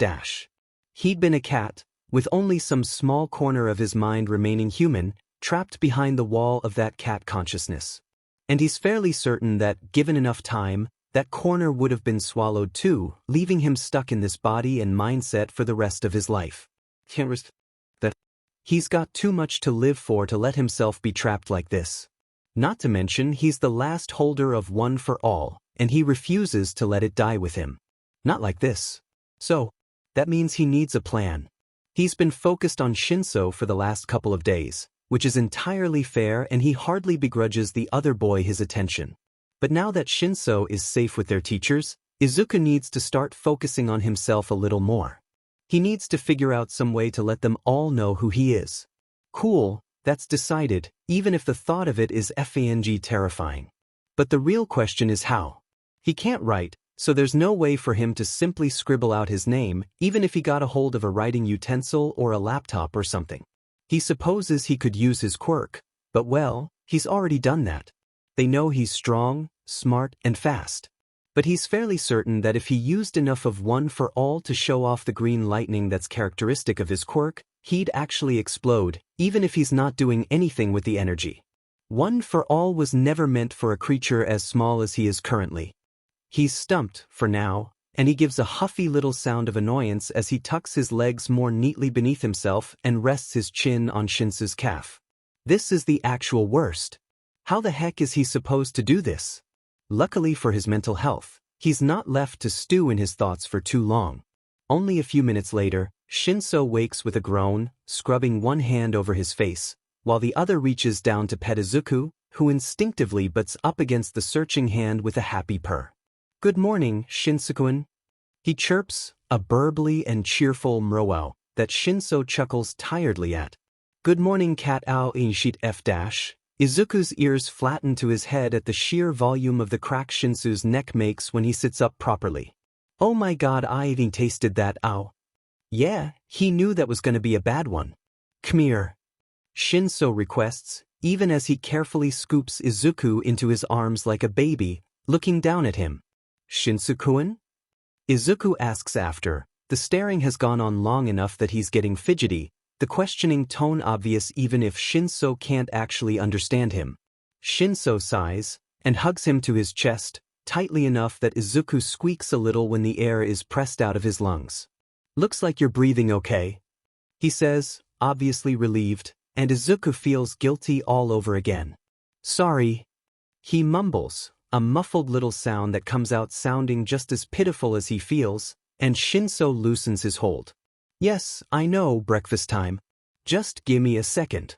He'd been a cat, with only some small corner of his mind remaining human, trapped behind the wall of that cat consciousness. And he's fairly certain that, given enough time, that corner would have been swallowed too, leaving him stuck in this body and mindset for the rest of his life. That he's got too much to live for to let himself be trapped like this. Not to mention he's the last holder of One for All, and he refuses to let it die with him. Not like this. So, that means he needs a plan. He's been focused on Shinso for the last couple of days, which is entirely fair, and he hardly begrudges the other boy his attention. But now that Shinso is safe with their teachers, Izuku needs to start focusing on himself a little more. He needs to figure out some way to let them all know who he is. Cool, that's decided, even if the thought of it is terrifying. But the real question is how. He can't write, so there's no way for him to simply scribble out his name, even if he got a hold of a writing utensil or a laptop or something. He supposes he could use his quirk, but well, he's already done that. They know he's strong, smart, and fast. But he's fairly certain that if he used enough of One for All to show off the green lightning that's characteristic of his quirk, he'd actually explode, even if he's not doing anything with the energy. One for All was never meant for a creature as small as he is currently. He's stumped, for now, and he gives a huffy little sound of annoyance as he tucks his legs more neatly beneath himself and rests his chin on Shinsou's calf. This is the actual worst. How the heck is he supposed to do this? Luckily for his mental health, he's not left to stew in his thoughts for too long. Only a few minutes later, Shinso wakes with a groan, scrubbing one hand over his face, while the other reaches down to pet Izuku, who instinctively butts up against the searching hand with a happy purr. "Good morning, Shinso-kun," he chirps, a burbly and cheerful mrow that Shinso chuckles tiredly at. "Good morning, cat ow in sheet f dash." Izuku's ears flatten to his head at the sheer volume of the crack Shinsou's neck makes when he sits up properly. "Oh my god, I even tasted that, ow." Yeah, he knew that was gonna be a bad one. "Come here," Shinso requests, even as he carefully scoops Izuku into his arms like a baby, looking down at him. "Shinso-kun?" Izuku asks after. The staring has gone on long enough that he's getting fidgety, the questioning tone obvious even if Shinso can't actually understand him. Shinso sighs, and hugs him to his chest, tightly enough that Izuku squeaks a little when the air is pressed out of his lungs. "Looks like you're breathing okay," he says, obviously relieved, and Izuku feels guilty all over again. "Sorry," he mumbles, a muffled little sound that comes out sounding just as pitiful as he feels, and Shinso loosens his hold. "Yes, I know, breakfast time. Just gimme a second,"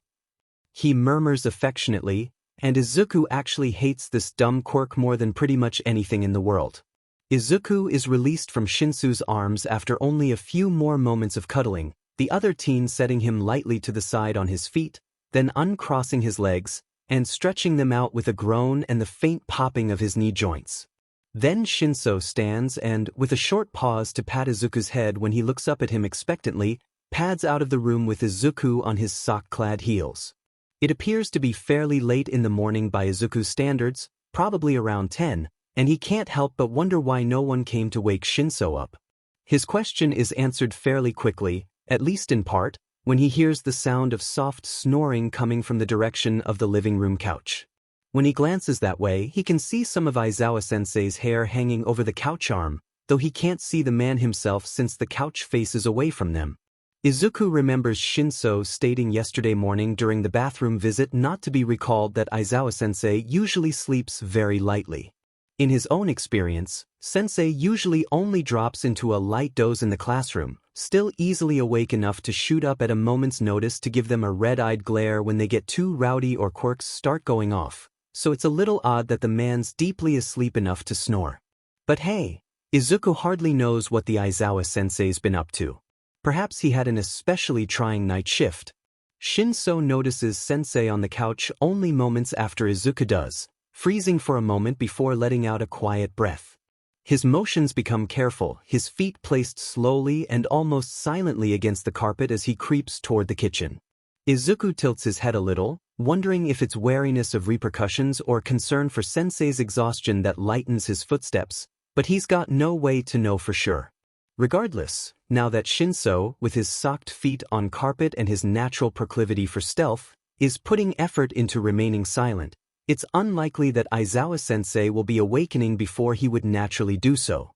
he murmurs affectionately, and Izuku actually hates this dumb quirk more than pretty much anything in the world. Izuku is released from Shinsou's arms after only a few more moments of cuddling, the other teen setting him lightly to the side on his feet, then uncrossing his legs, and stretching them out with a groan and the faint popping of his knee joints. Then Shinso stands and, with a short pause to pat Izuku's head when he looks up at him expectantly, pads out of the room with Izuku on his sock-clad heels. It appears to be fairly late in the morning by Izuku's standards, probably around 10, and he can't help but wonder why no one came to wake Shinso up. His question is answered fairly quickly, at least in part, when he hears the sound of soft snoring coming from the direction of the living room couch. When he glances that way, he can see some of Aizawa-sensei's hair hanging over the couch arm, though he can't see the man himself since the couch faces away from them. Izuku remembers Shinso stating yesterday morning during the bathroom visit not to be recalled that Aizawa-sensei usually sleeps very lightly. In his own experience, sensei usually only drops into a light doze in the classroom, still easily awake enough to shoot up at a moment's notice to give them a red-eyed glare when they get too rowdy or quirks start going off. So it's a little odd that the man's deeply asleep enough to snore. But hey, Izuku hardly knows what the Aizawa-sensei's been up to. Perhaps he had an especially trying night shift. Shinso notices sensei on the couch only moments after Izuku does, freezing for a moment before letting out a quiet breath. His motions become careful, his feet placed slowly and almost silently against the carpet as he creeps toward the kitchen. Izuku tilts his head a little, wondering if it's wariness of repercussions or concern for sensei's exhaustion that lightens his footsteps, but he's got no way to know for sure. Regardless, now that Shinso, with his socked feet on carpet and his natural proclivity for stealth, is putting effort into remaining silent, it's unlikely that Aizawa-sensei will be awakening before he would naturally do so.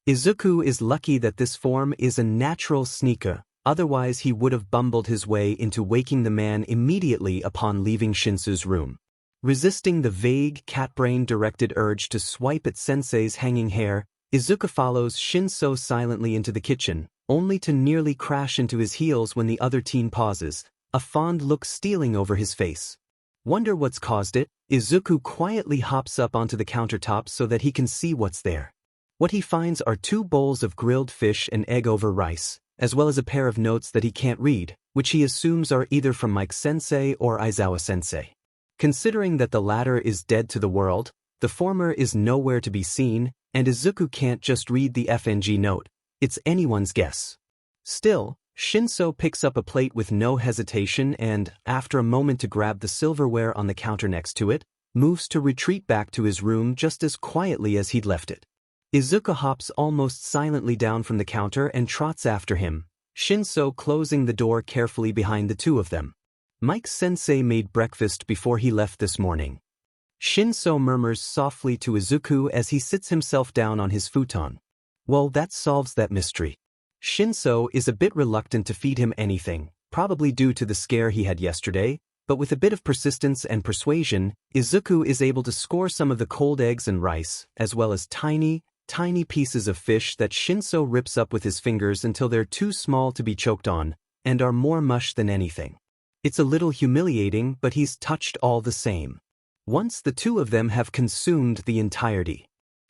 Izuku is lucky that this form is a natural sneaker, otherwise he would have bumbled his way into waking the man immediately upon leaving Shinsou's room. Resisting the vague, cat-brain-directed urge to swipe at Sensei's hanging hair, Izuku follows Shinso silently into the kitchen, only to nearly crash into his heels when the other teen pauses, a fond look stealing over his face. Wonder what's caused it? Izuku quietly hops up onto the countertop so that he can see what's there. What he finds are 2 bowls of grilled fish and egg over rice, as well as a pair of notes that he can't read, which he assumes are either from Mike-sensei or Aizawa-sensei. Considering that the latter is dead to the world, the former is nowhere to be seen, and Izuku can't just read the FNG note. It's anyone's guess. Still, Shinso picks up a plate with no hesitation and, after a moment to grab the silverware on the counter next to it, moves to retreat back to his room just as quietly as he'd left it. Izuku hops almost silently down from the counter and trots after him, Shinso closing the door carefully behind the two of them. Mike-sensei made breakfast before he left this morning. Shinso murmurs softly to Izuku as he sits himself down on his futon. Well, that solves that mystery. Shinso is a bit reluctant to feed him anything, probably due to the scare he had yesterday, but with a bit of persistence and persuasion, Izuku is able to score some of the cold eggs and rice, as well as tiny pieces of fish that Shinso rips up with his fingers until they're too small to be choked on, and are more mush than anything. It's a little humiliating, but he's touched all the same. Once the two of them have consumed the entirety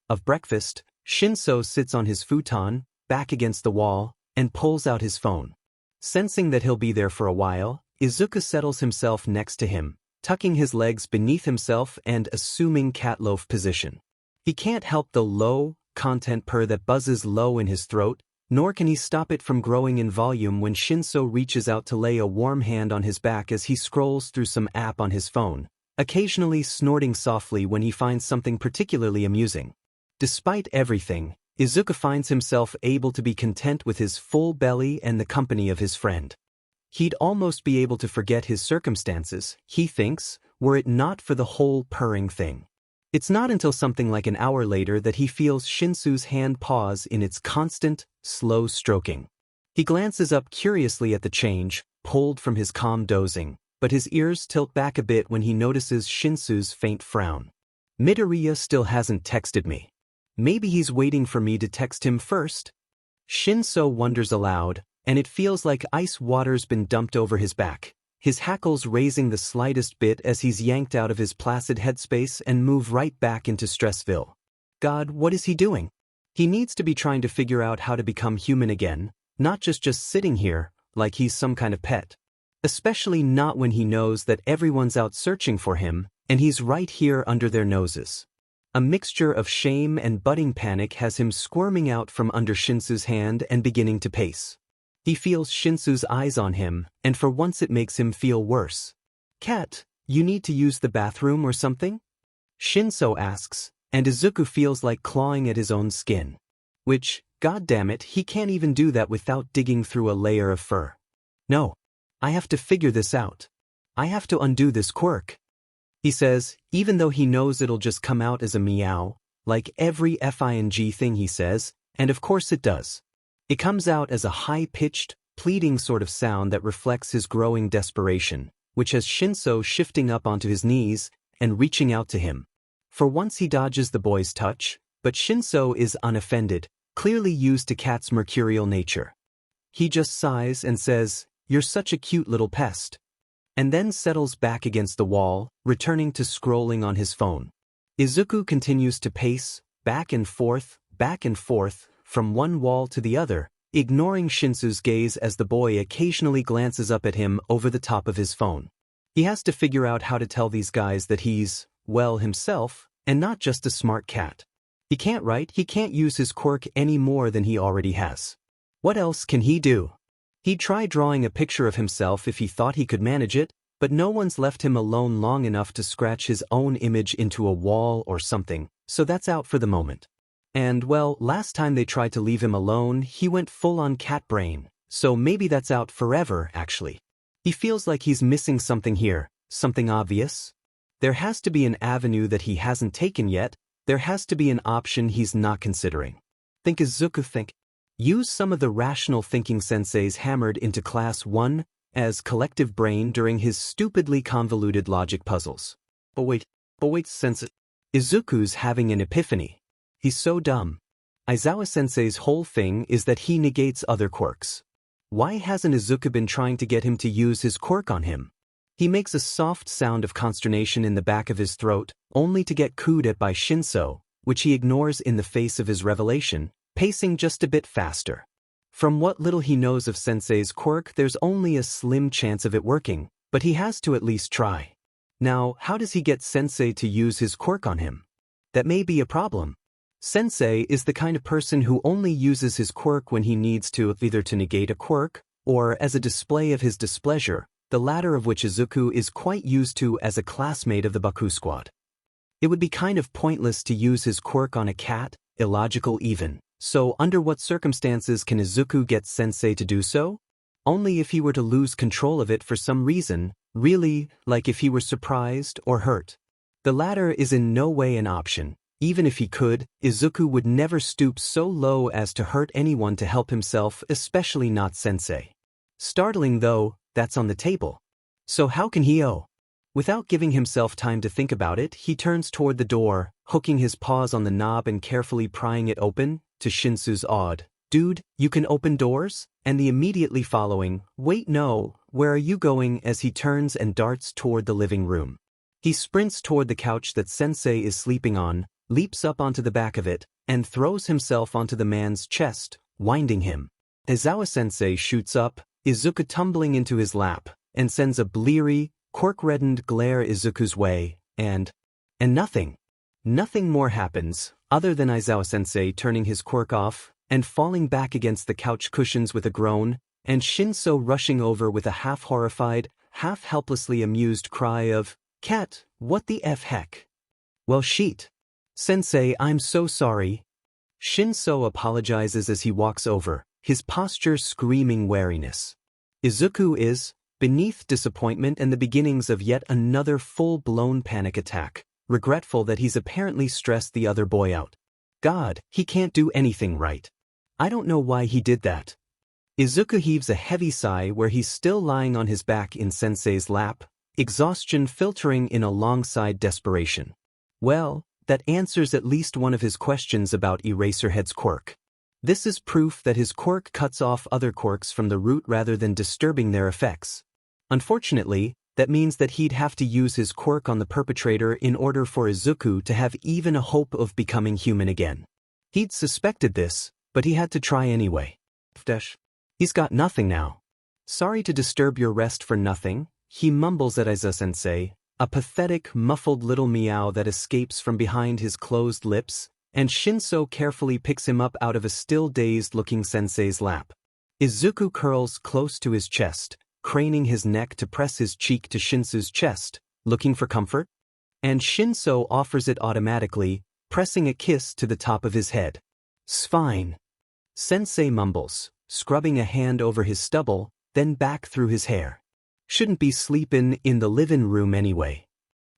of breakfast, Shinso sits on his futon, back against the wall, and pulls out his phone. Sensing that he'll be there for a while, Izuku settles himself next to him, tucking his legs beneath himself and assuming catloaf position. He can't help the low-content purr that buzzes low in his throat, nor can he stop it from growing in volume when Shinso reaches out to lay a warm hand on his back as he scrolls through some app on his phone, occasionally snorting softly when he finds something particularly amusing. Despite everything, Izuku finds himself able to be content with his full belly and the company of his friend. He'd almost be able to forget his circumstances, he thinks, were it not for the whole purring thing. It's not until something like an hour later that he feels Shinsou's hand pause in its constant, slow stroking. He glances up curiously at the change, pulled from his calm dozing, but his ears tilt back a bit when he notices Shinsou's faint frown. Midoriya still hasn't texted me. Maybe he's waiting for me to text him first? Shinso wonders aloud, and it feels like ice water's been dumped over his back, his hackles raising the slightest bit as he's yanked out of his placid headspace and move right back into Stressville. God, what is he doing? He needs to be trying to figure out how to become human again, not just sitting here, like he's some kind of pet. Especially not when he knows that everyone's out searching for him, and he's right here under their noses. A mixture of shame and budding panic has him squirming out from under Shinsou's hand and beginning to pace. He feels Shinsou's eyes on him, and for once it makes him feel worse. Cat, you need to use the bathroom or something? Shinso asks, and Izuku feels like clawing at his own skin. Which, goddammit, he can't even do that without digging through a layer of fur. No. I have to figure this out. I have to undo this quirk. He says, even though he knows it'll just come out as a meow, like every FING thing he says, and of course it does. It comes out as a high-pitched, pleading sort of sound that reflects his growing desperation, which has Shinso shifting up onto his knees and reaching out to him. For once he dodges the boy's touch, but Shinso is unoffended, clearly used to Cat's mercurial nature. He just sighs and says, "You're such a cute little pest," and then settles back against the wall, returning to scrolling on his phone. Izuku continues to pace, back and forth, from one wall to the other, ignoring Shinsou's gaze as the boy occasionally glances up at him over the top of his phone. He has to figure out how to tell these guys that he's, well, himself, and not just a smart cat. He can't use his quirk any more than he already has. What else can he do? He'd try drawing a picture of himself if he thought he could manage it, but no one's left him alone long enough to scratch his own image into a wall or something, so that's out for the moment. And well, last time they tried to leave him alone, he went full on cat brain, so maybe that's out forever, actually. He feels like he's missing something here, something obvious. There has to be an avenue that he hasn't taken yet, there has to be an option he's not considering. Think Izuku think. Use some of the rational thinking senseis hammered into Class 1 as collective brain during his stupidly convoluted logic puzzles. But wait, Sensei. Izuku's having an epiphany. He's so dumb. Aizawa Sensei's whole thing is that he negates other quirks. Why hasn't Izuku been trying to get him to use his quirk on him? He makes a soft sound of consternation in the back of his throat, only to get cooed at by Shinso, which he ignores in the face of his revelation, pacing just a bit faster. From what little he knows of Sensei's quirk, there's only a slim chance of it working, but he has to at least try. Now, how does he get Sensei to use his quirk on him? That may be a problem. Sensei is the kind of person who only uses his quirk when he needs to, either to negate a quirk, or as a display of his displeasure, the latter of which Izuku is quite used to as a classmate of the Baku squad. It would be kind of pointless to use his quirk on a cat, illogical even. So under what circumstances can Izuku get Sensei to do so? Only if he were to lose control of it for some reason, really, like if he were surprised or hurt. The latter is in no way an option. Even if he could, Izuku would never stoop so low as to hurt anyone to help himself, especially not Sensei. Startling though, that's on the table. So how can he Without giving himself time to think about it, he turns toward the door, hooking his paws on the knob and carefully prying it open, to Shinsou's awed, "Dude, you can open doors?" And the immediately following, "Wait no, where are you going?" as he turns and darts toward the living room. He sprints toward the couch that Sensei is sleeping on, leaps up onto the back of it, and throws himself onto the man's chest, winding him. Aizawa Sensei shoots up, Izuku tumbling into his lap, and sends a bleary, quirk-reddened glare Izuku's way, and nothing. Nothing more happens, other than Aizawa Sensei turning his quirk off, and falling back against the couch cushions with a groan, and Shinso rushing over with a half-horrified, half-helplessly amused cry of, "Cat, what the F heck?" "Well sheet. Sensei, I'm so sorry." Shinso apologizes as he walks over, his posture screaming wariness. Izuku is, beneath disappointment and the beginnings of yet another full-blown panic attack, regretful that he's apparently stressed the other boy out. God, he can't do anything right. I don't know why he did that. Izuku heaves a heavy sigh where he's still lying on his back in Sensei's lap, exhaustion filtering in alongside desperation. Well, that answers at least one of his questions about Eraserhead's quirk. This is proof that his quirk cuts off other quirks from the root rather than disturbing their effects. Unfortunately, that means that he'd have to use his quirk on the perpetrator in order for Izuku to have even a hope of becoming human again. He'd suspected this, but he had to try anyway. He's got nothing now. "Sorry to disturb your rest for nothing," he mumbles at Aizawa Sensei, a pathetic, muffled little meow that escapes from behind his closed lips, and Shinso carefully picks him up out of a still dazed-looking Sensei's lap. Izuku curls close to his chest, craning his neck to press his cheek to Shinsou's chest, looking for comfort? And Shinso offers it automatically, pressing a kiss to the top of his head. "Sfine." Sensei mumbles, scrubbing a hand over his stubble, then back through his hair. "Shouldn't be sleepin' in the living room anyway."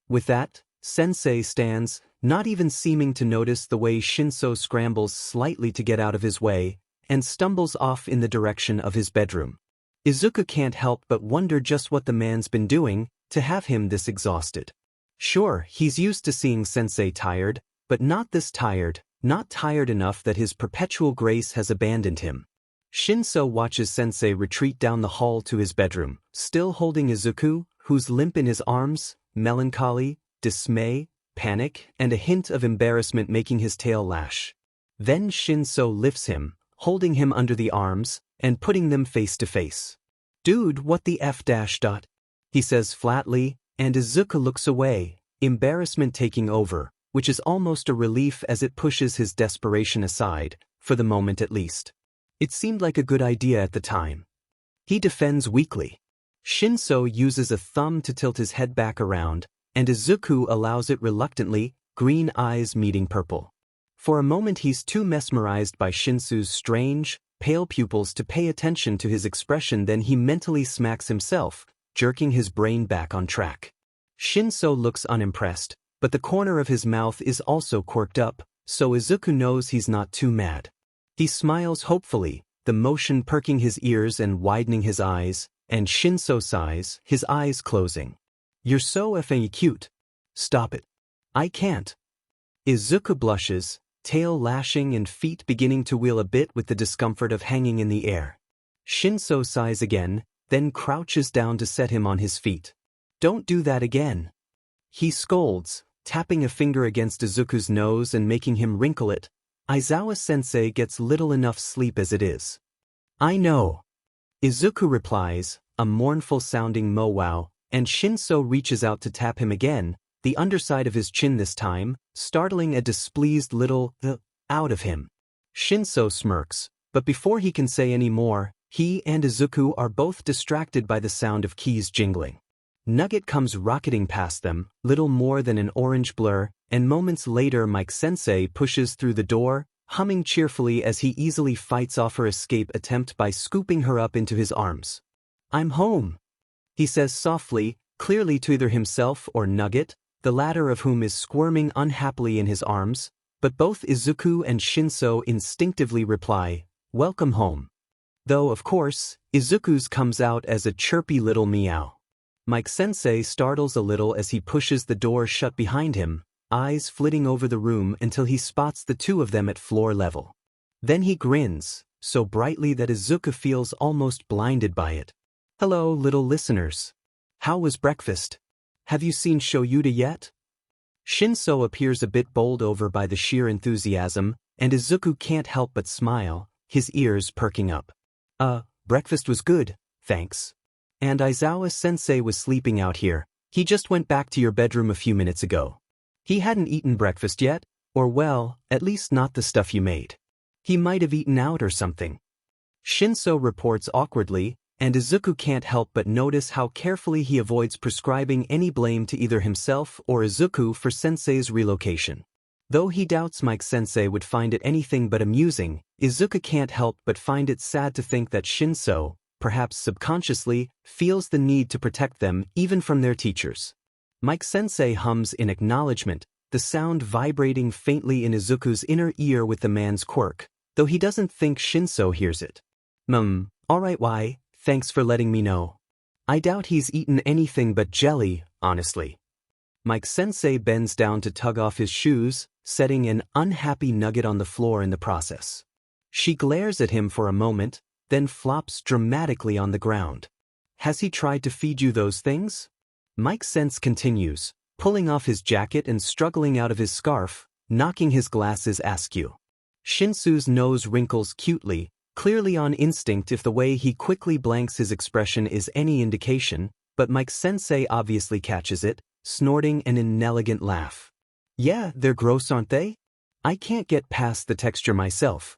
With that, Sensei stands, not even seeming to notice the way Shinso scrambles slightly to get out of his way, and stumbles off in the direction of his bedroom. Izuku can't help but wonder just what the man's been doing to have him this exhausted. Sure, he's used to seeing Sensei tired, but not this tired, not tired enough that his perpetual grace has abandoned him. Shinso watches Sensei retreat down the hall to his bedroom, still holding Izuku, who's limp in his arms, melancholy, dismay, panic, and a hint of embarrassment making his tail lash. Then Shinso lifts him, holding him under the arms, and putting them face to face. "Dude, what the F dash dot?" he says flatly, and Izuku looks away, embarrassment taking over, which is almost a relief as it pushes his desperation aside, for the moment at least. It seemed like a good idea at the time. He defends weakly. Shinso uses a thumb to tilt his head back around, and Izuku allows it reluctantly, green eyes meeting purple. For a moment he's too mesmerized by Shinsou's strange, pale pupils to pay attention to his expression, then he mentally smacks himself, jerking his brain back on track. Shinso looks unimpressed, but the corner of his mouth is also quirked up, so Izuku knows he's not too mad. He smiles hopefully, the motion perking his ears and widening his eyes, and Shinso sighs, his eyes closing. "You're so effing cute. Stop it." "I can't." Izuku blushes, tail lashing and feet beginning to wheel a bit with the discomfort of hanging in the air. Shinso sighs again, then crouches down to set him on his feet. "Don't do that again." He scolds, tapping a finger against Izuku's nose and making him wrinkle it. Aizawa-sensei gets little enough sleep as it is. "I know." Izuku replies, a mournful-sounding "mo-wow," and Shinso reaches out to tap him again, the underside of his chin this time, startling a displeased little out of him. Shinso smirks, but before he can say any more, he and Izuku are both distracted by the sound of keys jingling. Nugget comes rocketing past them, little more than an orange blur, and moments later Mike-sensei pushes through the door, humming cheerfully as he easily fights off her escape attempt by scooping her up into his arms. "I'm home," he says softly, clearly to either himself or Nugget, the latter of whom is squirming unhappily in his arms, but both Izuku and Shinso instinctively reply, "Welcome home." Though, of course, Izuku's comes out as a chirpy little meow. Mike-sensei startles a little as he pushes the door shut behind him, eyes flitting over the room until he spots the two of them at floor level. Then he grins, so brightly that Izuku feels almost blinded by it. "Hello, little listeners. How was breakfast? Have you seen Shoyuta yet?" Shinso appears a bit bowled over by the sheer enthusiasm, and Izuku can't help but smile, his ears perking up. Breakfast was good, thanks. And Aizawa-sensei was sleeping out here. He just went back to your bedroom a few minutes ago. He hadn't eaten breakfast yet, or well, at least not the stuff you made. He might have eaten out or something." Shinso reports awkwardly, and Izuku can't help but notice how carefully he avoids prescribing any blame to either himself or Izuku for Sensei's relocation. Though he doubts Mike-sensei would find it anything but amusing, Izuku can't help but find it sad to think that Shinso, perhaps subconsciously, feels the need to protect them even from their teachers. Mike-sensei hums in acknowledgement, the sound vibrating faintly in Izuku's inner ear with the man's quirk, though he doesn't think Shinso hears it. Alright, why, thanks for letting me know. I doubt he's eaten anything but jelly, honestly." Mike-sensei bends down to tug off his shoes, setting an unhappy Nugget on the floor in the process. She glares at him for a moment, then flops dramatically on the ground. "Has he tried to feed you those things?" Mike-sense continues, pulling off his jacket and struggling out of his scarf, knocking his glasses askew. Shinsou's nose wrinkles cutely, clearly on instinct if the way he quickly blanks his expression is any indication, but Mike-sensei obviously catches it, snorting an inelegant laugh. "Yeah, they're gross, aren't they? I can't get past the texture myself."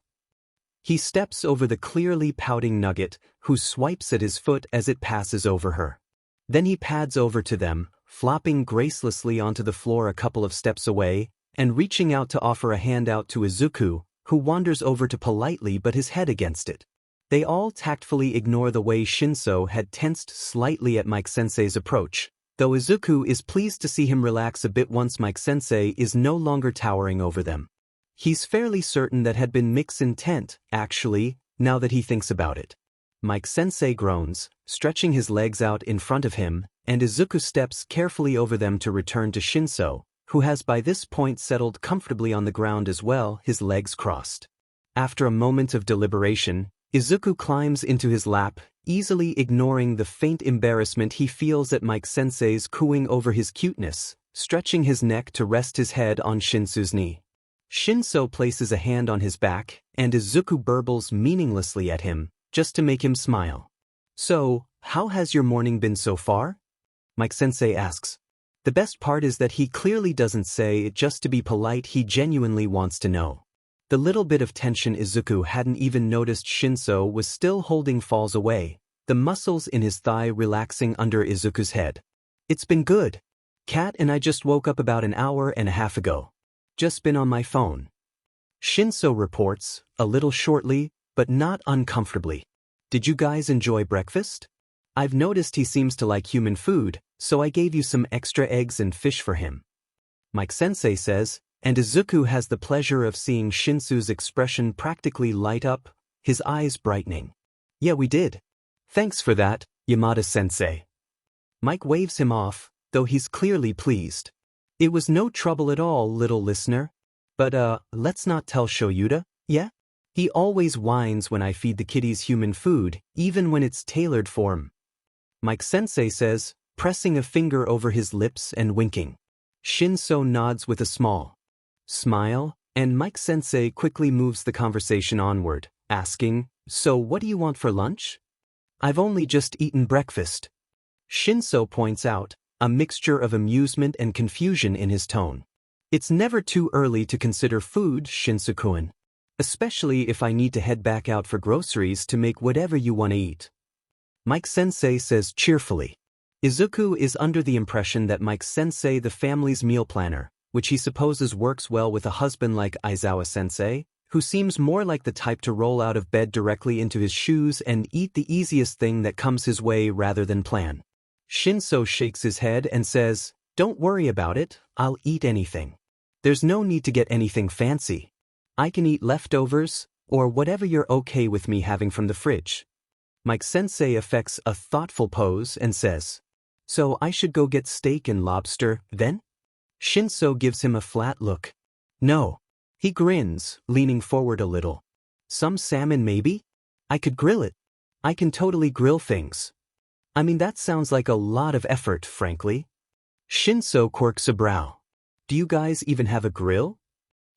He steps over the clearly pouting Nugget, who swipes at his foot as it passes over her. Then he pads over to them, flopping gracelessly onto the floor a couple of steps away, and reaching out to offer a handout to Izuku, who wanders over to politely but his head against it. They all tactfully ignore the way Shinso had tensed slightly at Mike-sensei's approach, though Izuku is pleased to see him relax a bit once Mike-sensei is no longer towering over them. He's fairly certain that had been Mick's intent, actually, now that he thinks about it. Mike-sensei groans, stretching his legs out in front of him, and Izuku steps carefully over them to return to Shinso, who has by this point settled comfortably on the ground as well, his legs crossed. After a moment of deliberation, Izuku climbs into his lap, easily ignoring the faint embarrassment he feels at Mike-sensei's cooing over his cuteness, stretching his neck to rest his head on Shinsou's knee. Shinso places a hand on his back, and Izuku burbles meaninglessly at him, just to make him smile. "So, how has your morning been so far?" Mike-sensei asks. The best part is that he clearly doesn't say it just to be polite, he genuinely wants to know. The little bit of tension Izuku hadn't even noticed Shinso was still holding falls away, the muscles in his thigh relaxing under Izuku's head. "It's been good. Kat and I just woke up about an hour and a half ago. Just been on my phone." Shinso reports, a little shortly, but not uncomfortably. Did you guys enjoy breakfast? I've noticed he seems to like human food, so I gave you some extra eggs and fish for him. Mike-sensei says, and Izuku has the pleasure of seeing Shinsou's expression practically light up, his eyes brightening. Yeah, we did. Thanks for that, Yamada-sensei. Mike waves him off, though he's clearly pleased. It was no trouble at all, little listener. But let's not tell Shoyuta, yeah? He always whines when I feed the kitties human food, even when it's tailored for him. Mike-sensei says, pressing a finger over his lips and winking. Shinso nods with a small smile, and Mike-sensei quickly moves the conversation onward, asking, so what do you want for lunch? I've only just eaten breakfast. Shinso points out, a mixture of amusement and confusion in his tone. It's never too early to consider food, Shinso-kun. Especially if I need to head back out for groceries to make whatever you want to eat. Mike-sensei says cheerfully. Izuku is under the impression that Mike-sensei the family's meal planner, which he supposes works well with a husband like Aizawa-sensei, who seems more like the type to roll out of bed directly into his shoes and eat the easiest thing that comes his way rather than plan. Shinso shakes his head and says, don't worry about it, I'll eat anything. There's no need to get anything fancy. I can eat leftovers, or whatever you're okay with me having from the fridge. Mike-sensei affects a thoughtful pose and says, so I should go get steak and lobster, then? Shinso gives him a flat look. No. He grins, leaning forward a little. Some salmon maybe? I could grill it. I can totally grill things. I mean, that sounds like a lot of effort, frankly. Shinso quirks a brow. Do you guys even have a grill?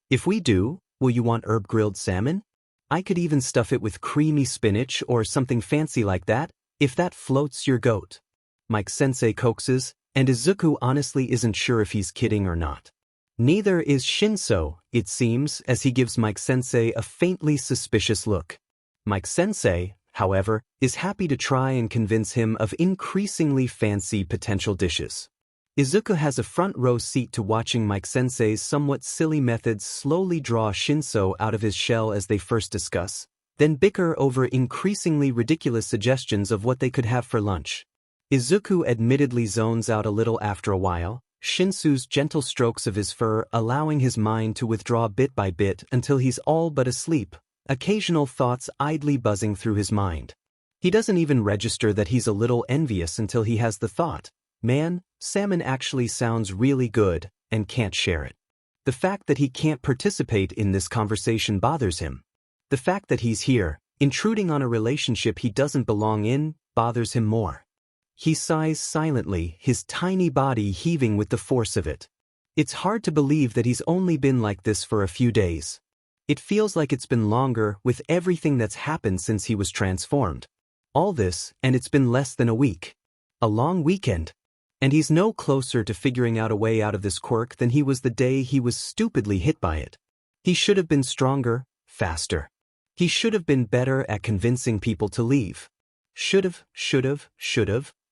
If we do, will you want herb-grilled salmon? I could even stuff it with creamy spinach or something fancy like that, if that floats your goat. Mike-sensei coaxes, and Izuku honestly isn't sure if he's kidding or not. Neither is Shinso, it seems, as he gives Mike-sensei a faintly suspicious look. Mike-sensei, however, is happy to try and convince him of increasingly fancy potential dishes. Izuku has a front-row seat to watching Mike-sensei's somewhat silly methods slowly draw Shinso out of his shell as they first discuss, then bicker over increasingly ridiculous suggestions of what they could have for lunch. Izuku admittedly zones out a little after a while, Shinsu's gentle strokes of his fur allowing his mind to withdraw bit by bit until he's all but asleep, occasional thoughts idly buzzing through his mind. He doesn't even register that he's a little envious until he has the thought, man, salmon actually sounds really good, and can't share it. The fact that he can't participate in this conversation bothers him. The fact that he's here, intruding on a relationship he doesn't belong in, bothers him more. He sighs silently, his tiny body heaving with the force of it. It's hard to believe that he's only been like this for a few days. It feels like it's been longer with everything that's happened since he was transformed. All this, and it's been less than a week. A long weekend. And he's no closer to figuring out a way out of this quirk than he was the day he was stupidly hit by it. He should have been stronger, faster. He should have been better at convincing people to leave. Should've,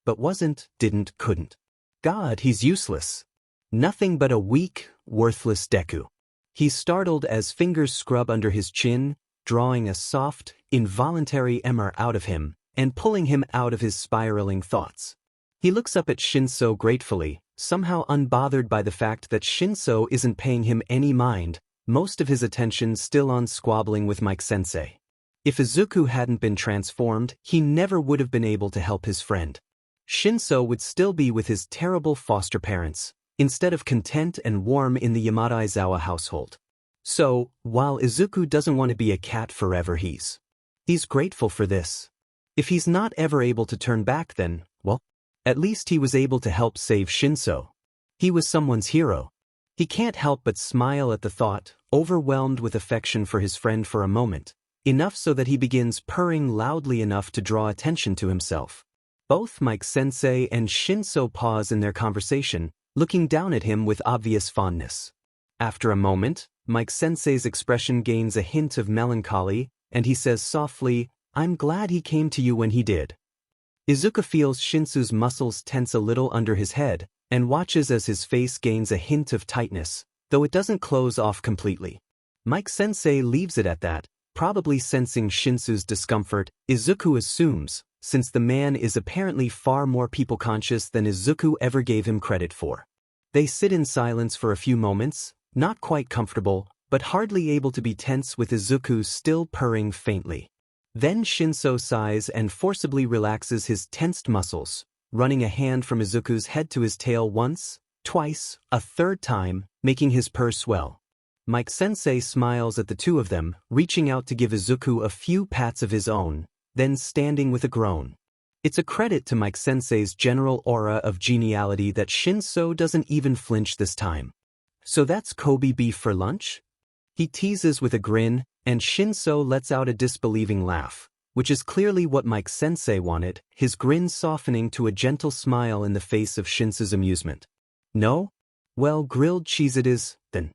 but wasn't, didn't, couldn't. God, he's useless. Nothing but a weak, worthless Deku. He's startled as fingers scrub under his chin, drawing a soft, involuntary emmer out of him, and pulling him out of his spiraling thoughts. He looks up at Shinso gratefully, somehow unbothered by the fact that Shinso isn't paying him any mind, most of his attention still on squabbling with Mike-sensei. If Izuku hadn't been transformed, he never would have been able to help his friend. Shinso would still be with his terrible foster parents, instead of content and warm in the Yamada Aizawa household. So, while Izuku doesn't want to be a cat forever, he's grateful for this. If he's not ever able to turn back, then, well, at least he was able to help save Shinso. He was someone's hero. He can't help but smile at the thought, overwhelmed with affection for his friend for a moment, enough so that he begins purring loudly enough to draw attention to himself. Both Mike-sensei and Shinso pause in their conversation, looking down at him with obvious fondness. After a moment, Mike-sensei's expression gains a hint of melancholy, and he says softly, I'm glad he came to you when he did. Izuku feels Shinsu's muscles tense a little under his head, and watches as his face gains a hint of tightness, though it doesn't close off completely. Mike-sensei leaves it at that, probably sensing Shinsou's discomfort. Izuku assumes, since the man is apparently far more people-conscious than Izuku ever gave him credit for. They sit in silence for a few moments, not quite comfortable, but hardly able to be tense with Izuku still purring faintly. Then Shinso sighs and forcibly relaxes his tensed muscles, running a hand from Izuku's head to his tail once, twice, a third time, making his purr swell. Mike-sensei smiles at the two of them, reaching out to give Izuku a few pats of his own, then standing with a groan. It's a credit to Mike-sensei's general aura of geniality that Shinso doesn't even flinch this time. So that's Kobe beef for lunch? He teases with a grin, and Shinso lets out a disbelieving laugh, which is clearly what Mike-sensei wanted, his grin softening to a gentle smile in the face of Shinso's amusement. No? Well, grilled cheese it is, then.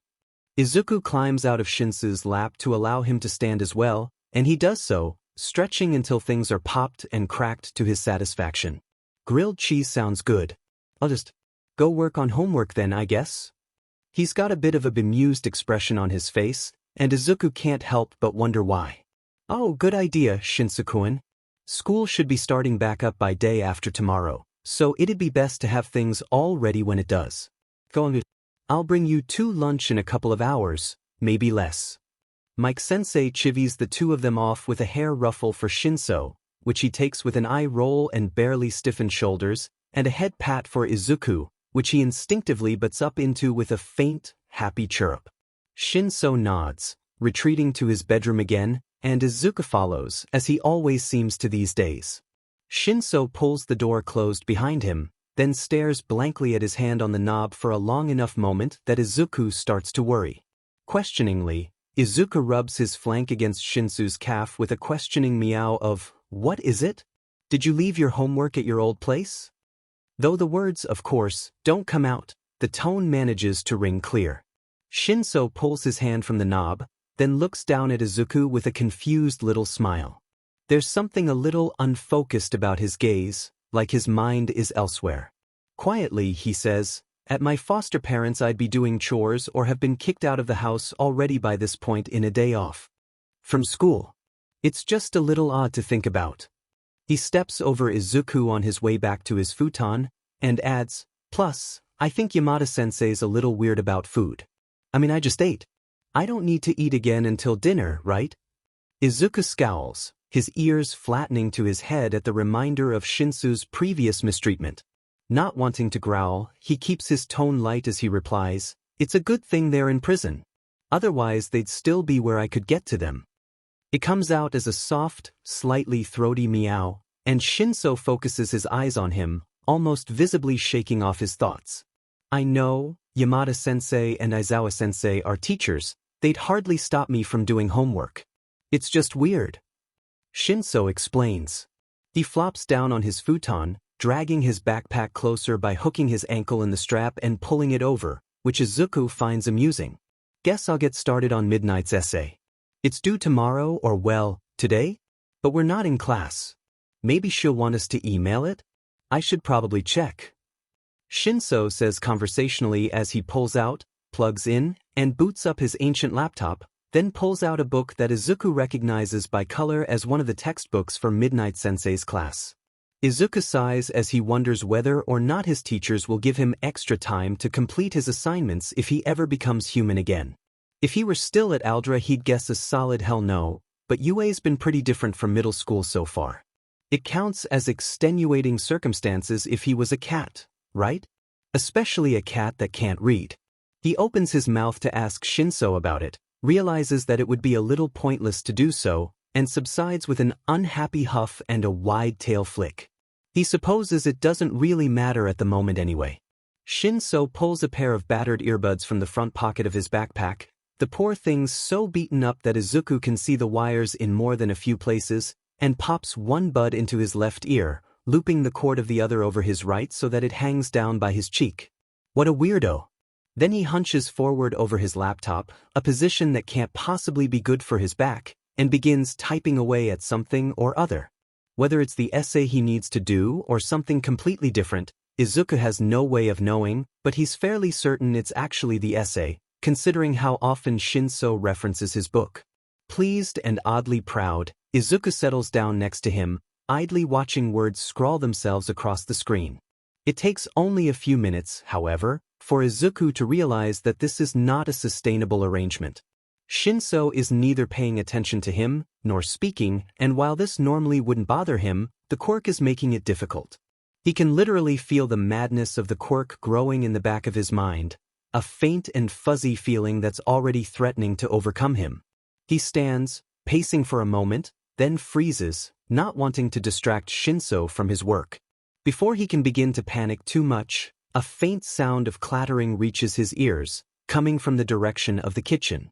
Izuku climbs out of Shinso's lap to allow him to stand as well, and he does so, stretching until things are popped and cracked to his satisfaction. Grilled cheese sounds good. I'll just go work on homework then, I guess. He's got a bit of a bemused expression on his face, and Izuku can't help but wonder why. Oh, good idea, Shinso-kun. School should be starting back up by day after tomorrow, so it'd be best to have things all ready when it does. I'll bring you 2 lunch in a couple of hours, maybe less. Mike-sensei chivies the two of them off with a hair ruffle for Shinso, which he takes with an eye roll and barely stiffened shoulders, and a head pat for Izuku, which he instinctively butts up into with a faint, happy chirrup. Shinso nods, retreating to his bedroom again, and Izuku follows, as he always seems to these days. Shinso pulls the door closed behind him, then stares blankly at his hand on the knob for a long enough moment that Izuku starts to worry. Questioningly, Izuku rubs his flank against Shinso's calf with a questioning meow of, "What is it? Did you leave your homework at your old place?" Though the words, of course, don't come out, the tone manages to ring clear. Shinso pulls his hand from the knob, then looks down at Izuku with a confused little smile. There's something a little unfocused about his gaze, like his mind is elsewhere. Quietly, he says, "At my foster parents' I'd be doing chores or have been kicked out of the house already by this point in a day off. From school. It's just a little odd to think about." He steps over Izuku on his way back to his futon, and adds, "Plus, I think Yamada-sensei's a little weird about food. I just ate. I don't need to eat again until dinner, right?" Izuku scowls, his ears flattening to his head at the reminder of Shinso's previous mistreatment. Not wanting to growl, he keeps his tone light as he replies, "It's a good thing they're in prison. Otherwise they'd still be where I could get to them." It comes out as a soft, slightly throaty meow, and Shinso focuses his eyes on him, almost visibly shaking off his thoughts. "I know, Yamada-sensei and Aizawa-sensei are teachers, they'd hardly stop me from doing homework. It's just weird." Shinso explains. He flops down on his futon, dragging his backpack closer by hooking his ankle in the strap and pulling it over, which Izuku finds amusing. "Guess I'll get started on Midnight's essay. It's due tomorrow or, well, today? But we're not in class. Maybe she'll want us to email it? I should probably check." Shinso says conversationally as he pulls out, plugs in, and boots up his ancient laptop, then pulls out a book that Izuku recognizes by color as one of the textbooks for Midnight Sensei's class. Izuku sighs as he wonders whether or not his teachers will give him extra time to complete his assignments if he ever becomes human again. If he were still at Aldra, he'd guess a solid hell no, but UA's been pretty different from middle school so far. It counts as extenuating circumstances if he was a cat, right? Especially a cat that can't read. He opens his mouth to ask Shinso about it, realizes that it would be a little pointless to do so, and subsides with an unhappy huff and a wide tail flick. He supposes it doesn't really matter at the moment anyway. Shinso pulls a pair of battered earbuds from the front pocket of his backpack, the poor things so beaten up that Izuku can see the wires in more than a few places, and pops one bud into his left ear, looping the cord of the other over his right so that it hangs down by his cheek. What a weirdo. Then he hunches forward over his laptop, a position that can't possibly be good for his back, and begins typing away at something or other. Whether it's the essay he needs to do or something completely different, Izuku has no way of knowing, but he's fairly certain it's actually the essay, considering how often Shinso references his book. Pleased and oddly proud, Izuku settles down next to him, idly watching words scrawl themselves across the screen. It takes only a few minutes, however, for Izuku to realize that this is not a sustainable arrangement. Shinso is neither paying attention to him, nor speaking, and while this normally wouldn't bother him, the quirk is making it difficult. He can literally feel the madness of the quirk growing in the back of his mind, a faint and fuzzy feeling that's already threatening to overcome him. He stands, pacing for a moment, then freezes, not wanting to distract Shinso from his work. Before he can begin to panic too much, a faint sound of clattering reaches his ears, coming from the direction of the kitchen.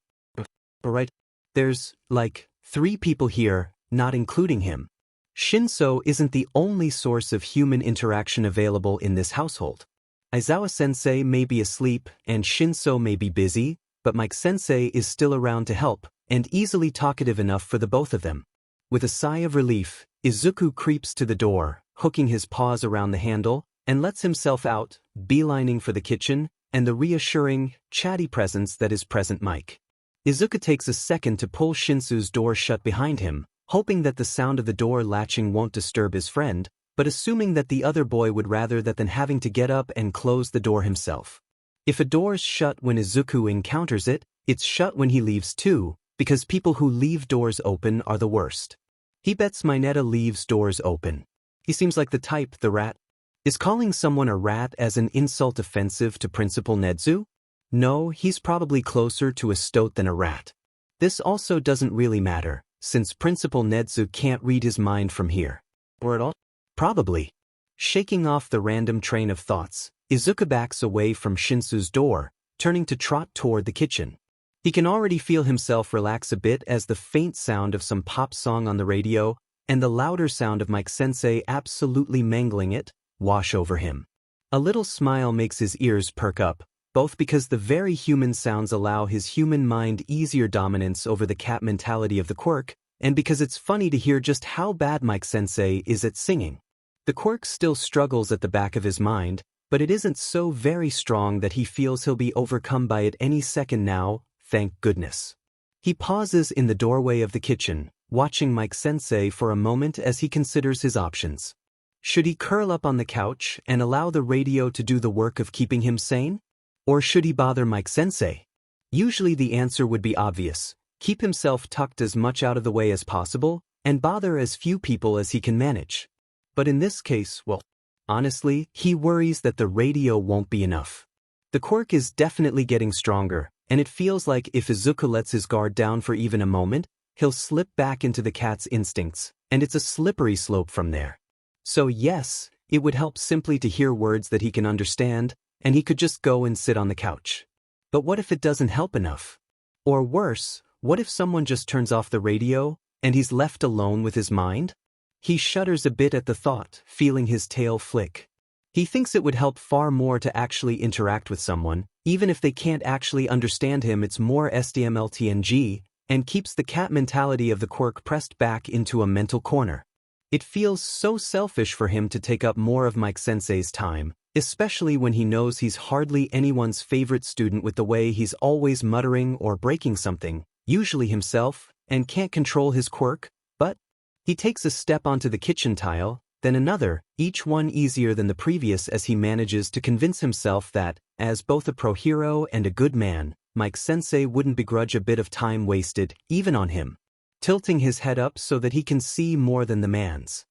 Alright, there's, like, 3 people here, not including him. Shinso isn't the only source of human interaction available in this household. Aizawa-sensei may be asleep and Shinso may be busy, but Mike-sensei is still around to help, and easily talkative enough for the both of them. With a sigh of relief, Izuku creeps to the door, hooking his paws around the handle, and lets himself out, beelining for the kitchen, and the reassuring, chatty presence that is present Mike. Izuku takes a second to pull Shinsou's door shut behind him, hoping that the sound of the door latching won't disturb his friend, but assuming that the other boy would rather that than having to get up and close the door himself. If a door's shut when Izuku encounters it, it's shut when he leaves too, because people who leave doors open are the worst. He bets Mineta leaves doors open. He seems like the type, the rat. Is calling someone a rat as an insult offensive to Principal Nedzu? No, he's probably closer to a stoat than a rat. This also doesn't really matter, since Principal Nedzu can't read his mind from here. Or at all? Probably. Shaking off the random train of thoughts, Izuku backs away from Shinsou's door, turning to trot toward the kitchen. He can already feel himself relax a bit as the faint sound of some pop song on the radio, and the louder sound of Mike-sensei absolutely mangling it, wash over him. A little smile makes his ears perk up, both because the very human sounds allow his human mind easier dominance over the cat mentality of the quirk, and because it's funny to hear just how bad Mike-sensei is at singing. The quirk still struggles at the back of his mind, but it isn't so very strong that he feels he'll be overcome by it any second now, thank goodness. He pauses in the doorway of the kitchen, watching Mike-sensei for a moment as he considers his options. Should he curl up on the couch and allow the radio to do the work of keeping him sane? Or should he bother Mike-sensei? Usually the answer would be obvious. Keep himself tucked as much out of the way as possible, and bother as few people as he can manage. But in this case, well, honestly, he worries that the radio won't be enough. The quirk is definitely getting stronger, and it feels like if Izuku lets his guard down for even a moment, he'll slip back into the cat's instincts, and it's a slippery slope from there. So yes, it would help simply to hear words that he can understand, and he could just go and sit on the couch. But what if it doesn't help enough? Or worse, what if someone just turns off the radio, and he's left alone with his mind? He shudders a bit at the thought, feeling his tail flick. He thinks it would help far more to actually interact with someone, even if they can't actually understand him. It's more SDMLTNG, and keeps the cat mentality of the quirk pressed back into a mental corner. It feels so selfish for him to take up more of Mike-sensei's time, especially when he knows he's hardly anyone's favorite student with the way he's always muttering or breaking something, usually himself, and can't control his quirk, but he takes a step onto the kitchen tile, then another, each one easier than the previous as he manages to convince himself that, as both a pro hero and a good man, Mike-sensei wouldn't begrudge a bit of time wasted, even on him. Tilting his head up so that he can see more than the man's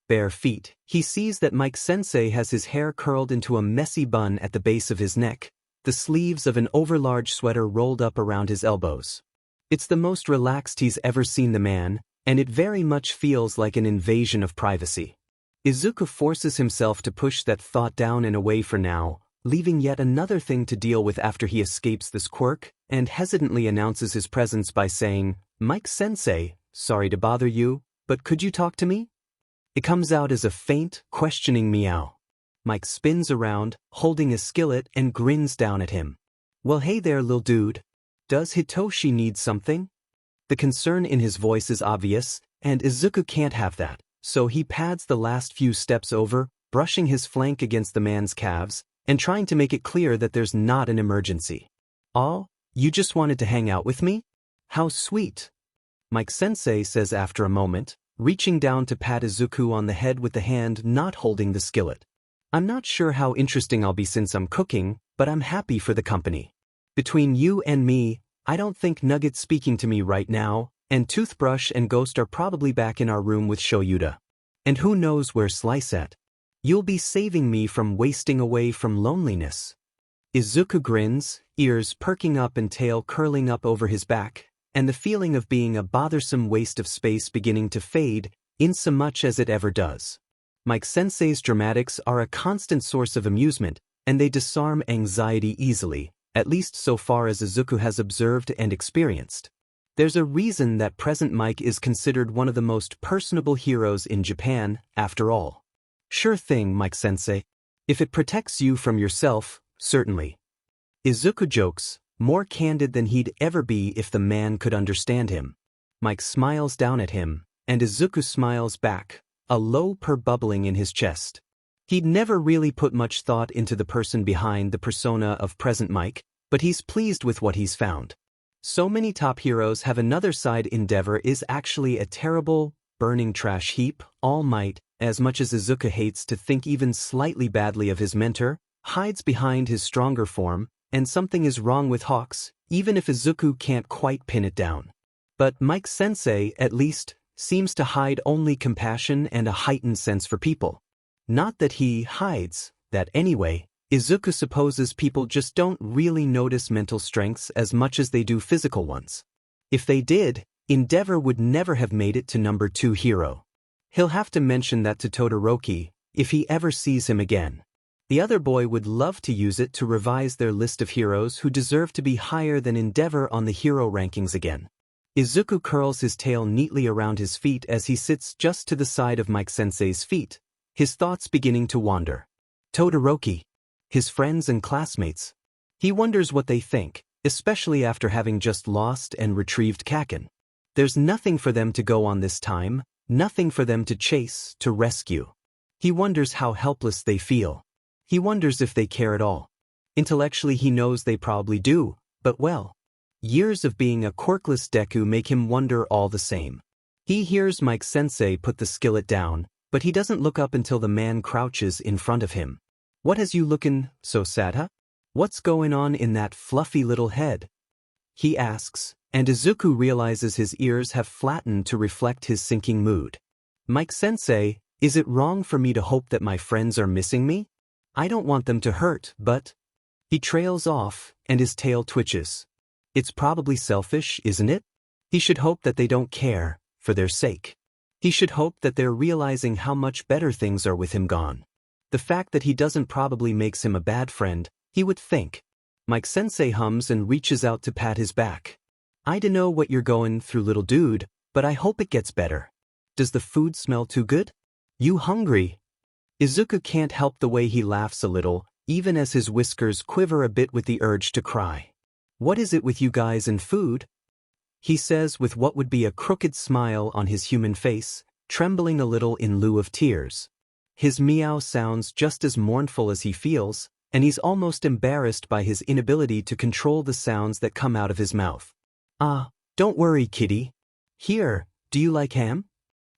bare feet, he sees that Mike-sensei has his hair curled into a messy bun at the base of his neck, the sleeves of an overlarge sweater rolled up around his elbows. It's the most relaxed he's ever seen the man, and it very much feels like an invasion of privacy. Izuku forces himself to push that thought down and away for now, leaving yet another thing to deal with after he escapes this quirk, and hesitantly announces his presence by saying, "Mike-sensei, sorry to bother you, but could you talk to me?" It comes out as a faint, questioning meow. Mike spins around, holding a skillet, and grins down at him. "Well, hey there, lil dude. Does Hitoshi need something?" The concern in his voice is obvious, and Izuku can't have that, so he pads the last few steps over, brushing his flank against the man's calves, and trying to make it clear that there's not an emergency. "Oh, You just wanted to hang out with me? How sweet. Mike-sensei says after a moment, reaching down to pat Izuku on the head with the hand not holding the skillet. I'm not sure how interesting I'll be since I'm cooking, but I'm happy for the company. Between you and me, I don't think Nugget's speaking to me right now, and Toothbrush and Ghost are probably back in our room with Shoyuta. And who knows where Slice at? You'll be saving me from wasting away from loneliness. Izuku grins, ears perking up and tail curling up over his back, and the feeling of being a bothersome waste of space beginning to fade, insomuch as it ever does. Mike-sensei's dramatics are a constant source of amusement, and they disarm anxiety easily, at least so far as Izuku has observed and experienced. There's a reason that present Mike is considered one of the most personable heroes in Japan, after all. Sure thing, Mike-sensei. If it protects you from yourself, certainly. Izuku jokes, more candid than he'd ever be if the man could understand him. Mike smiles down at him, and Izuku smiles back, a low purr bubbling in his chest. He'd never really put much thought into the person behind the persona of present Mike, but he's pleased with what he's found. So many top heroes have another side. Endeavor is actually a terrible, burning trash heap. All Might, as much as Izuku hates to think even slightly badly of his mentor, hides behind his stronger form, and something is wrong with Hawks, even if Izuku can't quite pin it down. But Mike-sensei, at least, seems to hide only compassion and a heightened sense for people. Not that he hides that anyway. Izuku supposes people just don't really notice mental strengths as much as they do physical ones. If they did, Endeavor would never have made it to number 2 hero. He'll have to mention that to Todoroki, if he ever sees him again. The other boy would love to use it to revise their list of heroes who deserve to be higher than Endeavor on the hero rankings again. Izuku curls his tail neatly around his feet as he sits just to the side of Mike-sensei's feet, his thoughts beginning to wander. Todoroki. His friends and classmates. He wonders what they think, especially after having just lost and retrieved Kaken. There's nothing for them to go on this time, nothing for them to chase, to rescue. He wonders how helpless they feel. He wonders if they care at all. Intellectually he knows they probably do, but well. Years of being a quirkless Deku make him wonder all the same. He hears Mike-sensei put the skillet down, but he doesn't look up until the man crouches in front of him. What has you lookin' so sad, huh? What's going on in that fluffy little head? He asks, and Izuku realizes his ears have flattened to reflect his sinking mood. Mike-sensei, is it wrong for me to hope that my friends are missing me? I don't want them to hurt, but... He trails off, and his tail twitches. It's probably selfish, isn't it? He should hope that they don't care, for their sake. He should hope that they're realizing how much better things are with him gone. The fact that he doesn't probably makes him a bad friend, he would think. Mike-sensei hums and reaches out to pat his back. I dunno what you're going through, little dude, but I hope it gets better. Does the food smell too good? You hungry? Izuku can't help the way he laughs a little, even as his whiskers quiver a bit with the urge to cry. What is it with you guys and food? He says with what would be a crooked smile on his human face, trembling a little in lieu of tears. His meow sounds just as mournful as he feels, and he's almost embarrassed by his inability to control the sounds that come out of his mouth. Ah, don't worry, kitty. Here, do you like ham?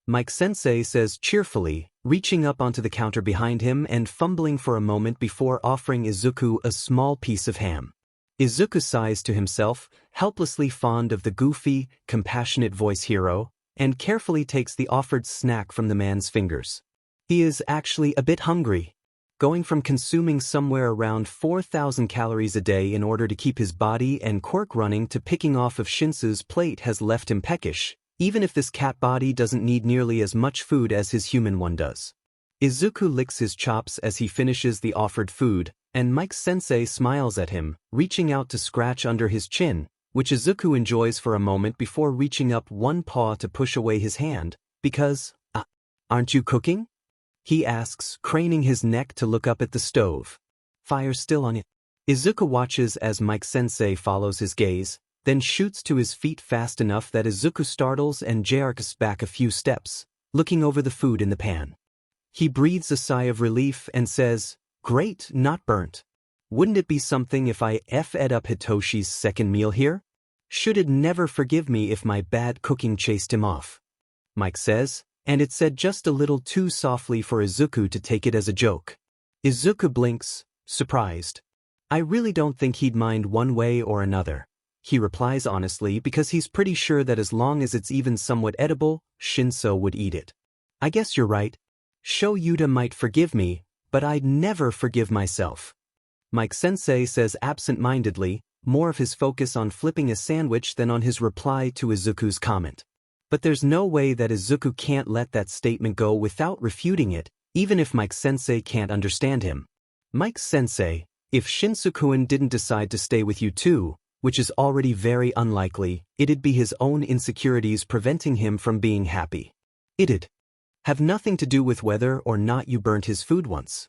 Mike-sensei says cheerfully, reaching up onto the counter behind him and fumbling for a moment before offering Izuku a small piece of ham. Izuku sighs to himself, helplessly fond of the goofy, compassionate voice hero, and carefully takes the offered snack from the man's fingers. He is actually a bit hungry. Going from consuming somewhere around 4,000 calories a day in order to keep his body and quirk running to picking off of Shinsou's plate has left him peckish, even if this cat body doesn't need nearly as much food as his human one does. Izuku licks his chops as he finishes the offered food, and Mike-sensei smiles at him, reaching out to scratch under his chin, which Izuku enjoys for a moment before reaching up one paw to push away his hand, because, aren't you cooking? He asks, craning his neck to look up at the stove. Fire's still on it. Izuku watches as Mike-sensei follows his gaze, then shoots to his feet fast enough that Izuku startles and jerks back a few steps, looking over the food in the pan. He breathes a sigh of relief and says, "Great, not burnt." Wouldn't it be something if I f'd up Hitoshi's second meal here? Should'd never forgive me if my bad cooking chased him off. Mike says, and it's said just a little too softly for Izuku to take it as a joke. Izuku blinks, surprised. I really don't think he'd mind one way or another. He replies honestly because he's pretty sure that as long as it's even somewhat edible, Shinso would eat it. I guess you're right. Shoyuta might forgive me, but I'd never forgive myself. Mike-sensei says absent-mindedly, more of his focus on flipping a sandwich than on his reply to Izuku's comment. But there's no way that Izuku can't let that statement go without refuting it, even if Mike-sensei can't understand him. Mike-sensei, if Shinso-kun didn't decide to stay with you too, which is already very unlikely, it'd be his own insecurities preventing him from being happy. It'd have nothing to do with whether or not you burnt his food once.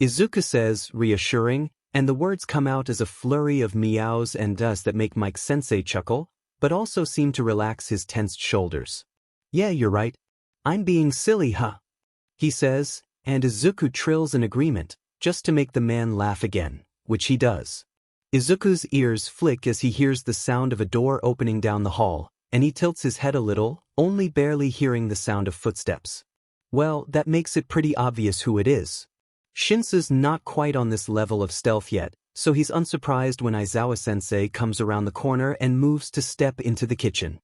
Izuku says, reassuring, and the words come out as a flurry of meows and does that make Mike-sensei chuckle, but also seem to relax his tensed shoulders. Yeah, you're right. I'm being silly, huh? He says, and Izuku trills in agreement, just to make the man laugh again, which he does. Izuku's ears flick as he hears the sound of a door opening down the hall, and he tilts his head a little, only barely hearing the sound of footsteps. Well, that makes it pretty obvious who it is. Shinso's not quite on this level of stealth yet, so he's unsurprised when Aizawa-sensei comes around the corner and moves to step into the kitchen.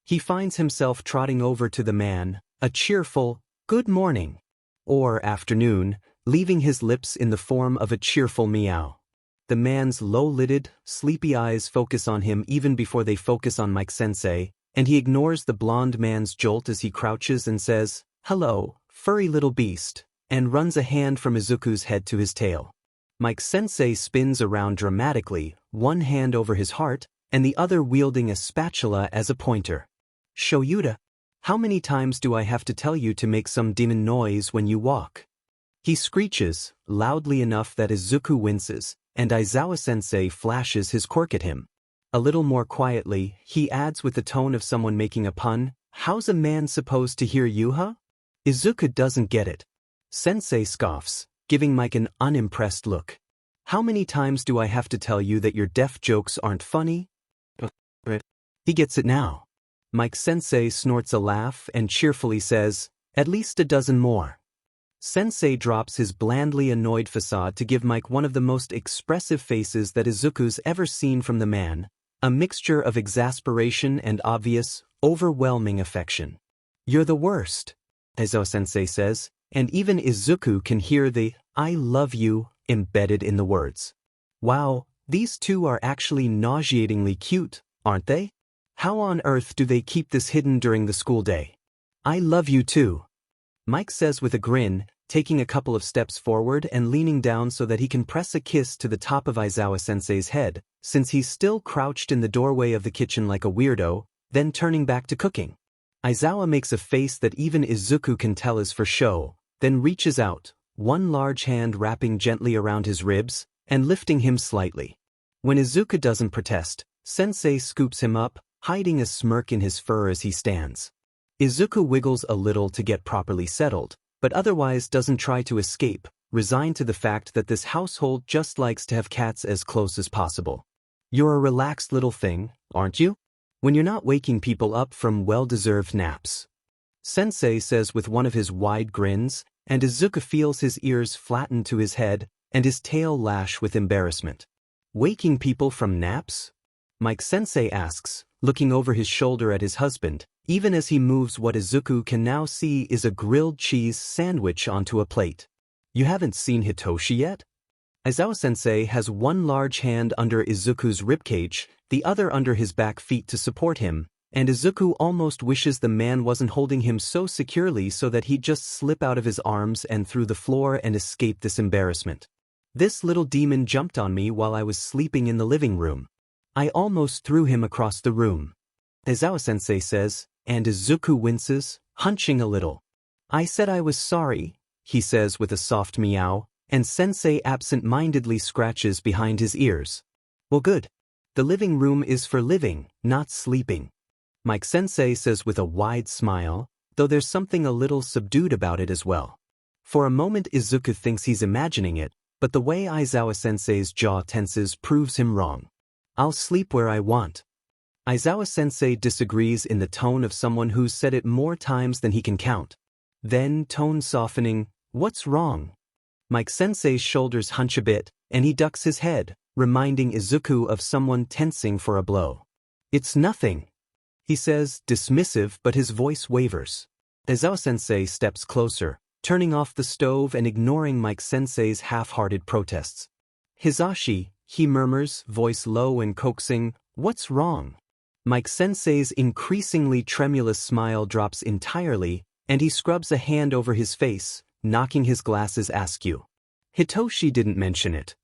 He finds himself trotting over to the man, a cheerful, good morning, or afternoon, leaving his lips in the form of a cheerful meow. The man's low-lidded, sleepy eyes focus on him even before they focus on Mike-sensei, and he ignores the blonde man's jolt as he crouches and says, "Hello, furry little beast," and runs a hand from Izuku's head to his tail. Mike-sensei spins around dramatically, one hand over his heart, and the other wielding a spatula as a pointer. "Shoyuta, how many times do I have to tell you to make some demon noise when you walk?" He screeches, loudly enough that Izuku winces, and Aizawa-sensei flashes his quirk at him. A little more quietly, he adds with the tone of someone making a pun, "How's a man supposed to hear you, huh?" Izuku doesn't get it. Sensei scoffs, giving Mike an unimpressed look. "How many times do I have to tell you that your deaf jokes aren't funny?" He gets it now. Mike-sensei snorts a laugh and cheerfully says, "At least a dozen more." Sensei drops his blandly annoyed facade to give Mike one of the most expressive faces that Izuku's ever seen from the man, a mixture of exasperation and obvious, overwhelming affection. "You're the worst," Aizawa-sensei says, and even Izuku can hear the "I love you" embedded in the words. Wow, these two are actually nauseatingly cute, aren't they? How on earth do they keep this hidden during the school day? "I love you too," Mike says with a grin, taking a couple of steps forward and leaning down so that he can press a kiss to the top of Aizawa-sensei's head, since he's still crouched in the doorway of the kitchen like a weirdo, then turning back to cooking. Aizawa makes a face that even Izuku can tell is for show, then reaches out, one large hand wrapping gently around his ribs, and lifting him slightly. When Izuku doesn't protest, Sensei scoops him up, hiding a smirk in his fur as he stands. Izuku wiggles a little to get properly settled, but otherwise doesn't try to escape, resigned to the fact that this household just likes to have cats as close as possible. "You're a relaxed little thing, aren't you? When you're not waking people up from well-deserved naps," Sensei says with one of his wide grins, and Izuku feels his ears flatten to his head and his tail lash with embarrassment. "Waking people from naps?" Mike-sensei asks, looking over his shoulder at his husband, even as he moves what Izuku can now see is a grilled cheese sandwich onto a plate. "You haven't seen Hitoshi yet?" Aizawa-sensei has one large hand under Izuku's ribcage, the other under his back feet to support him, and Izuku almost wishes the man wasn't holding him so securely so that he'd just slip out of his arms and through the floor and escape this embarrassment. "This little demon jumped on me while I was sleeping in the living room. I almost threw him across the room," Aizawa-sensei says, and Izuku winces, hunching a little. "I said I was sorry," he says with a soft meow, and Sensei absent-mindedly scratches behind his ears. "Well, good. The living room is for living, not sleeping," Mike-sensei says with a wide smile, though there's something a little subdued about it as well. For a moment Izuku thinks he's imagining it, But the way Aizawa-sensei's jaw tenses proves him wrong. I'll sleep where I want. Aizawa-sensei disagrees in the tone of someone who's said it more times than he can count. Then, tone softening, what's wrong? Mike-sensei's shoulders hunch a bit, and he ducks his head, reminding Izuku of someone tensing for a blow. It's nothing, he says, dismissive, but his voice wavers. Aizawa-sensei steps closer, turning off the stove and ignoring Mike-sensei's half-hearted protests. Hizashi, he murmurs, voice low and coaxing, what's wrong? Mike-sensei's increasingly tremulous smile drops entirely, and he scrubs a hand over his face, knocking his glasses askew. Hitoshi didn't mention it,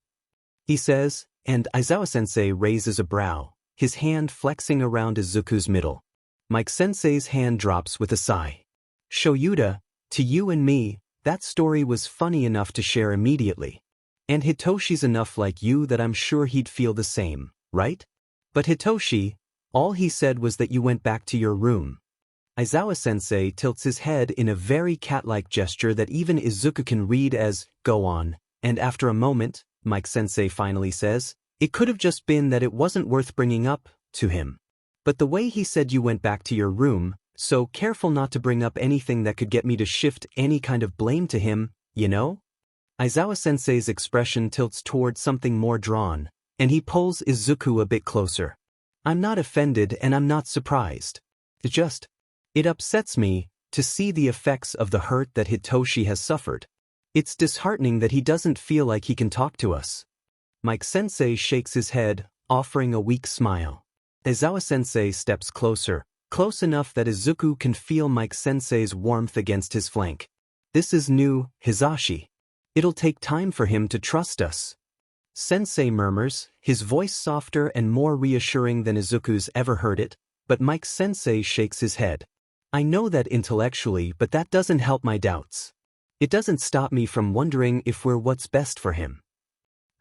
he says, and Aizawa-sensei raises a brow, his hand flexing around Izuku's middle. Mike-sensei's hand drops with a sigh. Shoyuta, to you and me, that story was funny enough to share immediately. And Hitoshi's enough like you that I'm sure he'd feel the same, right? But Hitoshi, all he said was that you went back to your room. Aizawa-sensei tilts his head in a very cat-like gesture that even Izuku can read as, go on, and after a moment, Mike-sensei finally says, it could have just been that it wasn't worth bringing up to him. But the way he said you went back to your room, so careful not to bring up anything that could get me to shift any kind of blame to him, you know? Aizawa-sensei's expression tilts toward something more drawn, and he pulls Izuku a bit closer. I'm not offended and I'm not surprised. It upsets me to see the effects of the hurt that Hitoshi has suffered. It's disheartening that he doesn't feel like he can talk to us. Mike-sensei shakes his head, offering a weak smile. Aizawa-sensei steps closer, close enough that Izuku can feel Mike-sensei's warmth against his flank. This is new, Hizashi. It'll take time for him to trust us. Sensei murmurs, his voice softer and more reassuring than Izuku's ever heard it, but Mike-sensei shakes his head. I know that intellectually, but that doesn't help my doubts. It doesn't stop me from wondering if we're what's best for him.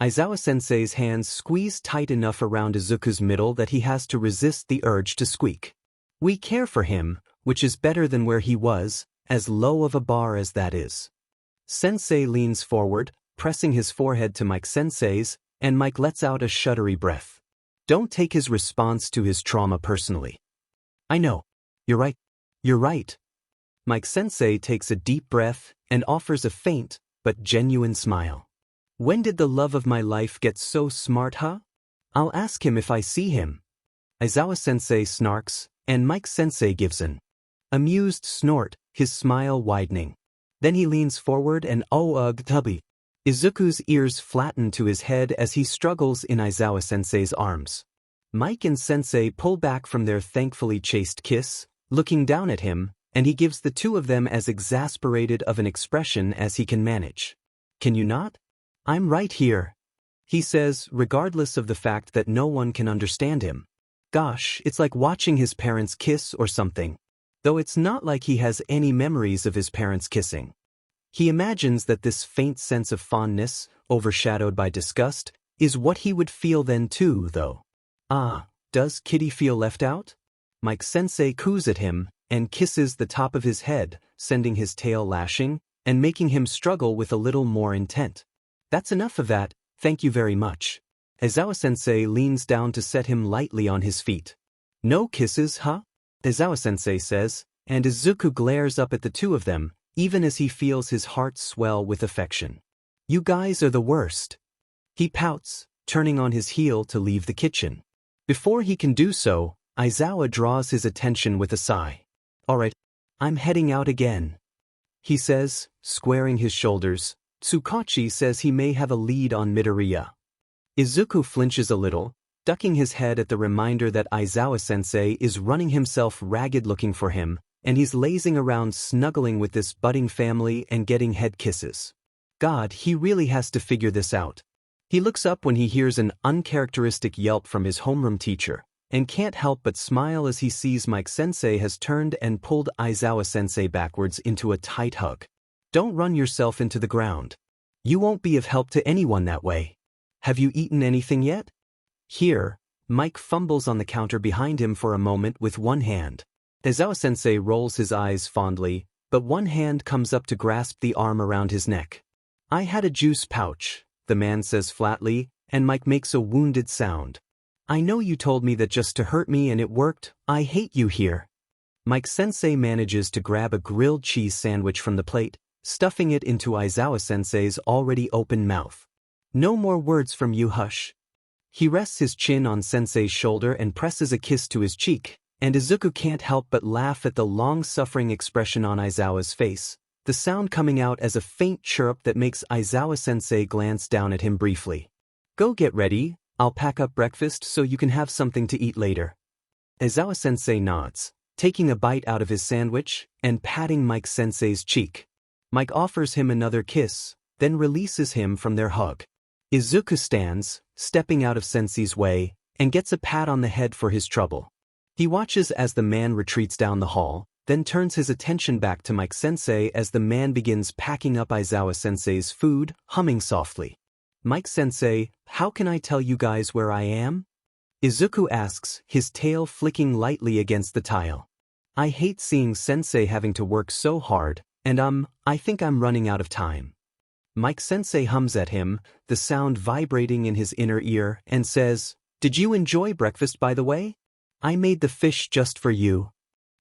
Aizawa-sensei's hands squeeze tight enough around Izuku's middle that he has to resist the urge to squeak. We care for him, which is better than where he was, as low of a bar as that is. Sensei leans forward, pressing his forehead to Mike-sensei's, and Mike lets out a shuddery breath. Don't take his response to his trauma personally. I know. You're right. You're right. Mike-sensei takes a deep breath and offers a faint, but genuine smile. When did the love of my life get so smart, huh? I'll ask him if I see him. Aizawa-sensei snarks, and Mike-sensei gives an amused snort, his smile widening. Then he leans forward and tubby. Izuku's ears flatten to his head as he struggles in Aizawa-sensei's arms. Mike and Sensei pull back from their thankfully chaste kiss, looking down at him, and he gives the two of them as exasperated of an expression as he can manage. Can you not? I'm right here, he says, regardless of the fact that no one can understand him. Gosh, it's like watching his parents kiss or something. Though it's not like he has any memories of his parents kissing. He imagines that this faint sense of fondness, overshadowed by disgust, is what he would feel then too, though. Ah, does Kitty feel left out? Mike-sensei coos at him and kisses the top of his head, sending his tail lashing and making him struggle with a little more intent. That's enough of that, thank you very much. Aizawa-sensei leans down to set him lightly on his feet. No kisses, huh? Aizawa-sensei says, and Izuku glares up at the two of them, even as he feels his heart swell with affection. You guys are the worst. He pouts, turning on his heel to leave the kitchen. Before he can do so, Aizawa draws his attention with a sigh. All right, I'm heading out again, he says, squaring his shoulders. Tsukachi says he may have a lead on Midoriya. Izuku flinches a little, ducking his head at the reminder that Aizawa-sensei is running himself ragged looking for him, and he's lazing around snuggling with this budding family and getting head kisses. God, he really has to figure this out. He looks up when he hears an uncharacteristic yelp from his homeroom teacher, and can't help but smile as he sees Mike-sensei has turned and pulled Aizawa-sensei backwards into a tight hug. Don't run yourself into the ground. You won't be of help to anyone that way. Have you eaten anything yet? Here, Mike fumbles on the counter behind him for a moment with one hand. Aizawa-sensei rolls his eyes fondly, but one hand comes up to grasp the arm around his neck. I had a juice pouch, the man says flatly, and Mike makes a wounded sound. I know you told me that just to hurt me and it worked. I hate you here. Mike-sensei manages to grab a grilled cheese sandwich from the plate, stuffing it into Aizawa-sensei's already open mouth. No more words from you, hush. He rests his chin on sensei's shoulder and presses a kiss to his cheek, and Izuku can't help but laugh at the long-suffering expression on Aizawa's face, the sound coming out as a faint chirp that makes Aizawa-sensei glance down at him briefly. Go get ready, I'll pack up breakfast so you can have something to eat later. Aizawa-sensei nods, taking a bite out of his sandwich and patting Mike-sensei's cheek. Mike offers him another kiss, then releases him from their hug. Izuku stands, stepping out of Sensei's way, and gets a pat on the head for his trouble. He watches as the man retreats down the hall, then turns his attention back to Mike-sensei as the man begins packing up Aizawa-sensei's food, humming softly. Mike-sensei, how can I tell you guys where I am? Izuku asks, his tail flicking lightly against the tile. I hate seeing Sensei having to work so hard, and I think I'm running out of time. Mike-sensei hums at him, the sound vibrating in his inner ear, and says, Did you enjoy breakfast by the way? I made the fish just for you.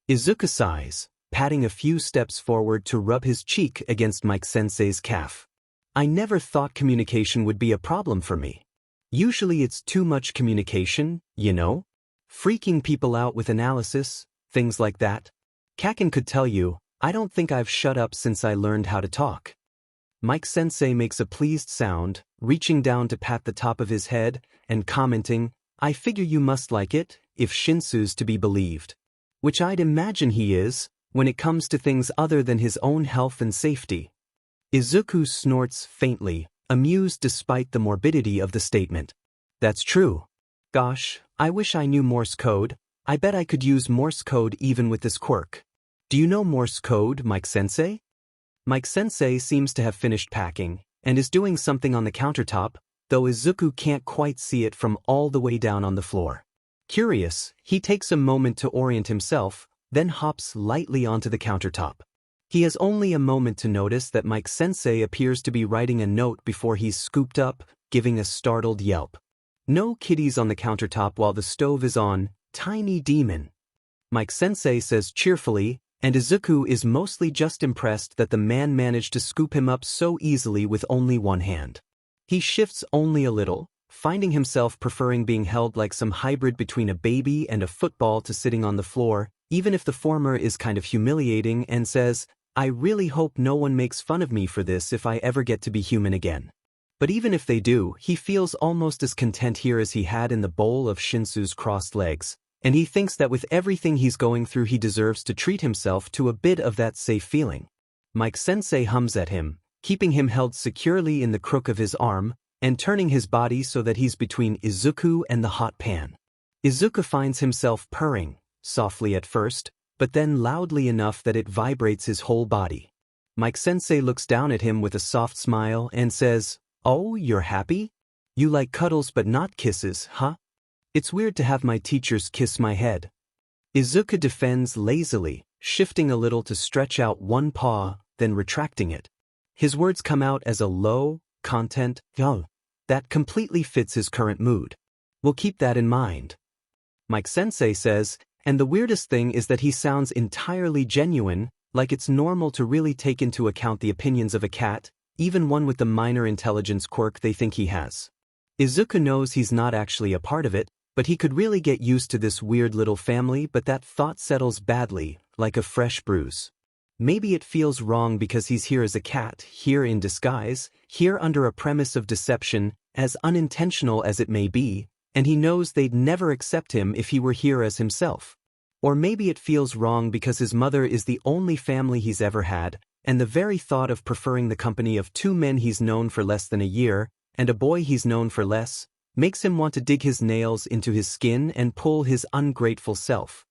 Izuku sighs, patting a few steps forward to rub his cheek against Mike-sensei's calf. I never thought communication would be a problem for me. Usually it's too much communication, you know? Freaking people out with analysis, things like that. Kaken could tell you, I don't think I've shut up since I learned how to talk. Mike-sensei makes a pleased sound, reaching down to pat the top of his head, and commenting, I figure you must like it, if Shinsou's to be believed. Which I'd imagine he is, when it comes to things other than his own health and safety. Izuku snorts faintly, amused despite the morbidity of the statement. That's true. Gosh, I wish I knew Morse code. I bet I could use Morse code even with this quirk. Do you know Morse code, Mike-sensei? Mike-sensei seems to have finished packing, and is doing something on the countertop, though Izuku can't quite see it from all the way down on the floor. Curious, he takes a moment to orient himself, then hops lightly onto the countertop. He has only a moment to notice that Mike-sensei appears to be writing a note before he's scooped up, giving a startled yelp. No kitties on the countertop while the stove is on, tiny demon. Mike-sensei says cheerfully, and Izuku is mostly just impressed that the man managed to scoop him up so easily with only one hand. He shifts only a little, finding himself preferring being held like some hybrid between a baby and a football to sitting on the floor, even if the former is kind of humiliating, and says, I really hope no one makes fun of me for this if I ever get to be human again. But even if they do, he feels almost as content here as he had in the bowl of Shinsou's crossed legs, and he thinks that with everything he's going through he deserves to treat himself to a bit of that safe feeling. Mike-sensei hums at him, keeping him held securely in the crook of his arm, and turning his body so that he's between Izuku and the hot pan. Izuku finds himself purring, softly at first, but then loudly enough that it vibrates his whole body. Mike-sensei looks down at him with a soft smile and says, Oh, you're happy? You like cuddles but not kisses, huh? It's weird to have my teachers kiss my head. Izuku defends lazily, shifting a little to stretch out one paw, then retracting it. His words come out as a low, content, that completely fits his current mood. We'll keep that in mind. Mike-sensei says, and the weirdest thing is that he sounds entirely genuine, like it's normal to really take into account the opinions of a cat, even one with the minor intelligence quirk they think he has. Izuku knows he's not actually a part of it, but he could really get used to this weird little family, but that thought settles badly, like a fresh bruise. Maybe it feels wrong because he's here as a cat, here in disguise, here under a premise of deception, as unintentional as it may be, and he knows they'd never accept him if he were here as himself. Or maybe it feels wrong because his mother is the only family he's ever had, and the very thought of preferring the company of two men he's known for less than a year, and a boy he's known for less, makes him want to dig his nails into his skin and pull his ungrateful self.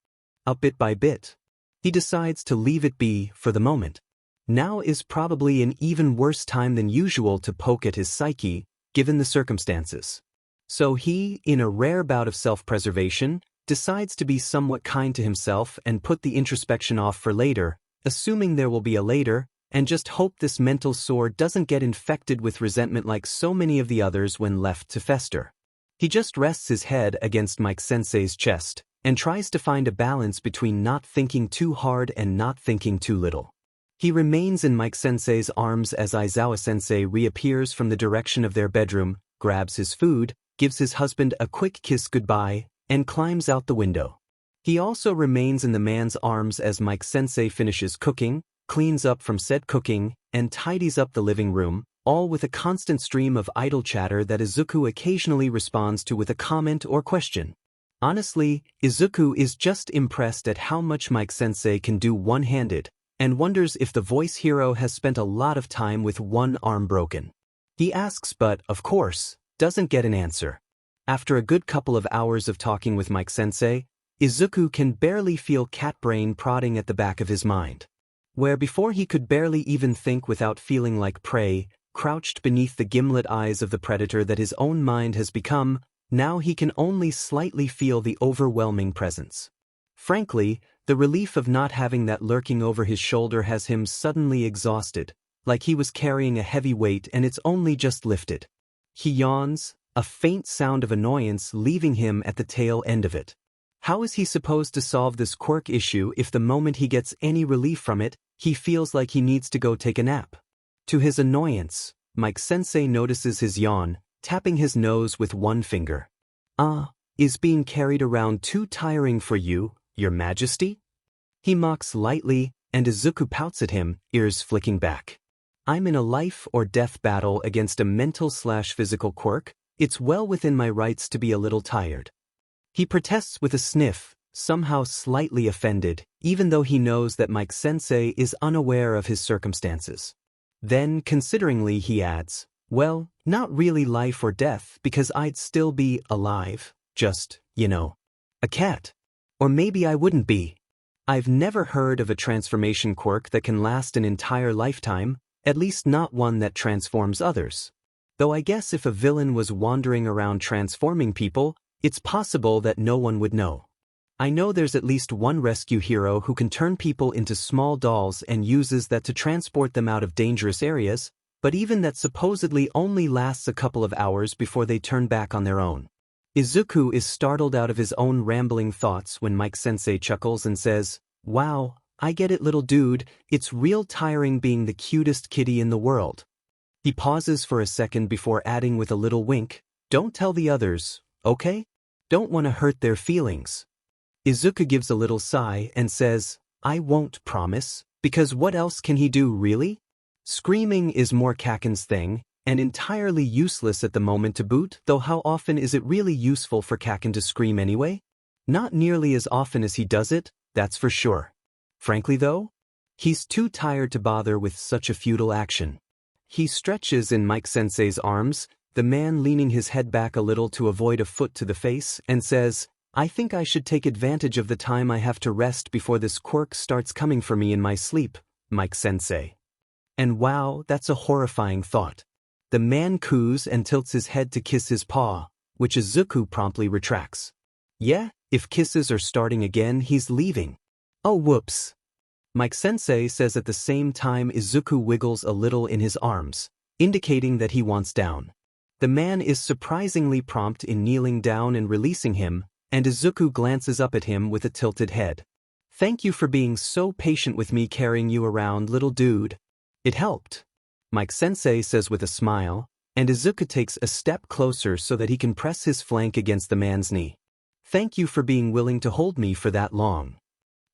Up bit by bit. He decides to leave it be for the moment. Now is probably an even worse time than usual to poke at his psyche, given the circumstances. So he, in a rare bout of self-preservation, decides to be somewhat kind to himself and put the introspection off for later, assuming there will be a later, and just hope this mental sore doesn't get infected with resentment like so many of the others when left to fester. He just rests his head against Mike-sensei's chest, and tries to find a balance between not thinking too hard and not thinking too little. He remains in Mike-sensei's arms as Aizawa-sensei reappears from the direction of their bedroom, grabs his food, gives his husband a quick kiss goodbye, and climbs out the window. He also remains in the man's arms as Mike-sensei finishes cooking, cleans up from said cooking, and tidies up the living room, all with a constant stream of idle chatter that Izuku occasionally responds to with a comment or question. Honestly, Izuku is just impressed at how much Mike-sensei can do one-handed, and wonders if the voice hero has spent a lot of time with one arm broken. He asks but, of course, doesn't get an answer. After a good couple of hours of talking with Mike-sensei, Izuku can barely feel cat brain prodding at the back of his mind. Where before he could barely even think without feeling like prey, crouched beneath the gimlet eyes of the predator that his own mind has become, now he can only slightly feel the overwhelming presence. Frankly, the relief of not having that lurking over his shoulder has him suddenly exhausted, like he was carrying a heavy weight and it's only just lifted. He yawns, a faint sound of annoyance leaving him at the tail end of it. How is he supposed to solve this quirk issue if the moment he gets any relief from it, he feels like he needs to go take a nap? To his annoyance, Mike-sensei notices his yawn, tapping his nose with one finger. Is being carried around too tiring for you, Your Majesty? He mocks lightly, and Izuku pouts at him, ears flicking back. I'm in a life-or-death battle against a mental/physical quirk. It's well within my rights to be a little tired. He protests with a sniff, somehow slightly offended, even though he knows that Mike-sensei is unaware of his circumstances. Then, consideringly, he adds, well, not really life or death because I'd still be alive, just, a cat. Or maybe I wouldn't be. I've never heard of a transformation quirk that can last an entire lifetime, at least not one that transforms others. Though I guess if a villain was wandering around transforming people, it's possible that no one would know. I know there's at least one rescue hero who can turn people into small dolls and uses that to transport them out of dangerous areas, but even that supposedly only lasts a couple of hours before they turn back on their own. Izuku is startled out of his own rambling thoughts when Mike-sensei chuckles and says, wow, I get it, little dude, it's real tiring being the cutest kitty in the world. He pauses for a second before adding with a little wink, don't tell the others, okay? Don't want to hurt their feelings. Izuku gives a little sigh and says, I won't promise, because what else can he do really? Screaming is more Kaken's thing, and entirely useless at the moment to boot, though how often is it really useful for Kaken to scream anyway? Not nearly as often as he does it, that's for sure. Frankly though, he's too tired to bother with such a futile action. He stretches in Mike-sensei's arms, the man leaning his head back a little to avoid a foot to the face, and says, I think I should take advantage of the time I have to rest before this quirk starts coming for me in my sleep, Mike-sensei. And wow, that's a horrifying thought. The man coos and tilts his head to kiss his paw, which Izuku promptly retracts. Yeah, if kisses are starting again, he's leaving. Oh whoops. Mike-sensei says at the same time Izuku wiggles a little in his arms, indicating that he wants down. The man is surprisingly prompt in kneeling down and releasing him, and Izuku glances up at him with a tilted head. Thank you for being so patient with me carrying you around, little dude. It helped. Mike-sensei says with a smile, and Izuku takes a step closer so that he can press his flank against the man's knee. Thank you for being willing to hold me for that long.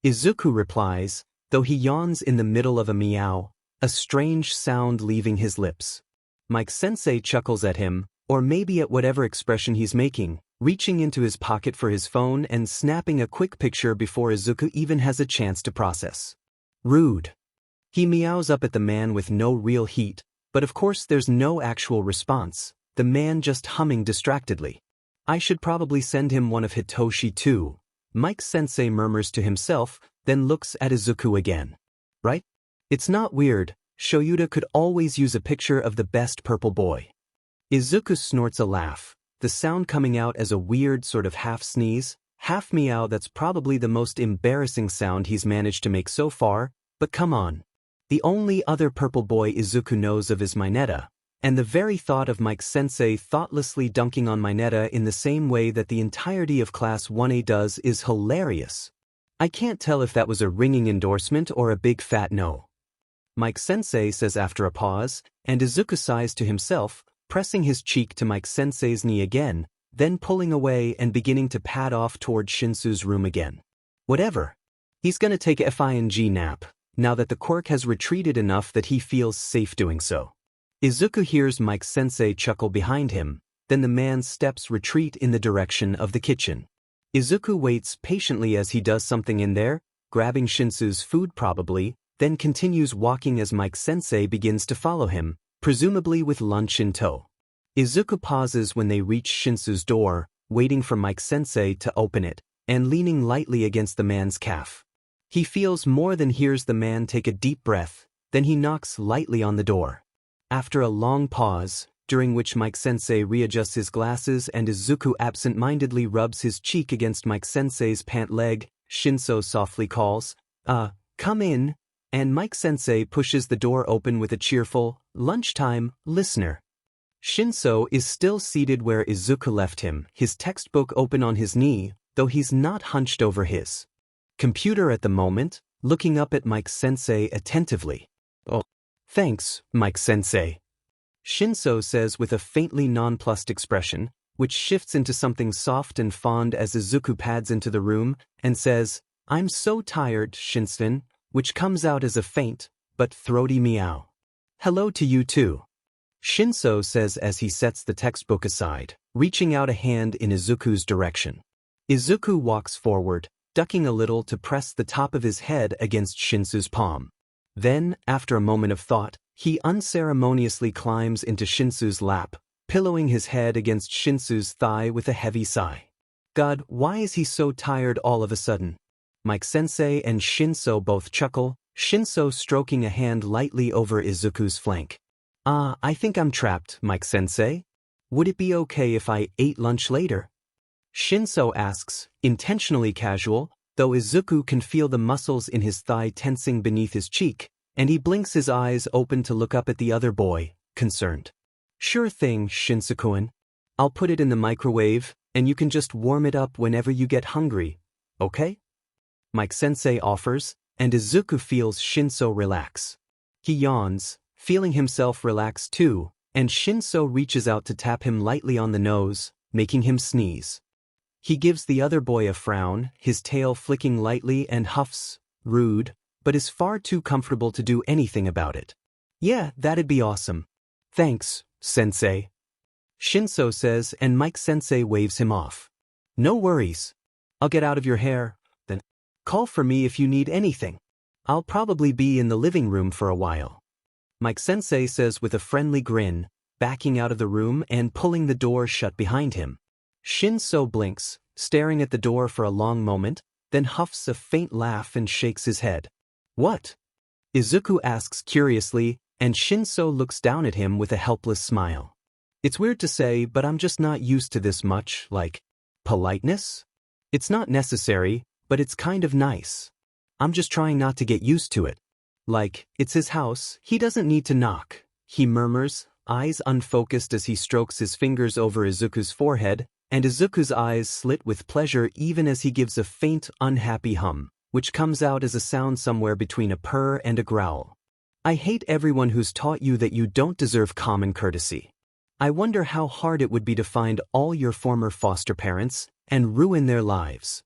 Izuku replies, though he yawns in the middle of a meow, a strange sound leaving his lips. Mike-sensei chuckles at him, or maybe at whatever expression he's making, reaching into his pocket for his phone and snapping a quick picture before Izuku even has a chance to process. Rude. He meows up at the man with no real heat, but of course there's no actual response, the man just humming distractedly. I should probably send him one of Hitoshi too, Mike-sensei murmurs to himself, then looks at Izuku again. Right? It's not weird, Shoyuta could always use a picture of the best purple boy. Izuku snorts a laugh, the sound coming out as a weird sort of half sneeze, half meow that's probably the most embarrassing sound he's managed to make so far, but come on. The only other purple boy Izuku knows of is Mineta, and the very thought of Mike-sensei thoughtlessly dunking on Mineta in the same way that the entirety of Class 1A does is hilarious. I can't tell if that was a ringing endorsement or a big fat no. Mike-sensei says after a pause, and Izuku sighs to himself, pressing his cheek to Mike-sensei's knee again, then pulling away and beginning to pad off toward Shinsou's room again. Whatever. He's gonna take a FING nap, now that the quirk has retreated enough that he feels safe doing so. Izuku hears Mike-sensei chuckle behind him, then the man's steps retreat in the direction of the kitchen. Izuku waits patiently as he does something in there, grabbing Shinsou's food probably, then continues walking as Mike-sensei begins to follow him, presumably with lunch in tow. Izuku pauses when they reach Shinsou's door, waiting for Mike-sensei to open it, and leaning lightly against the man's calf. He feels more than hears the man take a deep breath, then he knocks lightly on the door. After a long pause, during which Mike-sensei readjusts his glasses and Izuku absent-mindedly rubs his cheek against Mike-sensei's pant leg, Shinso softly calls, come in, and Mike-sensei pushes the door open with a cheerful, lunchtime, listener. Shinso is still seated where Izuku left him, his textbook open on his knee, though he's not hunched over his computer at the moment, looking up at Mike-sensei attentively. Oh, thanks, Mike-sensei. Shinso says with a faintly nonplussed expression, which shifts into something soft and fond as Izuku pads into the room, and says, I'm so tired, Shinsou, which comes out as a faint, but throaty meow. Hello to you too. Shinso says as he sets the textbook aside, reaching out a hand in Izuku's direction. Izuku walks forward, ducking a little to press the top of his head against Shinsou's palm. Then, after a moment of thought, he unceremoniously climbs into Shinsou's lap, pillowing his head against Shinsou's thigh with a heavy sigh. God, why is he so tired all of a sudden? Mike-sensei and Shinso both chuckle, Shinso stroking a hand lightly over Izuku's flank. I think I'm trapped, Mike-sensei. Would it be okay if I ate lunch later? Shinso asks, intentionally casual, though Izuku can feel the muscles in his thigh tensing beneath his cheek, and he blinks his eyes open to look up at the other boy, concerned. Sure thing, Shinso-kun. I'll put it in the microwave, and you can just warm it up whenever you get hungry, okay? Mike-sensei offers, and Izuku feels Shinso relax. He yawns, feeling himself relax too, and Shinso reaches out to tap him lightly on the nose, making him sneeze. He gives the other boy a frown, his tail flicking lightly, and huffs, rude, but is far too comfortable to do anything about it. Yeah, that'd be awesome. Thanks, sensei. Shinso says, and Mike-sensei waves him off. No worries. I'll get out of your hair, then call for me if you need anything. I'll probably be in the living room for a while. Mike-sensei says with a friendly grin, backing out of the room and pulling the door shut behind him. Shinso blinks, staring at the door for a long moment, then huffs a faint laugh and shakes his head. What? Izuku asks curiously, and Shinso looks down at him with a helpless smile. It's weird to say, but I'm just not used to this much, like, politeness? It's not necessary, but it's kind of nice. I'm just trying not to get used to it. Like, it's his house, he doesn't need to knock, he murmurs, eyes unfocused as he strokes his fingers over Izuku's forehead, and Izuku's eyes slit with pleasure even as he gives a faint, unhappy hum, which comes out as a sound somewhere between a purr and a growl. I hate everyone who's taught you that you don't deserve common courtesy. I wonder how hard it would be to find all your former foster parents and ruin their lives.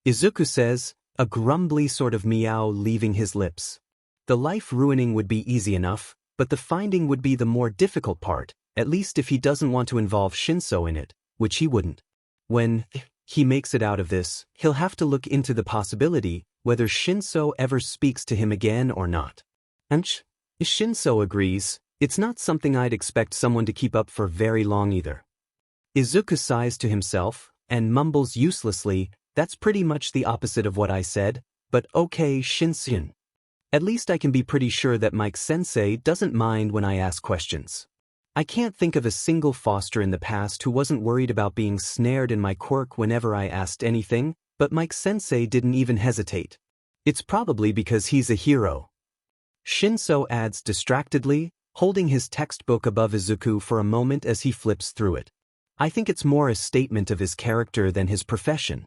Izuku says, a grumbly sort of meow leaving his lips. The life ruining would be easy enough, but the finding would be the more difficult part, at least if he doesn't want to involve Shinso in it, which he wouldn't. When he makes it out of this, he'll have to look into the possibility whether Shinso ever speaks to him again or not. And Shinso agrees, it's not something I'd expect someone to keep up for very long either. Izuku sighs to himself and mumbles uselessly, that's pretty much the opposite of what I said, but okay, Shinso. At least I can be pretty sure that Mike-sensei doesn't mind when I ask questions. I can't think of a single foster in the past who wasn't worried about being snared in my quirk whenever I asked anything, but Mike-sensei didn't even hesitate. It's probably because he's a hero. Shinso adds distractedly, holding his textbook above Izuku for a moment as he flips through it. I think it's more a statement of his character than his profession.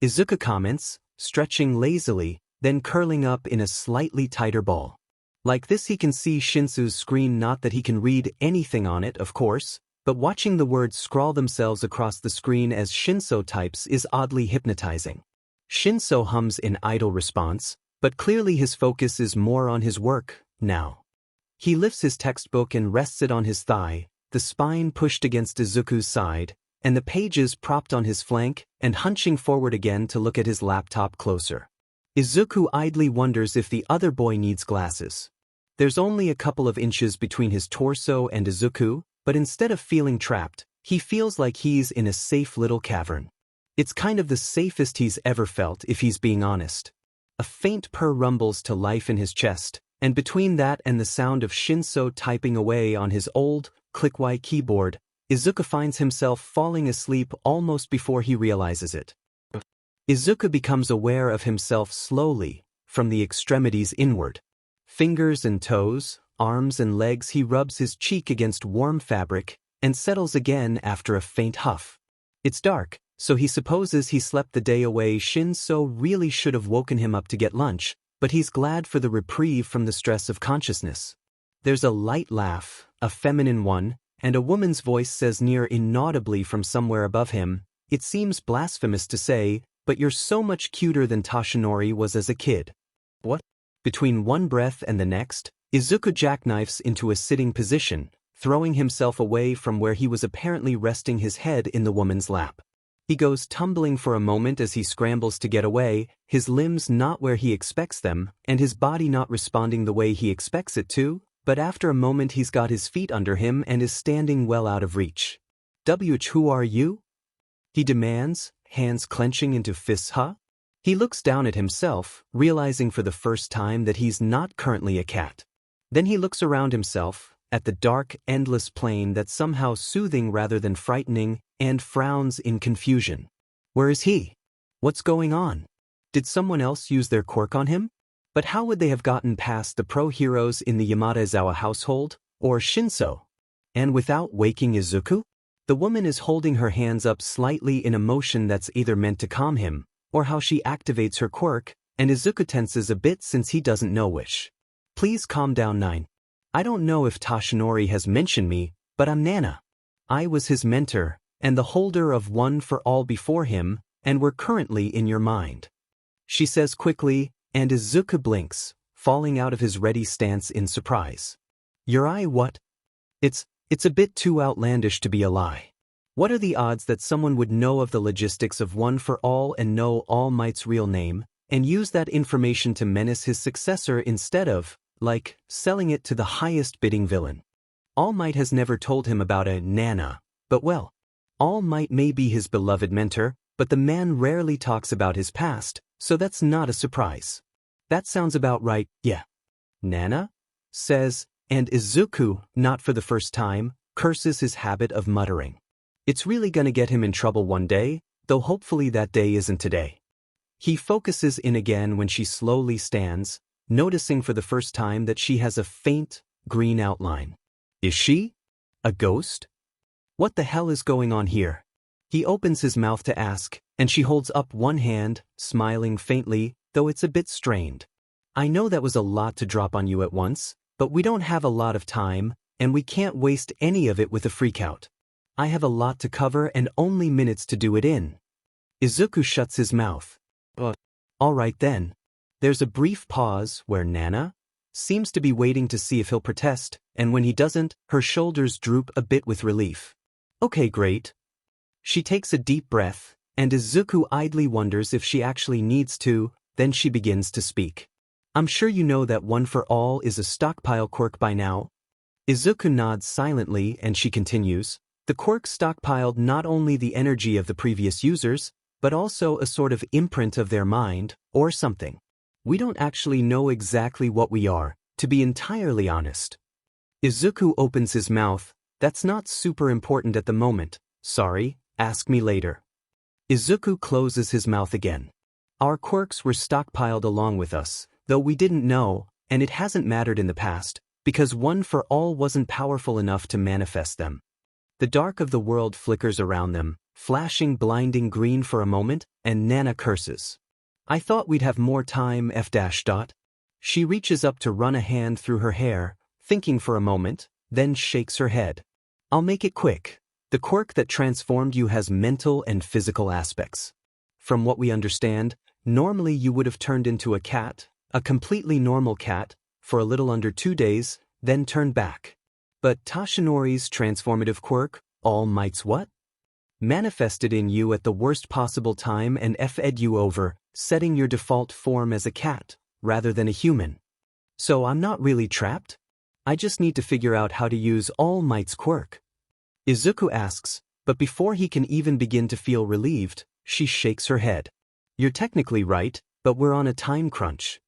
Izuku comments, stretching lazily, then curling up in a slightly tighter ball. Like this he can see Shinsou's screen, not that he can read anything on it, of course, but watching the words scrawl themselves across the screen as Shinso types is oddly hypnotizing. Shinso hums in idle response, but clearly his focus is more on his work, now. He lifts his textbook and rests it on his thigh, the spine pushed against Izuku's side, and the pages propped on his flank, and hunching forward again to look at his laptop closer. Izuku idly wonders if the other boy needs glasses. There's only a couple of inches between his torso and Izuku, but instead of feeling trapped, he feels like he's in a safe little cavern. It's kind of the safest he's ever felt, if he's being honest. A faint purr rumbles to life in his chest, and between that and the sound of Shinso typing away on his old, click-Y keyboard, Izuku finds himself falling asleep almost before he realizes it. Izuku becomes aware of himself slowly, from the extremities inward. Fingers and toes, arms and legs, he rubs his cheek against warm fabric, and settles again after a faint huff. It's dark, so he supposes he slept the day away. Shinso really should have woken him up to get lunch, but he's glad for the reprieve from the stress of consciousness. There's a light laugh, a feminine one, and a woman's voice says near inaudibly from somewhere above him, "It seems blasphemous to say, but you're so much cuter than Toshinori was as a kid." What? Between one breath and the next, Izuku jackknifes into a sitting position, throwing himself away from where he was apparently resting his head in the woman's lap. He goes tumbling for a moment as he scrambles to get away, his limbs not where he expects them, and his body not responding the way he expects it to, but after a moment he's got his feet under him and is standing well out of reach. Who are you? He demands, hands clenching into fists. Huh? He looks down at himself, realizing for the first time that he's not currently a cat. Then he looks around himself, at the dark, endless plain that's somehow soothing rather than frightening, and frowns in confusion. Where is he? What's going on? Did someone else use their quirk on him? But how would they have gotten past the pro-heroes in the Aizawa household, or Shinso? And without waking Izuku? The woman is holding her hands up slightly in a motion that's either meant to calm him, or how she activates her quirk, and Izuku tenses a bit since he doesn't know which. Please calm down, 9. I don't know if Toshinori has mentioned me, but I'm Nana. I was his mentor, and the holder of one for all before him, and we're currently in your mind. She says quickly, and Izuku blinks, falling out of his ready stance in surprise. Your eye what? It's a bit too outlandish to be a lie. What are the odds that someone would know of the logistics of One for All and know All Might's real name, and use that information to menace his successor instead of, like, selling it to the highest bidding villain? All Might has never told him about a Nana, but well, All Might may be his beloved mentor, but the man rarely talks about his past, so that's not a surprise. That sounds about right, yeah. Nana? Says, and Izuku, not for the first time, curses his habit of muttering. It's really gonna get him in trouble one day, though hopefully that day isn't today. He focuses in again when she slowly stands, noticing for the first time that she has a faint, green outline. Is she? A ghost? What the hell is going on here? He opens his mouth to ask, and she holds up one hand, smiling faintly, though it's a bit strained. I know that was a lot to drop on you at once, but we don't have a lot of time, and we can't waste any of it with a freakout. I have a lot to cover and only minutes to do it in. Izuku shuts his mouth. All right then. There's a brief pause where Nana seems to be waiting to see if he'll protest, and when he doesn't, her shoulders droop a bit with relief. Okay, great. She takes a deep breath, and Izuku idly wonders if she actually needs to, then she begins to speak. I'm sure you know that One for All is a stockpile quirk by now. Izuku nods silently and she continues. The quirk stockpiled not only the energy of the previous users, but also a sort of imprint of their mind, or something. We don't actually know exactly what we are, to be entirely honest. Izuku opens his mouth. That's not super important at the moment. Sorry, ask me later. Izuku closes his mouth again. Our quirks were stockpiled along with us, though we didn't know, and it hasn't mattered in the past, because One for All wasn't powerful enough to manifest them. The dark of the world flickers around them, flashing blinding green for a moment, and Nana curses. I thought we'd have more time f-. She reaches up to run a hand through her hair, thinking for a moment, then shakes her head. I'll make it quick. The quirk that transformed you has mental and physical aspects. From what we understand, normally you would have turned into a cat, a completely normal cat, for a little under 2 days, then turned back. But Tashinori's transformative quirk, All Might's what? Manifested in you at the worst possible time and f'd you over, setting your default form as a cat, rather than a human. So I'm not really trapped? I just need to figure out how to use All Might's quirk. Izuku asks, but before he can even begin to feel relieved, she shakes her head. You're technically right, but we're on a time crunch.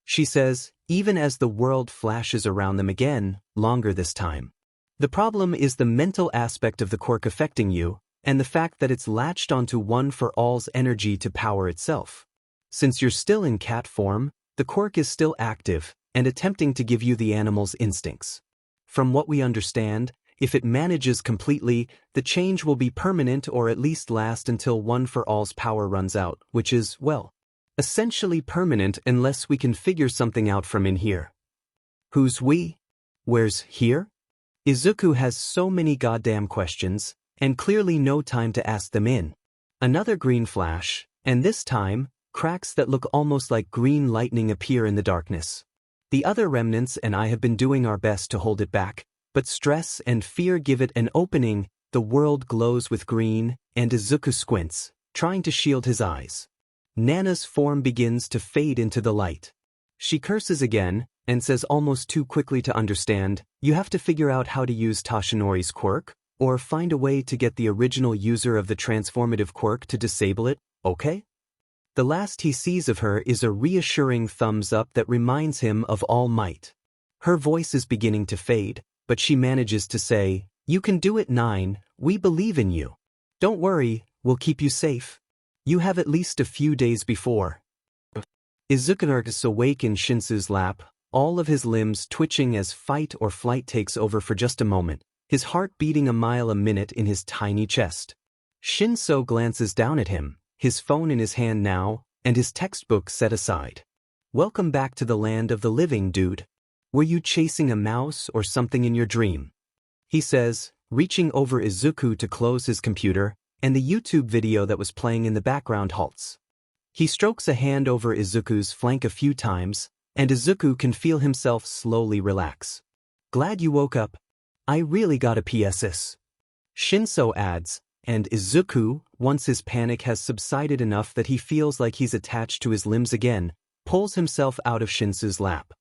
She says, even as the world flashes around them again, longer this time. The problem is the mental aspect of the quirk affecting you, and the fact that it's latched onto One for All's energy to power itself. Since you're still in cat form, the quirk is still active, and attempting to give you the animal's instincts. From what we understand, if it manages completely, the change will be permanent or at least last until One for All's power runs out, which is, well, essentially permanent unless we can figure something out from in here. Who's we? Where's here? Izuku has so many goddamn questions, and clearly no time to ask them in. Another green flash, and this time, cracks that look almost like green lightning appear in the darkness. The other remnants and I have been doing our best to hold it back, but stress and fear give it an opening. The world glows with green, and Izuku squints, trying to shield his eyes. Nana's form begins to fade into the light. She curses again, and says almost too quickly to understand, you have to figure out how to use Tashinori's quirk, or find a way to get the original user of the transformative quirk to disable it, okay? The last he sees of her is a reassuring thumbs up that reminds him of All Might. Her voice is beginning to fade, but she manages to say, you can do it 9, we believe in you. Don't worry, we'll keep you safe. You have at least a few days before. Izuku is awake in Shinsou's lap, all of his limbs twitching as fight or flight takes over for just a moment, his heart beating a mile a minute in his tiny chest. Shinso glances down at him, his phone in his hand now, and his textbook set aside. Welcome back to the land of the living, dude. Were you chasing a mouse or something in your dream? He says, reaching over Izuku to close his computer, and the YouTube video that was playing in the background halts. He strokes a hand over Izuku's flank a few times, and Izuku can feel himself slowly relax. Glad you woke up. I really got a PSS. Shinso adds, and Izuku, once his panic has subsided enough that he feels like he's attached to his limbs again, pulls himself out of Shinsou's lap.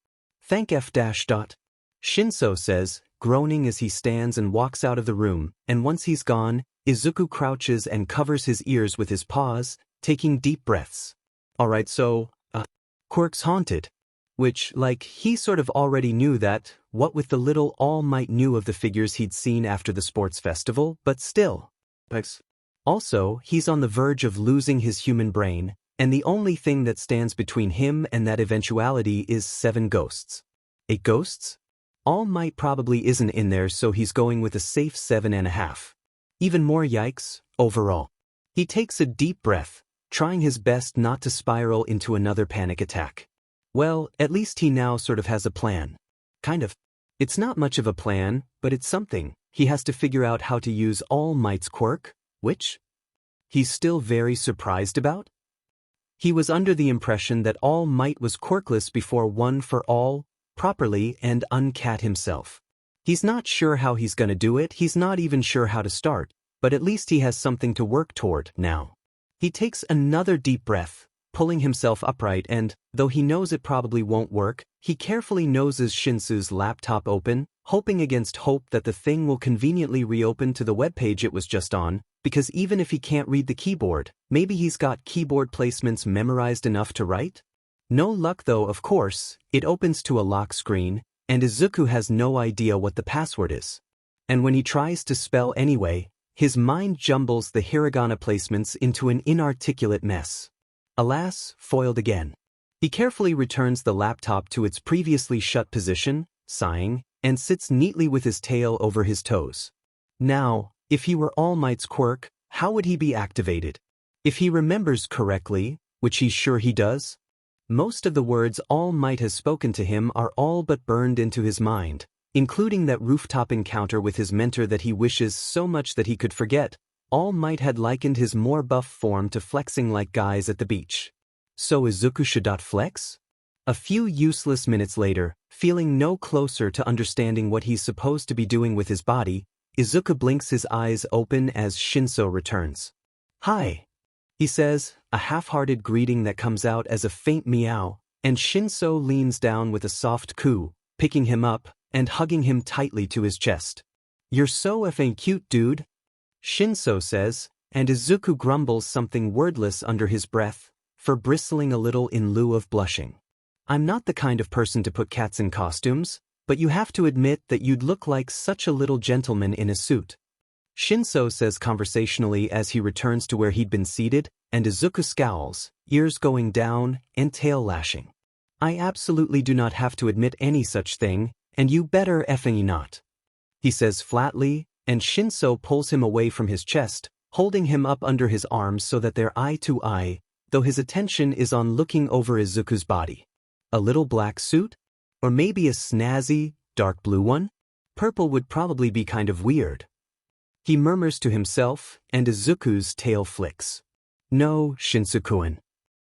Thank f-. Shinso says, groaning as he stands and walks out of the room, and once he's gone, Izuku crouches and covers his ears with his paws, taking deep breaths. Alright, so, quirk's haunted. Which, like, he sort of already knew that, what with the little All Might knew of the figures he'd seen after the sports festival, but still. Also, he's on the verge of losing his human brain, and the only thing that stands between him and that eventuality is 7 ghosts. 8 ghosts? All Might probably isn't in there, so he's going with a safe 7.5. Even more yikes, overall. He takes a deep breath, trying his best not to spiral into another panic attack. Well, at least he now sort of has a plan. Kind of. It's not much of a plan, but it's something. He has to figure out how to use All Might's quirk, which he's still very surprised about. He was under the impression that All Might was quirkless before One for All, properly, and uncat himself. He's not sure how he's gonna do it, he's not even sure how to start, but at least he has something to work toward now. He takes another deep breath, pulling himself upright and, though he knows it probably won't work, he carefully noses Shinsou's laptop open, hoping against hope that the thing will conveniently reopen to the webpage it was just on, because even if he can't read the keyboard, maybe he's got keyboard placements memorized enough to write? No luck though, of course, it opens to a lock screen, and Izuku has no idea what the password is. And when he tries to spell anyway, his mind jumbles the hiragana placements into an inarticulate mess. Alas, foiled again. He carefully returns the laptop to its previously shut position, sighing, and sits neatly with his tail over his toes. Now, if he were All Might's quirk, how would he be activated? If he remembers correctly, which he's sure he does, most of the words All Might has spoken to him are all but burned into his mind, including that rooftop encounter with his mentor that he wishes so much that he could forget. All Might had likened his more buff form to flexing like guys at the beach. So Izuku should not flex? A few useless minutes later, feeling no closer to understanding what he's supposed to be doing with his body, Izuku blinks his eyes open as Shinso returns. "Hi," he says, a half-hearted greeting that comes out as a faint meow, and Shinso leans down with a soft coo, picking him up and hugging him tightly to his chest. "You're so effing cute, dude," Shinso says, and Izuku grumbles something wordless under his breath, for bristling a little in lieu of blushing. "I'm not the kind of person to put cats in costumes, but you have to admit that you'd look like such a little gentleman in a suit," Shinso says conversationally as he returns to where he'd been seated, and Izuku scowls, ears going down and tail lashing. "I absolutely do not have to admit any such thing, and you better effing not," he says flatly, and Shinso pulls him away from his chest, holding him up under his arms so that they're eye to eye, though his attention is on looking over Izuku's body. A little black suit? Or maybe a snazzy, dark blue one? Purple would probably be kind of weird. He murmurs to himself, and Izuku's tail flicks. "No, Shinsu-kun."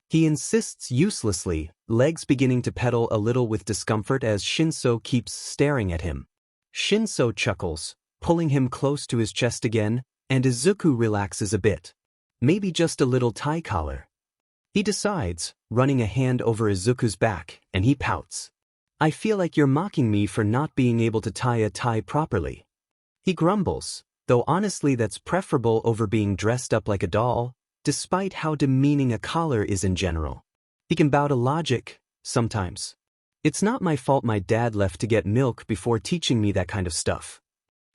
He insists uselessly, legs beginning to pedal a little with discomfort as Shinso keeps staring at him. Shinso chuckles, pulling him close to his chest again, and Izuku relaxes a bit. Maybe just a little tie collar. He decides, running a hand over Izuku's back, and he pouts. "I feel like you're mocking me for not being able to tie a tie properly." He grumbles, though honestly that's preferable over being dressed up like a doll, despite how demeaning a collar is in general. He can bow to logic, sometimes. "It's not my fault my dad left to get milk before teaching me that kind of stuff."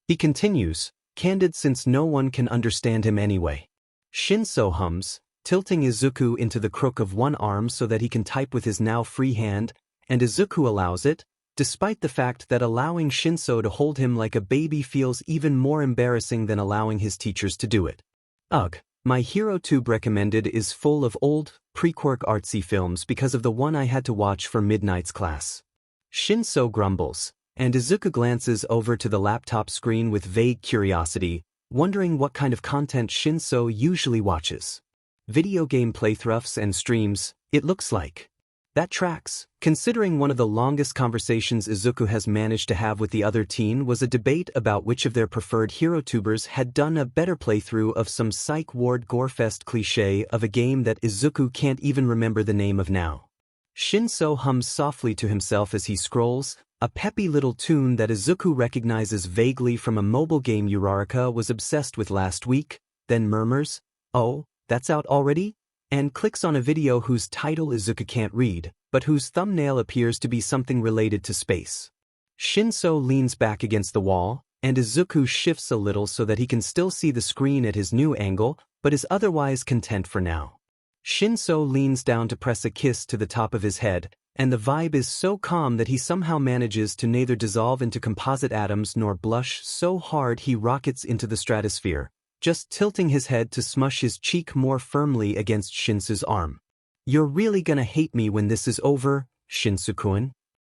He continues, candid since no one can understand him anyway. Shinso hums, tilting Izuku into the crook of one arm so that he can type with his now free hand, and Izuku allows it, despite the fact that allowing Shinso to hold him like a baby feels even more embarrassing than allowing his teachers to do it. Ugh, my HeroTube recommended is full of old, pre-quirk artsy films because of the one I had to watch for Midnight's class. Shinso grumbles, and Izuku glances over to the laptop screen with vague curiosity, wondering what kind of content Shinso usually watches. Video game playthroughs and streams, it looks like. That tracks, considering one of the longest conversations Izuku has managed to have with the other teen was a debate about which of their preferred HeroTubers had done a better playthrough of some psych ward gorefest cliché of a game that Izuku can't even remember the name of now. Shinso hums softly to himself as he scrolls, a peppy little tune that Izuku recognizes vaguely from a mobile game Uraraka was obsessed with last week, then murmurs, "Oh, that's out already?" and clicks on a video whose title Izuku can't read, but whose thumbnail appears to be something related to space. Shinso leans back against the wall, and Izuku shifts a little so that he can still see the screen at his new angle, but is otherwise content for now. Shinso leans down to press a kiss to the top of his head, and the vibe is so calm that he somehow manages to neither dissolve into composite atoms nor blush so hard he rockets into the stratosphere, just tilting his head to smush his cheek more firmly against Shinsu's arm. "You're really gonna hate me when this is over, Shinsu-kun?"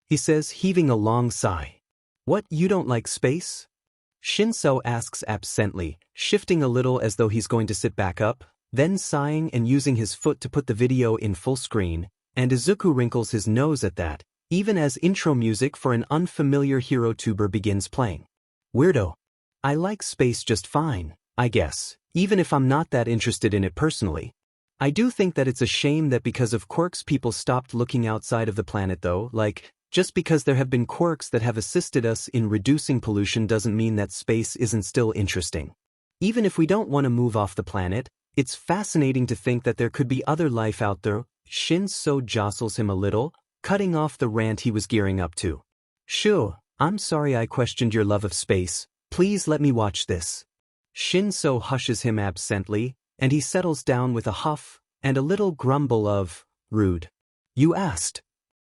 he says, heaving a long sigh. "What, you don't like space?" Shinso asks absently, shifting a little as though he's going to sit back up, then sighing and using his foot to put the video in full screen, and Izuku wrinkles his nose at that, even as intro music for an unfamiliar HeroTuber begins playing. "Weirdo. I like space just fine, I guess, even if I'm not that interested in it personally. I do think that it's a shame that because of quirks people stopped looking outside of the planet though, like, just because there have been quirks that have assisted us in reducing pollution doesn't mean that space isn't still interesting. Even if we don't want to move off the planet, it's fascinating to think that there could be other life out there." Shinso jostles him a little, cutting off the rant he was gearing up to. "Sure, I'm sorry I questioned your love of space, please let me watch this." Shinso hushes him absently, and he settles down with a huff and a little grumble of, "Rude." You asked.